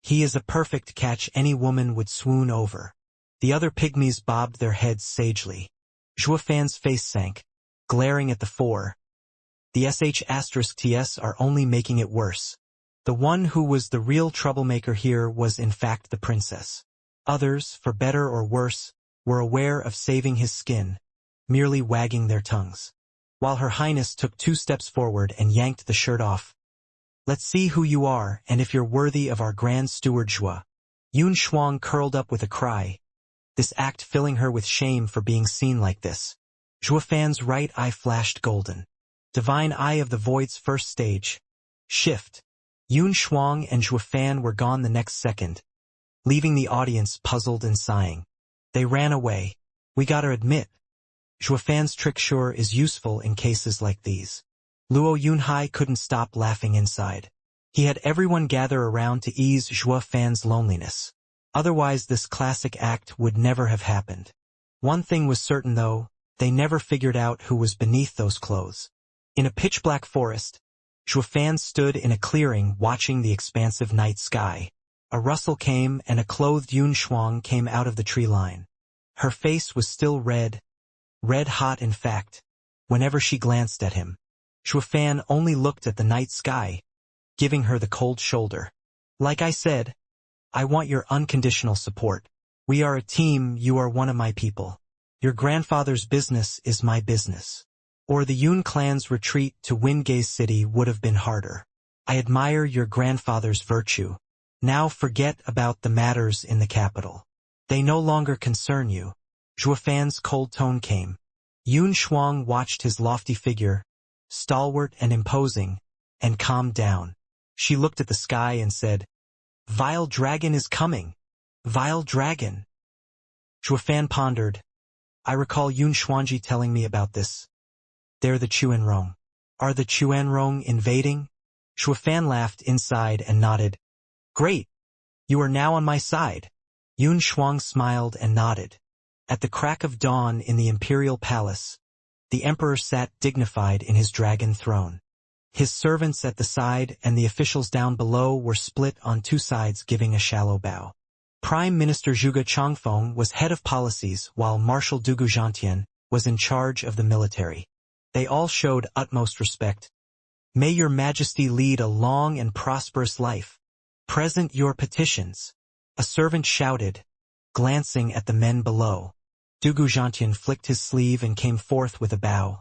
He is a perfect catch any woman would swoon over. The other pygmies bobbed their heads sagely. Zhuofan's face sank, glaring at the four. The sh*ts are only making it worse. The one who was the real troublemaker here was in fact the princess. Others, for better or worse, were aware of saving his skin, merely wagging their tongues. While Her Highness took 2 steps forward and yanked the shirt off. Let's see who you are and if you're worthy of our Grand Steward Zhua. Yun Shuang curled up with a cry, this act filling her with shame for being seen like this. Zhuofan's right eye flashed golden. Divine Eye of the Void's first stage. Shift. Yun Shuang and Zhuofan were gone the next second, leaving the audience puzzled and sighing. They ran away. We gotta admit, Zhuofan's trick sure is useful in cases like these. Luo Yunhai couldn't stop laughing inside. He had everyone gather around to ease Zhuofan's loneliness. Otherwise this classic act would never have happened. One thing was certain though, they never figured out who was beneath those clothes. In a pitch-black forest, Zhuofan stood in a clearing watching the expansive night sky. A rustle came and a clothed Yun Shuang came out of the tree line. Her face was still red hot in fact, whenever she glanced at him. Zhuofan only looked at the night sky, giving her the cold shoulder. Like I said, I want your unconditional support. We are a team, you are one of my people. Your grandfather's business is my business. Or the Yun clan's retreat to Wingay City would have been harder. I admire your grandfather's virtue. Now forget about the matters in the capital. They no longer concern you. Zhuofan's cold tone came. Yun Shuang watched his lofty figure, stalwart and imposing, and calmed down. She looked at the sky and said, Vile dragon is coming. Vile dragon. Zhuofan pondered. I recall Yun Xuanji telling me about this. They're the Chuanrong. Are the Chuanrong invading? Zhuofan laughed inside and nodded. Great. You are now on my side. Yun Shuang smiled and nodded. At the crack of dawn in the imperial palace, the emperor sat dignified in his dragon throne. His servants at the side and the officials down below were split on 2 sides giving a shallow bow. Prime Minister Zhuge Changfeng was head of policies while Marshal Dugu Zhantian was in charge of the military. They all showed utmost respect. May your majesty lead a long and prosperous life. Present your petitions. A servant shouted, glancing at the men below. Dugu Zhantian flicked his sleeve and came forth with a bow.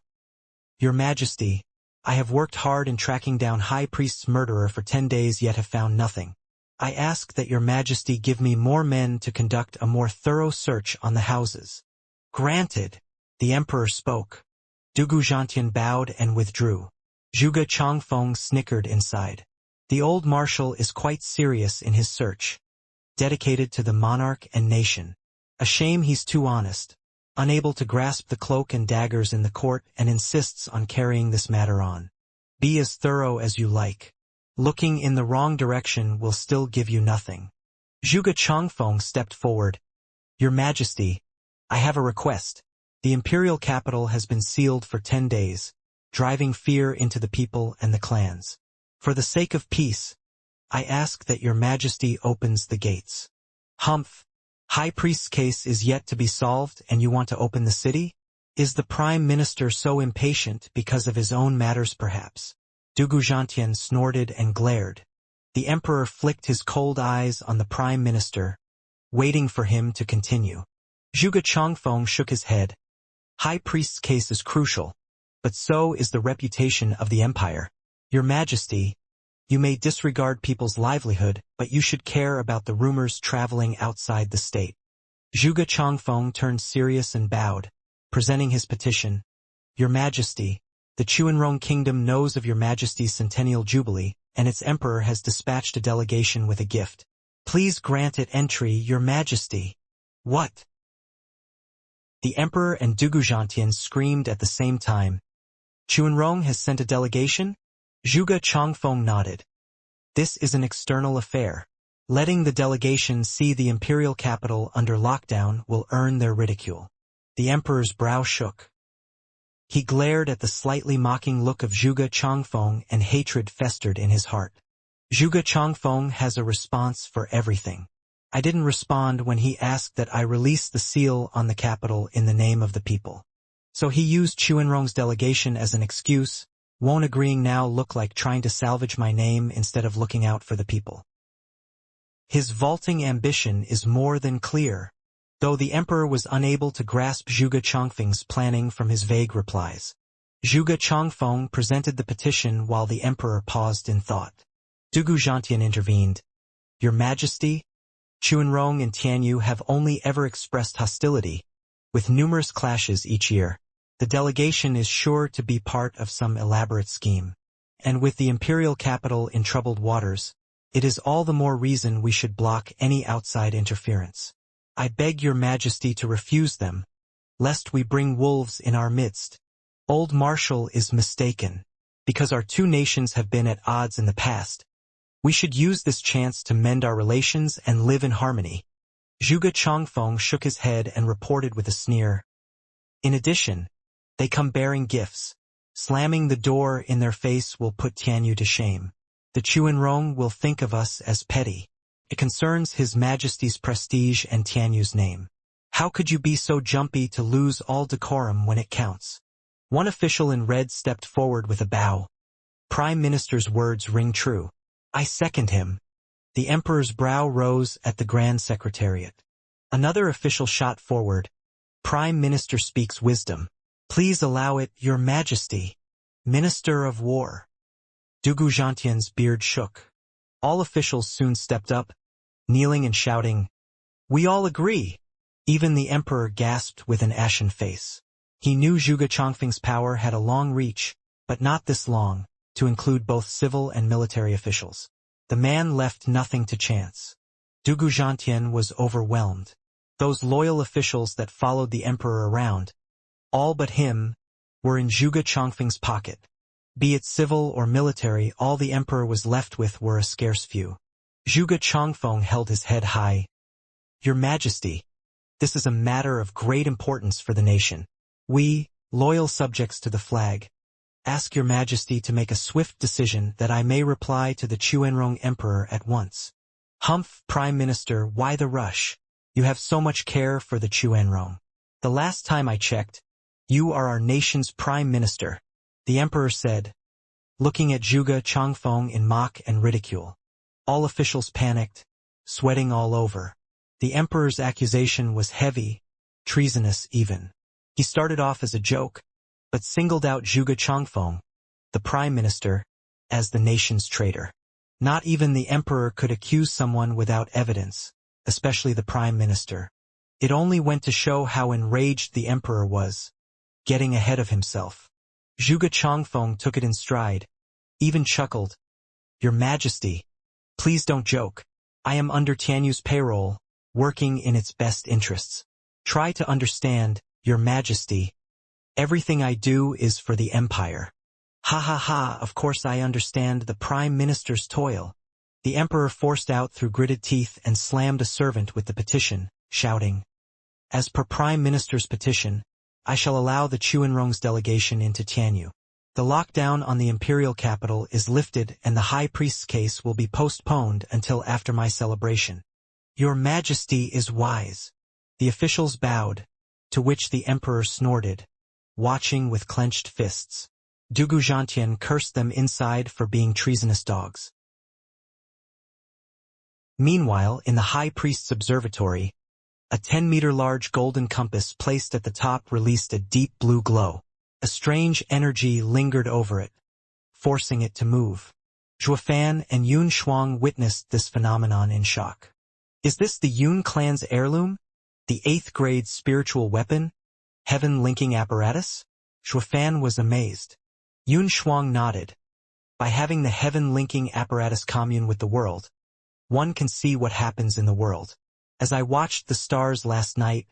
Your majesty, I have worked hard in tracking down High Priest's murderer for 10 days yet have found nothing. I ask that your majesty give me more men to conduct a more thorough search on the houses. Granted, the emperor spoke. Dugu Zhantian bowed and withdrew. Zhuge Changfeng snickered inside. The old marshal is quite serious in his search. dedicated to the monarch and nation. A shame he's too honest, unable to grasp the cloak and daggers in the court, and insists on carrying this matter on. Be as thorough as you like. Looking in the wrong direction will still give you nothing. Zhuge Changfeng stepped forward. Your Majesty, I have a request. The imperial capital has been sealed for 10 days, driving fear into the people and the clans. For the sake of peace, I ask that your Majesty opens the gates. Humph! High Priest's case is yet to be solved and you want to open the city? Is the Prime Minister so impatient because of his own matters perhaps? Dugu Zhantian snorted and glared. The Emperor flicked his cold eyes on the Prime Minister, waiting for him to continue. Zhuge Changfeng shook his head. High Priest's case is crucial, but so is the reputation of the Empire. Your Majesty, you may disregard people's livelihood, but you should care about the rumors traveling outside the state. Zhuge Changfeng turned serious and bowed, presenting his petition. Your Majesty, the Chuanrong Kingdom knows of your Majesty's centennial jubilee, and its emperor has dispatched a delegation with a gift. Please grant it entry, Your Majesty. What? The Emperor and Dugu Zhantian screamed at the same time. Chuanrong has sent a delegation? Zhuge Changfeng nodded. This is an external affair. Letting the delegation see the imperial capital under lockdown will earn their ridicule. The Emperor's brow shook. He glared at the slightly mocking look of Zhuge Changfeng, and hatred festered in his heart. Zhuge Changfeng has a response for everything. I didn't respond when he asked that I release the seal on the capital in the name of the people. So he used Chuanrong's delegation as an excuse. Won't agreeing now look like trying to salvage my name instead of looking out for the people? His vaulting ambition is more than clear, though the Emperor was unable to grasp Zhuge Changfeng's planning from his vague replies. Zhuge Changfeng presented the petition while the Emperor paused in thought. Dugu Zhantian intervened. Your Majesty, Chuanrong and Tianyu have only ever expressed hostility, with numerous clashes each year. The delegation is sure to be part of some elaborate scheme. And with the imperial capital in troubled waters, it is all the more reason we should block any outside interference. I beg your Majesty to refuse them, lest we bring wolves in our midst. Old Marshal is mistaken. Because our two nations have been at odds in the past, we should use this chance to mend our relations and live in harmony. Zhuge Changfeng shook his head and reported with a sneer. In addition, they come bearing gifts. Slamming the door in their face will put Tianyu to shame. The Chuanrong will think of us as petty. It concerns His Majesty's prestige and Tianyu's name. How could you be so jumpy to lose all decorum when it counts? One official in red stepped forward with a bow. Prime Minister's words ring true. I second him. The Emperor's brow rose at the Grand Secretariat. Another official shot forward. Prime Minister speaks wisdom. Please allow it, Your Majesty. Minister of War. Dugu Zhantian's beard shook. All officials soon stepped up, kneeling and shouting, We all agree. Even the Emperor gasped with an ashen face. He knew Zhuge Changfeng's power had a long reach, but not this long, to include both civil and military officials. The man left nothing to chance. Dugu Zhantian was overwhelmed. Those loyal officials that followed the Emperor around, all but him, were in Zhuge Changfeng's pocket. Be it civil or military, all the Emperor was left with were a scarce few. Zhuge Changfeng held his head high. Your Majesty, this is a matter of great importance for the nation. We, loyal subjects to the flag, ask Your Majesty to make a swift decision that I may reply to the Chuanrong Emperor at once. Humph, Prime Minister, why the rush? You have so much care for the Chuanrong. The last time I checked, you are our nation's Prime Minister, the Emperor said, looking at Zhuge Changfeng in mock and ridicule. All officials panicked, sweating all over. The Emperor's accusation was heavy, treasonous even. He started off as a joke, but singled out Zhuge Changfeng, the Prime Minister, as the nation's traitor. Not even the Emperor could accuse someone without evidence, especially the Prime Minister. It only went to show how enraged the Emperor was, getting ahead of himself. Zhuge Changfeng took it in stride, even chuckled. Your Majesty, please don't joke. I am under Tianyu's payroll, working in its best interests. Try to understand, Your Majesty. Everything I do is for the Empire. Ha ha ha, of course I understand the Prime Minister's toil. The Emperor forced out through gritted teeth and slammed a servant with the petition, shouting, As per Prime Minister's petition, I shall allow the Chuanrong's delegation into Tianyu. The lockdown on the imperial capital is lifted and the high priest's case will be postponed until after my celebration. Your Majesty is wise. The officials bowed, to which the emperor snorted, watching with clenched fists. Dugu Zhantian cursed them inside for being treasonous dogs. Meanwhile, in the high priest's observatory, a 10-meter large golden compass placed at the top released a deep blue glow. A strange energy lingered over it, forcing it to move. Zhuofan and Yun Shuang witnessed this phenomenon in shock. Is this the Yun clan's heirloom? The 8th grade spiritual weapon? Heaven-linking apparatus? Zhuofan was amazed. Yun Shuang nodded. By having the heaven-linking apparatus commune with the world, one can see what happens in the world. As I watched the stars last night,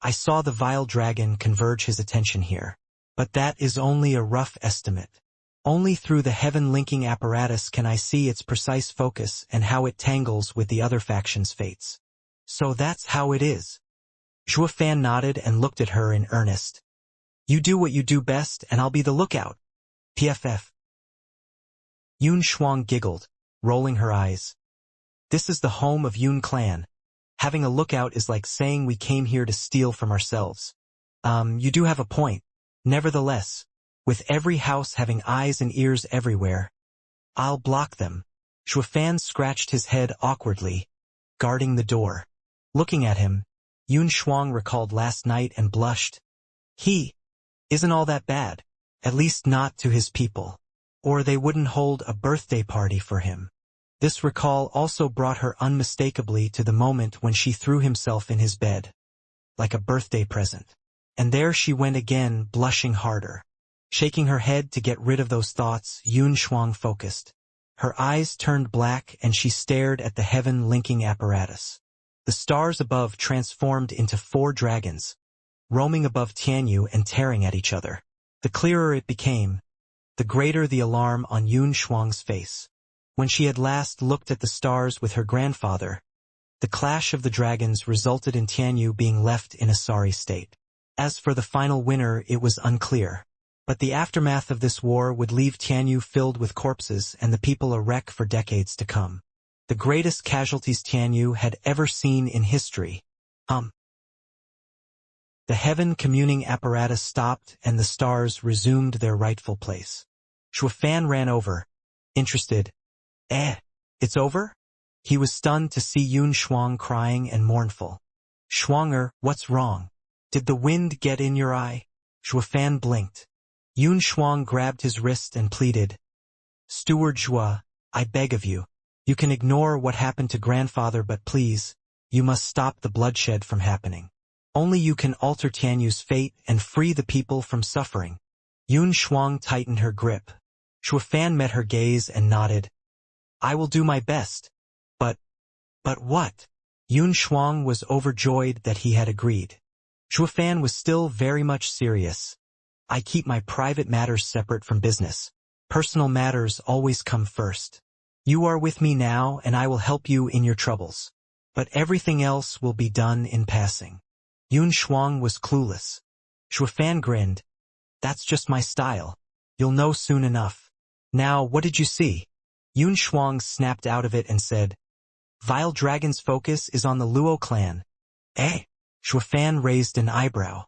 I saw the vile dragon converge his attention here. But that is only a rough estimate. Only through the heaven-linking apparatus can I see its precise focus and how it tangles with the other faction's fates. So that's how it is. Zhuofan nodded and looked at her in earnest. You do what you do best and I'll be the lookout. PFF. Yun Shuang giggled, rolling her eyes. This is the home of Yun clan. Having a lookout is like saying we came here to steal from ourselves. You do have a point. Nevertheless, with every house having eyes and ears everywhere, I'll block them. Zhuofan scratched his head awkwardly, guarding the door. Looking at him, Yun Shuang recalled last night and blushed. He isn't all that bad, at least not to his people, or they wouldn't hold a birthday party for him. This recall also brought her unmistakably to the moment when she threw himself in his bed, like a birthday present. And there she went again, blushing harder. Shaking her head to get rid of those thoughts, Yun Shuang focused. Her eyes turned black and she stared at the heaven-linking apparatus. The stars above transformed into 4 dragons, roaming above Tianyu and tearing at each other. The clearer it became, the greater the alarm on Yun Shuang's face. When she had last looked at the stars with her grandfather, the clash of the dragons resulted in Tianyu being left in a sorry state. As for the final winner, it was unclear. But the aftermath of this war would leave Tianyu filled with corpses and the people a wreck for decades to come. The greatest casualties Tianyu had ever seen in history. The heaven-communing apparatus stopped and the stars resumed their rightful place. Zhuofan ran over, interested. It's over? He was stunned to see Yun Shuang crying and mournful. Shuanger, what's wrong? Did the wind get in your eye? Zhuofan blinked. Yun Shuang grabbed his wrist and pleaded. Steward Zhua, I beg of you. You can ignore what happened to grandfather, but please, you must stop the bloodshed from happening. Only you can alter Tianyu's fate and free the people from suffering. Yun Shuang tightened her grip. Zhuofan met her gaze and nodded. I will do my best. But what? Yun Shuang was overjoyed that he had agreed. Zhuofan was still very much serious. I keep my private matters separate from business. Personal matters always come first. You are with me now and I will help you in your troubles. But everything else will be done in passing. Yun Shuang was clueless. Zhuofan grinned. That's just my style. You'll know soon enough. Now, what did you see? Yun Shuang snapped out of it and said, Vile Dragon's focus is on the Luo clan. Zhuofan raised an eyebrow.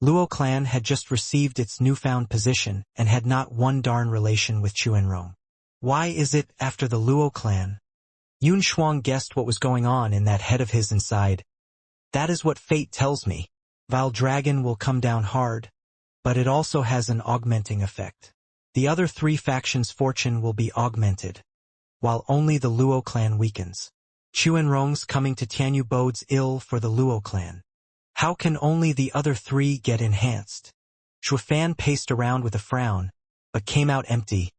Luo clan had just received its newfound position and had not one darn relation with Chuanrong. Why is it after the Luo clan? Yun Shuang guessed what was going on in that head of his inside. That is what fate tells me. Vile Dragon will come down hard, but it also has an augmenting effect. The other 3 factions' fortune will be augmented, while only the Luo clan weakens. Chuanrong's coming to Tianyu bodes ill for the Luo clan. How can only the other 3 get enhanced? Zhuofan paced around with a frown, but came out empty.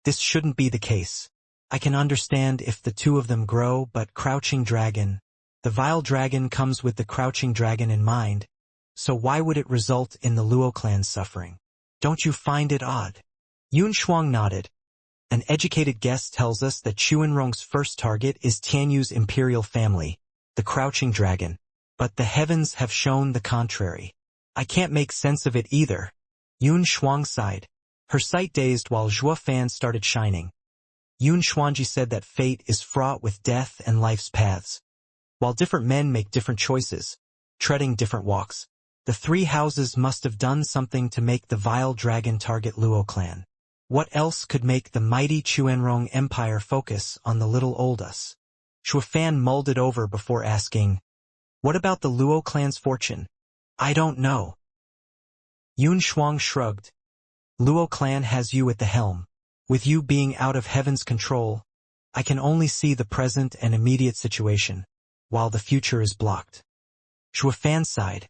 This shouldn't be the case. I can understand if the two of them grow, but Crouching Dragon. The vile dragon comes with the Crouching Dragon in mind, so why would it result in the Luo clan's suffering? Don't you find it odd? Yun Shuang nodded. An educated guest tells us that Chuanrong's first target is Tianyu's imperial family, the Crouching Dragon. But the heavens have shown the contrary. I can't make sense of it either. Yun Shuang sighed, her sight dazed while Zhuo Fan started shining. Yun Xuanji said that fate is fraught with death and life's paths. While different men make different choices, treading different walks, the three houses must have done something to make the vile dragon target Luo clan. What else could make the mighty Chuanrong Empire focus on the little old us? Zhuo Fan mulled it over before asking, what about the Luo clan's fortune? I don't know. Yun Shuang shrugged. Luo clan has you at the helm. With you being out of heaven's control, I can only see the present and immediate situation, while the future is blocked. Zhuo Fan sighed.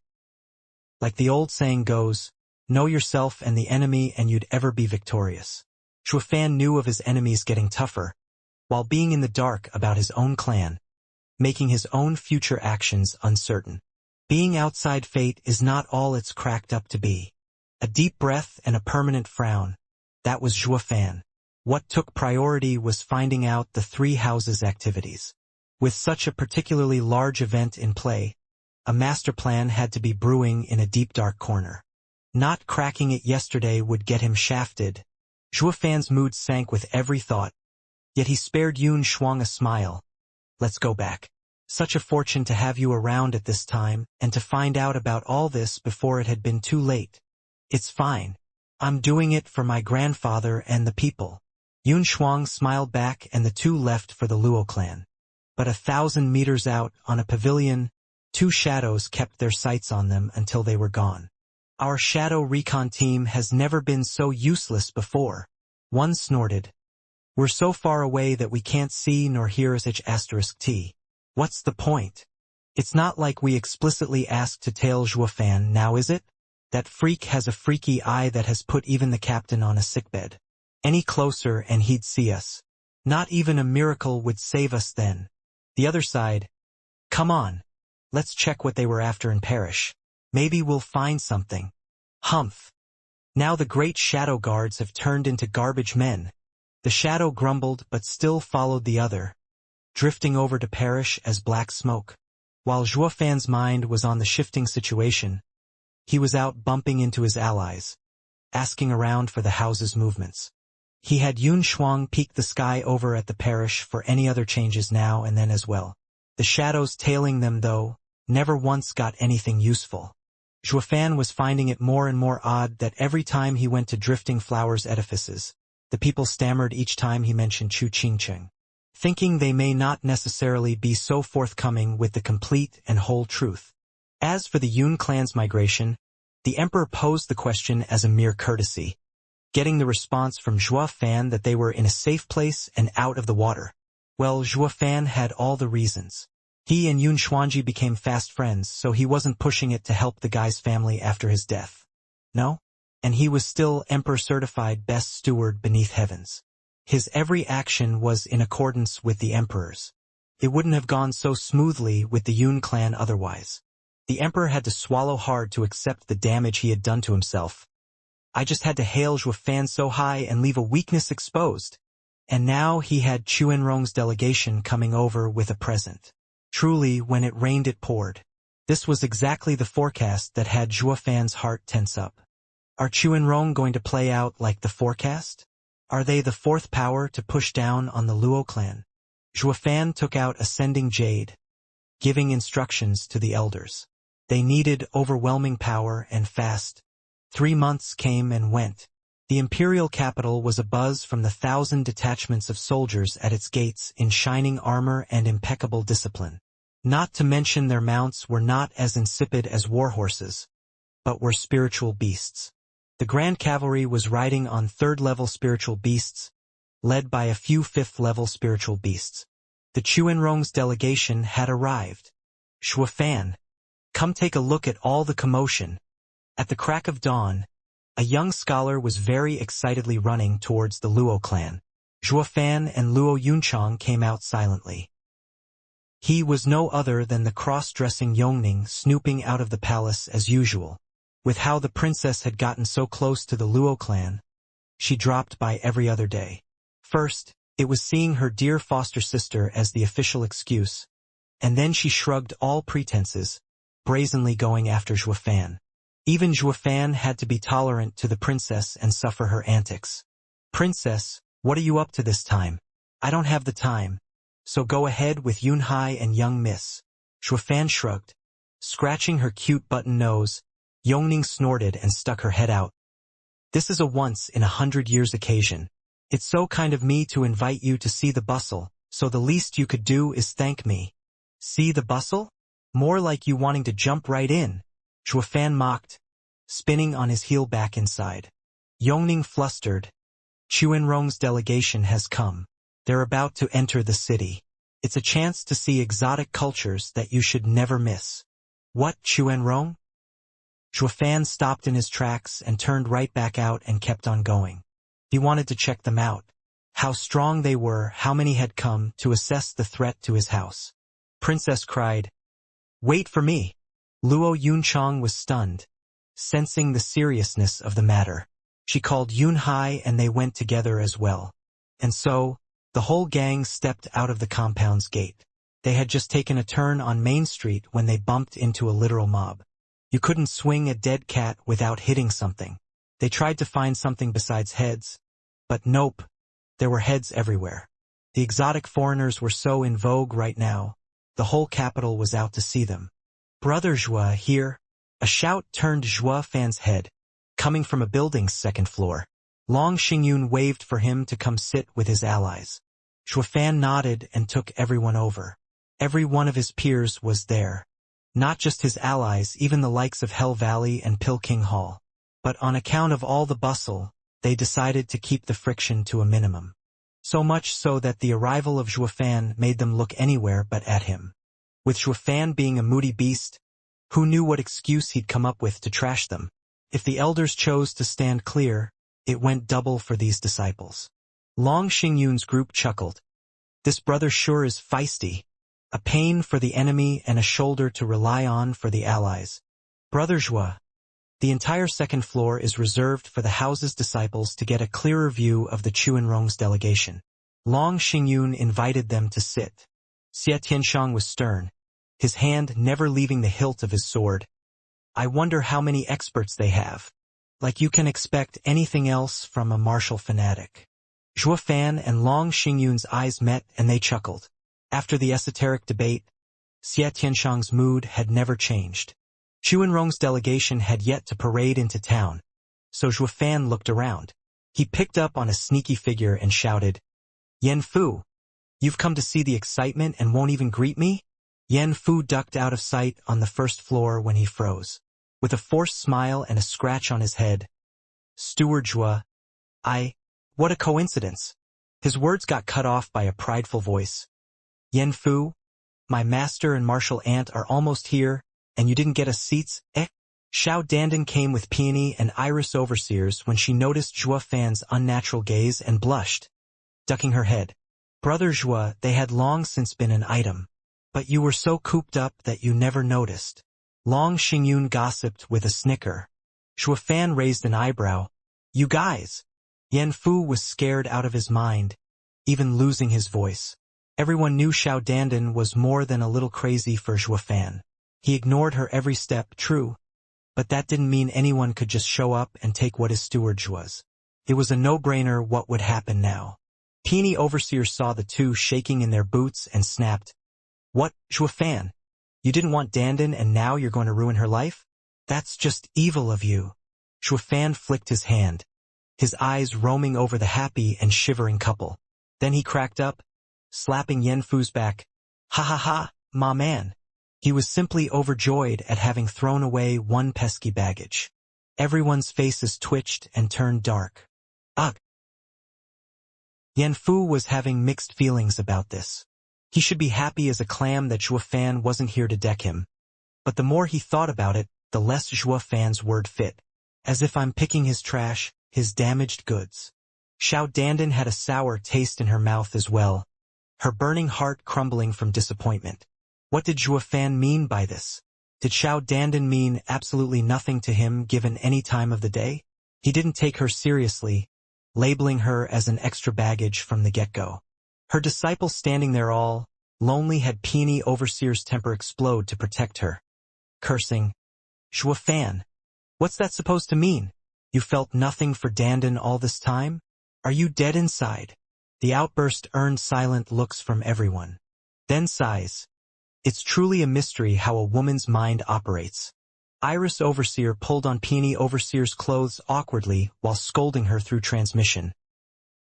Like the old saying goes, know yourself and the enemy and you'd ever be victorious. Zhuo Fan knew of his enemies getting tougher, while being in the dark about his own clan, making his own future actions uncertain. Being outside fate is not all it's cracked up to be. A deep breath and a permanent frown. That was Zhuo Fan. What took priority was finding out the three houses' activities. With such a particularly large event in play, a master plan had to be brewing in a deep dark corner. Not cracking it yesterday would get him shafted. Zhuo Fan's mood sank with every thought, yet he spared Yun Shuang a smile. Let's go back. Such a fortune to have you around at this time, and to find out about all this before it had been too late. It's fine. I'm doing it for my grandfather and the people. Yun Shuang smiled back and the two left for the Luo clan. But 1,000 meters out, on a pavilion, two shadows kept their sights on them until they were gone. Our shadow recon team has never been so useless before. One snorted. We're so far away that we can't see nor hear **T. What's the point? It's not like we explicitly asked to tail Zhuo Fan, now is it? That freak has a freaky eye that has put even the captain on a sickbed. Any closer and he'd see us. Not even a miracle would save us then. The other side. Come on. Let's check what they were after and perish. Maybe we'll find something. Humph. Now the great shadow guards have turned into garbage men. The shadow grumbled but still followed the other, drifting over to perish as black smoke. While Zhuo Fan's mind was on the shifting situation, he was out bumping into his allies, asking around for the house's movements. He had Yun Shuang peek the sky over at the parish for any other changes now and then as well. The shadows tailing them, though, never once got anything useful. Zhuo Fan was finding it more and more odd that every time he went to Drifting Flowers edifices, the people stammered each time he mentioned Chu Qingcheng, thinking they may not necessarily be so forthcoming with the complete and whole truth. As for the Yun clan's migration, the emperor posed the question as a mere courtesy, getting the response from Zhuo Fan that they were in a safe place and out of the water. Well, Zhuo Fan had all the reasons. He and Yun Xuanji became fast friends, so he wasn't pushing it to help the guy's family after his death. No? And he was still emperor-certified best steward beneath heavens. His every action was in accordance with the emperor's. It wouldn't have gone so smoothly with the Yun clan otherwise. The emperor had to swallow hard to accept the damage he had done to himself. I just had to hail Zhuo Fan so high and leave a weakness exposed. And now he had Chuanrong's delegation coming over with a present. Truly, when it rained it poured. This was exactly the forecast that had Zhuo Fan's heart tense up. Are Chuanrong going to play out like the forecast? Are they the fourth power to push down on the Luo clan? Zhuo Fan took out Ascending Jade, giving instructions to the elders. They needed overwhelming power and fast. 3 months came and went. The imperial capital was abuzz from the 1,000 detachments of soldiers at its gates in shining armor and impeccable discipline. Not to mention their mounts were not as insipid as war horses, but were spiritual beasts. The Grand Cavalry was riding on 3rd-level spiritual beasts, led by a few 5th-level spiritual beasts. The Chuanrong's delegation had arrived. Zhuo Fan, come take a look at all the commotion. At the crack of dawn, a young scholar was very excitedly running towards the Luo clan. Zhuo Fan and Luo Yunchang came out silently. He was no other than the cross-dressing Yongning snooping out of the palace as usual. With how the princess had gotten so close to the Luo clan, she dropped by every other day. First, it was seeing her dear foster sister as the official excuse, and then she shrugged all pretenses, brazenly going after Zhuo Fan. Even Zhuo Fan had to be tolerant to the princess and suffer her antics. "Princess, what are you up to this time?" "I don't have the time, so go ahead with Yunhai and young miss." Zhuo Fan shrugged. Scratching her cute button nose, Yongning snorted and stuck her head out. "This is a once-in-100 years occasion. It's so kind of me to invite you to see the bustle, so the least you could do is thank me." "See the bustle? More like you wanting to jump right in," Zhuo Fan mocked, spinning on his heel back inside. Yongning flustered. "Chuanrong's delegation has come. They're about to enter the city. It's a chance to see exotic cultures that you should never miss." "What, Chuanrong?" Zhuo Fan stopped in his tracks and turned right back out and kept on going. He wanted to check them out. How strong they were, how many had come to assess the threat to his house. Princess cried, "Wait for me!" Luo Yunchang was stunned, sensing the seriousness of the matter. She called Yunhai and they went together as well. And so, the whole gang stepped out of the compound's gate. They had just taken a turn on Main Street when they bumped into a literal mob. You couldn't swing a dead cat without hitting something. They tried to find something besides heads, but nope, there were heads everywhere. The exotic foreigners were so in vogue right now, the whole capital was out to see them. "Brother Zhuo here!" A shout turned Zhuo Fan's head, coming from a building's second floor. Long Xingyun waved for him to come sit with his allies. Zhuo Fan nodded and took everyone over. Every one of his peers was there. Not just his allies, even the likes of Hell Valley and Pilking Hall. But on account of all the bustle, they decided to keep the friction to a minimum. So much so that the arrival of Zhuo Fan made them look anywhere but at him. With Zhuo Fan being a moody beast, who knew what excuse he'd come up with to trash them? If the elders chose to stand clear, it went double for these disciples. Long Xingyun's group chuckled. "This brother sure is feisty. A pain for the enemy and a shoulder to rely on for the allies." "Brother Zhuo." The entire second floor is reserved for the house's disciples to get a clearer view of the Chuanrong's delegation. Long Xingyun invited them to sit. Xianxia was stern, his hand never leaving the hilt of his sword. "I wonder how many experts they have. Like you can expect anything else from a martial fanatic." Zhuo Fan and Long Xingyun's eyes met and they chuckled. After the esoteric debate, Xianxia's mood had never changed. Chuanrong's delegation had yet to parade into town, so Zhuo Fan looked around. He picked up on a sneaky figure and shouted, "Yan Fu, you've come to see the excitement and won't even greet me?" Yan Fu ducked out of sight on the first floor when he froze. With a forced smile and a scratch on his head, "Steward Zhuo, what a coincidence." His words got cut off by a prideful voice. "Yan Fu, my master and martial aunt are almost here, and you didn't get us seats, eh?" Xiao Dandan came with peony and iris overseers when she noticed Zhuo Fan's unnatural gaze and blushed, ducking her head. "Brother Zhuo, they had long since been an item. But you were so cooped up that you never noticed." Long Xingyun gossiped with a snicker. Zhuo Fan raised an eyebrow. "You guys!" Yan Fu was scared out of his mind, even losing his voice. Everyone knew Xiao Dandan was more than a little crazy for Zhuo Fan. He ignored her every step, true, but that didn't mean anyone could just show up and take what his stewardess was. It was a no-brainer what would happen now. Peony overseers saw the two shaking in their boots and snapped. "What, Zhuo Fan? You didn't want Dandan and now you're going to ruin her life? That's just evil of you." Zhuo Fan flicked his hand, his eyes roaming over the happy and shivering couple. Then he cracked up, slapping Yan Fu's back. "Ha ha ha, ma man." He was simply overjoyed at having thrown away one pesky baggage. Everyone's faces twitched and turned dark. Ugh! Yan Fu was having mixed feelings about this. He should be happy as a clam that Zhuo Fan wasn't here to deck him. But the more he thought about it, the less Zhuo Fan's word fit. As if I'm picking his trash, his damaged goods. Xiao Dandan had a sour taste in her mouth as well, her burning heart crumbling from disappointment. What did Zhuo Fan mean by this? Did Xiao Dandan mean absolutely nothing to him given any time of the day? He didn't take her seriously, labeling her as an extra baggage from the get-go. Her disciple standing there all lonely had Peony Overseer's temper explode to protect her. Cursing, "Zhuo Fan, what's that supposed to mean? You felt nothing for Dandan all this time? Are you dead inside?" The outburst earned silent looks from everyone. Then sighs. It's truly a mystery how a woman's mind operates. Iris Overseer pulled on Peony Overseer's clothes awkwardly while scolding her through transmission.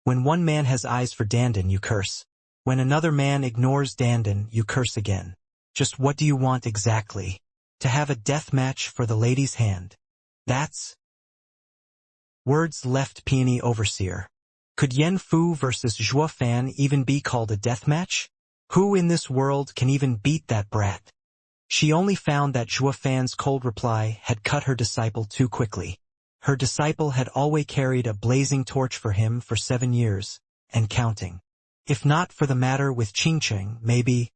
When one man has eyes for Dandan, you curse. When another man ignores Dandan, you curse again. Just what do you want exactly? To have a death match for the lady's hand. That's... Words left Peony Overseer. Could Yen Fu versus Zhuo Fan even be called a death match? Who in this world can even beat that brat? She only found that Zhuo Fan's cold reply had cut her disciple too quickly. Her disciple had always carried a blazing torch for him for 7 years, and counting. If not for the matter with Qingqing, maybe.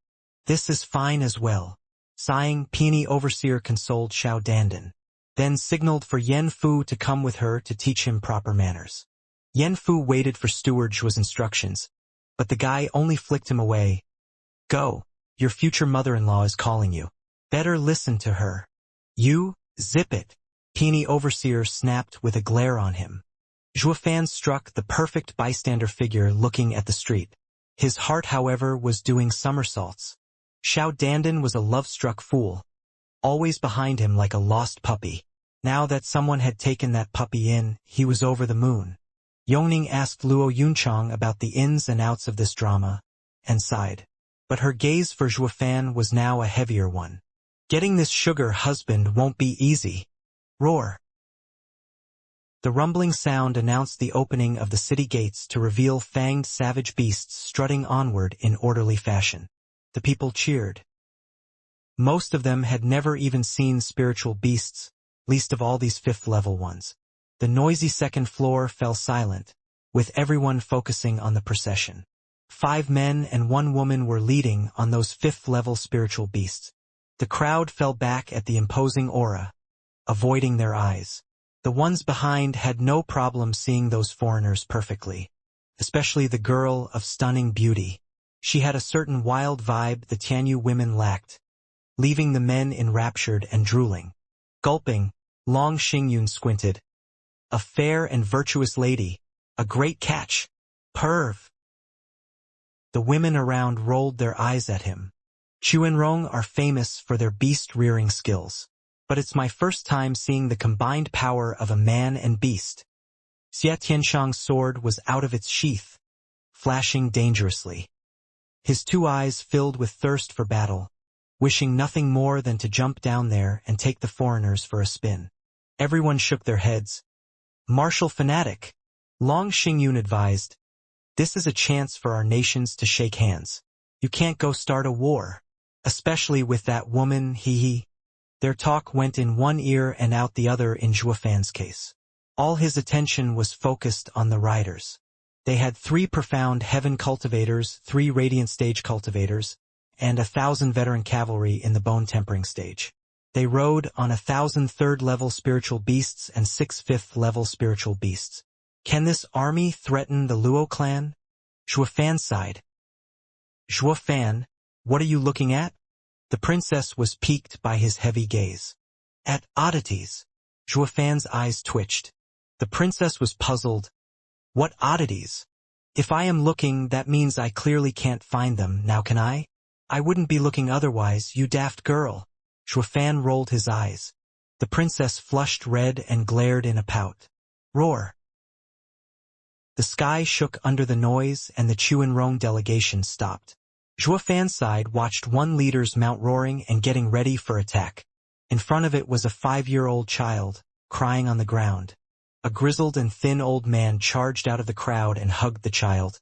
This is fine as well. Sighing, Peony Overseer consoled Xiao Dandan, then signaled for Yen Fu to come with her to teach him proper manners. Yen Fu waited for Steward Zhuo's instructions, but the guy only flicked him away. Go, your future mother-in-law is calling you. Better listen to her. You, zip it. Peony Overseer snapped with a glare on him. Zhuo Fan struck the perfect bystander figure looking at the street. His heart, however, was doing somersaults. Xiao Dandan was a love-struck fool, always behind him like a lost puppy. Now that someone had taken that puppy in, he was over the moon. Yongning asked Luo Yunchang about the ins and outs of this drama, and sighed. But her gaze for Zhuo Fan was now a heavier one. Getting this sugar husband won't be easy. Roar. The rumbling sound announced the opening of the city gates to reveal fanged savage beasts strutting onward in orderly fashion. The people cheered. Most of them had never even seen spiritual beasts, least of all these fifth-level ones. The noisy second floor fell silent, with everyone focusing on the procession. 5 men and 1 woman were leading on those fifth-level spiritual beasts. The crowd fell back at the imposing aura, avoiding their eyes. The ones behind had no problem seeing those foreigners perfectly, especially the girl of stunning beauty. She had a certain wild vibe the Tianyu women lacked, leaving the men enraptured and drooling. Gulping, Long Xingyun squinted. A fair and virtuous lady, a great catch. Perv. The women around rolled their eyes at him. Chuanrong are famous for their beast-rearing skills, but it's my first time seeing the combined power of a man and beast. Xia Tianshang's sword was out of its sheath, flashing dangerously. His 2 eyes filled with thirst for battle, wishing nothing more than to jump down there and take the foreigners for a spin. Everyone shook their heads. Martial fanatic, Long Xingyun advised. This is a chance for our nations to shake hands. You can't go start a war, especially with that woman, hee. Their talk went in one ear and out the other in Zhuo Fan's case. All his attention was focused on the riders. They had 3 profound heaven cultivators, 3 radiant stage cultivators, and 1,000 veteran cavalry in the bone tempering stage. They rode on 1,000 third-level spiritual beasts and 6 fifth-level spiritual beasts. Can this army threaten the Luo clan? Zhuo Fan sighed. Zhuo Fan, what are you looking at? The princess was piqued by his heavy gaze. At oddities. Zhuo Fan's eyes twitched. The princess was puzzled. What oddities? If I am looking, that means I clearly can't find them, now can I? I wouldn't be looking otherwise, you daft girl. Zhuo Fan rolled his eyes. The princess flushed red and glared in a pout. Roar. The sky shook under the noise and the Chuanrong delegation stopped. Zhuo Fan's side watched one leader's mount roaring and getting ready for attack. In front of it was a 5-year-old child, crying on the ground. A grizzled and thin old man charged out of the crowd and hugged the child.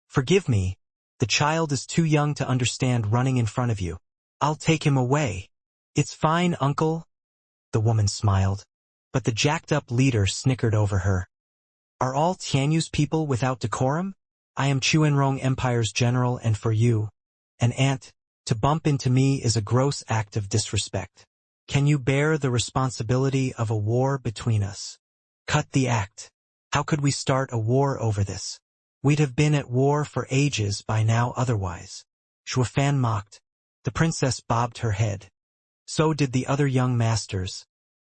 Forgive me, the child is too young to understand running in front of you. I'll take him away. It's fine, uncle. The woman smiled, but the jacked-up leader snickered over her. Are all Tianyu's people without decorum? I am Chuanrong Empire's general, and for you, an ant, to bump into me is a gross act of disrespect. Can you bear the responsibility of a war between us? Cut the act. How could we start a war over this? We'd have been at war for ages by now otherwise. Shuafan mocked. The princess bobbed her head. So did the other young masters,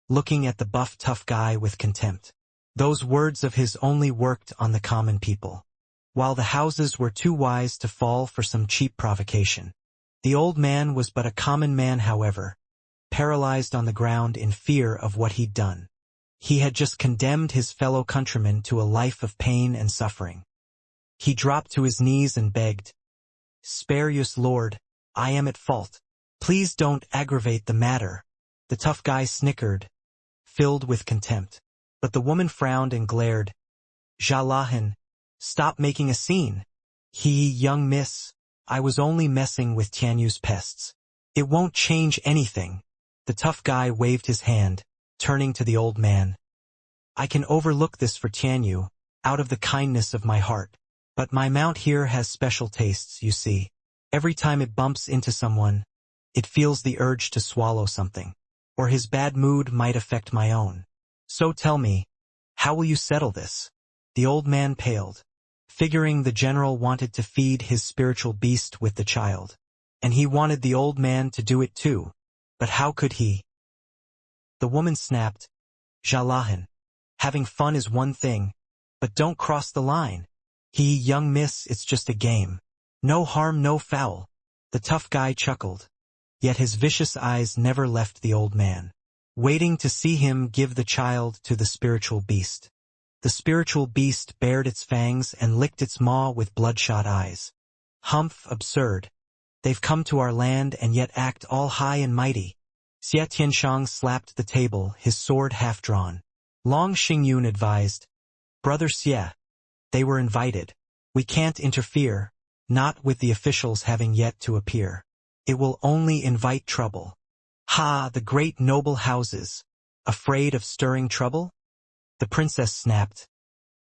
looking at the buff tough guy with contempt. Those words of his only worked on the common people, while the houses were too wise to fall for some cheap provocation. The old man was but a common man, however, paralyzed on the ground in fear of what he'd done. He had just condemned his fellow countrymen to a life of pain and suffering. He dropped to his knees and begged, "Spare us, Lord, I am at fault. Please don't aggravate the matter." The tough guy snickered, filled with contempt. But the woman frowned and glared. "Jalahan, stop making a scene." Young miss, I was only messing with Tianyu's pests. It won't change anything." The tough guy waved his hand, turning to the old man. "I can overlook this for Tianyu, out of the kindness of my heart. But my mount here has special tastes, you see. Every time it bumps into someone, it feels the urge to swallow something. Or his bad mood might affect my own. So tell me, how will you settle this?" The old man paled, figuring the general wanted to feed his spiritual beast with the child. And he wanted the old man to do it too. But how could he? The woman snapped, "Jalahan, having fun is one thing, but don't cross the line. Young miss, it's just a game. No harm, no foul." The tough guy chuckled, yet his vicious eyes never left the old man, waiting to see him give the child to the spiritual beast. The spiritual beast bared its fangs and licked its maw with bloodshot eyes. "Humph, absurd. They've come to our land and yet act all high and mighty." Xia Tianshang slapped the table, his sword half-drawn. Long Xingyun advised, "Brother Xie, they were invited. We can't interfere, not with the officials having yet to appear. It will only invite trouble." The great noble houses, afraid of stirring trouble? The princess snapped.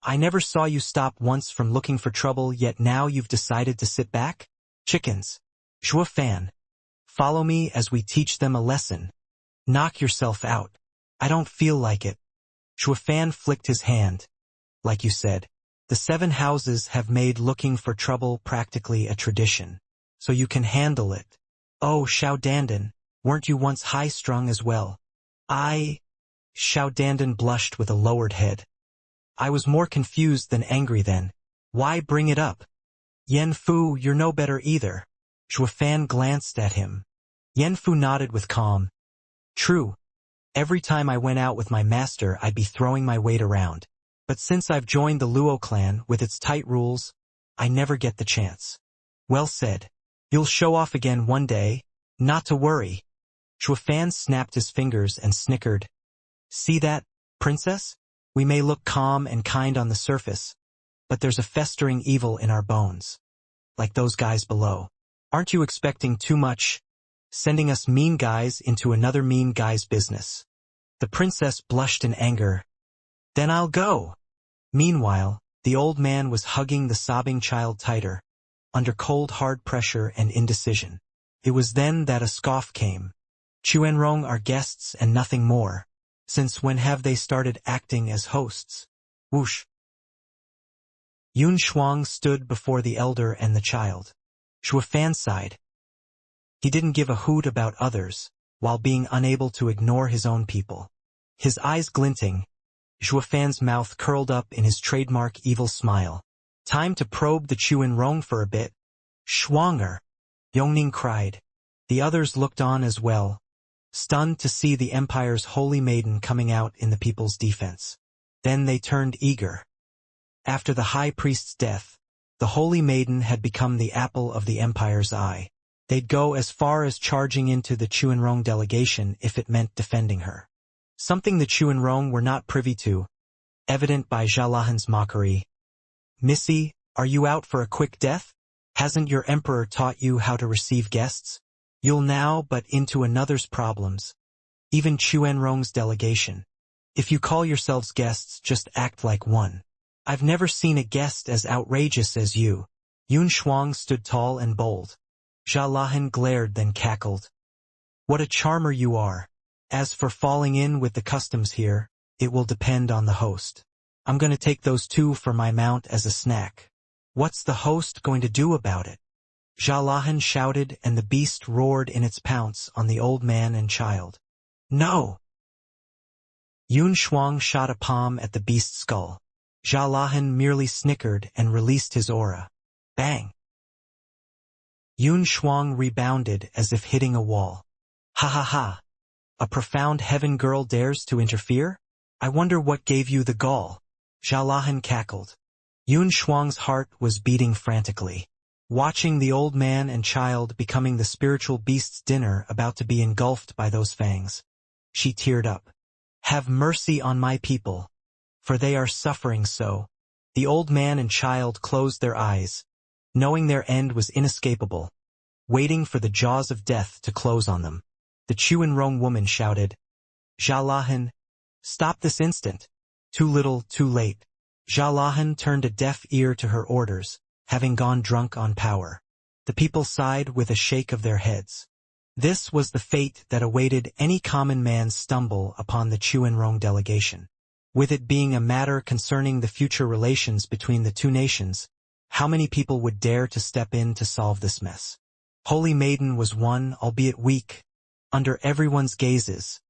"I never saw you stop once from looking for trouble, yet now you've decided to sit back? Chickens. Shuafan, follow me as we teach them a lesson. Knock yourself out." "I don't feel like it." Shuafan flicked his hand. "Like you said, the 7 houses have made looking for trouble practically a tradition. So you can handle it. Oh, Xiao Dandan, weren't you once high-strung as well?" Xiao Dandan blushed with a lowered head. "I was more confused than angry then. Why bring it up?" "Yen Fu, you're no better either." Shuafan glanced at him. Yen Fu nodded with calm. "True. Every time I went out with my master I'd be throwing my weight around. But since I've joined the Luo clan with its tight rules, I never get the chance." "Well said. You'll show off again one day, not to worry." Shuafan snapped his fingers and snickered. "See that, princess? We may look calm and kind on the surface, but there's a festering evil in our bones. Like those guys below. Aren't you expecting too much? Sending us mean guys into another mean guy's business." The princess blushed in anger. "Then I'll go." Meanwhile, the old man was hugging the sobbing child tighter, under cold hard pressure and indecision. It was then that a scoff came. "Chuanrong are guests and nothing more. Since when have they started acting as hosts?" Whoosh. Yun Shuang stood before the elder and the child. Shuafan sighed. He didn't give a hoot about others, while being unable to ignore his own people. His eyes glinting, Shuafan's mouth curled up in his trademark evil smile. "Time to probe the Chuanrong for a bit." "Shuanger!" Yongning cried. The others looked on as well, stunned to see the Empire's holy maiden coming out in the people's defense. Then they turned eager. After the high priest's death, the holy maiden had become the apple of the Empire's eye. They'd go as far as charging into the Chuanrong delegation if it meant defending her. Something the Chuanrong were not privy to, evident by Jalahan's mockery. "Missy, are you out for a quick death? Hasn't your emperor taught you how to receive guests? You'll now but into another's problems. Even Chuanrong's delegation. If you call yourselves guests, just act like one." I've never seen a guest as outrageous as you. Yun Shuang stood tall and bold. Zhao Lahan glared then cackled. What a charmer you are. As for falling in with the customs here, it will depend on the host. I'm going to take those two for my mount as a snack. What's the host going to do about it? Zhao Lahan shouted, and the beast roared in its pounce on the old man and child. No! Yun Shuang shot a palm at the beast's skull. Zhao Lahan merely snickered and released his aura. Bang! Yun Shuang rebounded as if hitting a wall. Ha ha ha! A profound heaven girl dares to interfere? I wonder what gave you the gall. Zhao Lahan cackled. Yun Shuang's heart was beating frantically. Watching the old man and child becoming the spiritual beast's dinner about to be engulfed by those fangs. She teared up. Have mercy on my people, for they are suffering so. The old man and child closed their eyes, knowing their end was inescapable, waiting for the jaws of death to close on them. The Chuanrong woman shouted, Zhao Lahan, stop this instant. Too little, too late. Zhao Lahan turned a deaf ear to her orders, having gone drunk on power. The people sighed with a shake of their heads. This was the fate that awaited any common man's stumble upon the Chuanrong delegation. With it being a matter concerning the future relations between the two nations, how many people would dare to step in to solve this mess? Holy Maiden was one, albeit weak. Under everyone's gazes,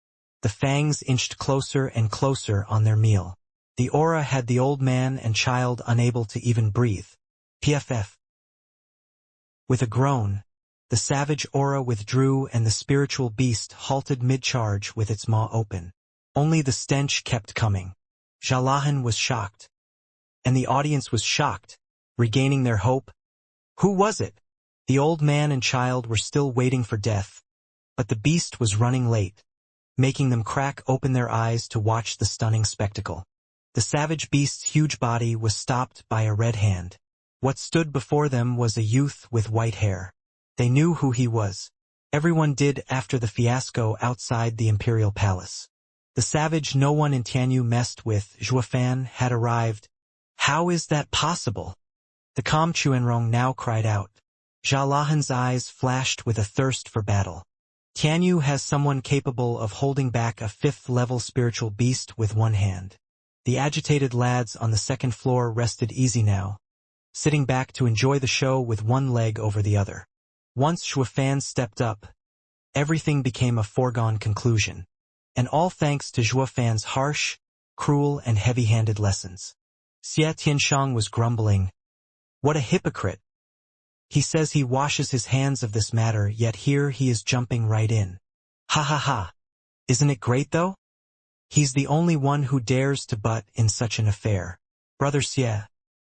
the fangs inched closer and closer on their meal. The aura had the old man and child unable to even breathe. PFF. With a groan, the savage aura withdrew and the spiritual beast halted mid-charge with its maw open. Only the stench kept coming. Zhao Lahan was shocked. And the audience was shocked, regaining their hope. Who was it? The old man and child were still waiting for death, but the beast was running late, making them crack open their eyes to watch the stunning spectacle. The savage beast's huge body was stopped by a red hand. What stood before them was a youth with white hair. They knew who he was. Everyone did after the fiasco outside the imperial palace. The savage no one in Tianyu messed with, Zhuofan, had arrived. How is that possible? The calm Chuanrong now cried out. Zhao Lahan's eyes flashed with a thirst for battle. Tianyu has someone capable of holding back a 5th-level spiritual beast with one hand. The agitated lads on the second floor rested easy now, sitting back to enjoy the show with one leg over the other. Once Zhuofan stepped up, everything became a foregone conclusion, and all thanks to Zhuofan's harsh, cruel, and heavy-handed lessons. Xie Tianshang was grumbling. What a hypocrite! He says he washes his hands of this matter, yet here he is jumping right in. Ha ha ha! Isn't it great though? He's the only one who dares to butt in such an affair. Brother Xie,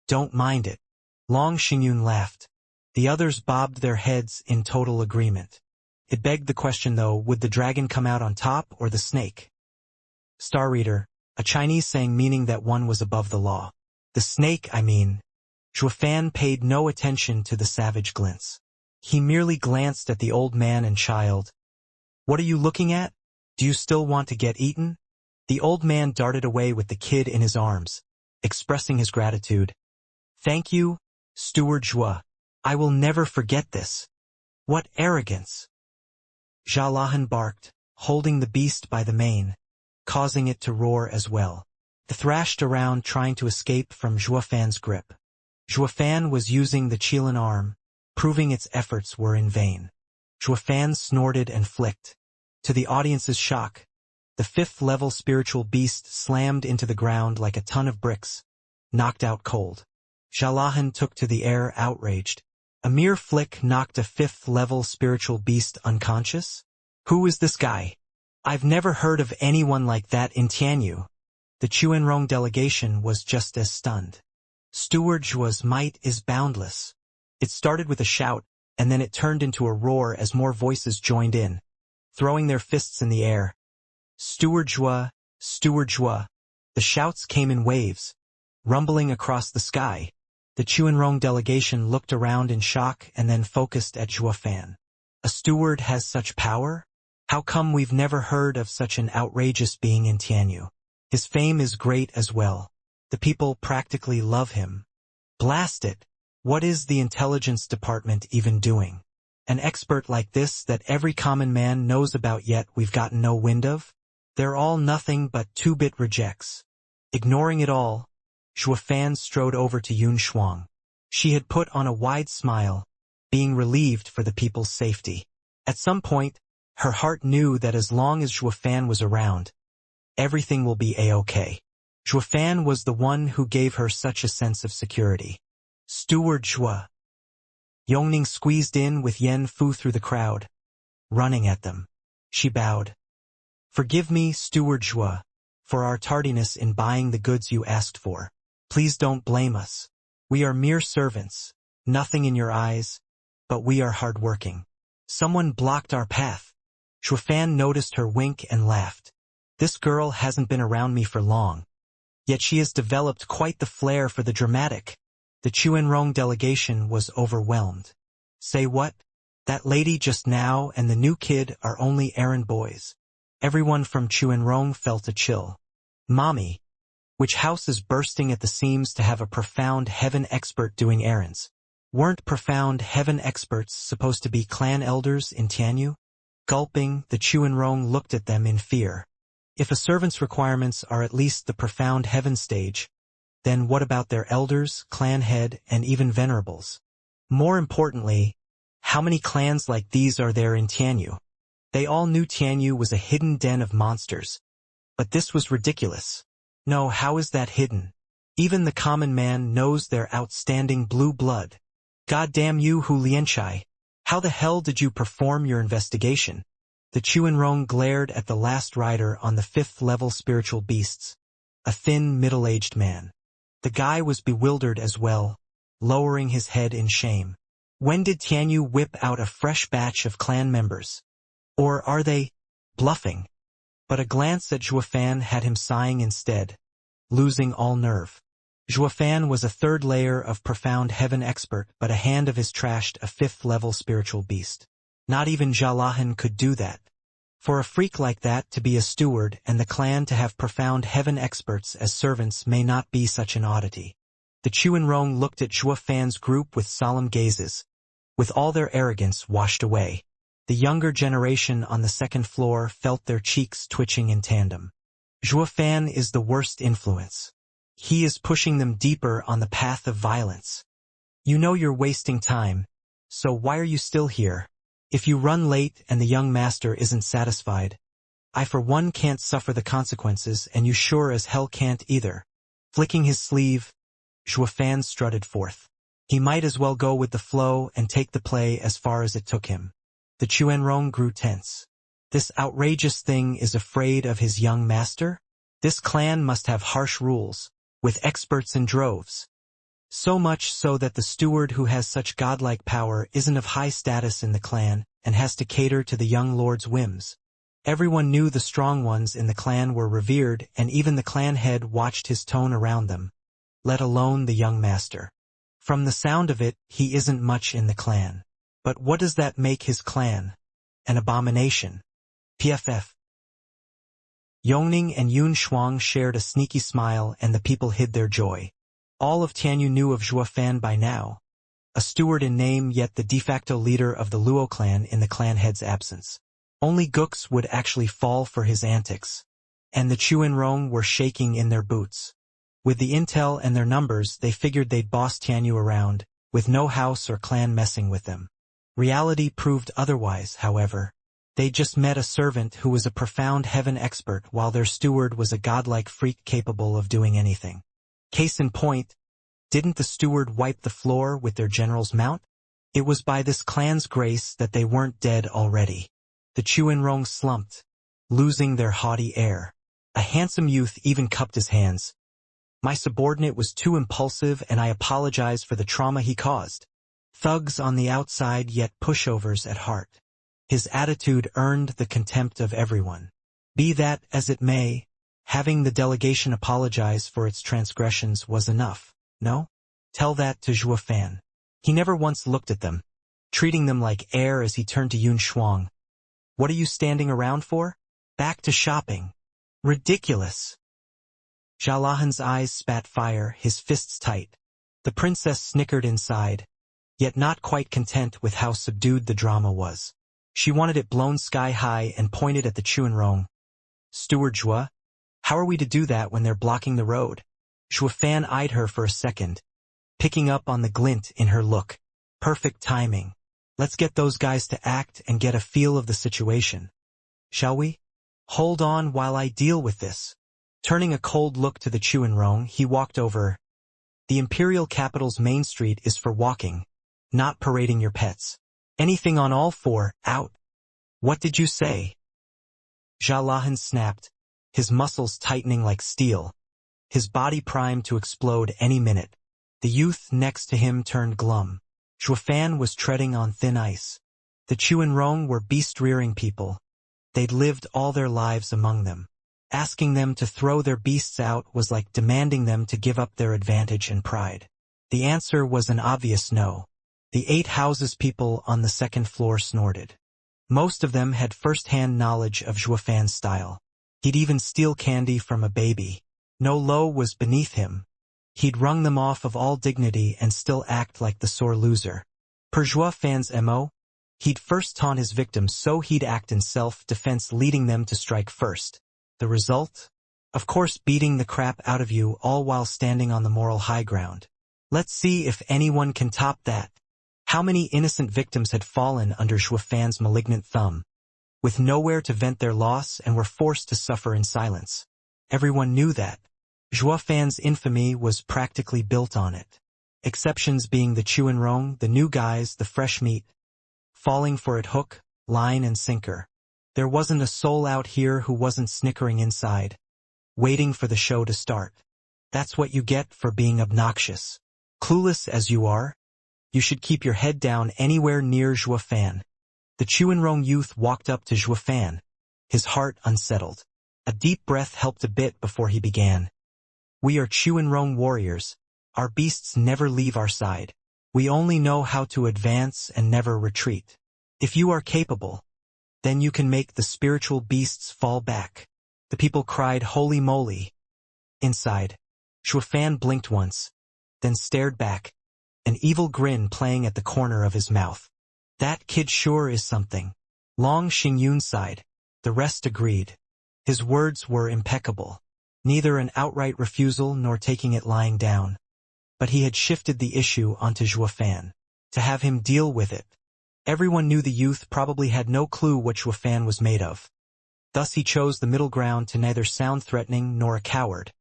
don't mind it. Long Xingyun laughed. The others bobbed their heads in total agreement. It begged the question though, would the dragon come out on top or the snake? Star Reader, a Chinese saying meaning that one was above the law. The snake, I mean. Zhuofan paid no attention to the savage glints. He merely glanced at the old man and child. What are you looking at? Do you still want to get eaten? The old man darted away with the kid in his arms, expressing his gratitude. Thank you, Steward Zhua. I will never forget this. What arrogance! Zhao Lahan barked, holding the beast by the mane, causing it to roar as well. It thrashed around trying to escape from Zhuofan's grip. Zhuofan was using the Qilin arm, proving its efforts were in vain. Zhuofan snorted and flicked. To the audience's shock, the 5th-level spiritual beast slammed into the ground like a ton of bricks, knocked out cold. Zhao Lahan took to the air outraged. A mere flick knocked a 5th-level spiritual beast unconscious? Who is this guy? I've never heard of anyone like that in Tianyu. The Chuanrong delegation was just as stunned. Steward Zhua's might is boundless. It started with a shout, and then it turned into a roar as more voices joined in, throwing their fists in the air. Steward Zhua, Steward Zhua. The shouts came in waves, rumbling across the sky. The Chuanrong delegation looked around in shock and then focused at Zhuofan. A steward has such power? How come we've never heard of such an outrageous being in Tianyu? His fame is great as well. The people practically love him. Blast it! What is the intelligence department even doing? An expert like this that every common man knows about yet we've gotten no wind of? They're all nothing but two-bit rejects. Ignoring it all, Zhuofan strode over to Yun Shuang. She had put on a wide smile, being relieved for the people's safety. At some point, her heart knew that as long as Zhuofan was around, everything will be a-okay. Zhuofan was the one who gave her such a sense of security. Steward Zhua. Yongning squeezed in with Yen Fu through the crowd, running at them. She bowed. Forgive me, Steward Zhua, for our tardiness in buying the goods you asked for. Please don't blame us. We are mere servants, nothing in your eyes, but we are hard-working. Someone blocked our path. Zhuofan noticed her wink and laughed. This girl hasn't been around me for long, yet she has developed quite the flair for the dramatic. The Chuanrong delegation was overwhelmed. Say what? That lady just now and the new kid are only errand boys. Everyone from Chuanrong felt a chill. Mommy, which house is bursting at the seams to have a profound heaven expert doing errands? Weren't profound heaven experts supposed to be clan elders in Tianyu? Gulping, the Chuanrong looked at them in fear. If a servant's requirements are at least the profound heaven stage, then what about their elders, clan head, and even venerables? More importantly, how many clans like these are there in Tianyu? They all knew Tianyu was a hidden den of monsters. But this was ridiculous. No, how is that hidden? Even the common man knows their outstanding blue blood. Goddamn you, Hu Lianchai. How the hell did you perform your investigation? The Chuanrong glared at the last rider on the 5th level spiritual beasts. A thin, middle-aged man. The guy was bewildered as well, lowering his head in shame. When did Tianyu whip out a fresh batch of clan members? Or are they bluffing? But a glance at Zhuofan had him sighing instead, losing all nerve. Zhuofan was a 3rd layer of profound heaven expert, but a hand of his trashed a 5th level spiritual beast. Not even Jalahan could do that. For a freak like that to be a steward and the clan to have profound heaven experts as servants may not be such an oddity. The Chuanrong looked at Zhuofan's group with solemn gazes, with all their arrogance washed away. The younger generation on the 2nd floor felt their cheeks twitching in tandem. Zhuofan is the worst influence. He is pushing them deeper on the path of violence. You know you're wasting time, so why are you still here? If you run late and the young master isn't satisfied, I for one can't suffer the consequences and you sure as hell can't either. Flicking his sleeve, Zhuofan strutted forth. He might as well go with the flow and take the play as far as it took him. The Chuanrong grew tense. This outrageous thing is afraid of his young master? This clan must have harsh rules, with experts in droves. So much so that the steward who has such godlike power isn't of high status in the clan and has to cater to the young lord's whims. Everyone knew the strong ones in the clan were revered and even the clan head watched his tone around them, let alone the young master. From the sound of it, he isn't much in the clan. But what does that make his clan? An abomination. PFF. Yongning and Yun Shuang shared a sneaky smile and the people hid their joy. All of Tianyu knew of Zhuofan by now. A steward in name yet the de facto leader of the Luo clan in the clan head's absence. Only Gux would actually fall for his antics. And the Chuanrong were shaking in their boots. With the intel and their numbers they figured they'd boss Tianyu around, with no house or clan messing with them. Reality proved otherwise, however. They just met a servant who was a profound heaven expert while their steward was a godlike freak capable of doing anything. Case in point, didn't the steward wipe the floor with their general's mount? It was by this clan's grace that they weren't dead already. The Chuanrong slumped, losing their haughty air. A handsome youth even cupped his hands. My subordinate was too impulsive and I apologize for the trauma he caused. Thugs on the outside yet pushovers at heart. His attitude earned the contempt of everyone. Be that as it may, having the delegation apologize for its transgressions was enough, no? Tell that to Zhuofan. He never once looked at them, treating them like air as he turned to Yun Shuang. What are you standing around for? Back to shopping. Ridiculous. Xiaolahan's eyes spat fire, his fists tight. The princess snickered inside, yet not quite content with how subdued the drama was. She wanted it blown sky high and pointed at the Chuanrong. Steward Zhua, how are we to do that when they're blocking the road? Zhua Fan eyed her for a second, picking up on the glint in her look. Perfect timing. Let's get those guys to act and get a feel of the situation. Shall we? Hold on while I deal with this. Turning a cold look to the Chuanrong, he walked over. The imperial capital's main street is for walking, not parading your pets. Anything on all four, out. What did you say? Xiaolahan snapped, his muscles tightening like steel, his body primed to explode any minute. The youth next to him turned glum. Zhua Fan was treading on thin ice. The Chuanrong were beast-rearing people. They'd lived all their lives among them. Asking them to throw their beasts out was like demanding them to give up their advantage and pride. The answer was an obvious no. The 8 houses people on the second floor snorted. Most of them had first-hand knowledge of Zhua Fan's style. He'd even steal candy from a baby. No low was beneath him. He'd wrung them off of all dignity and still act like the sore loser. Per Zhua Fan's MO, he'd first taunt his victims so he'd act in self-defense, leading them to strike first. The result? Of course, beating the crap out of you, all while standing on the moral high ground. Let's see if anyone can top that. How many innocent victims had fallen under Zhua Fan's malignant thumb, with nowhere to vent their loss and were forced to suffer in silence? Everyone knew that. Zhua Fan's infamy was practically built on it. Exceptions being the Chuanrong, the new guys, the fresh meat, falling for it hook, line and sinker. There wasn't a soul out here who wasn't snickering inside, waiting for the show to start. That's what you get for being obnoxious. Clueless as you are, you should keep your head down anywhere near Zhua Fan. The Chuanrong youth walked up to Zhua Fan, his heart unsettled. A deep breath helped a bit before he began. We are Chuanrong warriors. Our beasts never leave our side. We only know how to advance and never retreat. If you are capable, then you can make the spiritual beasts fall back. The people cried, holy moly. Inside, Zhua Fan blinked once, then stared back, an evil grin playing at the corner of his mouth. That kid sure is something. Long Xingyun sighed. The rest agreed. His words were impeccable. Neither an outright refusal nor taking it lying down. But he had shifted the issue onto Zhua Fan, to have him deal with it. Everyone knew the youth probably had no clue what Zhua Fan was made of. Thus he chose the middle ground to neither sound threatening nor a coward,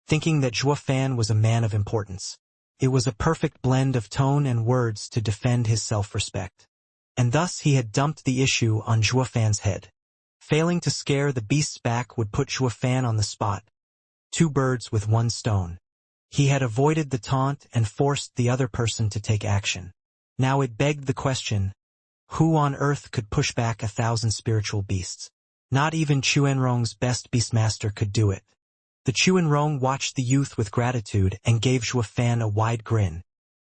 thinking that Zhua Fan was a man of importance. It was a perfect blend of tone and words to defend his self-respect. And thus he had dumped the issue on Zhua Fan's head. Failing to scare the beasts back would put Zhua Fan on the spot. 2 birds with 1 stone. He had avoided the taunt and forced the other person to take action. Now it begged the question, who on earth could push back 1,000 spiritual beasts? Not even Chuanrong's best beastmaster could do it. The Chuanrong watched the youth with gratitude and gave Zhua Fan a wide grin.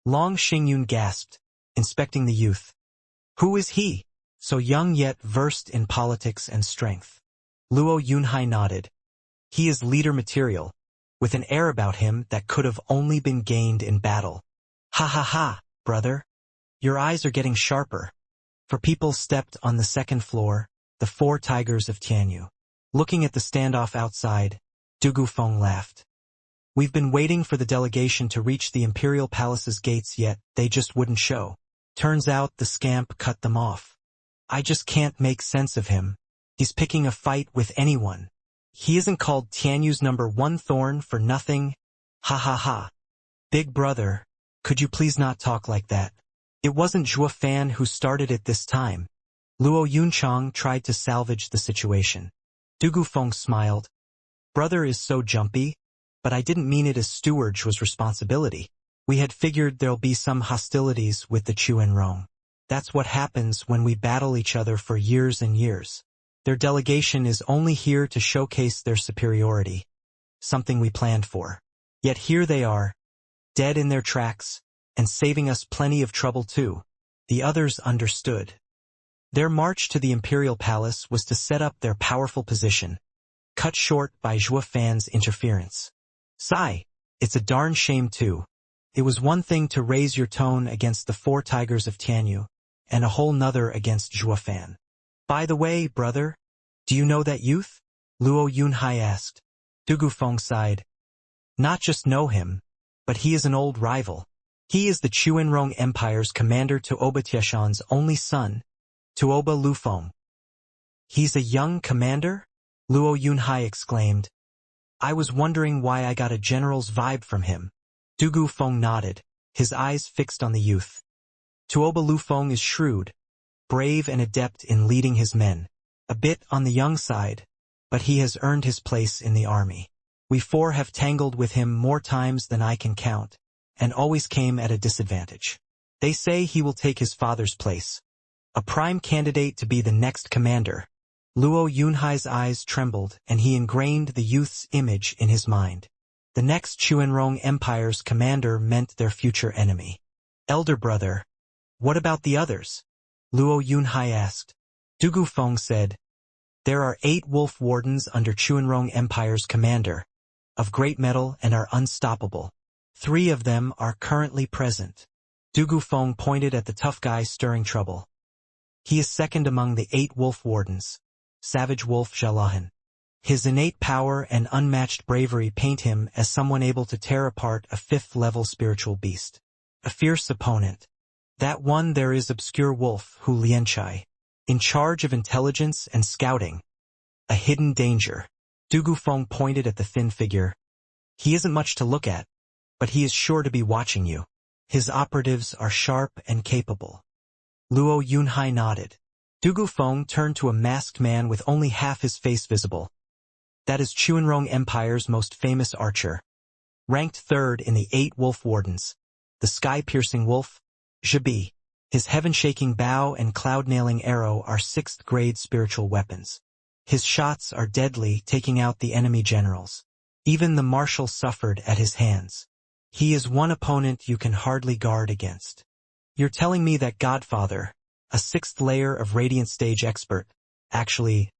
Long Xingyun gasped, inspecting the youth. Who is he? So young yet versed in politics and strength. Luo Yunhai nodded. He is leader material, with an air about him that could have only been gained in battle. Ha ha ha, brother. Your eyes are getting sharper. For people stepped on the second floor, the 4 tigers of Tianyu. Looking at the standoff outside, Du Gufeng laughed. We've been waiting for the delegation to reach the Imperial Palace's gates, yet they just wouldn't show. Turns out the scamp cut them off. I just can't make sense of him. He's picking a fight with anyone. He isn't called Tianyu's #1 thorn for nothing. Ha ha ha. Big brother, could you please not talk like that? It wasn't Zhua Fan who started it this time. Luo Yunchang tried to salvage the situation. Du Gufeng smiled. Brother is so jumpy, but I didn't mean it as steward's responsibility. We had figured there'll be some hostilities with the Chuanrong. That's what happens when we battle each other for years and years. Their delegation is only here to showcase their superiority, something we planned for. Yet here they are, dead in their tracks, and saving us plenty of trouble too. The others understood. Their march to the Imperial Palace was to set up their powerful position, cut short by Zhua Fan's interference. Sigh. It's a darn shame too. It was one thing to raise your tone against the 4 tigers of Tianyu, and a whole nother against Zhuofan. By the way, brother, do you know that youth? Luo Yunhai asked. Du Gufeng sighed. Not just know him, but he is an old rival. He is the Chuanrong Empire's commander Tuoba Tieshan's only son, Tuoba Lufeng. He's a young commander? Luo Yunhai exclaimed. I was wondering why I got a general's vibe from him. Du Gufeng nodded, his eyes fixed on the youth. Tuoba Lufeng is shrewd, brave and adept in leading his men. A bit on the young side, but he has earned his place in the army. We 4 have tangled with him more times than I can count, and always came at a disadvantage. They say he will take his father's place. A prime candidate to be the next commander. Luo Yunhai's eyes trembled, and he ingrained the youth's image in his mind. The next Chuanrong Empire's commander meant their future enemy. Elder brother, what about the others? Luo Yunhai asked. Du Gufeng said, there are 8 wolf wardens under Chuanrong Empire's commander, of great mettle and are unstoppable. 3 of them are currently present. Du Gufeng pointed at the tough guy stirring trouble. He is second among the 8 wolf wardens. Savage Wolf Xialahan. His innate power and unmatched bravery paint him as someone able to tear apart a 5th-level spiritual beast. A fierce opponent. That one there is obscure wolf Hu Lianchai, in charge of intelligence and scouting. A hidden danger. Du Gufeng pointed at the thin figure. He isn't much to look at, but he is sure to be watching you. His operatives are sharp and capable. Luo Yunhai nodded. Du Gufeng turned to a masked man with only half his face visible. That is Chuanrong Empire's most famous archer. Ranked 3rd in the 8 wolf wardens. The sky-piercing wolf, Zhibi. His heaven-shaking bow and cloud-nailing arrow are 6th-grade spiritual weapons. His shots are deadly, taking out the enemy generals. Even the marshal suffered at his hands. He is one opponent you can hardly guard against. You're telling me that Godfather, a 6th layer of Radiant Stage expert, actually...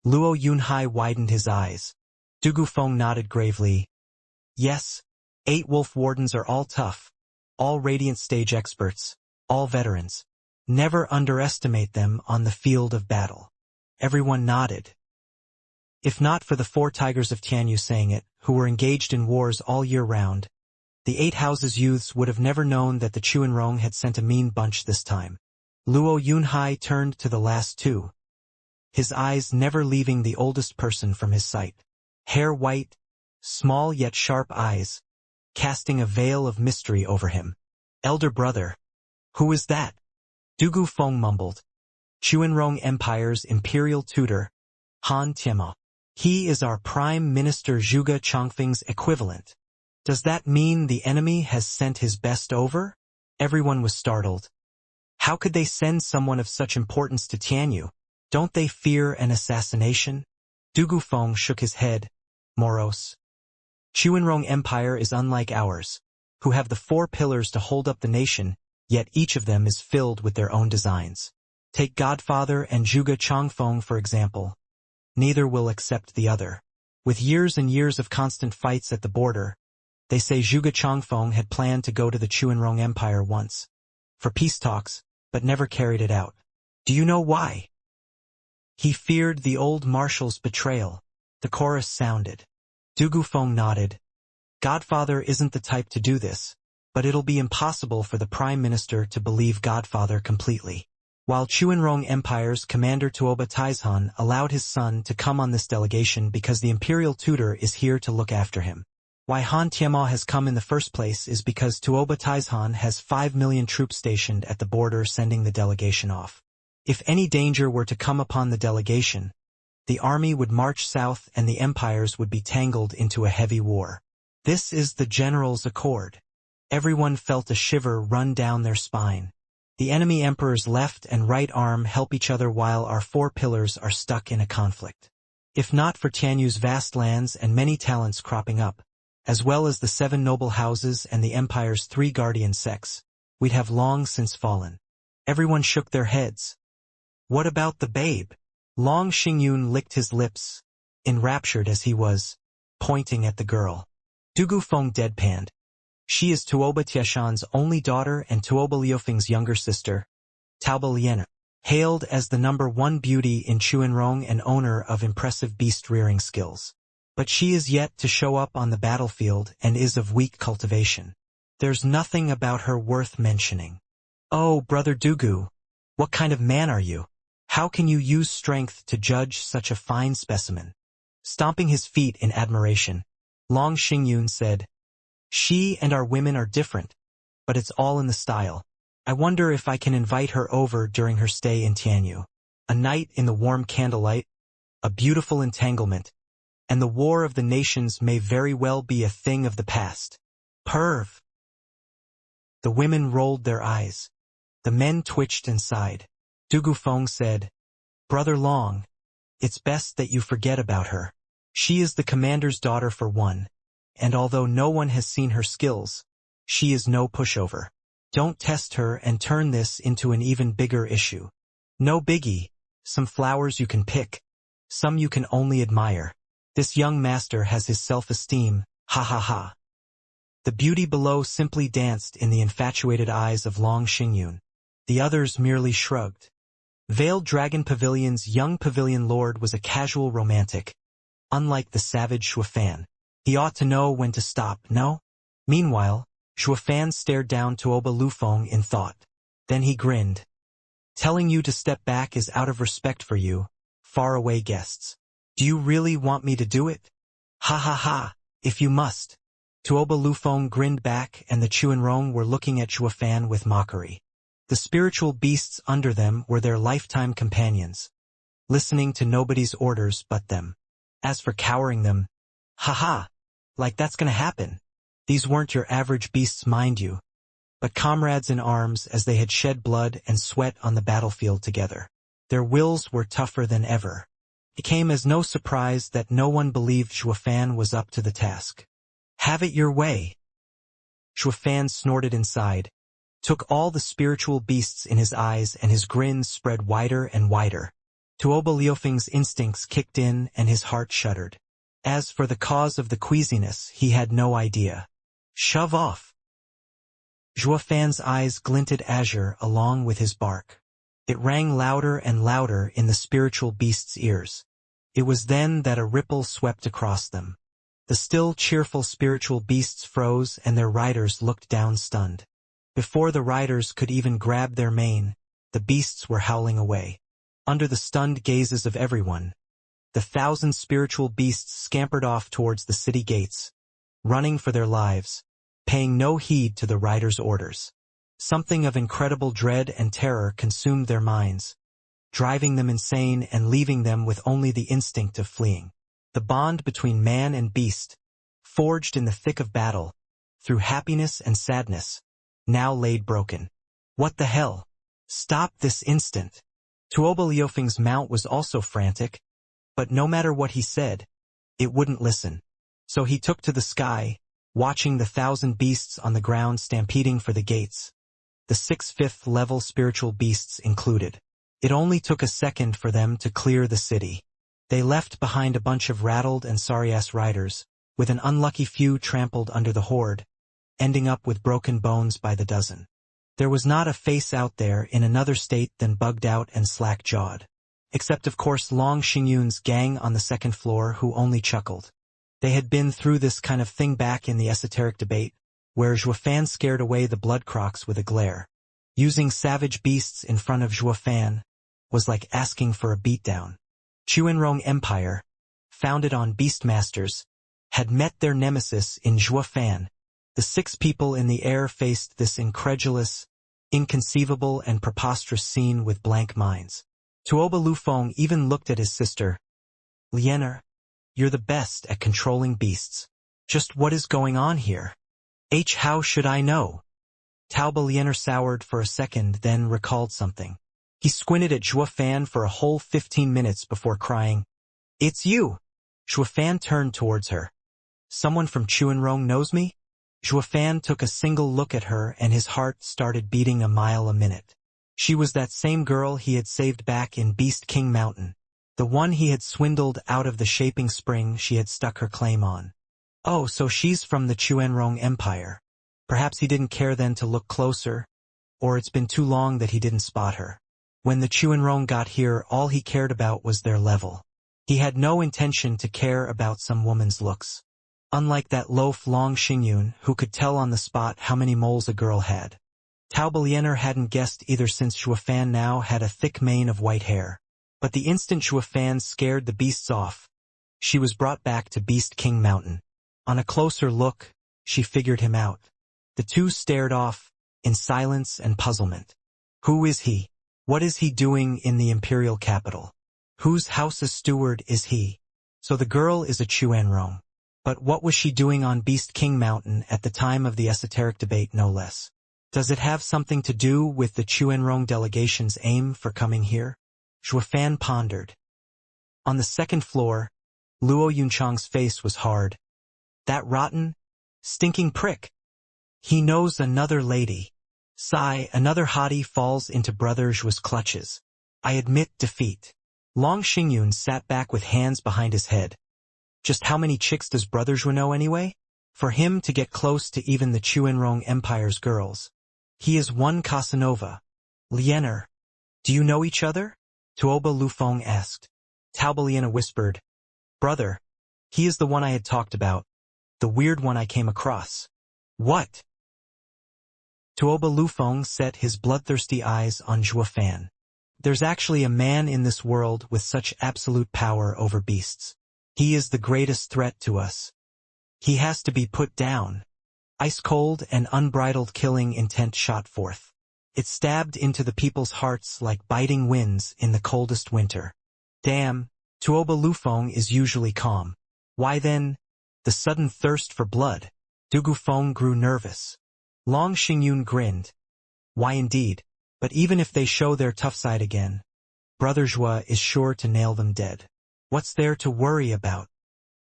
Luo Yunhai widened his eyes. Du Gufeng nodded gravely. Yes, 8 wolf wardens are all tough, all Radiant Stage experts, all veterans. Never underestimate them on the field of battle. Everyone nodded. If not for the 4 tigers of Tianyu saying it, who were engaged in wars all year round, the 8 houses youths would have never known that the Chuanrong had sent a mean bunch this time. Luo Yunhai turned to the last 2. His eyes never leaving the oldest person from his sight. Hair white, small yet sharp eyes, casting a veil of mystery over him. Elder brother. Who is that? Du Gufeng mumbled. Chuanrong Empire's imperial tutor, Han Tianma. He is our Prime Minister Zhuge Changfeng's equivalent. Does that mean the enemy has sent his best over? Everyone was startled. How could they send someone of such importance to Tianyu? Don't they fear an assassination? Du Gufeng shook his head, morose. Chuanrong Empire is unlike ours, who have the 4 pillars to hold up the nation, yet each of them is filled with their own designs. Take Godfather and Zhuge Changfeng for example. Neither will accept the other. With years and years of constant fights at the border, they say Zhuge Changfeng had planned to go to the Chuanrong Empire once, for peace talks, but never carried it out. Do you know why? He feared the old marshal's betrayal. The chorus sounded. Du Gufeng nodded. Godfather isn't the type to do this, but it'll be impossible for the Prime Minister to believe Godfather completely. While Chuanrong Empire's commander Tuoba Taizhan allowed his son to come on this delegation because the imperial tutor is here to look after him. Why Han Tianma has come in the first place is because Tuoba Taizhan has 5 million troops stationed at the border sending the delegation off. If any danger were to come upon the delegation, the army would march south and the empires would be tangled into a heavy war. This is the general's accord. Everyone felt a shiver run down their spine. The enemy emperor's left and right arm help each other while our 4 pillars are stuck in a conflict. If not for Tianyu's vast lands and many talents cropping up, as well as the 7 noble houses and the empire's 3 guardian sects, we'd have long since fallen. Everyone shook their heads. What about the babe? Long Xingyun licked his lips, enraptured as he was, pointing at the girl. Dugu Feng deadpanned. She is Tuoba Tieshan's only daughter and Tuoba Liufeng's younger sister, Taoba Liena, hailed as the #1 beauty in Chuanrong and owner of impressive beast-rearing skills. But she is yet to show up on the battlefield and is of weak cultivation. There's nothing about her worth mentioning. Oh, Brother Dugu, what kind of man are you? How can you use strength to judge such a fine specimen? Stomping his feet in admiration, Long Xingyun said, She and our women are different, but it's all in the style. I wonder if I can invite her over during her stay in Tianyu. A night in the warm candlelight, a beautiful entanglement, and the war of the nations may very well be a thing of the past. Perv! The women rolled their eyes. The men twitched and sighed. Dugu Feng said, Brother Long, it's best that you forget about her. She is the commander's daughter for one, and although no one has seen her skills, she is no pushover. Don't test her and turn this into an even bigger issue. No biggie, some flowers you can pick, some you can only admire. This young master has his self-esteem, ha ha ha. The beauty below simply danced in the infatuated eyes of Long Xingyun. The others merely shrugged. Veiled Dragon Pavilion's young pavilion lord was a casual romantic, unlike the savage Shuafan. He ought to know when to stop, no? Meanwhile, Shuafan stared down Tuoba Lufeng in thought. Then he grinned. Telling you to step back is out of respect for you, faraway guests. Do you really want me to do it? Ha ha ha, if you must. Tuoba Lufeng grinned back and the Chuanrong were looking at Shuafan with mockery. The spiritual beasts under them were their lifetime companions, listening to nobody's orders but them. As for cowering them, ha, like that's gonna happen. These weren't your average beasts, mind you, but comrades in arms as they had shed blood and sweat on the battlefield together. Their wills were tougher than ever. It came as no surprise that no one believed Shuafan was up to the task. Have it your way. Shuafan snorted inside, took all the spiritual beasts in his eyes and his grin spread wider and wider. Tuoba Liufeng's instincts kicked in and his heart shuddered. As for the cause of the queasiness, he had no idea. Shove off. Shuafan's eyes glinted azure along with his bark. It rang louder and louder in the spiritual beast's ears. It was then that a ripple swept across them. The still cheerful spiritual beasts froze and their riders looked down stunned. Before the riders could even grab their mane, the beasts were howling away. Under the stunned gazes of everyone, the 1,000 spiritual beasts scampered off towards the city gates, running for their lives, paying no heed to the riders' orders. Something of incredible dread and terror consumed their minds, driving them insane and leaving them with only the instinct of fleeing. The bond between man and beast, forged in the thick of battle, through happiness and sadness, now laid broken. What the hell? Stop this instant. Tuoba Liufeng's mount was also frantic, but no matter what he said, it wouldn't listen. So he took to the sky, watching the 1,000 beasts on the ground stampeding for the gates, the 6th level spiritual beasts included. It only took a second for them to clear the city. They left behind a bunch of rattled and sorry-ass riders, with an unlucky few trampled under the horde, ending up with broken bones by the dozen. There was not a face out there in another state than bugged out and slack-jawed. Except of course Long Xingyun's gang on the 2nd floor who only chuckled. They had been through this kind of thing back in the esoteric debate, where Shuafan scared away the blood crocs with a glare. Using savage beasts in front of Shuafan was like asking for a beatdown. Chuanrong Empire, founded on beastmasters, had met their nemesis in Shuafan. The 6 people in the air faced this incredulous, inconceivable and preposterous scene with blank minds. Tuoba Lufeng even looked at his sister. Liena, you're the best at controlling beasts. Just what is going on here? How should I know? Taoba Liena soured for a second, then recalled something. He squinted at Shuafan for a whole 15 minutes before crying, It's you! Shuafan turned towards her. Someone from Chuanrong knows me? Shuafan took a single look at her and his heart started beating a mile a minute. She was that same girl he had saved back in Beast King Mountain, the one he had swindled out of the shaping spring she had stuck her claim on. Oh, so she's from the Chuanrong Empire. Perhaps he didn't care then to look closer, or it's been too long that he didn't spot her. When the Chuanrong got here, all he cared about was their level. He had no intention to care about some woman's looks. Unlike that loaf Long Xingyun, who could tell on the spot how many moles a girl had. Tao Billionaire hadn't guessed either, since Shuafan now had a thick mane of white hair. But the instant Shuafan scared the beasts off, she was brought back to Beast King Mountain. On a closer look, she figured him out. The two stared off, in silence and puzzlement. Who is he? What is he doing in the imperial capital? Whose house's steward is he? So the girl is a Chuanrong. But what was she doing on Beast King Mountain at the time of the esoteric debate, no less? Does it have something to do with the Chuanrong delegation's aim for coming here? Shuafan pondered. On the second floor, Luo Yunchang's face was hard. That rotten, stinking prick. He knows another lady. Sigh, another hottie falls into Brother Zhua's clutches. I admit defeat. Long Xingyun sat back with hands behind his head. Just how many chicks does Brother Zhua know anyway? For him to get close to even the Chuanrong Empire's girls. He is one Casanova. Liener, do you know each other? Tuoba Lufeng asked. Tao Billionaire whispered. Brother, he is the one I had talked about. The weird one I came across. What? Tuoba Lufeng set his bloodthirsty eyes on Zhuafan. There's actually a man in this world with such absolute power over beasts. He is the greatest threat to us. He has to be put down. Ice-cold and unbridled killing intent shot forth. It stabbed into the people's hearts like biting winds in the coldest winter. Damn, Tuoba Lufeng is usually calm. Why then, the sudden thirst for blood? Du Gufeng grew nervous. Long Xingyun grinned. Why indeed, but even if they show their tough side again, Brother Zhua is sure to nail them dead. What's there to worry about?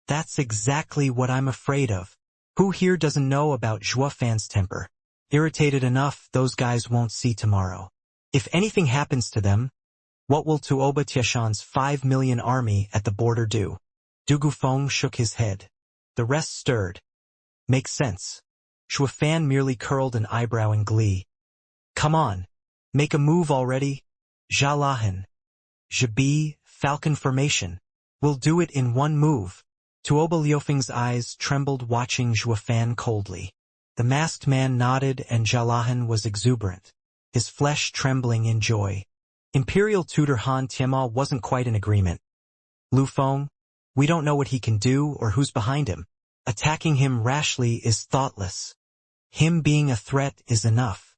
That's exactly what I'm afraid of. Who here doesn't know about Zhuafan's temper? Irritated enough, those guys won't see tomorrow. If anything happens to them, what will Tuoba Tieshan's 5 million army at the border do? Du Gufeng shook his head. The rest stirred. Makes sense. Shuafan merely curled an eyebrow in glee. Come on, make a move already. Jalahan. Jabi, Falcon formation. We'll do it in one move. Tuoba Liufeng's eyes trembled, watching Shuafan coldly. The masked man nodded, and Jalahan was exuberant, his flesh trembling in joy. Imperial tutor Han Tianma wasn't quite in agreement. Lufeng, we don't know what he can do or who's behind him. Attacking him rashly is thoughtless. Him being a threat is enough.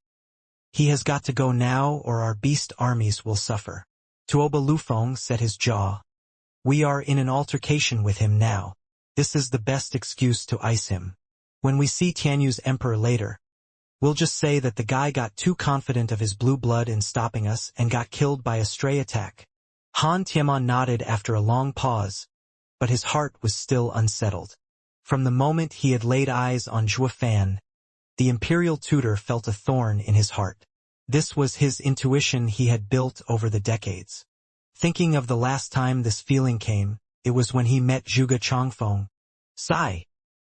He has got to go now, or our beast armies will suffer. Tuoba Lufeng set his jaw. We are in an altercation with him now. This is the best excuse to ice him. When we see Tianyu's emperor later, we'll just say that the guy got too confident of his blue blood in stopping us and got killed by a stray attack. Han Tianma nodded after a long pause, but his heart was still unsettled. From the moment he had laid eyes on Zhuafan, the imperial tutor felt a thorn in his heart. This was his intuition he had built over the decades. Thinking of the last time this feeling came, it was when he met Zhuge Changfeng. Sigh.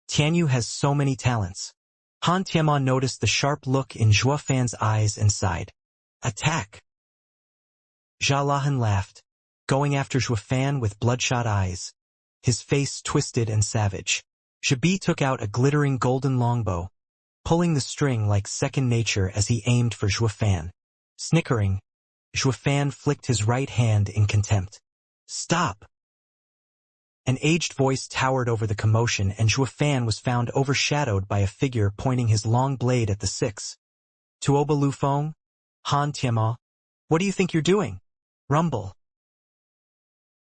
Tianyu has so many talents. Han Tianma noticed the sharp look in Zhuafan's eyes and sighed. Attack. Jalahan laughed, going after Zhuafan with bloodshot eyes, his face twisted and savage. Jabi took out a glittering golden longbow, pulling the string like second nature as he aimed for Zhuafan. Snickering, Zhuafan flicked his right hand in contempt. Stop! An aged voice towered over the commotion, and Zhuafan was found overshadowed by a figure pointing his long blade at the six. Tuoba Lufeng, Han Tianma, what do you think you're doing? Rumble.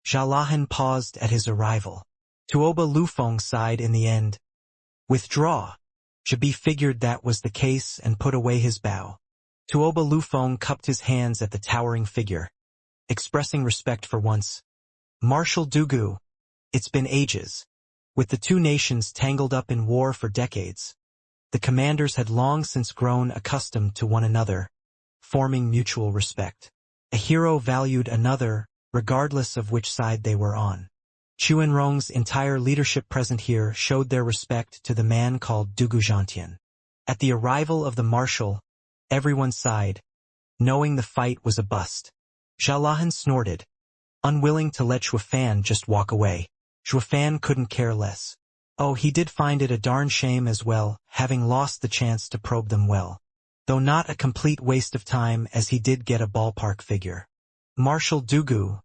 Jalahan paused at his arrival. Tuoba Lufeng sighed in the end. Withdraw. Jabi figured that was the case and put away his bow. Tuoba Lufeng cupped his hands at the towering figure, expressing respect for once. Marshal Dugu, it's been ages. With the two nations tangled up in war for decades, the commanders had long since grown accustomed to one another, forming mutual respect. A hero valued another, regardless of which side they were on. Chuanrong's entire leadership present here showed their respect to the man called Dugu Zhantian. At the arrival of the marshal, everyone sighed, knowing the fight was a bust. Xiaolahan snorted, unwilling to let Xuefan just walk away. Xuefan couldn't care less. Oh, he did find it a darn shame as well, having lost the chance to probe them well. Though not a complete waste of time, as he did get a ballpark figure. Marshal Dugu,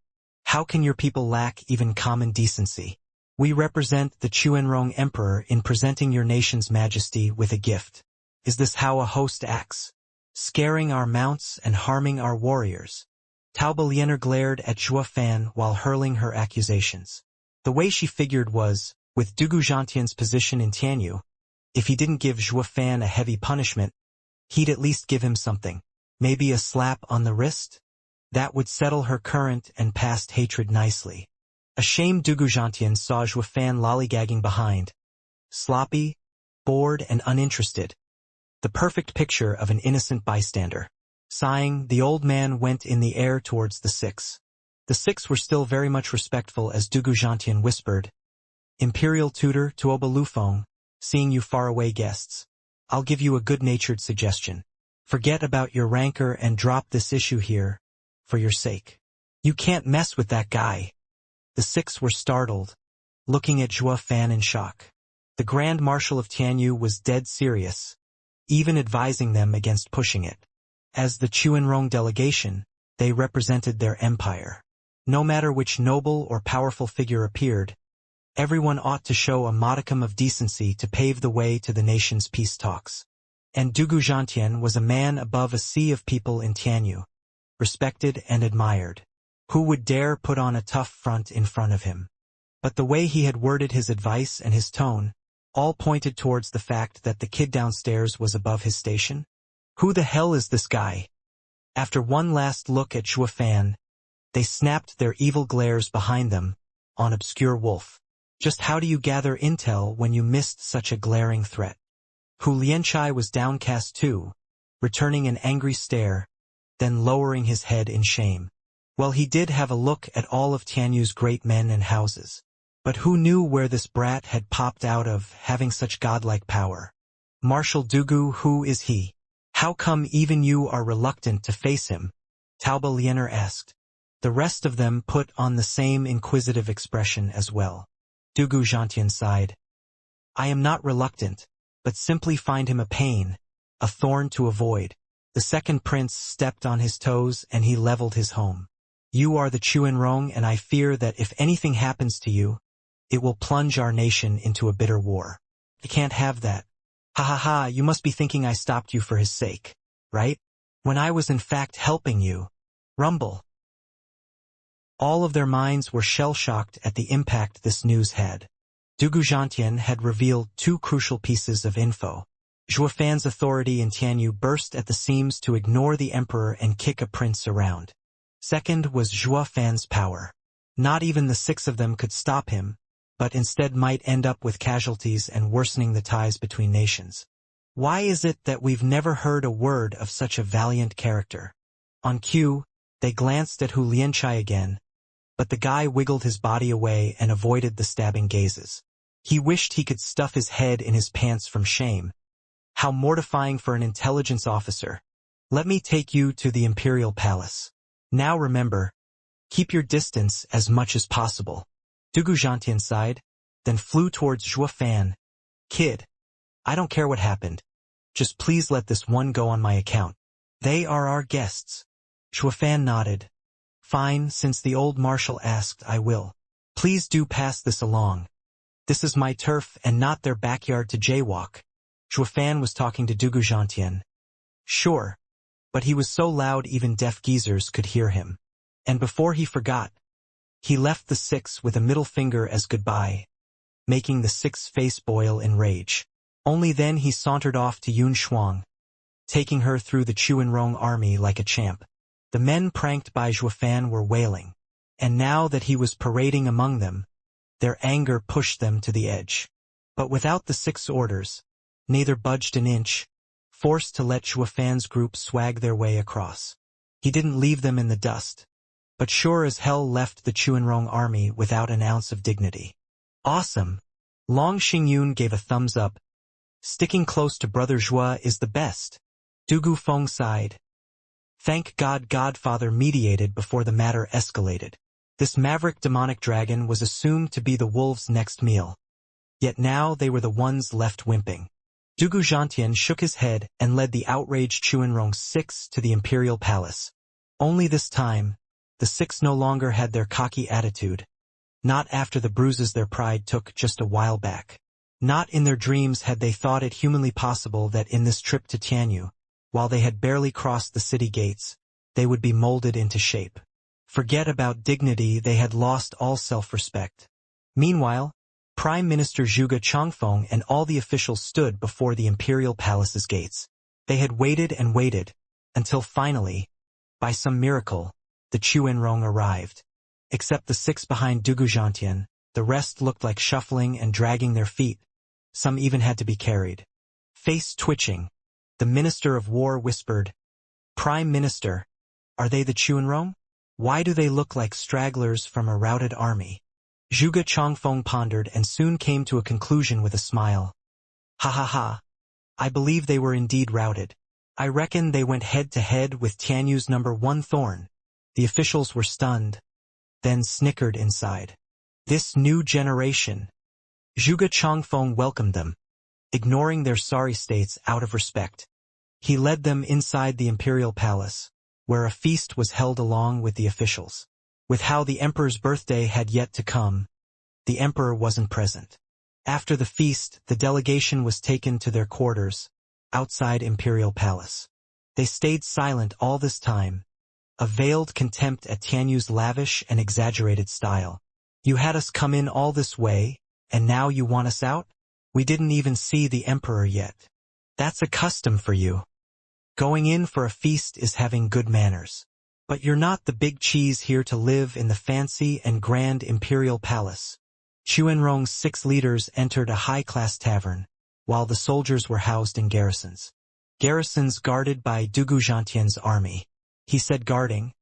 how can your people lack even common decency? We represent the Chuanrong Emperor in presenting your nation's majesty with a gift. Is this how a host acts? Scaring our mounts and harming our warriors? Taoba Liener glared at Xuefan while hurling her accusations. The way she figured was, with Dugu Zhantian's position in Tianyu, if he didn't give Xuefan a heavy punishment, he'd at least give him something. Maybe a slap on the wrist? That would settle her current and past hatred nicely. Ashamed, Dugu Zhantian saw Xuefan lollygagging behind. Sloppy, bored and uninterested. The perfect picture of an innocent bystander. Sighing, the old man went in the air towards the six. The six were still very much respectful as Dugu Zhantian whispered, Imperial tutor Tuoba Lufeng, seeing you faraway guests. I'll give you a good-natured suggestion. Forget about your rancor and drop this issue here, for your sake. You can't mess with that guy. The six were startled, looking at Xuefan in shock. The Grand Marshal of Tianyu was dead serious, even advising them against pushing it. As the Chuanrong delegation, they represented their empire. No matter which noble or powerful figure appeared, everyone ought to show a modicum of decency to pave the way to the nation's peace talks. And Dugu Zhantian was a man above a sea of people in Tianyu, respected and admired. Who would dare put on a tough front in front of him? But the way he had worded his advice and his tone, all pointed towards the fact that the kid downstairs was above his station. Who the hell is this guy? After one last look at Xuefan, they snapped their evil glares behind them, on obscure wolf. Just how do you gather intel when you missed such a glaring threat? Hu Lianchai was downcast too, returning an angry stare, then lowering his head in shame. Well, he did have a look at all of Tianyu's great men and houses. But who knew where this brat had popped out of, having such godlike power? Marshal Dugu, who is he? How come even you are reluctant to face him? Taoba Liener asked. The rest of them put on the same inquisitive expression as well. Dugu Zhantian sighed. I am not reluctant, but simply find him a pain, a thorn to avoid. The second prince stepped on his toes and he leveled his home. You are the Chuanrong, and I fear that if anything happens to you, it will plunge our nation into a bitter war. I can't have that. Ha ha ha, you must be thinking I stopped you for his sake, right? When I was in fact helping you. Rumble. All of their minds were shell-shocked at the impact this news had. Dugu Zhantian had revealed two crucial pieces of info. Xuefan's authority in Tianyu burst at the seams to ignore the emperor and kick a prince around. Second was Xuefan's power. Not even the six of them could stop him, but instead might end up with casualties and worsening the ties between nations. Why is it that we've never heard a word of such a valiant character? On cue, they glanced at Hu Lianchai again, but the guy wiggled his body away and avoided the stabbing gazes. He wished he could stuff his head in his pants from shame. How mortifying for an intelligence officer. Let me take you to the imperial palace. Now remember, keep your distance as much as possible. Dugu Zhantian sighed, then flew towards Xuefan. Kid, I don't care what happened. Just please let this one go on my account. They are our guests. Xuefan nodded. Fine, since the old marshal asked, I will. Please do pass this along. This is my turf and not their backyard to jaywalk. Xuefan was talking to Dugu Zhantian. Sure, but he was so loud even deaf geezers could hear him. And before he forgot, he left the six with a middle finger as goodbye, making the six face boil in rage. Only then he sauntered off to Yun Shuang, taking her through the Chuanrong army like a champ. The men pranked by Xuefan were wailing, and now that he was parading among them, their anger pushed them to the edge. But without the six orders, neither budged an inch, forced to let Xuefan's group swag their way across. He didn't leave them in the dust, but sure as hell left the Chuanrong army without an ounce of dignity. Awesome! Long Xingyun gave a thumbs up. Sticking close to Brother Zhua is the best. Du Gufeng sighed. Thank God Godfather mediated before the matter escalated. This maverick demonic dragon was assumed to be the wolves' next meal. Yet now they were the ones left wimping. Dugu Zhantian shook his head and led the outraged Chuanrong 6 to the imperial palace. Only this time, the 6 no longer had their cocky attitude. Not after the bruises their pride took just a while back. Not in their dreams had they thought it humanly possible that in this trip to Tianyu, while they had barely crossed the city gates, they would be molded into shape. Forget about dignity, they had lost all self-respect. Meanwhile, Prime Minister Zhuge Changfeng and all the officials stood before the imperial palace's gates. They had waited and waited, until finally, by some miracle, the Chuanrong arrived. Except the 6 behind Dugu Zhantian, the rest looked like shuffling and dragging their feet. Some even had to be carried. Face twitching, the Minister of War whispered, "Prime Minister, are they the Chuanrong? Why do they look like stragglers from a routed army?" Zhuge Changfeng pondered and soon came to a conclusion with a smile. "Ha ha ha. I believe they were indeed routed. I reckon they went head-to-head with Tianyu's #1 Thorn." The officials were stunned, then snickered inside. This new generation. Zhuge Changfeng welcomed them, ignoring their sorry states out of respect. He led them inside the imperial palace, where a feast was held along with the officials. With how the emperor's birthday had yet to come, the emperor wasn't present. After the feast, the delegation was taken to their quarters, outside imperial palace. They stayed silent all this time, a veiled contempt at Tianyu's lavish and exaggerated style. "You had us come in all this way, and now you want us out? We didn't even see the emperor yet. That's a custom for you. Going in for a feast is having good manners. But you're not the big cheese here to live in the fancy and grand imperial palace." Chuanrong's 6 leaders entered a high-class tavern, while the soldiers were housed in garrisons. Garrisons guarded by Dugu Zhantian's army. He said guarding,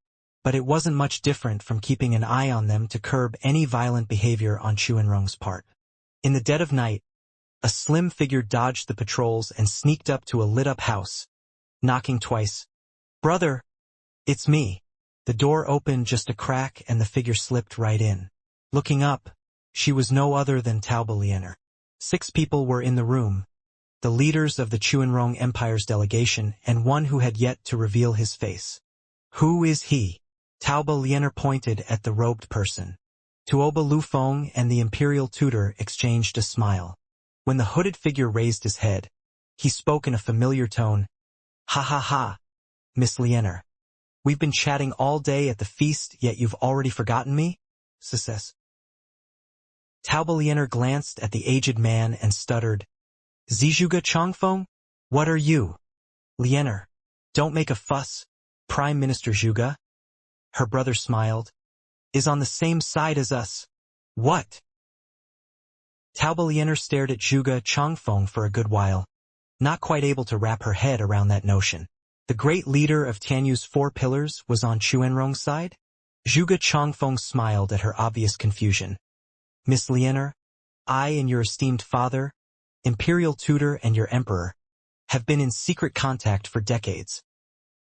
but it wasn't much different from keeping an eye on them to curb any violent behavior on Chuanrong's part. In the dead of night, a slim figure dodged the patrols and sneaked up to a lit-up house, knocking twice. "Brother! It's me." The door opened just a crack and the figure slipped right in. Looking up, she was no other than Taoba Lianer. 6 people were in the room, the leaders of the Chuanrong Empire's delegation and one who had yet to reveal his face. "Who is he?" Taoba Lianer pointed at the robed person. Tuoba Lufeng and the imperial tutor exchanged a smile. When the hooded figure raised his head, he spoke in a familiar tone. "Ha ha ha, Miss Lianer. We've been chatting all day at the feast, yet you've already forgotten me? Success." Taoba Lianer glanced at the aged man and stuttered, "Zhuge Changfeng? What are you?" "Lianer, don't make a fuss. Prime Minister Zhuge," her brother smiled, "is on the same side as us." "What?" Taoba Lianer stared at Zhuge Changfeng for a good while, not quite able to wrap her head around that notion. The great leader of Tianyu's 4 pillars was on Chuanrong's side? Zhuge Changfeng smiled at her obvious confusion. "Miss Lianer, I and your esteemed father, imperial tutor and your emperor, have been in secret contact for decades."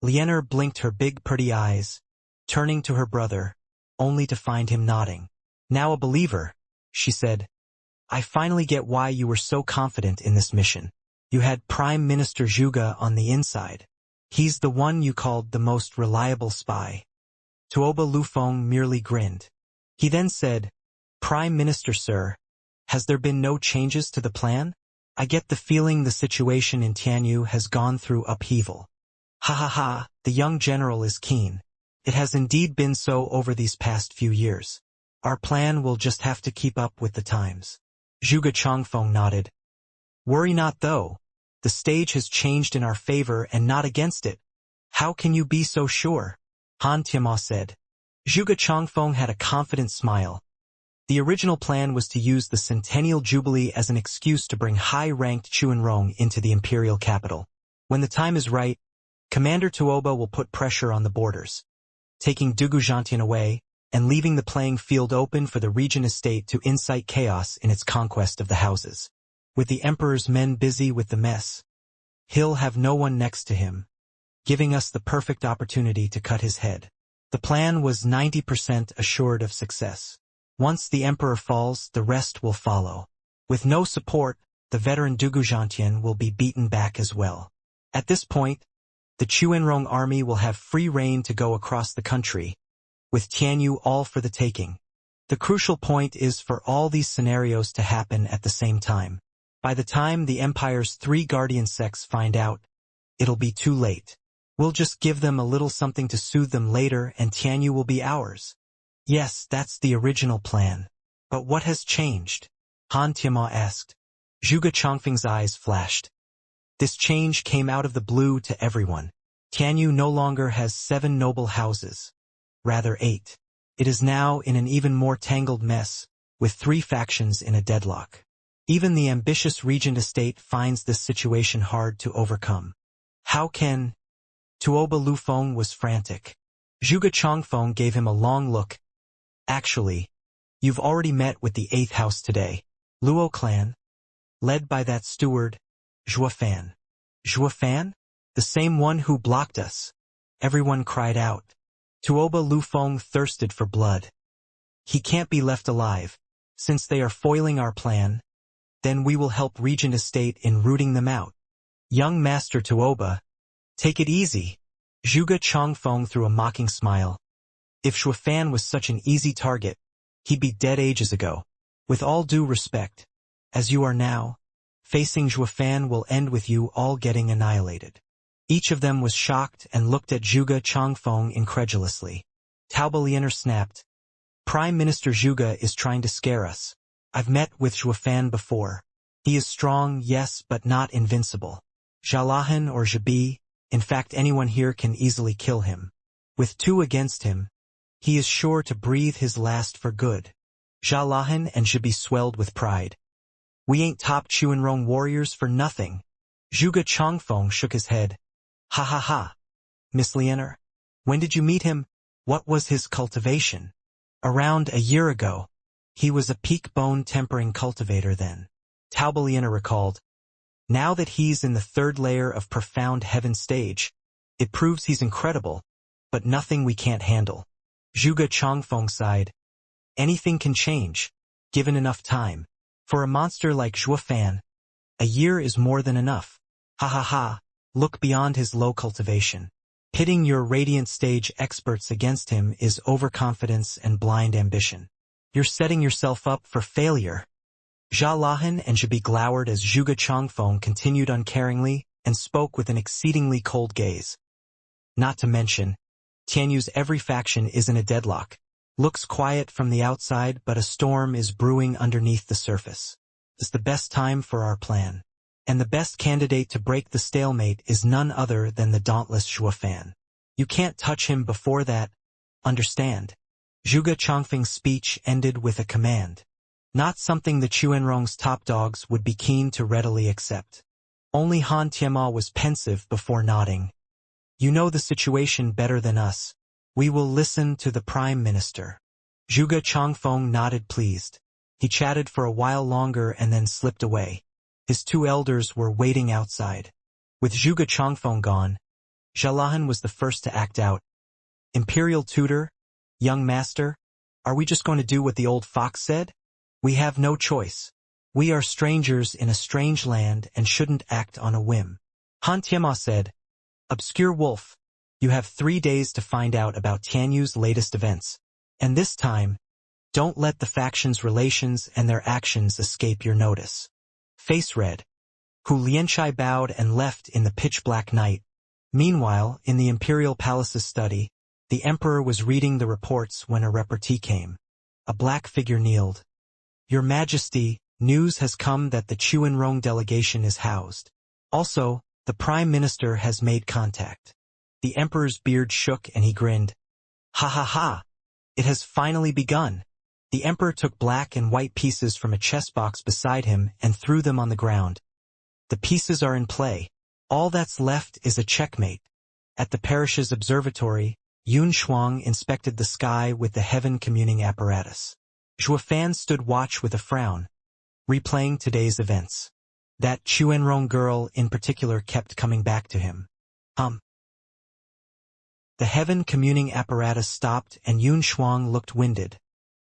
Lianer blinked her big pretty eyes, turning to her brother, only to find him nodding. "Now a believer," she said. "I finally get why you were so confident in this mission. You had Prime Minister Zhuge on the inside. He's the one you called the most reliable spy." Tuoba Lufeng merely grinned. He then said, "Prime Minister, sir, has there been no changes to the plan? I get the feeling the situation in Tianyu has gone through upheaval." "Ha ha ha, the young general is keen. It has indeed been so over these past few years. Our plan will just have to keep up with the times." Zhuge Changfeng nodded. "Worry not though. The stage has changed in our favor and not against it." "How can you be so sure?" Han Tianma said. Zhuge Changfeng had a confident smile. The original plan was to use the Centennial Jubilee as an excuse to bring high-ranked Chuanrong into the imperial capital. When the time is right, Commander Tuoba will put pressure on the borders. taking Xianxia away, and leaving the playing field open for the Regent estate to incite chaos in its conquest of the houses. With the Emperor's men busy with the mess, he'll have no one next to him, giving us the perfect opportunity to cut his head. The plan was 90% assured of success. Once the Emperor falls, the rest will follow. With no support, the veteran Xianxia will be beaten back as well. At this point, the Chuanrong army will have free rein to go across the country, with Tianyu all for the taking. The crucial point is for all these scenarios to happen at the same time. By the time the Empire's 3 guardian sects find out, it'll be too late. We'll just give them a little something to soothe them later and Tianyu will be ours. Yes, that's the original plan. But what has changed? Han Tianma asked. Zhuge Chongfeng's eyes flashed. This change came out of the blue to everyone. Tianyu no longer has 7 noble houses. Rather 8. It is now in an even more tangled mess, with 3 factions in a deadlock. Even the ambitious regent estate finds this situation hard to overcome. How can... Tuoba Lufeng was frantic. Zhuge Chongfeng gave him a long look. Actually, you've already met with the 8th house today. Luo clan, led by that steward, Zhuofan. Zhuofan? The same one who blocked us. Everyone cried out. Tuoba Lufeng thirsted for blood. He can't be left alive. Since they are foiling our plan, then we will help Regent Estate in rooting them out. Young Master Tuoba, take it easy. Zhuge Chongfeng threw a mocking smile. If Zhuofan was such an easy target, he'd be dead ages ago. With all due respect, as you are now, facing Zhuofan will end with you all getting annihilated. Each of them was shocked and looked at Zhuge Chongfeng incredulously. Taoba Lianer snapped. Prime Minister Zhuge is trying to scare us. I've met with Zhuofan before. He is strong, yes, but not invincible. Xialahan or Zhabi, in fact anyone here can easily kill him. With 2 against him, he is sure to breathe his last for good. Xialahan and Zhabi swelled with pride. We ain't top Chuanrong warriors for nothing. Zhuge Chongfeng shook his head. Ha ha ha. Miss Lianer, when did you meet him? What was his cultivation? Around a year ago. He was a peak bone tempering cultivator then. Taoba Lianer recalled. Now that he's in the 3rd layer of profound heaven stage, it proves he's incredible, but nothing we can't handle. Zhuge Chongfeng sighed. Anything can change, given enough time. For a monster like Zhuofan, a year is more than enough. Ha ha ha, look beyond his low cultivation. Pitting your radiant stage experts against him is overconfidence and blind ambition. You're setting yourself up for failure. Xialahan and Zhabi glowered as Zhuge Chongfeng continued uncaringly and spoke with an exceedingly cold gaze. Not to mention, Tianyu's every faction is in a deadlock. Looks quiet from the outside, but a storm is brewing underneath the surface. It's the best time for our plan. And the best candidate to break the stalemate is none other than the dauntless Zhuofan. You can't touch him before that, understand? Zhuge Chongfeng's speech ended with a command. Not something the Chuanrong's top dogs would be keen to readily accept. Only Han Tianma was pensive before nodding. You know the situation better than us. We will listen to the Prime Minister. Zhuge Chongfeng nodded pleased. He chatted for a while longer and then slipped away. His 2 elders were waiting outside. With Zhuge Chongfeng gone, Xialahan was the first to act out. Imperial tutor, young master, are we just going to do what the old fox said? We have no choice. We are strangers in a strange land and shouldn't act on a whim. Han Tianma said, Obscure wolf, you have 3 days to find out about Tianyu's latest events. And this time, don't let the factions' relations and their actions escape your notice. Face red. Hu Lianshai bowed and left in the pitch-black night. Meanwhile, in the Imperial Palace's study, the Emperor was reading the reports when a repartee came. A black figure kneeled. Your Majesty, news has come that the Chuanrong delegation is housed. Also, the Prime Minister has made contact. The Emperor's beard shook and he grinned. Ha ha ha! It has finally begun. The Emperor took black and white pieces from a chess box beside him and threw them on the ground. The pieces are in play. All that's left is a checkmate. At the parish's observatory, Yun Shuang inspected the sky with the heaven-communing apparatus. Zhuo Fan stood watch with a frown, replaying today's events. That Chuanrong girl in particular kept coming back to him. The heaven-communing apparatus stopped and Yun Shuang looked winded,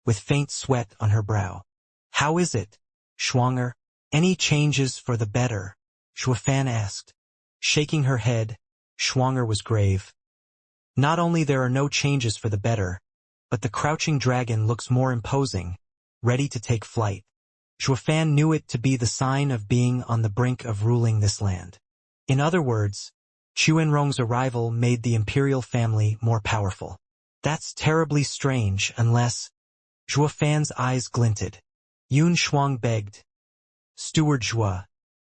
with faint sweat on her brow. How is it, Shuanger? Any changes for the better? Zhuo Fan asked. Shaking her head, Shuanger was grave. Not only there are no changes for the better, but the crouching dragon looks more imposing, ready to take flight. Zhuo Fan knew it to be the sign of being on the brink of ruling this land. In other words, Chuanrong's arrival made the imperial family more powerful. That's terribly strange unless... Zhuo Fan's eyes glinted. Yun Shuang begged. Steward Zhuo,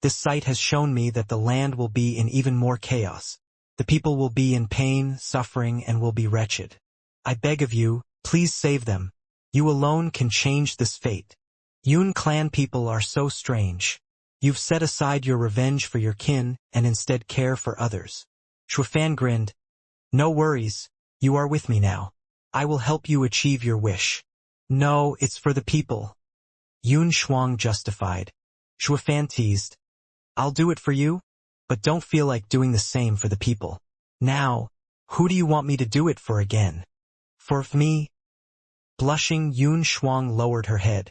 this sight has shown me that the land will be in even more chaos. The people will be in pain, suffering, and will be wretched. I beg of you, please save them. You alone can change this fate. Yun clan people are so strange. You've set aside your revenge for your kin and instead care for others. Zhuo Fan grinned. No worries, you are with me now. I will help you achieve your wish. No, it's for the people. Yun Shuang justified. Zhuo Fan teased. I'll do it for you, but don't feel like doing the same for the people. Now, who do you want me to do it for again? For me? Blushing, Yun Shuang lowered her head.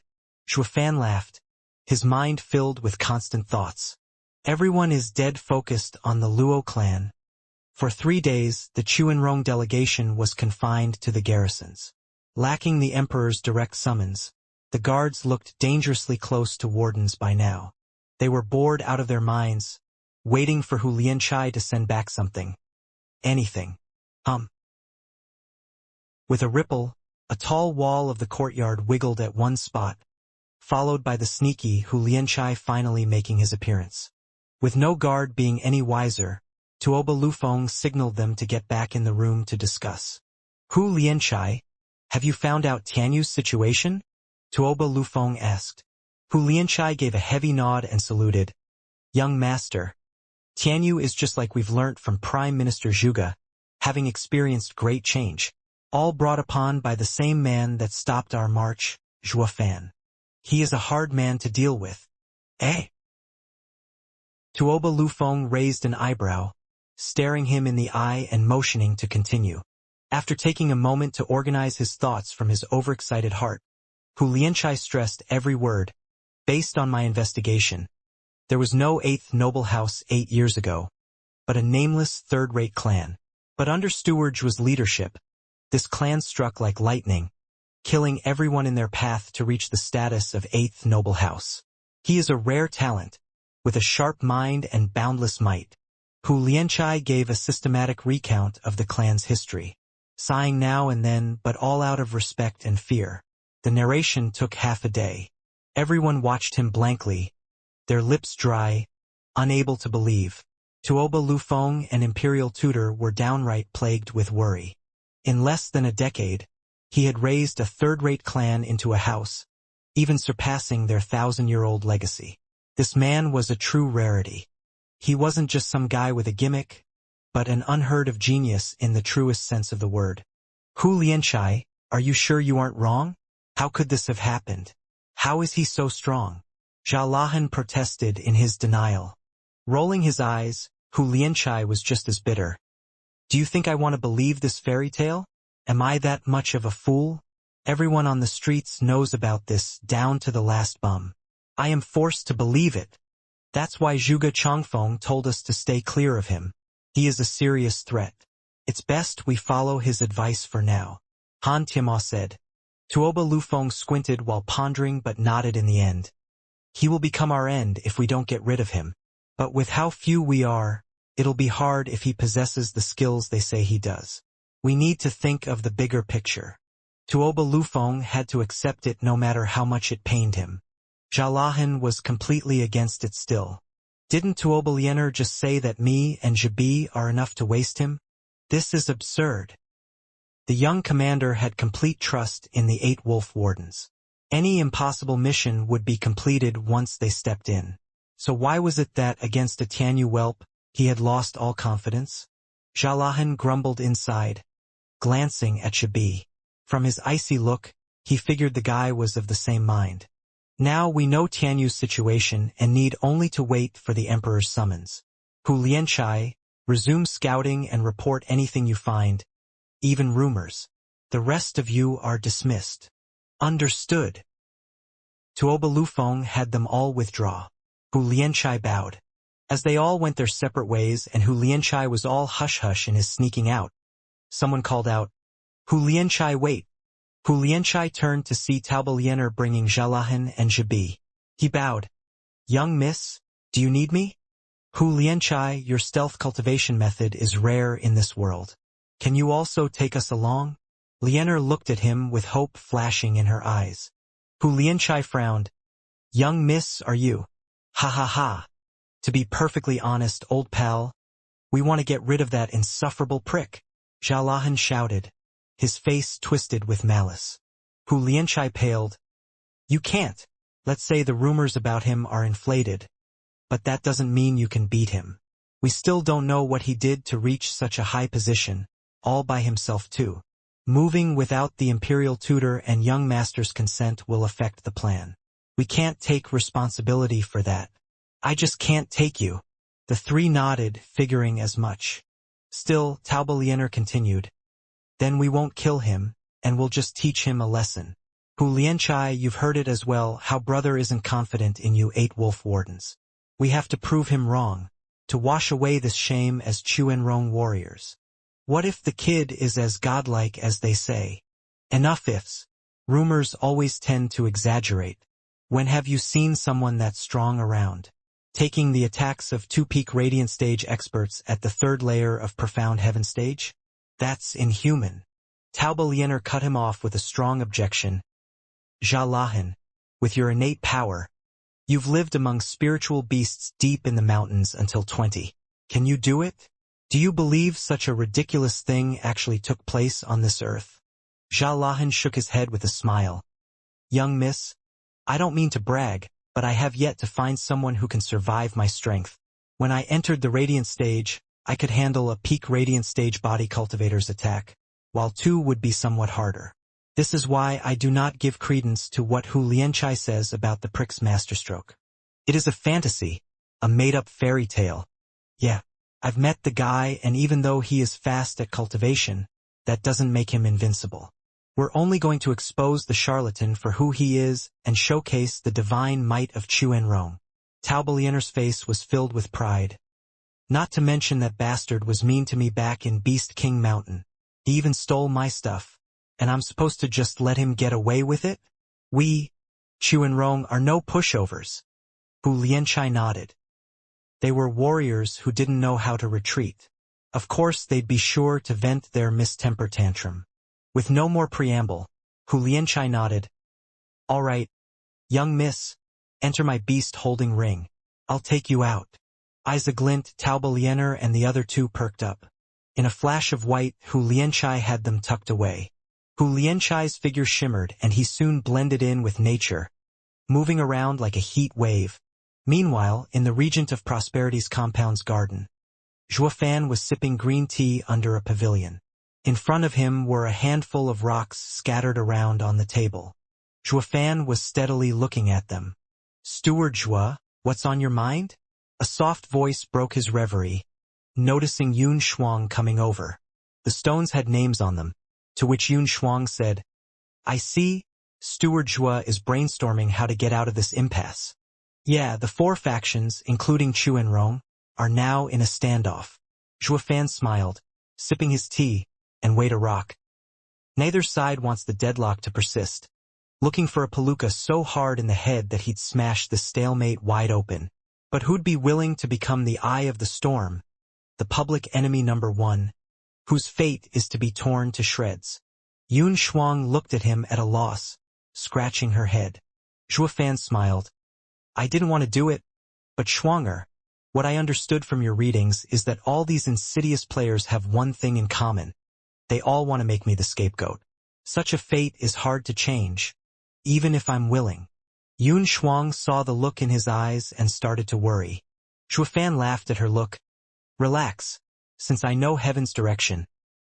Zhuo Fan laughed, his mind filled with constant thoughts. Everyone is dead focused on the Luo clan. For 3 days, the Chuanrong delegation was confined to the garrisons. Lacking the emperor's direct summons, the guards looked dangerously close to wardens by now. They were bored out of their minds, waiting for Hu Lianchai to send back something. Anything. With a ripple, a tall wall of the courtyard wiggled at one spot, followed by the sneaky Hu Lianchai finally making his appearance. With no guard being any wiser, Tuoba Lufeng signaled them to get back in the room to discuss. Hu Lianchai, have you found out Tianyu's situation? Tuoba Lufeng asked. Hu Lianchai gave a heavy nod and saluted. Young master, Tianyu is just like we've learnt from Prime Minister Zhuge, having experienced great change, all brought upon by the same man that stopped our march, Zhuo Fan. He is a hard man to deal with. Eh? Tuoba Lufeng raised an eyebrow, staring him in the eye and motioning to continue. After taking a moment to organize his thoughts from his overexcited heart, Hu Lianchai stressed every word. Based on my investigation, there was no 8th noble house 8 years ago, but a nameless third-rate clan. But under Steward Zhuo's leadership, this clan struck like lightning, killing everyone in their path to reach the status of 8th noble house. He is a rare talent, with a sharp mind and boundless might. Hu Lianchai gave a systematic recount of the clan's history, sighing now and then but all out of respect and fear. The narration took half a day. Everyone watched him blankly, their lips dry, unable to believe. Tuoba Lufeng and Imperial Tutor were downright plagued with worry. In less than a decade, he had raised a third-rate clan into a house, even surpassing their 1,000-year-old legacy. This man was a true rarity. He wasn't just some guy with a gimmick, but an unheard-of genius in the truest sense of the word. Hu Lianchai, are you sure you aren't wrong? How could this have happened? How is he so strong? Zhao Lahan protested in his denial. Rolling his eyes, Hu Lianchai was just as bitter. Do you think I want to believe this fairy tale? Am I that much of a fool? Everyone on the streets knows about this, down to the last bum. I am forced to believe it. That's why Zhuge Changfeng told us to stay clear of him. He is a serious threat. It's best we follow his advice for now. Han Tianma said. Tuoba Lufeng squinted while pondering but nodded in the end. He will become our end if we don't get rid of him. But with how few we are, it'll be hard if he possesses the skills they say he does. We need to think of the bigger picture. Tuoba Lufeng had to accept it no matter how much it pained him. Zhao Lahan was completely against it still. Didn't Tuoba Liener just say that me and Zhibi are enough to waste him? This is absurd. The young commander had complete trust in the 8 wolf wardens. Any impossible mission would be completed once they stepped in. So why was it that, against a Tianyu whelp, he had lost all confidence? Zhao Lahan grumbled inside. glancing at Shabi. From his icy look, he figured the guy was of the same mind. Now we know Tianyu's situation and need only to wait for the Emperor's summons. Hu Lianchai, resume scouting and report anything you find, even rumors. The rest of you are dismissed. Understood. Tuoba Lufeng had them all withdraw. Hu Lianchai bowed. As they all went their separate ways and Hu Lianchai was all hush-hush in his sneaking out, someone called out, Hu Lianchai, wait. Hu Lianchai turned to see Tauba Liener bringing Jalahan and Jabi. He bowed. Young miss, do you need me? Hu Lianchai, your stealth cultivation method is rare in this world. Can you also take us along? Liener looked at him with hope flashing in her eyes. Hu Lianchai frowned. Young miss, are you? Ha ha ha. To be perfectly honest, old pal, we want to get rid of that insufferable prick. Jalahan shouted, his face twisted with malice. Hu Lianchai paled. You can't. Let's say the rumors about him are inflated. But that doesn't mean you can beat him. We still don't know what he did to reach such a high position, all by himself too. Moving without the imperial tutor and young master's consent will affect the plan. We can't take responsibility for that. I just can't take you. The three nodded, figuring as much. Still, Tauba Liener continued. Then we won't kill him, and we'll just teach him a lesson. Hu Lianchai, you've heard it as well, how brother isn't confident in you 8 wolf wardens. We have to prove him wrong, to wash away this shame as Chuanrong warriors. What if the kid is as godlike as they say? Enough ifs. Rumors always tend to exaggerate. When have you seen someone that strong around? Taking the attacks of 2 peak radiant stage experts at the 3rd layer of profound heaven stage? That's inhuman. Tauba Liener cut him off with a strong objection. Jalahan, with your innate power, you've lived among spiritual beasts deep in the mountains until 20. Can you do it? Do you believe such a ridiculous thing actually took place on this earth? Jalahan shook his head with a smile. Young miss, I don't mean to brag, but I have yet to find someone who can survive my strength. When I entered the Radiant stage, I could handle a peak Radiant stage body cultivator's attack, while 2 would be somewhat harder. This is why I do not give credence to what Hu Lianchai says about the prick's masterstroke. It is a fantasy, a made-up fairy tale. Yeah, I've met the guy, and even though he is fast at cultivation, that doesn't make him invincible. We're only going to expose the charlatan for who he is and showcase the divine might of Chuanrong. Tauba Liener's face was filled with pride. Not to mention that bastard was mean to me back in Beast King Mountain. He even stole my stuff, and I'm supposed to just let him get away with it? We, Chuanrong, are no pushovers. Hu Lianchai nodded. They were warriors who didn't know how to retreat. Of course they'd be sure to vent their mistemper tantrum. With no more preamble, Hu Lianchai nodded. All right, young miss, enter my beast-holding ring. I'll take you out. Eyes aglint, Tauba Liener and the other 2 perked up. In a flash of white, Hu Lianchai had them tucked away. Hu Lianchai's figure shimmered and he soon blended in with nature, moving around like a heat wave. Meanwhile, in the Regent of Prosperity's compound's garden, Zhuofan was sipping green tea under a pavilion. In front of him were a handful of rocks scattered around on the table. Zhuofan was steadily looking at them. Steward Zhua, what's on your mind? A soft voice broke his reverie, noticing Yun Shuang coming over. The stones had names on them, to which Yun Shuang said, I see, Steward Zhua is brainstorming how to get out of this impasse. Yeah, the 4 factions, including Chuanrong, are now in a standoff. Zhuofan smiled, sipping his tea, and weighed a rock. Neither side wants the deadlock to persist, looking for a palooka so hard in the head that he'd smash the stalemate wide open. But who'd be willing to become the eye of the storm, the public enemy number 1, whose fate is to be torn to shreds? Yun Shuang looked at him at a loss, scratching her head. Zhuofan smiled. I didn't want to do it, but Shuanger, what I understood from your readings is that all these insidious players have one thing in common. They all want to make me the scapegoat. Such a fate is hard to change, even if I'm willing. Yun Shuang saw the look in his eyes and started to worry. Zhuofan laughed at her look. Relax. Since I know heaven's direction,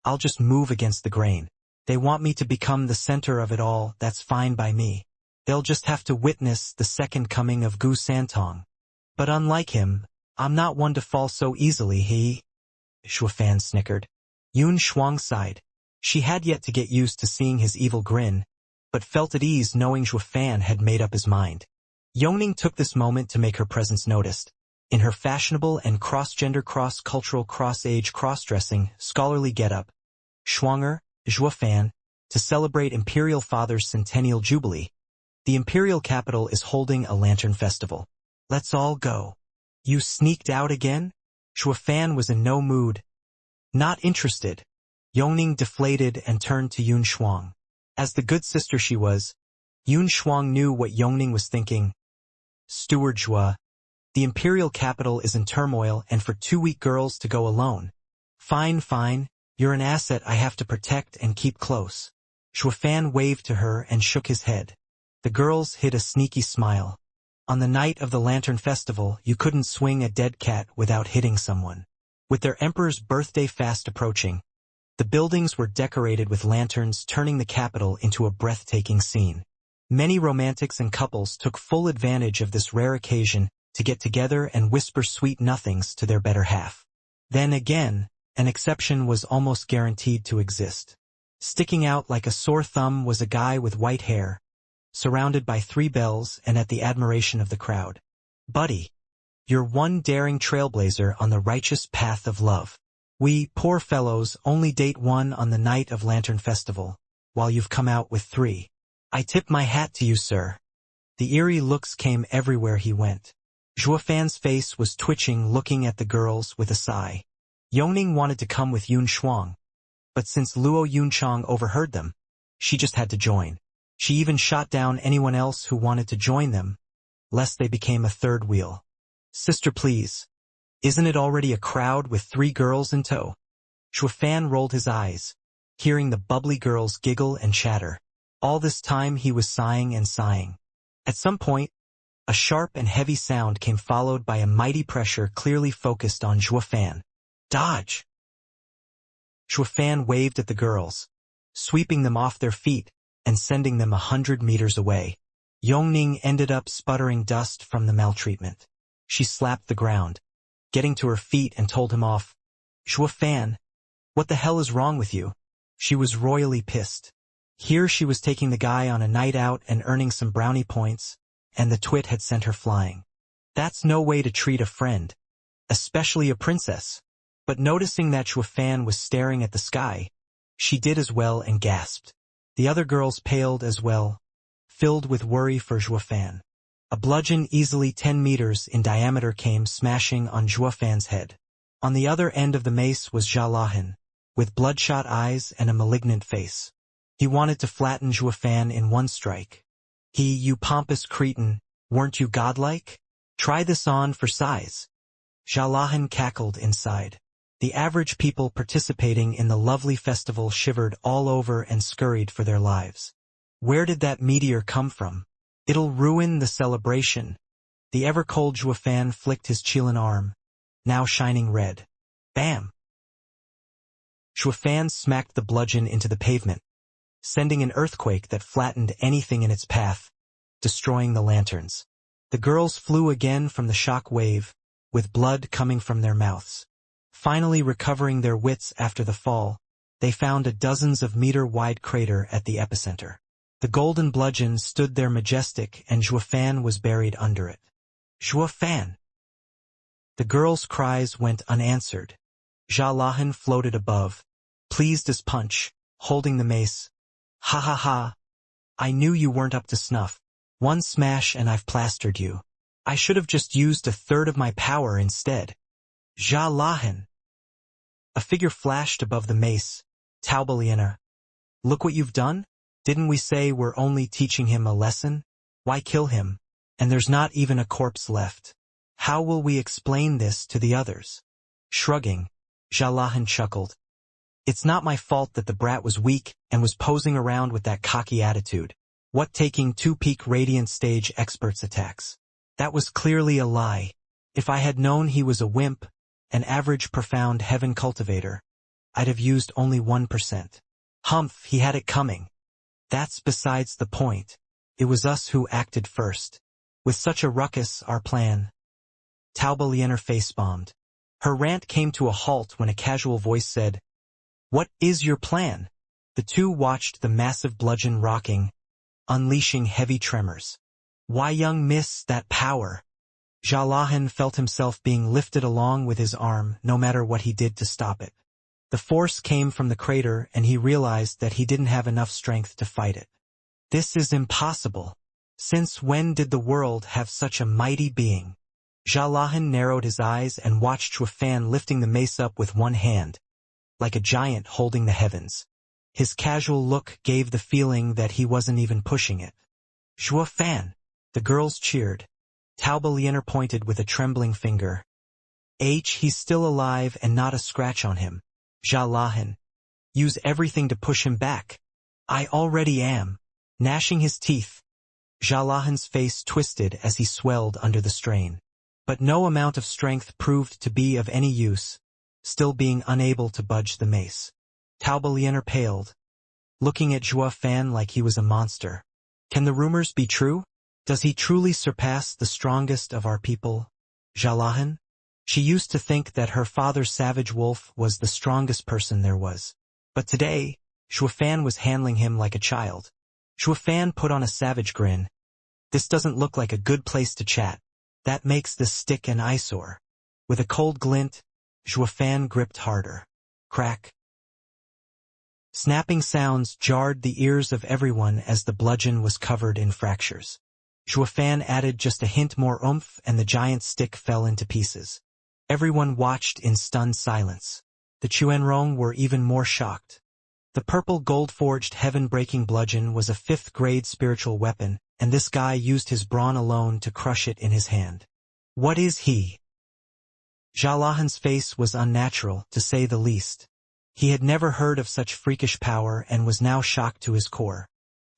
I'll just move against the grain. They want me to become the center of it all, that's fine by me. They'll just have to witness the second coming of Gu Santong. But unlike him, I'm not one to fall so easily, he. Shuafan snickered. Yun Shuang sighed. She had yet to get used to seeing his evil grin, but felt at ease knowing Shuafan had made up his mind. Yongning took this moment to make her presence noticed. In her fashionable and cross-gender, cross-cultural, cross-age, cross-dressing, scholarly getup, Shuanger, Zhuofan, to celebrate Imperial Father's centennial jubilee, the imperial capital is holding a lantern festival. Let's all go. You sneaked out again? Zhuofan was in no mood. Not interested. Yongning deflated and turned to Yun Shuang. As the good sister she was, Yun Shuang knew what Yongning was thinking. Steward Zhua, the imperial capital is in turmoil and for 2 weak girls to go alone. Fine, you're an asset I have to protect and keep close. Zhuofan waved to her and shook his head. The girls hid a sneaky smile. On the night of the Lantern Festival, you couldn't swing a dead cat without hitting someone. With their emperor's birthday fast approaching, the buildings were decorated with lanterns, turning the capital into a breathtaking scene. Many romantics and couples took full advantage of this rare occasion to get together and whisper sweet nothings to their better half. Then again, an exception was almost guaranteed to exist. Sticking out like a sore thumb was a guy with white hair, surrounded by 3 bells and at the admiration of the crowd. Buddy, you're one daring trailblazer on the righteous path of love. We, poor fellows, only date one on the night of Lantern Festival, while you've come out with 3. I tip my hat to you, sir. The eerie looks came everywhere he went. Zhuofan's face was twitching, looking at the girls with a sigh. Yongning wanted to come with Yun Shuang, but since Luo Yunchang overheard them, she just had to join. She even shot down anyone else who wanted to join them, lest they became a third wheel. Sister, please. Isn't it already a crowd with 3 girls in tow? Zhuofan rolled his eyes, hearing the bubbly girls giggle and chatter. All this time he was sighing and sighing. At some point, a sharp and heavy sound came followed by a mighty pressure clearly focused on Zhuofan. Dodge! Zhuofan waved at the girls, sweeping them off their feet and sending them 100 meters away. Yongning ended up sputtering dust from the maltreatment. She slapped the ground, getting to her feet, and told him off. Zhuofan, what the hell is wrong with you? She was royally pissed. Here she was taking the guy on a night out and earning some brownie points, and the twit had sent her flying. That's no way to treat a friend, especially a princess. But noticing that Zhuofan was staring at the sky, she did as well and gasped. The other girls paled as well, filled with worry for Zhuofan. A bludgeon easily 10 meters in diameter came smashing on Zhuofan's head. On the other end of the mace was Xiaolahan, with bloodshot eyes and a malignant face. He wanted to flatten Zhuofan in one strike. You pompous cretin, weren't you godlike? Try this on for size. Xiaolahan cackled inside. The average people participating in the lovely festival shivered all over and scurried for their lives. Where did that meteor come from? It'll ruin the celebration. The ever-cold Zhuofan flicked his Qilin arm, now shining red. Bam! Zhuofan smacked the bludgeon into the pavement, sending an earthquake that flattened anything in its path, destroying the lanterns. The girls flew again from the shock wave, with blood coming from their mouths. Finally recovering their wits after the fall, they found a dozens of meter-wide crater at the epicenter. The golden bludgeon stood there majestic, and Zhuofan was buried under it. Zhuofan! The girls' cries went unanswered. Xiaolahan floated above, pleased as punch, holding the mace. Ha ha ha! I knew you weren't up to snuff. One smash and I've plastered you. I should have just used a third of my power instead. Xiaolahan! A figure flashed above the mace. Taubaliana. Look what you've done? Didn't we say we're only teaching him a lesson? Why kill him? And there's not even a corpse left. How will we explain this to the others? Shrugging, Xiaolahan chuckled. It's not my fault that the brat was weak and was posing around with that cocky attitude. What taking 2 peak radiant stage experts attacks? That was clearly a lie. If I had known he was a wimp, an average profound heaven cultivator, I'd have used only 1%. Humph, he had it coming. That's besides the point. It was us who acted first. With such a ruckus, our plan. Tauba Lianer face-bombed. Her rant came to a halt when a casual voice said, "What is your plan?" The two watched the massive bludgeon rocking, unleashing heavy tremors. Why, young miss, that power? Xianxia felt himself being lifted along with his arm, no matter what he did to stop it. The force came from the crater, and he realized that he didn't have enough strength to fight it. This is impossible. Since when did the world have such a mighty being? Xianxia narrowed his eyes and watched Shuafan lifting the mace up with one hand, like a giant holding the heavens. His casual look gave the feeling that he wasn't even pushing it. "Shuafan!" The girls cheered. Tauba Lianer pointed with a trembling finger. He's still alive and not a scratch on him. Xianxia, use everything to push him back. I already am. Gnashing his teeth, Xianxia's face twisted as he swelled under the strain. But no amount of strength proved to be of any use, still being unable to budge the mace. Tauba Lianer paled, looking at Shuafan like he was a monster. Can the rumors be true? Does he truly surpass the strongest of our people? Xianxia? She used to think that her father's savage wolf was the strongest person there was. But today, Shuafan was handling him like a child. Shuafan put on a savage grin. This doesn't look like a good place to chat. That makes this stick an eyesore. With a cold glint, Shuafan gripped harder. Crack. Snapping sounds jarred the ears of everyone as the bludgeon was covered in fractures. Shuafan added just a hint more oomph and the giant stick fell into pieces. Everyone watched in stunned silence. The Chuanrong were even more shocked. The purple gold-forged heaven-breaking bludgeon was a 5th-grade spiritual weapon, and this guy used his brawn alone to crush it in his hand. What is he? Xianxia's face was unnatural, to say the least. He had never heard of such freakish power and was now shocked to his core.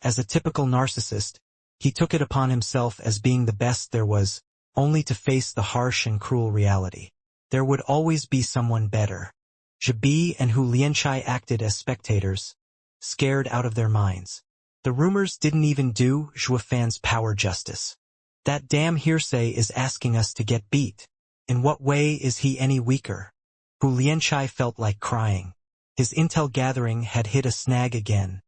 As a typical narcissist, he took it upon himself as being the best there was, only to face the harsh and cruel reality. There would always be someone better. Zhibi and Hu Lianchai acted as spectators, scared out of their minds. The rumors didn't even do Shuafan's power justice. That damn hearsay is asking us to get beat. In what way is he any weaker? Hu Lianchai felt like crying. His intel gathering had hit a snag again.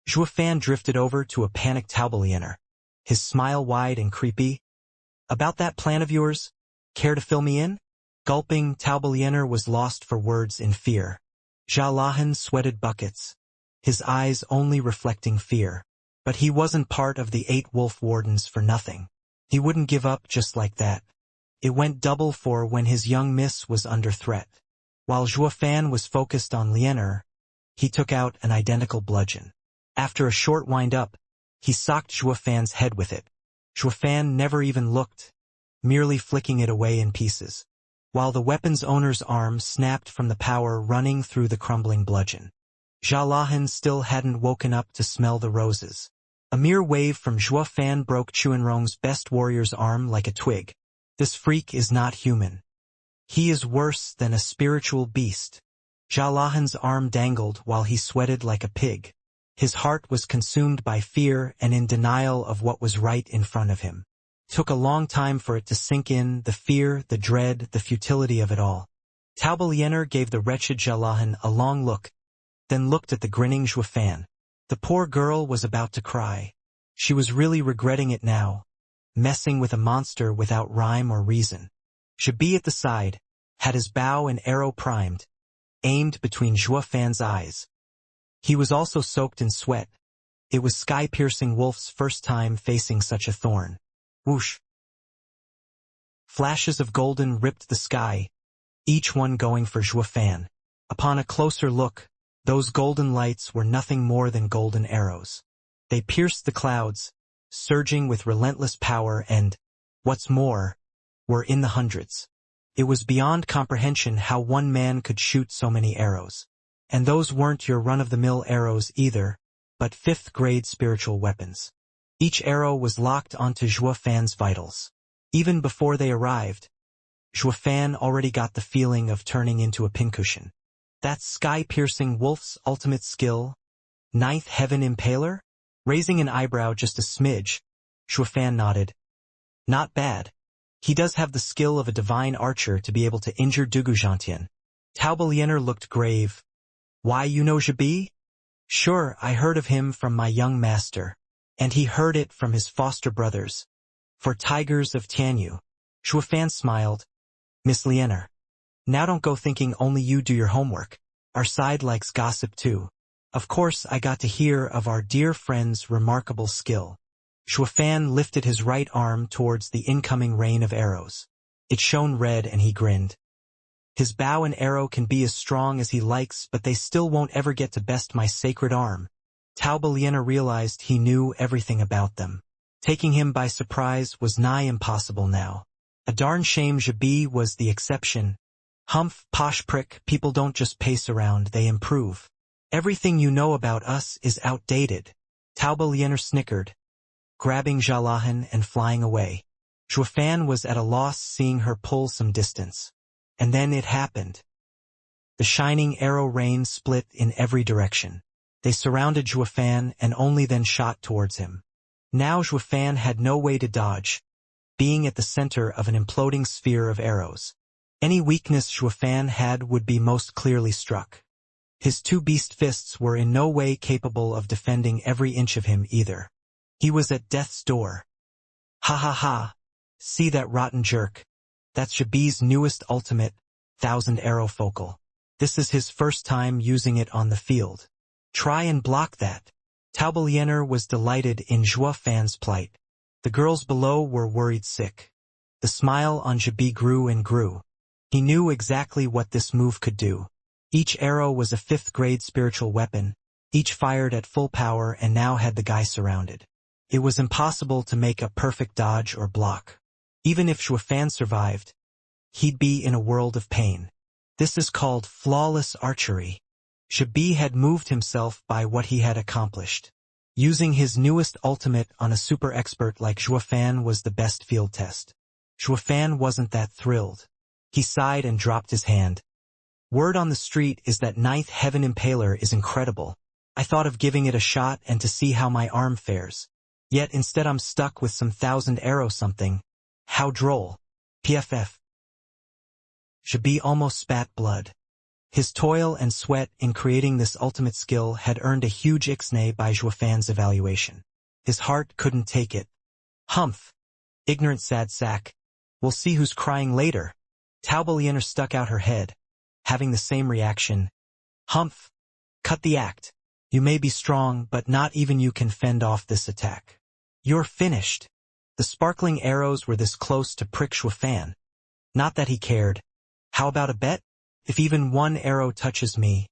Shuafan drifted over to a panicked Tauba Lianer, his smile wide and creepy. About that plan of yours? Care to fill me in? Gulping, Tauba Lianer was lost for words in fear. Xianxia sweated buckets, his eyes only reflecting fear. But he wasn't part of the 8 wolf wardens for nothing. He wouldn't give up just like that. It went double for when his young miss was under threat. While Shuafan was focused on Lianer, he took out an identical bludgeon. After a short wind-up, he socked Shuafan's head with it. Shuafan never even looked, merely flicking it away in pieces, while the weapon's owner's arm snapped from the power running through the crumbling bludgeon. Xianxia still hadn't woken up to smell the roses. A mere wave from Shuafan broke Chuanrong's best warrior's arm like a twig. This freak is not human. He is worse than a spiritual beast. Xianxia's arm dangled while he sweated like a pig. His heart was consumed by fear and in denial of what was right in front of him. It took a long time for it to sink in, the fear, the dread, the futility of it all. Tauba Lianer gave the wretched Xianxia a long look, then looked at the grinning Shuafan. The poor girl was about to cry. She was really regretting it now, messing with a monster without rhyme or reason. Zhibi at the side had his bow and arrow primed, aimed between Shuafan's eyes. He was also soaked in sweat. It was sky-piercing Wolf's first time facing such a thorn. Whoosh! Flashes of golden ripped the sky, each one going for Shuafan. Upon a closer look, those golden lights were nothing more than golden arrows. They pierced the clouds, surging with relentless power and, what's more, were in the hundreds. It was beyond comprehension how one man could shoot so many arrows. And those weren't your run-of-the-mill arrows either, but 5th-grade spiritual weapons. Each arrow was locked onto Shuafan's vitals. Even before they arrived, Shuafan already got the feeling of turning into a pincushion. That sky-piercing wolf's ultimate skill? Ninth Heaven Impaler? Raising an eyebrow just a smidge, Shuafan nodded. Not bad. He does have the skill of a divine archer to be able to injure Dugu. Taubalienner looked grave. Why, you know Jibi? Sure, I heard of him from my young master. And he heard it from his foster brothers. For tigers of Tianyu. Shuafan smiled. Miss Lienner. Now don't go thinking only you do your homework. Our side likes gossip too. Of course I got to hear of our dear friend's remarkable skill. Shuafan lifted his right arm towards the incoming rain of arrows. It shone red and he grinned. His bow and arrow can be as strong as he likes, but they still won't ever get to best my sacred arm. Taubalienner realized he knew everything about them. Taking him by surprise was nigh impossible now. A darn shame Jibi was the exception. Humph, posh prick, people don't just pace around, they improve. Everything you know about us is outdated. Taubalienner snickered, grabbing Jalahan and flying away. Shuafan was at a loss seeing her pull some distance. And then it happened. The shining arrow rain split in every direction. They surrounded Shuafan and only then shot towards him. Now Shuafan had no way to dodge, being at the center of an imploding sphere of arrows. Any weakness Shuafan had would be most clearly struck. His two beast fists were in no way capable of defending every inch of him either. He was at death's door. Ha ha ha. See that rotten jerk. That's Jibi's newest ultimate, 1000 arrow focal. This is his first time using it on the field. Try and block that. Taubalienner was delighted in Shuafan's plight. The girls below were worried sick. The smile on Jibi grew and grew. He knew exactly what this move could do. Each arrow was a 5th-grade spiritual weapon, each fired at full power and now had the guy surrounded. It was impossible to make a perfect dodge or block. Even if Shuafan survived, he'd be in a world of pain. This is called flawless archery. Jibi had moved himself by what he had accomplished. Using his newest ultimate on a super expert like Shuafan was the best field test. Shuafan wasn't that thrilled. He sighed and dropped his hand. Word on the street is that 9th Heaven Impaler is incredible. I thought of giving it a shot and to see how my arm fares. Yet instead I'm stuck with some 1000 arrow something. How droll. PFF. Jibi almost spat blood. His toil and sweat in creating this ultimate skill had earned a huge ixnay by Shuafan's evaluation. His heart couldn't take it. Humph. Ignorant sad sack. We'll see who's crying later. Taubalienner stuck out her head, having the same reaction. Humph. Cut the act. You may be strong, but not even you can fend off this attack. You're finished. The sparkling arrows were this close to prick Shuafan. Not that he cared. How about a bet? If even one arrow touches me,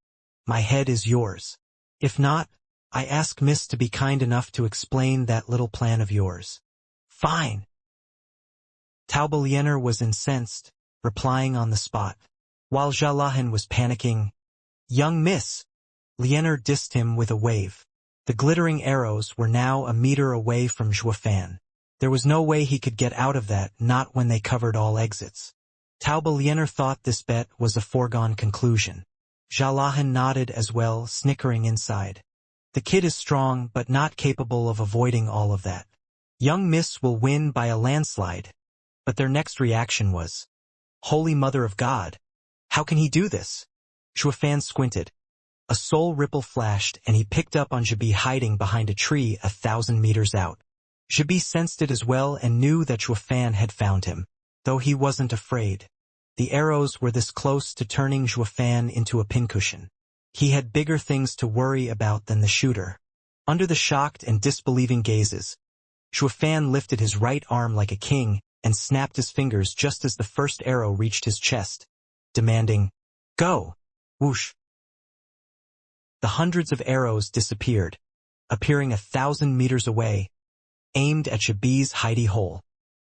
my head is yours. If not, I ask Miss to be kind enough to explain that little plan of yours. Fine. Taubalienner was incensed, replying on the spot. While Jalahan was panicking, Young Miss! Lienner dissed him with a wave. The glittering arrows were now a meter away from Shuafan. There was no way he could get out of that, not when they covered all exits. Taubalienner thought this bet was a foregone conclusion. Jalahan nodded as well, snickering inside. The kid is strong, but not capable of avoiding all of that. Young Miss will win by a landslide. But their next reaction was, Holy Mother of God! How can he do this? Shuafan squinted. A soul ripple flashed, and he picked up on Jibi hiding behind a tree 1,000 meters out. Jibi sensed it as well and knew that Shuafan had found him, though he wasn't afraid. The arrows were this close to turning Shuafan into a pincushion. He had bigger things to worry about than the shooter. Under the shocked and disbelieving gazes, Shuafan lifted his right arm like a king and snapped his fingers just as the first arrow reached his chest, demanding, Go! Whoosh! The hundreds of arrows disappeared, appearing 1,000 meters away, aimed at Jibi's hidey hole.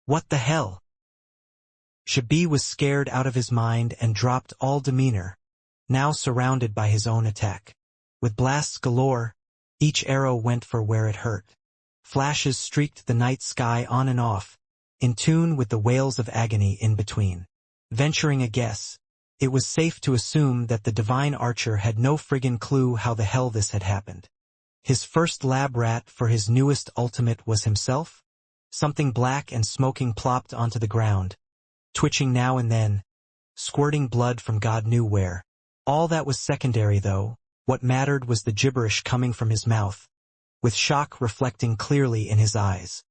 What the hell? Jibi was scared out of his mind and dropped all demeanor, now surrounded by his own attack. With blasts galore, each arrow went for where it hurt. Flashes streaked the night sky on and off, in tune with the wails of agony in between. Venturing a guess, It was safe to assume that the divine archer had no friggin' clue how the hell this had happened. His first lab rat for his newest ultimate was himself? Something black and smoking plopped onto the ground, twitching now and then, squirting blood from God knew where. All that was secondary though. What mattered was the gibberish coming from his mouth, with shock reflecting clearly in his eyes,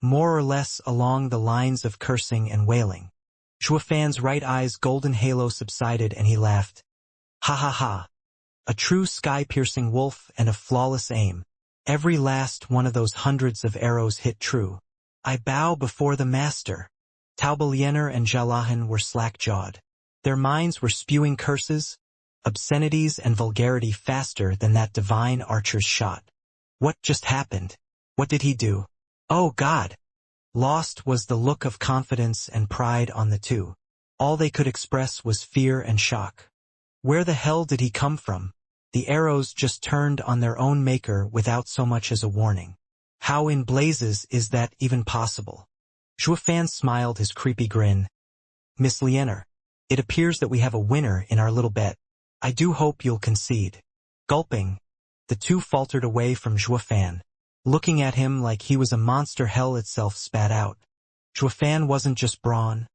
more or less along the lines of cursing and wailing. Zhuofan's right eye's golden halo subsided and he laughed. Ha ha ha. A true sky-piercing wolf and a flawless aim. Every last one of those hundreds of arrows hit true. I bow before the master. Taubeliener and Jalahan were slack-jawed. Their minds were spewing curses, obscenities and vulgarity faster than that divine archer's shot. What just happened? What did he do? Oh God! Lost was the look of confidence and pride on the two. All they could express was fear and shock. Where the hell did he come from? The arrows just turned on their own maker without so much as a warning. How in blazes is that even possible? Zhuofan smiled his creepy grin. Miss Lianer, it appears that we have a winner in our little bet. I do hope you'll concede. Gulping, the two faltered away from Zhuofan, looking at him like he was a monster hell itself spat out. Zhuofan wasn't just brawn,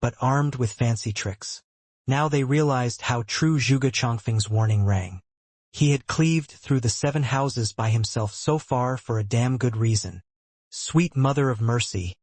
but armed with fancy tricks. Now they realized how true Zhuge Chongfeng's warning rang. He had cleaved through the 7 houses by himself so far for a damn good reason. Sweet mother of mercy.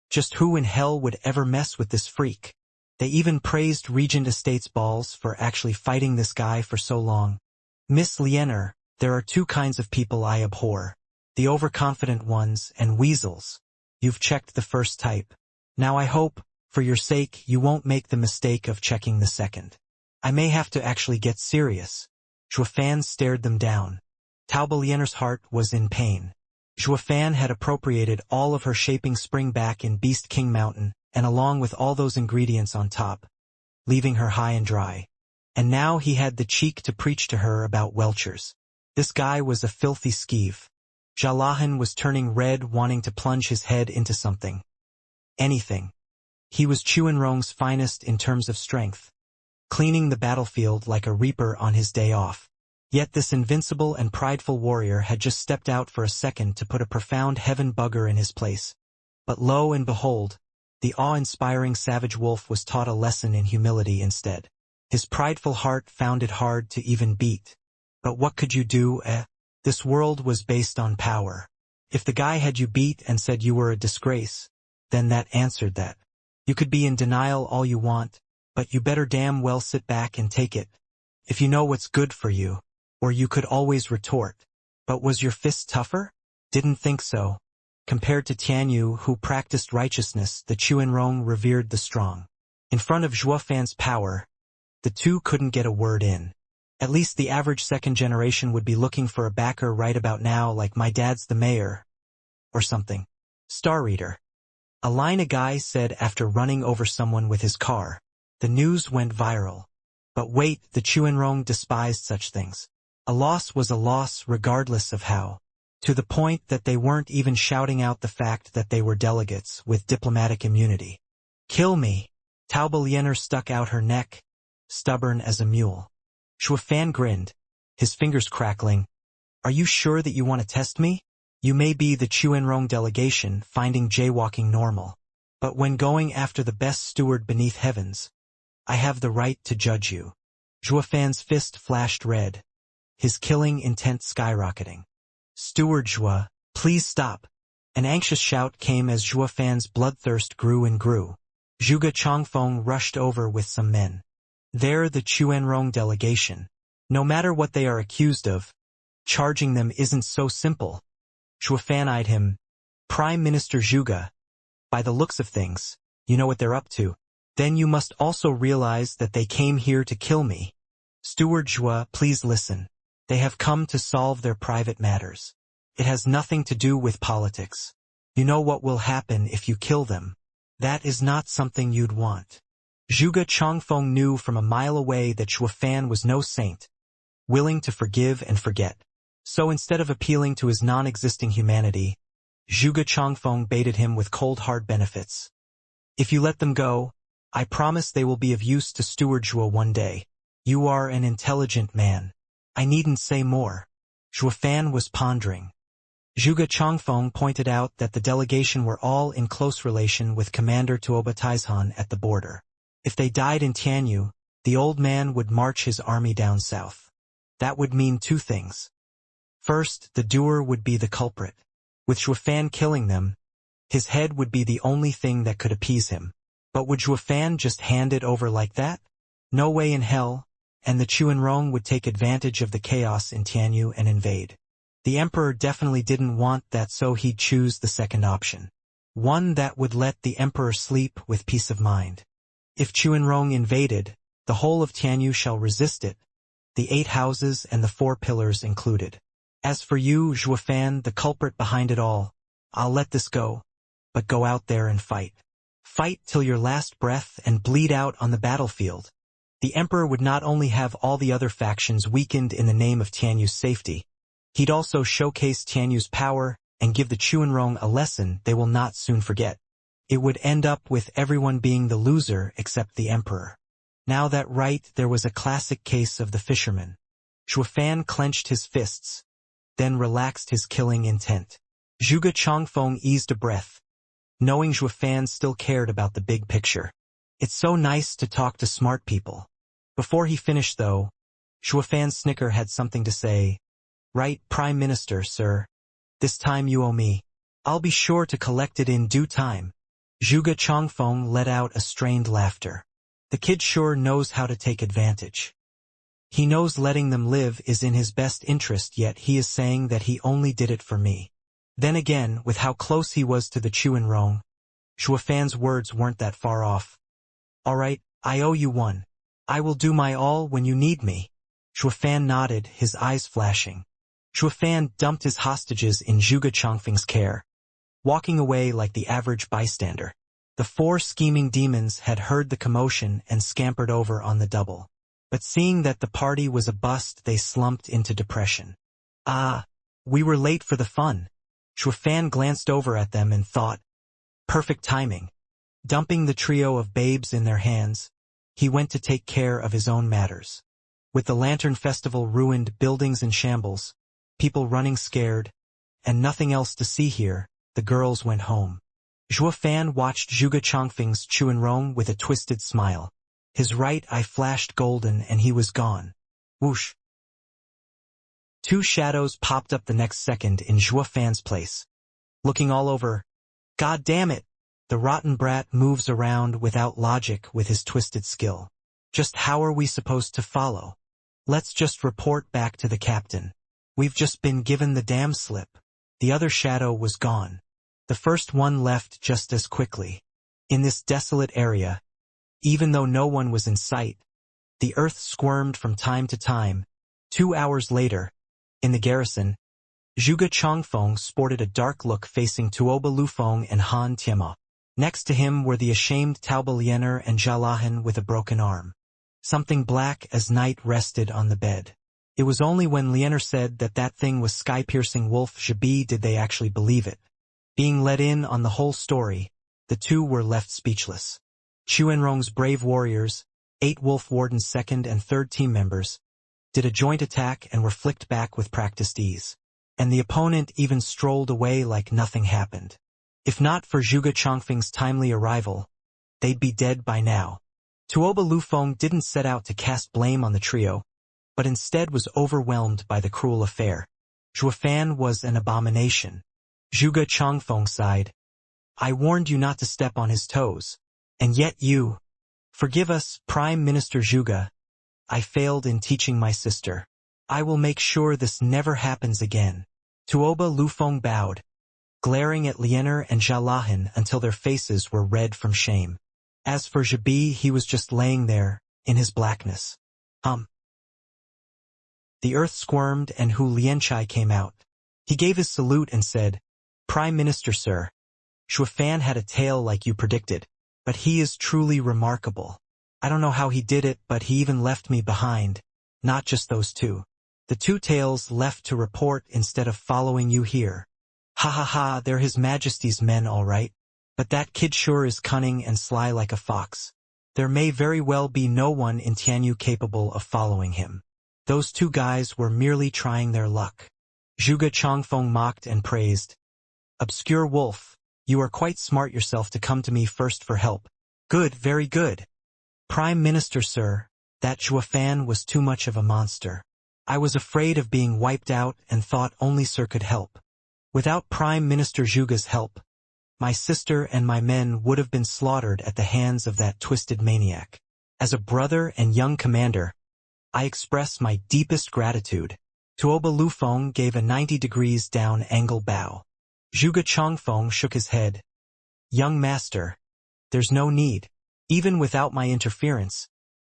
Just who in hell would ever mess with this freak? They even praised Regent Estate's balls for actually fighting this guy for so long. Miss Lianer, there are 2 kinds of people I abhor. The overconfident ones and weasels. You've checked the first type. Now I hope, for your sake, you won't make the mistake of checking the second. I may have to actually get serious. Zhuofan stared them down. Taubeliener's heart was in pain. Zhuofan had appropriated all of her shaping spring back in Beast King Mountain, and along with all those ingredients on top, leaving her high and dry. And now he had the cheek to preach to her about Welchers. This guy was a filthy skeeve. Jalahan was turning red, wanting to plunge his head into something. Anything. He was Chuanrong's finest in terms of strength, cleaning the battlefield like a reaper on his day off. Yet this invincible and prideful warrior had just stepped out for a second to put a profound heaven bugger in his place. But lo and behold, the awe-inspiring savage wolf was taught a lesson in humility instead. His prideful heart found it hard to even beat. But what could you do, This world was based on power. If the guy had you beat and said you were a disgrace, then that answered that. You could be in denial all you want, but you better damn well sit back and take it. If you know what's good for you. Or you could always retort. But was your fist tougher? Didn't think so. Compared to Tianyu, who practiced righteousness, the Chuanrong revered the strong. In front of Zhuofan's power, the two couldn't get a word in. At least the average second generation would be looking for a backer right about now, like my dad's the mayor. Or something. Star Reader. A line a guy said after running over someone with his car. The news went viral. But wait, the Chuanrong despised such things. A loss was a loss regardless of how. To the point that they weren't even shouting out the fact that they were delegates with diplomatic immunity. Kill me. Taubeliener stuck out her neck, stubborn as a mule. Zhuofan grinned, his fingers crackling. Are you sure that you want to test me? You may be the Chuanrong delegation finding jaywalking normal. But when going after the best steward beneath heavens, I have the right to judge you. Zhuofan's fist flashed red, his killing intent skyrocketing. Steward Zhuo, please stop. An anxious shout came as Zhuofan's bloodthirst grew and grew. Zhuge Chongfeng rushed over with some men. They're the Chuanrong delegation. No matter what they are accused of, charging them isn't so simple. Zhuofan eyed him. Prime Minister Zhuge. By the looks of things, you know what they're up to. Then you must also realize that they came here to kill me. Steward Zhuo, please listen. They have come to solve their private matters. It has nothing to do with politics. You know what will happen if you kill them. That is not something you'd want. Zhuge Chongfeng knew from a mile away that Zhuofan was no saint, willing to forgive and forget. So instead of appealing to his non-existing humanity, Zhuge Chongfeng baited him with cold hard benefits. If you let them go, I promise they will be of use to Steward Zhuo one day. You are an intelligent man. I needn't say more. Zhuofan was pondering. Zhuge Changfeng pointed out that the delegation were all in close relation with Commander Tuoba Taizhan at the border. If they died in Tianyu, the old man would march his army down south. That would mean two things. First, the doer would be the culprit. With Zhuofan killing them, his head would be the only thing that could appease him. But would Zhuofan just hand it over like that? No way in hell, and the Chuanrong would take advantage of the chaos in Tianyu and invade. The emperor definitely didn't want that, so he'd choose the second option. One that would let the emperor sleep with peace of mind. If Chuanrong invaded, the whole of Tianyu shall resist it, the 8 houses and the 4 pillars included. As for you, Zhuofan, the culprit behind it all, I'll let this go, but go out there and fight. Fight till your last breath and bleed out on the battlefield. The emperor would not only have all the other factions weakened in the name of Tianyu's safety, he'd also showcase Tianyu's power and give the Chuanrong a lesson they will not soon forget. It would end up with everyone being the loser except the emperor. Now that right, there was a classic case of the fisherman. Zhuofan clenched his fists, then relaxed his killing intent. Zhuge Changfeng eased a breath, knowing Zhuofan still cared about the big picture. It's so nice to talk to smart people. Before he finished though, Zhuofan's snicker had something to say. Right, Prime Minister, sir. This time you owe me. I'll be sure to collect it in due time. Zhuge Changfeng let out a strained laughter. The kid sure knows how to take advantage. He knows letting them live is in his best interest, yet he is saying that he only did it for me. Then again, with how close he was to the Chuanrong, Zhuofan's words weren't that far off. All right, I owe you one. I will do my all when you need me. Zhuofan nodded, his eyes flashing. Zhuofan dumped his hostages in Zhuge Changfeng's care, walking away like the average bystander. The 4 scheming demons had heard the commotion and scampered over on the double. But seeing that the party was a bust, they slumped into depression. Ah, we were late for the fun. Zhuofan glanced over at them and thought, perfect timing. Dumping the trio of babes in their hands, he went to take care of his own matters. With the Lantern Festival ruined, buildings in shambles, people running scared, and nothing else to see here, the girls went home. Zhuofan watched Zhuge Changfeng's Chuanrong with a twisted smile. His right eye flashed golden and he was gone. Whoosh. 2 shadows popped up the next second in Zhuofan's place. Looking all over, God damn it! The rotten brat moves around without logic with his twisted skill. Just how are we supposed to follow? Let's just report back to the captain. We've just been given the damn slip. The other shadow was gone. The first one left just as quickly. In this desolate area, even though no one was in sight, the earth squirmed from time to time. 2 hours later, in the garrison, Zhuge Changfeng sported a dark look facing Tuoba Lufeng and Han Tianma. Next to him were the ashamed Taoba Liener and Jalahan with a broken arm. Something black as night rested on the bed. It was only when Liener said that that thing was sky-piercing wolf Zhibi did they actually believe it. Being let in on the whole story, the two were left speechless. Chuanrong's brave warriors, 8 Wolf Warden's 2nd and 3rd team members, did a joint attack and were flicked back with practiced ease. And the opponent even strolled away like nothing happened. If not for Zhuge Changfeng's timely arrival, they'd be dead by now. Tuoba Lufeng didn't set out to cast blame on the trio, but instead was overwhelmed by the cruel affair. Zhuofan was an abomination. Zhuge Changfeng sighed. I warned you not to step on his toes. And yet you. Forgive us, Prime Minister Zhuge. I failed in teaching my sister. I will make sure this never happens again. Tuoba Lufeng bowed, glaring at Liener and Jalahan until their faces were red from shame. As for Zhibi, he was just laying there, in his blackness. The earth squirmed and Hu Lianchai came out. He gave his salute and said, Prime Minister, sir. Zhuofan had a tail like you predicted, but he is truly remarkable. I don't know how he did it, but he even left me behind. Not just those 2. The 2 tails left to report instead of following you here. Ha ha ha, they're His Majesty's men all right. But that kid sure is cunning and sly like a fox. There may very well be no one in Tianyu capable of following him. Those two guys were merely trying their luck. Zhuge Changfeng mocked and praised. Obscure wolf, you are quite smart yourself to come to me first for help. Good, very good. Prime Minister, sir, that Zhuofan was too much of a monster. I was afraid of being wiped out and thought only sir could help. Without Prime Minister Zhuge's help, my sister and my men would have been slaughtered at the hands of that twisted maniac. As a brother and young commander, I express my deepest gratitude. Tuoba Lufeng gave a 90 degrees down angle bow. Zhuge Changfeng shook his head. Young master, there's no need. Even without my interference,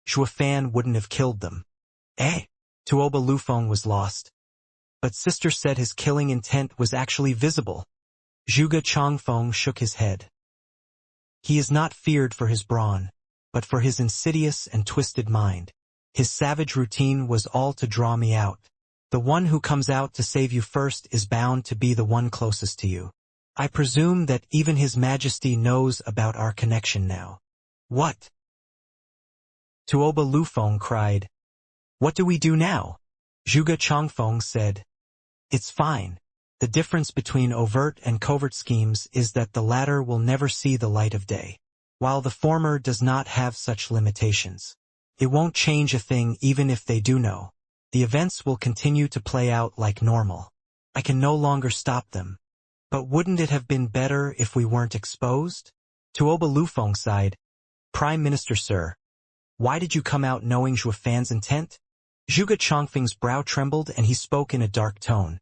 Zhuofan wouldn't have killed them. Eh? Tuoba Lufeng was lost. But sister said his killing intent was actually visible. Zhuge Changfeng shook his head. He is not feared for his brawn, but for his insidious and twisted mind. His savage routine was all to draw me out. The one who comes out to save you first is bound to be the one closest to you. I presume that even His Majesty knows about our connection now. What? Tuoba Lufeng cried. What do we do now? Zhuge Changfeng said. It's fine. The difference between overt and covert schemes is that the latter will never see the light of day, while the former does not have such limitations. It won't change a thing even if they do know. The events will continue to play out like normal. I can no longer stop them. But wouldn't it have been better if we weren't exposed? Tuoba Lufeng sighed. Prime Minister, sir, why did you come out knowing Zhuofan's intent? Zhuge Changfeng's brow trembled and he spoke in a dark tone.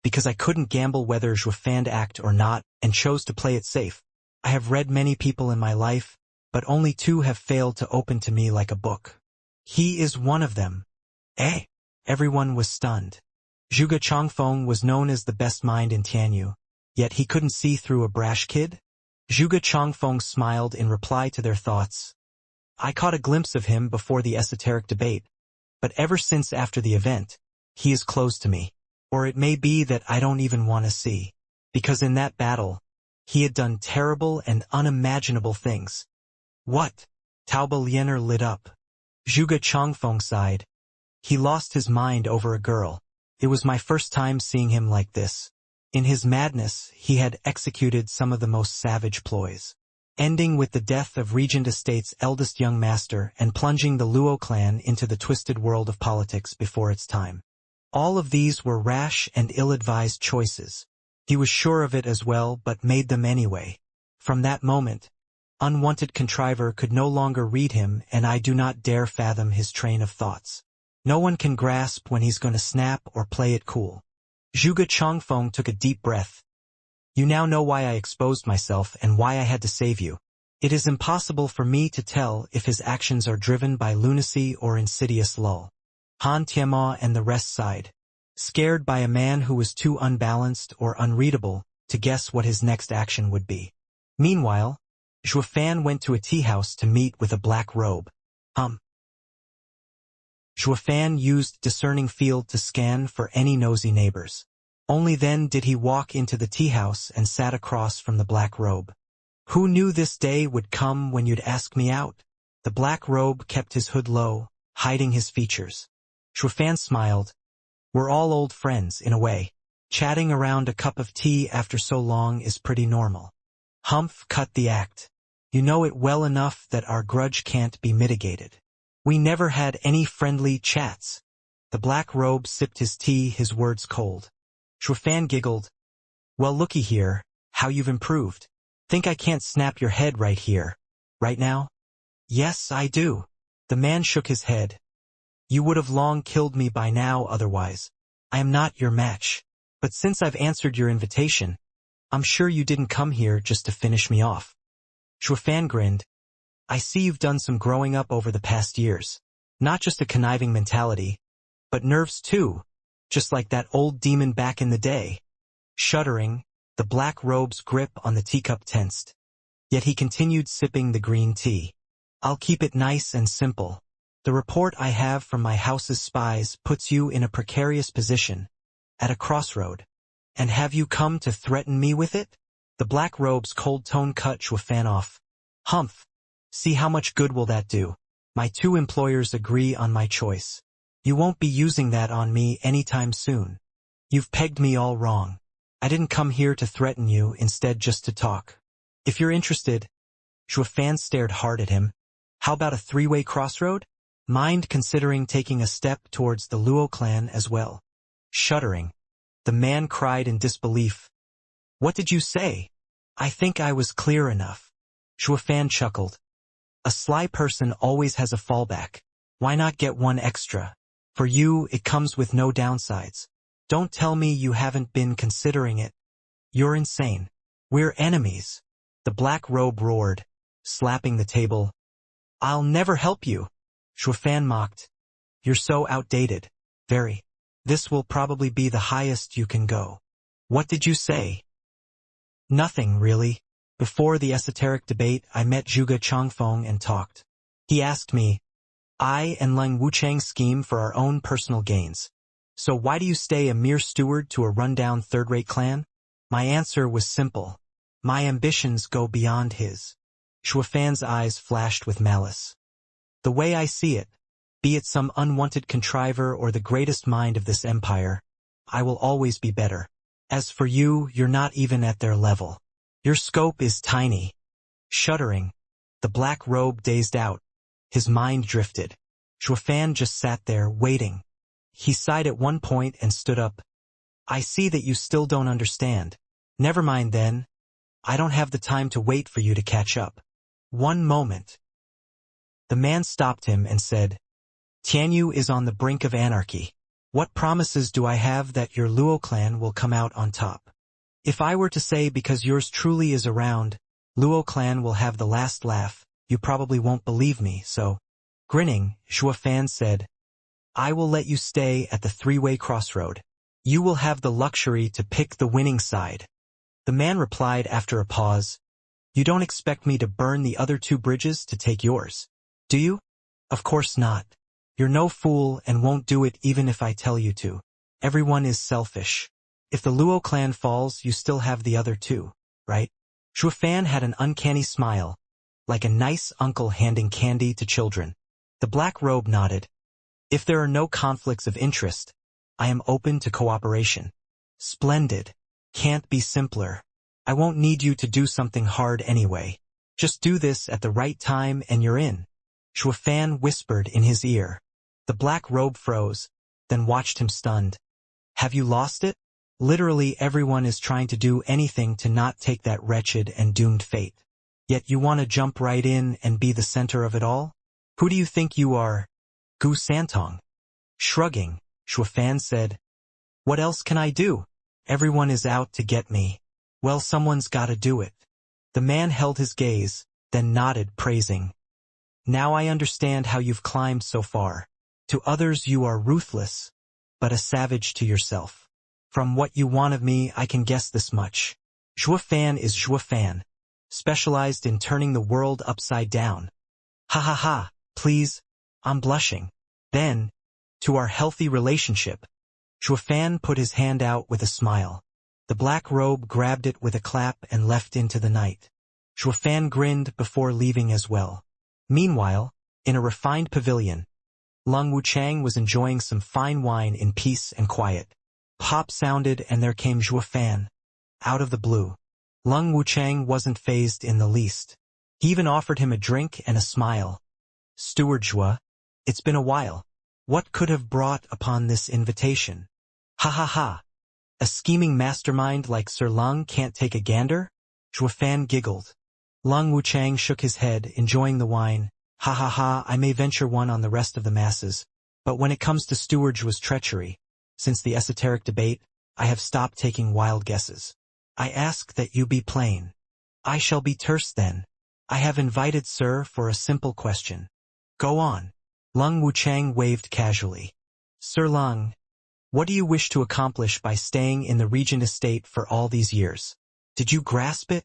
Because I couldn't gamble whether Zhuofan act or not, and chose to play it safe. I have read many people in my life, but only two have failed to open to me like a book. He is one of them. Eh? Everyone was stunned. Zhuge Changfeng was known as the best mind in Tianyu, yet he couldn't see through a brash kid? Zhuge Changfeng smiled in reply to their thoughts. I caught a glimpse of him before the esoteric debate, but ever since after the event, he is closed to me. Or it may be that I don't even want to see. Because in that battle, he had done terrible and unimaginable things. What? Taoba Liener lit up. Zhuge Changfeng sighed. He lost his mind over a girl. It was my first time seeing him like this. In his madness, he had executed some of the most savage ploys, ending with the death of Regent Estate's eldest young master and plunging the Luo clan into the twisted world of politics before its time. All of these were rash and ill-advised choices. He was sure of it as well, but made them anyway. From that moment, unwanted contriver could no longer read him, and I do not dare fathom his train of thoughts. No one can grasp when he's going to snap or play it cool. Zhuge Changfeng took a deep breath. You now know why I exposed myself and why I had to save you. It is impossible for me to tell if his actions are driven by lunacy or insidious lull. Han Tianma and the rest sighed, scared by a man who was too unbalanced or unreadable to guess what his next action would be. Meanwhile, Zhuofan went to a tea house to meet with a black robe. Zhuofan used discerning field to scan for any nosy neighbors. Only then did he walk into the tea house and sat across from the black robe. Who knew this day would come when you'd ask me out? The black robe kept his hood low, hiding his features. Zhuofan smiled. We're all old friends, in a way. Chatting around a cup of tea after so long is pretty normal. Humph cut the act. You know it well enough that our grudge can't be mitigated. We never had any friendly chats. The black robe sipped his tea, his words cold. Zhuofan giggled. Well, looky here, how you've improved. Think I can't snap your head right here, right now? Yes, I do. The man shook his head. You would have long killed me by now otherwise. I am not your match. But since I've answered your invitation, I'm sure you didn't come here just to finish me off. Zhuofan grinned. I see you've done some growing up over the past years. Not just a conniving mentality, but nerves too, just like that old demon back in the day. Shuddering, the black robe's grip on the teacup tensed. Yet he continued sipping the green tea. I'll keep it nice and simple. The report I have from my house's spies puts you in a precarious position, at a crossroad. And have you come to threaten me with it? The black robe's cold tone cut Zhuofan off. Humph. See how much good will that do? My two employers agree on my choice. You won't be using that on me anytime soon. You've pegged me all wrong. I didn't come here to threaten you, instead just to talk. If you're interested, Zhuofan stared hard at him. How about a three-way crossroad? Mind considering taking a step towards the Luo clan as well? Shuddering, the man cried in disbelief. What did you say? I think I was clear enough. Zhuofan chuckled. A sly person always has a fallback. Why not get one extra? For you, it comes with no downsides. Don't tell me you haven't been considering it. You're insane. We're enemies. The black robe roared, slapping the table. I'll never help you. Zhuofan mocked. You're so outdated. Very. This will probably be the highest you can go. What did you say? Nothing, really. Before the esoteric debate, I met Zhuge Changfeng and talked. He asked me, I and Leng Wuchang scheme for our own personal gains. So why do you stay a mere steward to a rundown third-rate clan? My answer was simple. My ambitions go beyond his. Zhuofan's eyes flashed with malice. The way I see it, be it some unwanted contriver or the greatest mind of this empire, I will always be better. As for you, you're not even at their level. Your scope is tiny. Shuddering, the black robe dazed out. His mind drifted. Zhuofan just sat there, waiting. He sighed at one point and stood up. I see that you still don't understand. Never mind then. I don't have the time to wait for you to catch up. One moment. The man stopped him and said, Tianyu is on the brink of anarchy. What promises do I have that your Luo clan will come out on top? If I were to say because yours truly is around, Luo clan will have the last laugh, you probably won't believe me, so. Grinning, Zhuofan said, I will let you stay at the three-way crossroad. You will have the luxury to pick the winning side. The man replied after a pause, You don't expect me to burn the other two bridges to take yours, do you? Of course not. You're no fool and won't do it even if I tell you to. Everyone is selfish. If the Luo clan falls, you still have the other two, right? Zhuofan had an uncanny smile, like a nice uncle handing candy to children. The black robe nodded. If there are no conflicts of interest, I am open to cooperation. Splendid. Can't be simpler. I won't need you to do something hard anyway. Just do this at the right time and you're in. Zhuofan whispered in his ear. The black robe froze, then watched him stunned. Have you lost it? Literally everyone is trying to do anything to not take that wretched and doomed fate. Yet you want to jump right in and be the center of it all? Who do you think you are? Gu Santong. Shrugging, Zhuofan said. What else can I do? Everyone is out to get me. Well, someone's gotta do it. The man held his gaze, then nodded, praising. Now I understand how you've climbed so far. To others you are ruthless, but a savage to yourself. From what you want of me, I can guess this much. Zhuofan is Zhuofan, specialized in turning the world upside down. Ha ha ha, please, I'm blushing. Then, to our healthy relationship. Zhuofan put his hand out with a smile. The black robe grabbed it with a clap and left into the night. Zhuofan grinned before leaving as well. Meanwhile, in a refined pavilion, Leng Wuchang was enjoying some fine wine in peace and quiet. Pop sounded and there came Zhuofan. Out of the blue. Leng Wuchang wasn't fazed in the least. He even offered him a drink and a smile. Steward Zhua, it's been a while. What could have brought upon this invitation? Ha ha ha. A scheming mastermind like Sir Leng can't take a gander? Zhuofan giggled. Leng Wuchang shook his head, enjoying the wine. Ha ha ha, I may venture one on the rest of the masses. But when it comes to Steward Zhua's treachery, since the esoteric debate, I have stopped taking wild guesses. I ask that you be plain. I shall be terse then. I have invited Sir for a simple question. Go on. Leng Wuchang waved casually. Sir Leng, what do you wish to accomplish by staying in the Regent estate for all these years? Did you grasp it?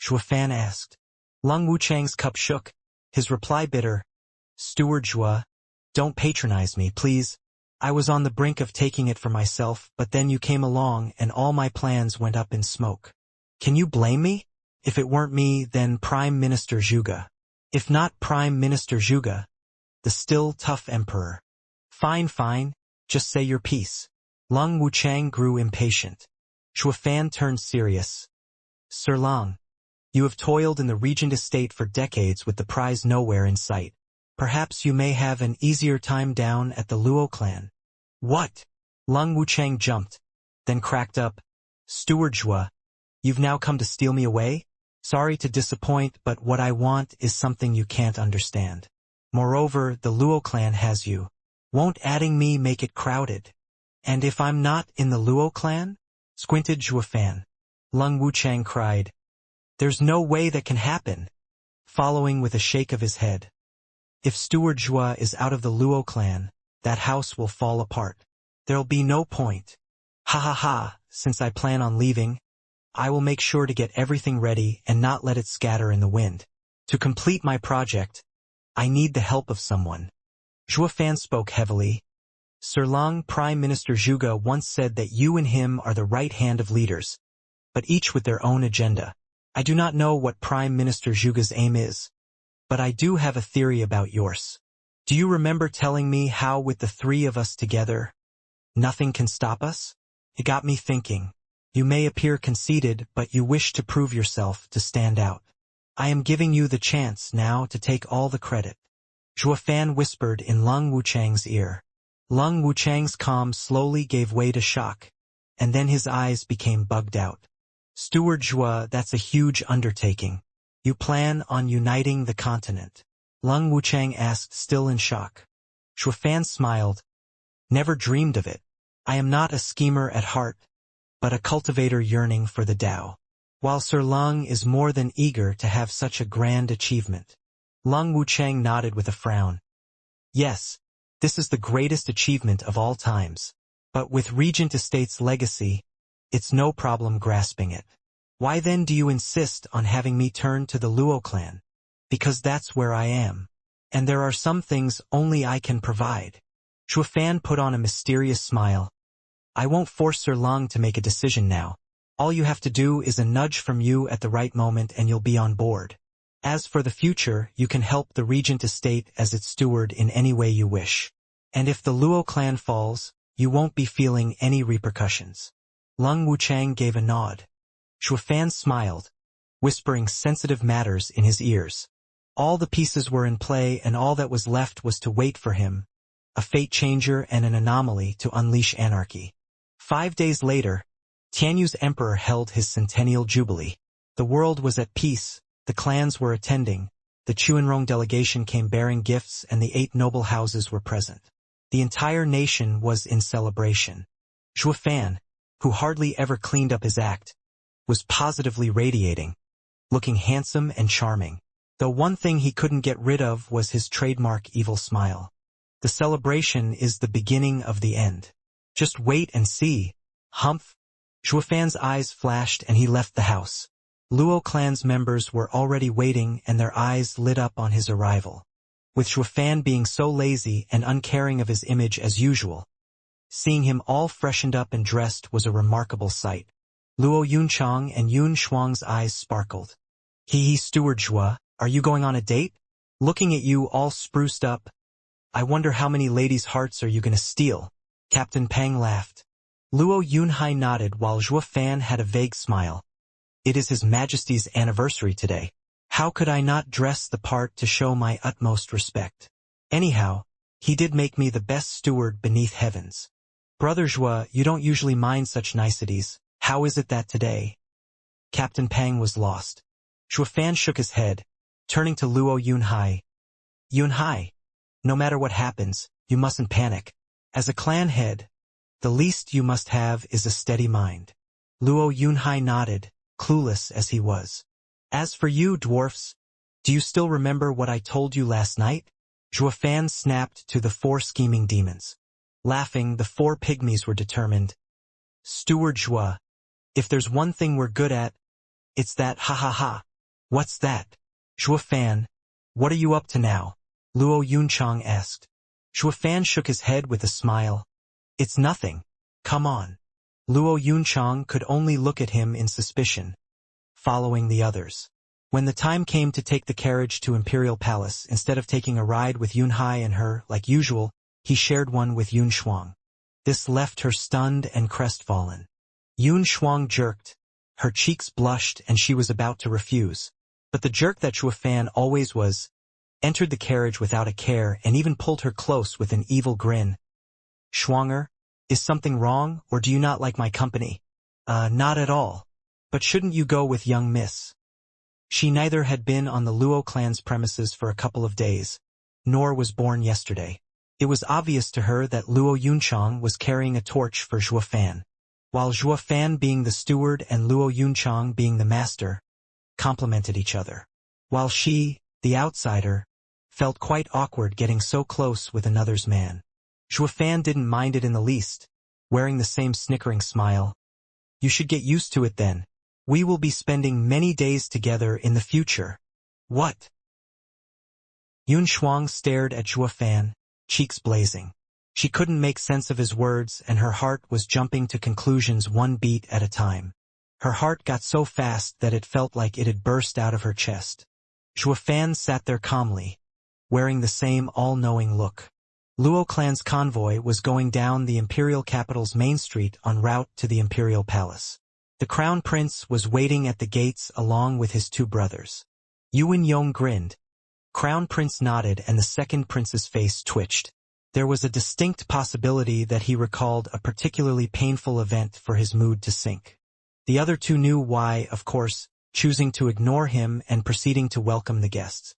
Zhuofan asked. Leng Wuchang's cup shook, his reply bitter. Steward Zhua, don't patronize me, please. I was on the brink of taking it for myself, but then you came along and all my plans went up in smoke. Can you blame me? If it weren't me, then Prime Minister Zhuge. If not Prime Minister Zhuge, the still tough emperor. Fine, fine, just say your piece. Lung Wuchang grew impatient. Shuafan turned serious. Sir Long, you have toiled in the regent estate for decades with the prize nowhere in sight. Perhaps you may have an easier time down at the Luo clan. What? Lung Wuchang jumped, then cracked up. Steward Zhua, you've now come to steal me away? Sorry to disappoint, but what I want is something you can't understand. Moreover, the Luo clan has you. Won't adding me make it crowded? And if I'm not in the Luo clan? Squinted Zhuafan. Lung Wuchang cried. There's no way that can happen. Following with a shake of his head. If Steward Zhua is out of the Luo clan, that house will fall apart. There'll be no point. Ha ha ha, since I plan on leaving, I will make sure to get everything ready and not let it scatter in the wind. To complete my project, I need the help of someone. Zhuafan spoke heavily. Sir Long, Prime Minister Zhuge once said that you and him are the right hand of leaders, but each with their own agenda. I do not know what Prime Minister Zhuge's aim is, but I do have a theory about yours. Do you remember telling me how with the three of us together, nothing can stop us? It got me thinking. You may appear conceited, but you wish to prove yourself to stand out. I am giving you the chance now to take all the credit. Zhuafan whispered in Lung Wuchang's ear. Lung Wuchang's calm slowly gave way to shock, and then his eyes became bugged out. Steward Zhua, that's a huge undertaking. You plan on uniting the continent? Lung Wuchang asked, still in shock. Zhuafan smiled. Never dreamed of it. I am not a schemer at heart, but a cultivator yearning for the Tao. While Sir Lung is more than eager to have such a grand achievement. Lung Wuchang nodded with a frown. Yes, this is the greatest achievement of all times. But with Regent Estate's legacy, it's no problem grasping it. Why then do you insist on having me turn to the Luo clan? Because that's where I am. And there are some things only I can provide. Zhuafan put on a mysterious smile. I won't force Sir Long to make a decision now. All you have to do is a nudge from you at the right moment and you'll be on board. As for the future, you can help the Regent Estate as its steward in any way you wish. And if the Luo clan falls, you won't be feeling any repercussions. Lung Wuchang gave a nod. Zhuafan smiled, whispering sensitive matters in his ears. All the pieces were in play and all that was left was to wait for him, a fate changer and an anomaly to unleash anarchy. 5 days later, Tianyu's emperor held his centennial jubilee. The world was at peace, the clans were attending, the Chuanrong delegation came bearing gifts and the 8 noble houses were present. The entire nation was in celebration. Zhuafan, who hardly ever cleaned up his act, was positively radiating, looking handsome and charming. Though one thing he couldn't get rid of was his trademark evil smile. The celebration is the beginning of the end. Just wait and see. Humph. Zhuafan's eyes flashed and he left the house. Luo clan's members were already waiting and their eyes lit up on his arrival. With Zhuafan being so lazy and uncaring of his image as usual, seeing him all freshened up and dressed was a remarkable sight. Luo Yunchang and Yun Shuang's eyes sparkled. He, Steward Zhua, are you going on a date? Looking at you all spruced up, I wonder how many ladies' hearts are you going to steal? Captain Pang laughed. Luo Yunhai nodded while Zhuafan had a vague smile. It is His Majesty's anniversary today. How could I not dress the part to show my utmost respect? Anyhow, he did make me the best steward beneath heavens. Brother Zhua, you don't usually mind such niceties. How is it that today? Captain Pang was lost. Zhuafan shook his head, turning to Luo Yunhai. Yunhai, no matter what happens, you mustn't panic. As a clan head, the least you must have is a steady mind. Luo Yunhai nodded, clueless as he was. As for you, dwarfs, do you still remember what I told you last night? Zhuafan snapped to the 4 scheming demons. Laughing, the 4 pygmies were determined. Steward Zhua, if there's one thing we're good at, it's that ha ha ha. What's that? Zhuafan, what are you up to now? Luo Yunchang asked. Zhuafan shook his head with a smile. It's nothing. Come on. Luo Yunchang could only look at him in suspicion, following the others. When the time came to take the carriage to Imperial Palace, instead of taking a ride with Yunhai and her, like usual, he shared one with Yun Shuang. This left her stunned and crestfallen. Yun Shuang jerked. Her cheeks blushed and she was about to refuse. But the jerk that Shuofan always was, entered the carriage without a care and even pulled her close with an evil grin. "Shuanger, is something wrong, or do you not like my company?" Not at all. But shouldn't you go with young miss?" She neither had been on the Luo clan's premises for a couple of days, nor was born yesterday. It was obvious to her that Luo Yunchang was carrying a torch for Zhuofan, while Zhuofan, being the steward and Luo Yunchang being the master, complemented each other. While she, the outsider, felt quite awkward getting so close with another's man. Zhuofan didn't mind it in the least, wearing the same snickering smile. "You should get used to it then. We will be spending many days together in the future." "What?" Yun Shuang stared at Zhuofan, cheeks blazing. She couldn't make sense of his words and her heart was jumping to conclusions one beat at a time. Her heart got so fast that it felt like it had burst out of her chest. Zhuofan sat there calmly, wearing the same all-knowing look. Luo clan's convoy was going down the imperial capital's main street en route to the imperial palace. The crown prince was waiting at the gates along with his two brothers. Yuan Yong grinned. Crown prince nodded and the second prince's face twitched. There was a distinct possibility that he recalled a particularly painful event for his mood to sink. The other two knew why, of course, choosing to ignore him and proceeding to welcome the guests.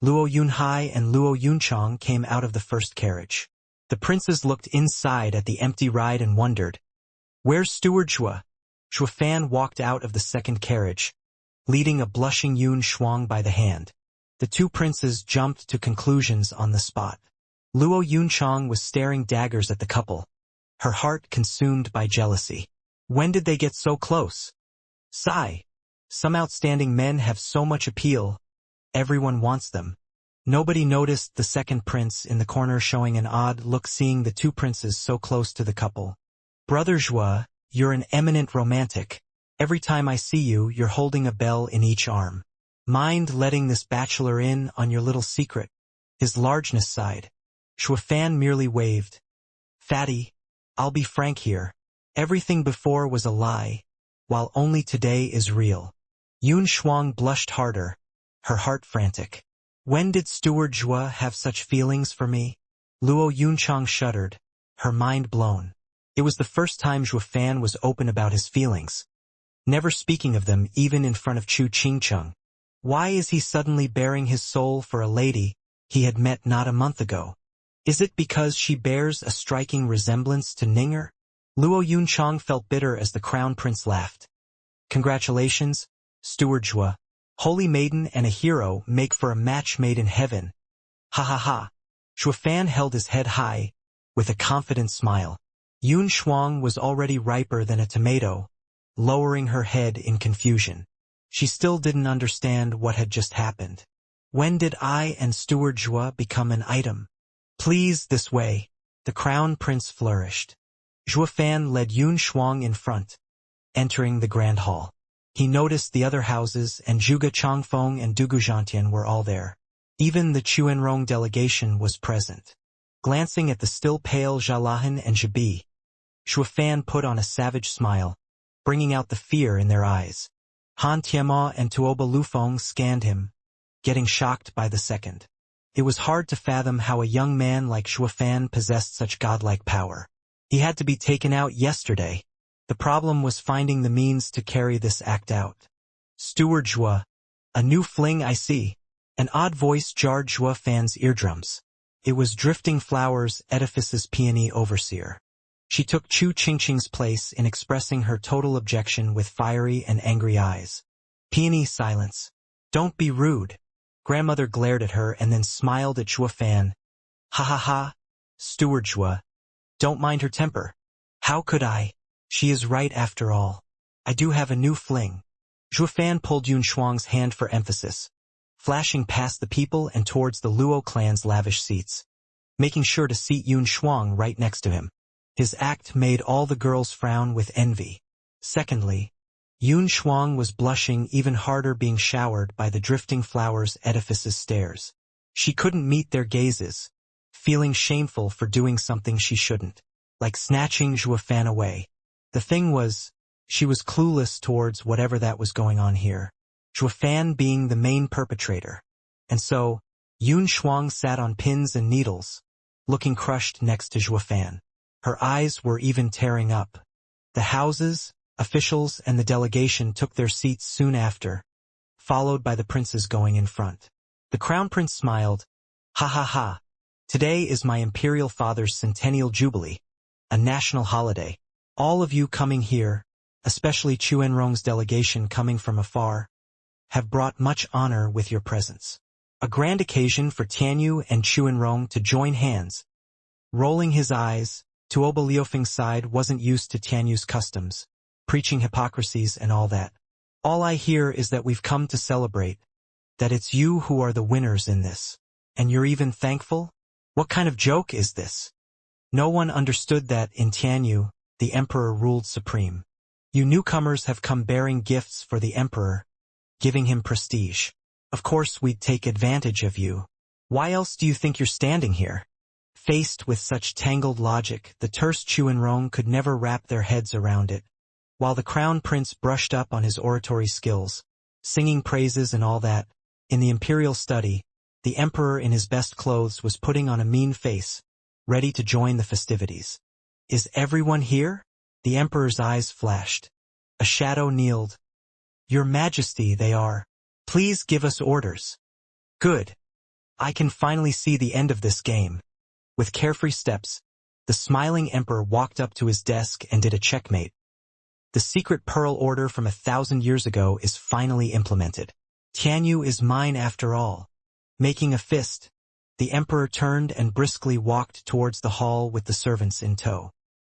Luo Yunhai and Luo Yunchang came out of the first carriage. The princes looked inside at the empty ride and wondered, "Where's Steward Zhua?" Zhuofan walked out of the second carriage, leading a blushing Yun Shuang by the hand. The two princes jumped to conclusions on the spot. Luo Yunchang was staring daggers at the couple, her heart consumed by jealousy. When did they get so close? Sigh. Some outstanding men have so much appeal. Everyone wants them. Nobody noticed the second prince in the corner showing an odd look seeing the two princes so close to the couple. "Brother Zhua, you're an eminent romantic. Every time I see you, you're holding a bell in each arm. Mind letting this bachelor in on your little secret?" His largeness sighed. Zhuofan merely waved. "Fatty, I'll be frank here. Everything before was a lie, while only today is real." Yun Shuang blushed harder, her heart frantic. "When did Steward Zhua have such feelings for me?" Luo Yunchang shuddered, her mind blown. It was the first time Zhuofan was open about his feelings, never speaking of them even in front of Chu Qingcheng. Why is he suddenly bearing his soul for a lady he had met not a month ago? Is it because she bears a striking resemblance to Ninger? Luo Yunchang felt bitter as the crown prince laughed. "Congratulations, Steward Zhua. Holy maiden and a hero make for a match made in heaven. Ha ha ha." Zhuofan held his head high, with a confident smile. Yun Shuang was already riper than a tomato, lowering her head in confusion. She still didn't understand what had just happened. "When did I and Steward Zhua become an item?" "Please, this way." The crown prince flourished. Zhuofan led Yun Shuang in front, entering the grand hall. He noticed the other houses and Zhuge Changfeng and Dugu Zhantian were all there. Even the Chuanrong delegation was present. Glancing at the still pale Zhalahan and Zhabi, Zhuofan put on a savage smile, bringing out the fear in their eyes. Han Tianma and Tuoba Lufeng scanned him, getting shocked by the second. It was hard to fathom how a young man like Zhuofan possessed such godlike power. He had to be taken out yesterday. The problem was finding the means to carry this act out. "Steward Zhua, a new fling I see." An odd voice jarred Zhuofan's eardrums. It was Drifting Flowers, Edifice's peony overseer. She took Chu Qingqing's place in expressing her total objection with fiery and angry eyes. "Peony, silence. Don't be rude." Grandmother glared at her and then smiled at Zhuofan. "Ha ha ha, Steward Zhua. Don't mind her temper." "How could I? She is right after all. I do have a new fling." Zhuofan pulled Yun Shuang's hand for emphasis, flashing past the people and towards the Luo clan's lavish seats, making sure to seat Yun Shuang right next to him. His act made all the girls frown with envy. Secondly, Yun Shuang was blushing even harder, being showered by the drifting flowers' edifice's stares. She couldn't meet their gazes, feeling shameful for doing something she shouldn't, like snatching Zhuofan away. The thing was, she was clueless towards whatever that was going on here, Zhuofan being the main perpetrator. And so, Yun Shuang sat on pins and needles, looking crushed next to Zhuofan. Her eyes were even tearing up. The houses, officials, and the delegation took their seats soon after, followed by the princes going in front. The crown prince smiled. Ha ha ha. Today is my imperial father's centennial jubilee, a national holiday. All of you coming here, especially Chuanrong's delegation coming from afar, have brought much honor with your presence. A grand occasion for Tianyu and Chuanrong to join hands. Rolling his eyes, Tuoba Liufeng's side wasn't used to Tianyu's customs, preaching hypocrisies and all that. All I hear is that we've come to celebrate, that it's you who are the winners in this. And you're even thankful? What kind of joke is this? No one understood that in Tianyu, the emperor ruled supreme. You newcomers have come bearing gifts for the emperor, giving him prestige. Of course we'd take advantage of you. Why else do you think you're standing here? Faced with such tangled logic, the terse Chuanrong could never wrap their heads around it. While the crown prince brushed up on his oratory skills, singing praises and all that, in the imperial study, the emperor in his best clothes was putting on a mean face, ready to join the festivities. Is everyone here? The emperor's eyes flashed. A shadow kneeled. Your Majesty, they are. Please give us orders. Good. I can finally see the end of this game. With carefree steps, the smiling emperor walked up to his desk and did a checkmate. The secret pearl order from 1,000 years ago is finally implemented. Tianyu is mine after all. Making a fist, the emperor turned and briskly walked towards the hall with the servants in tow.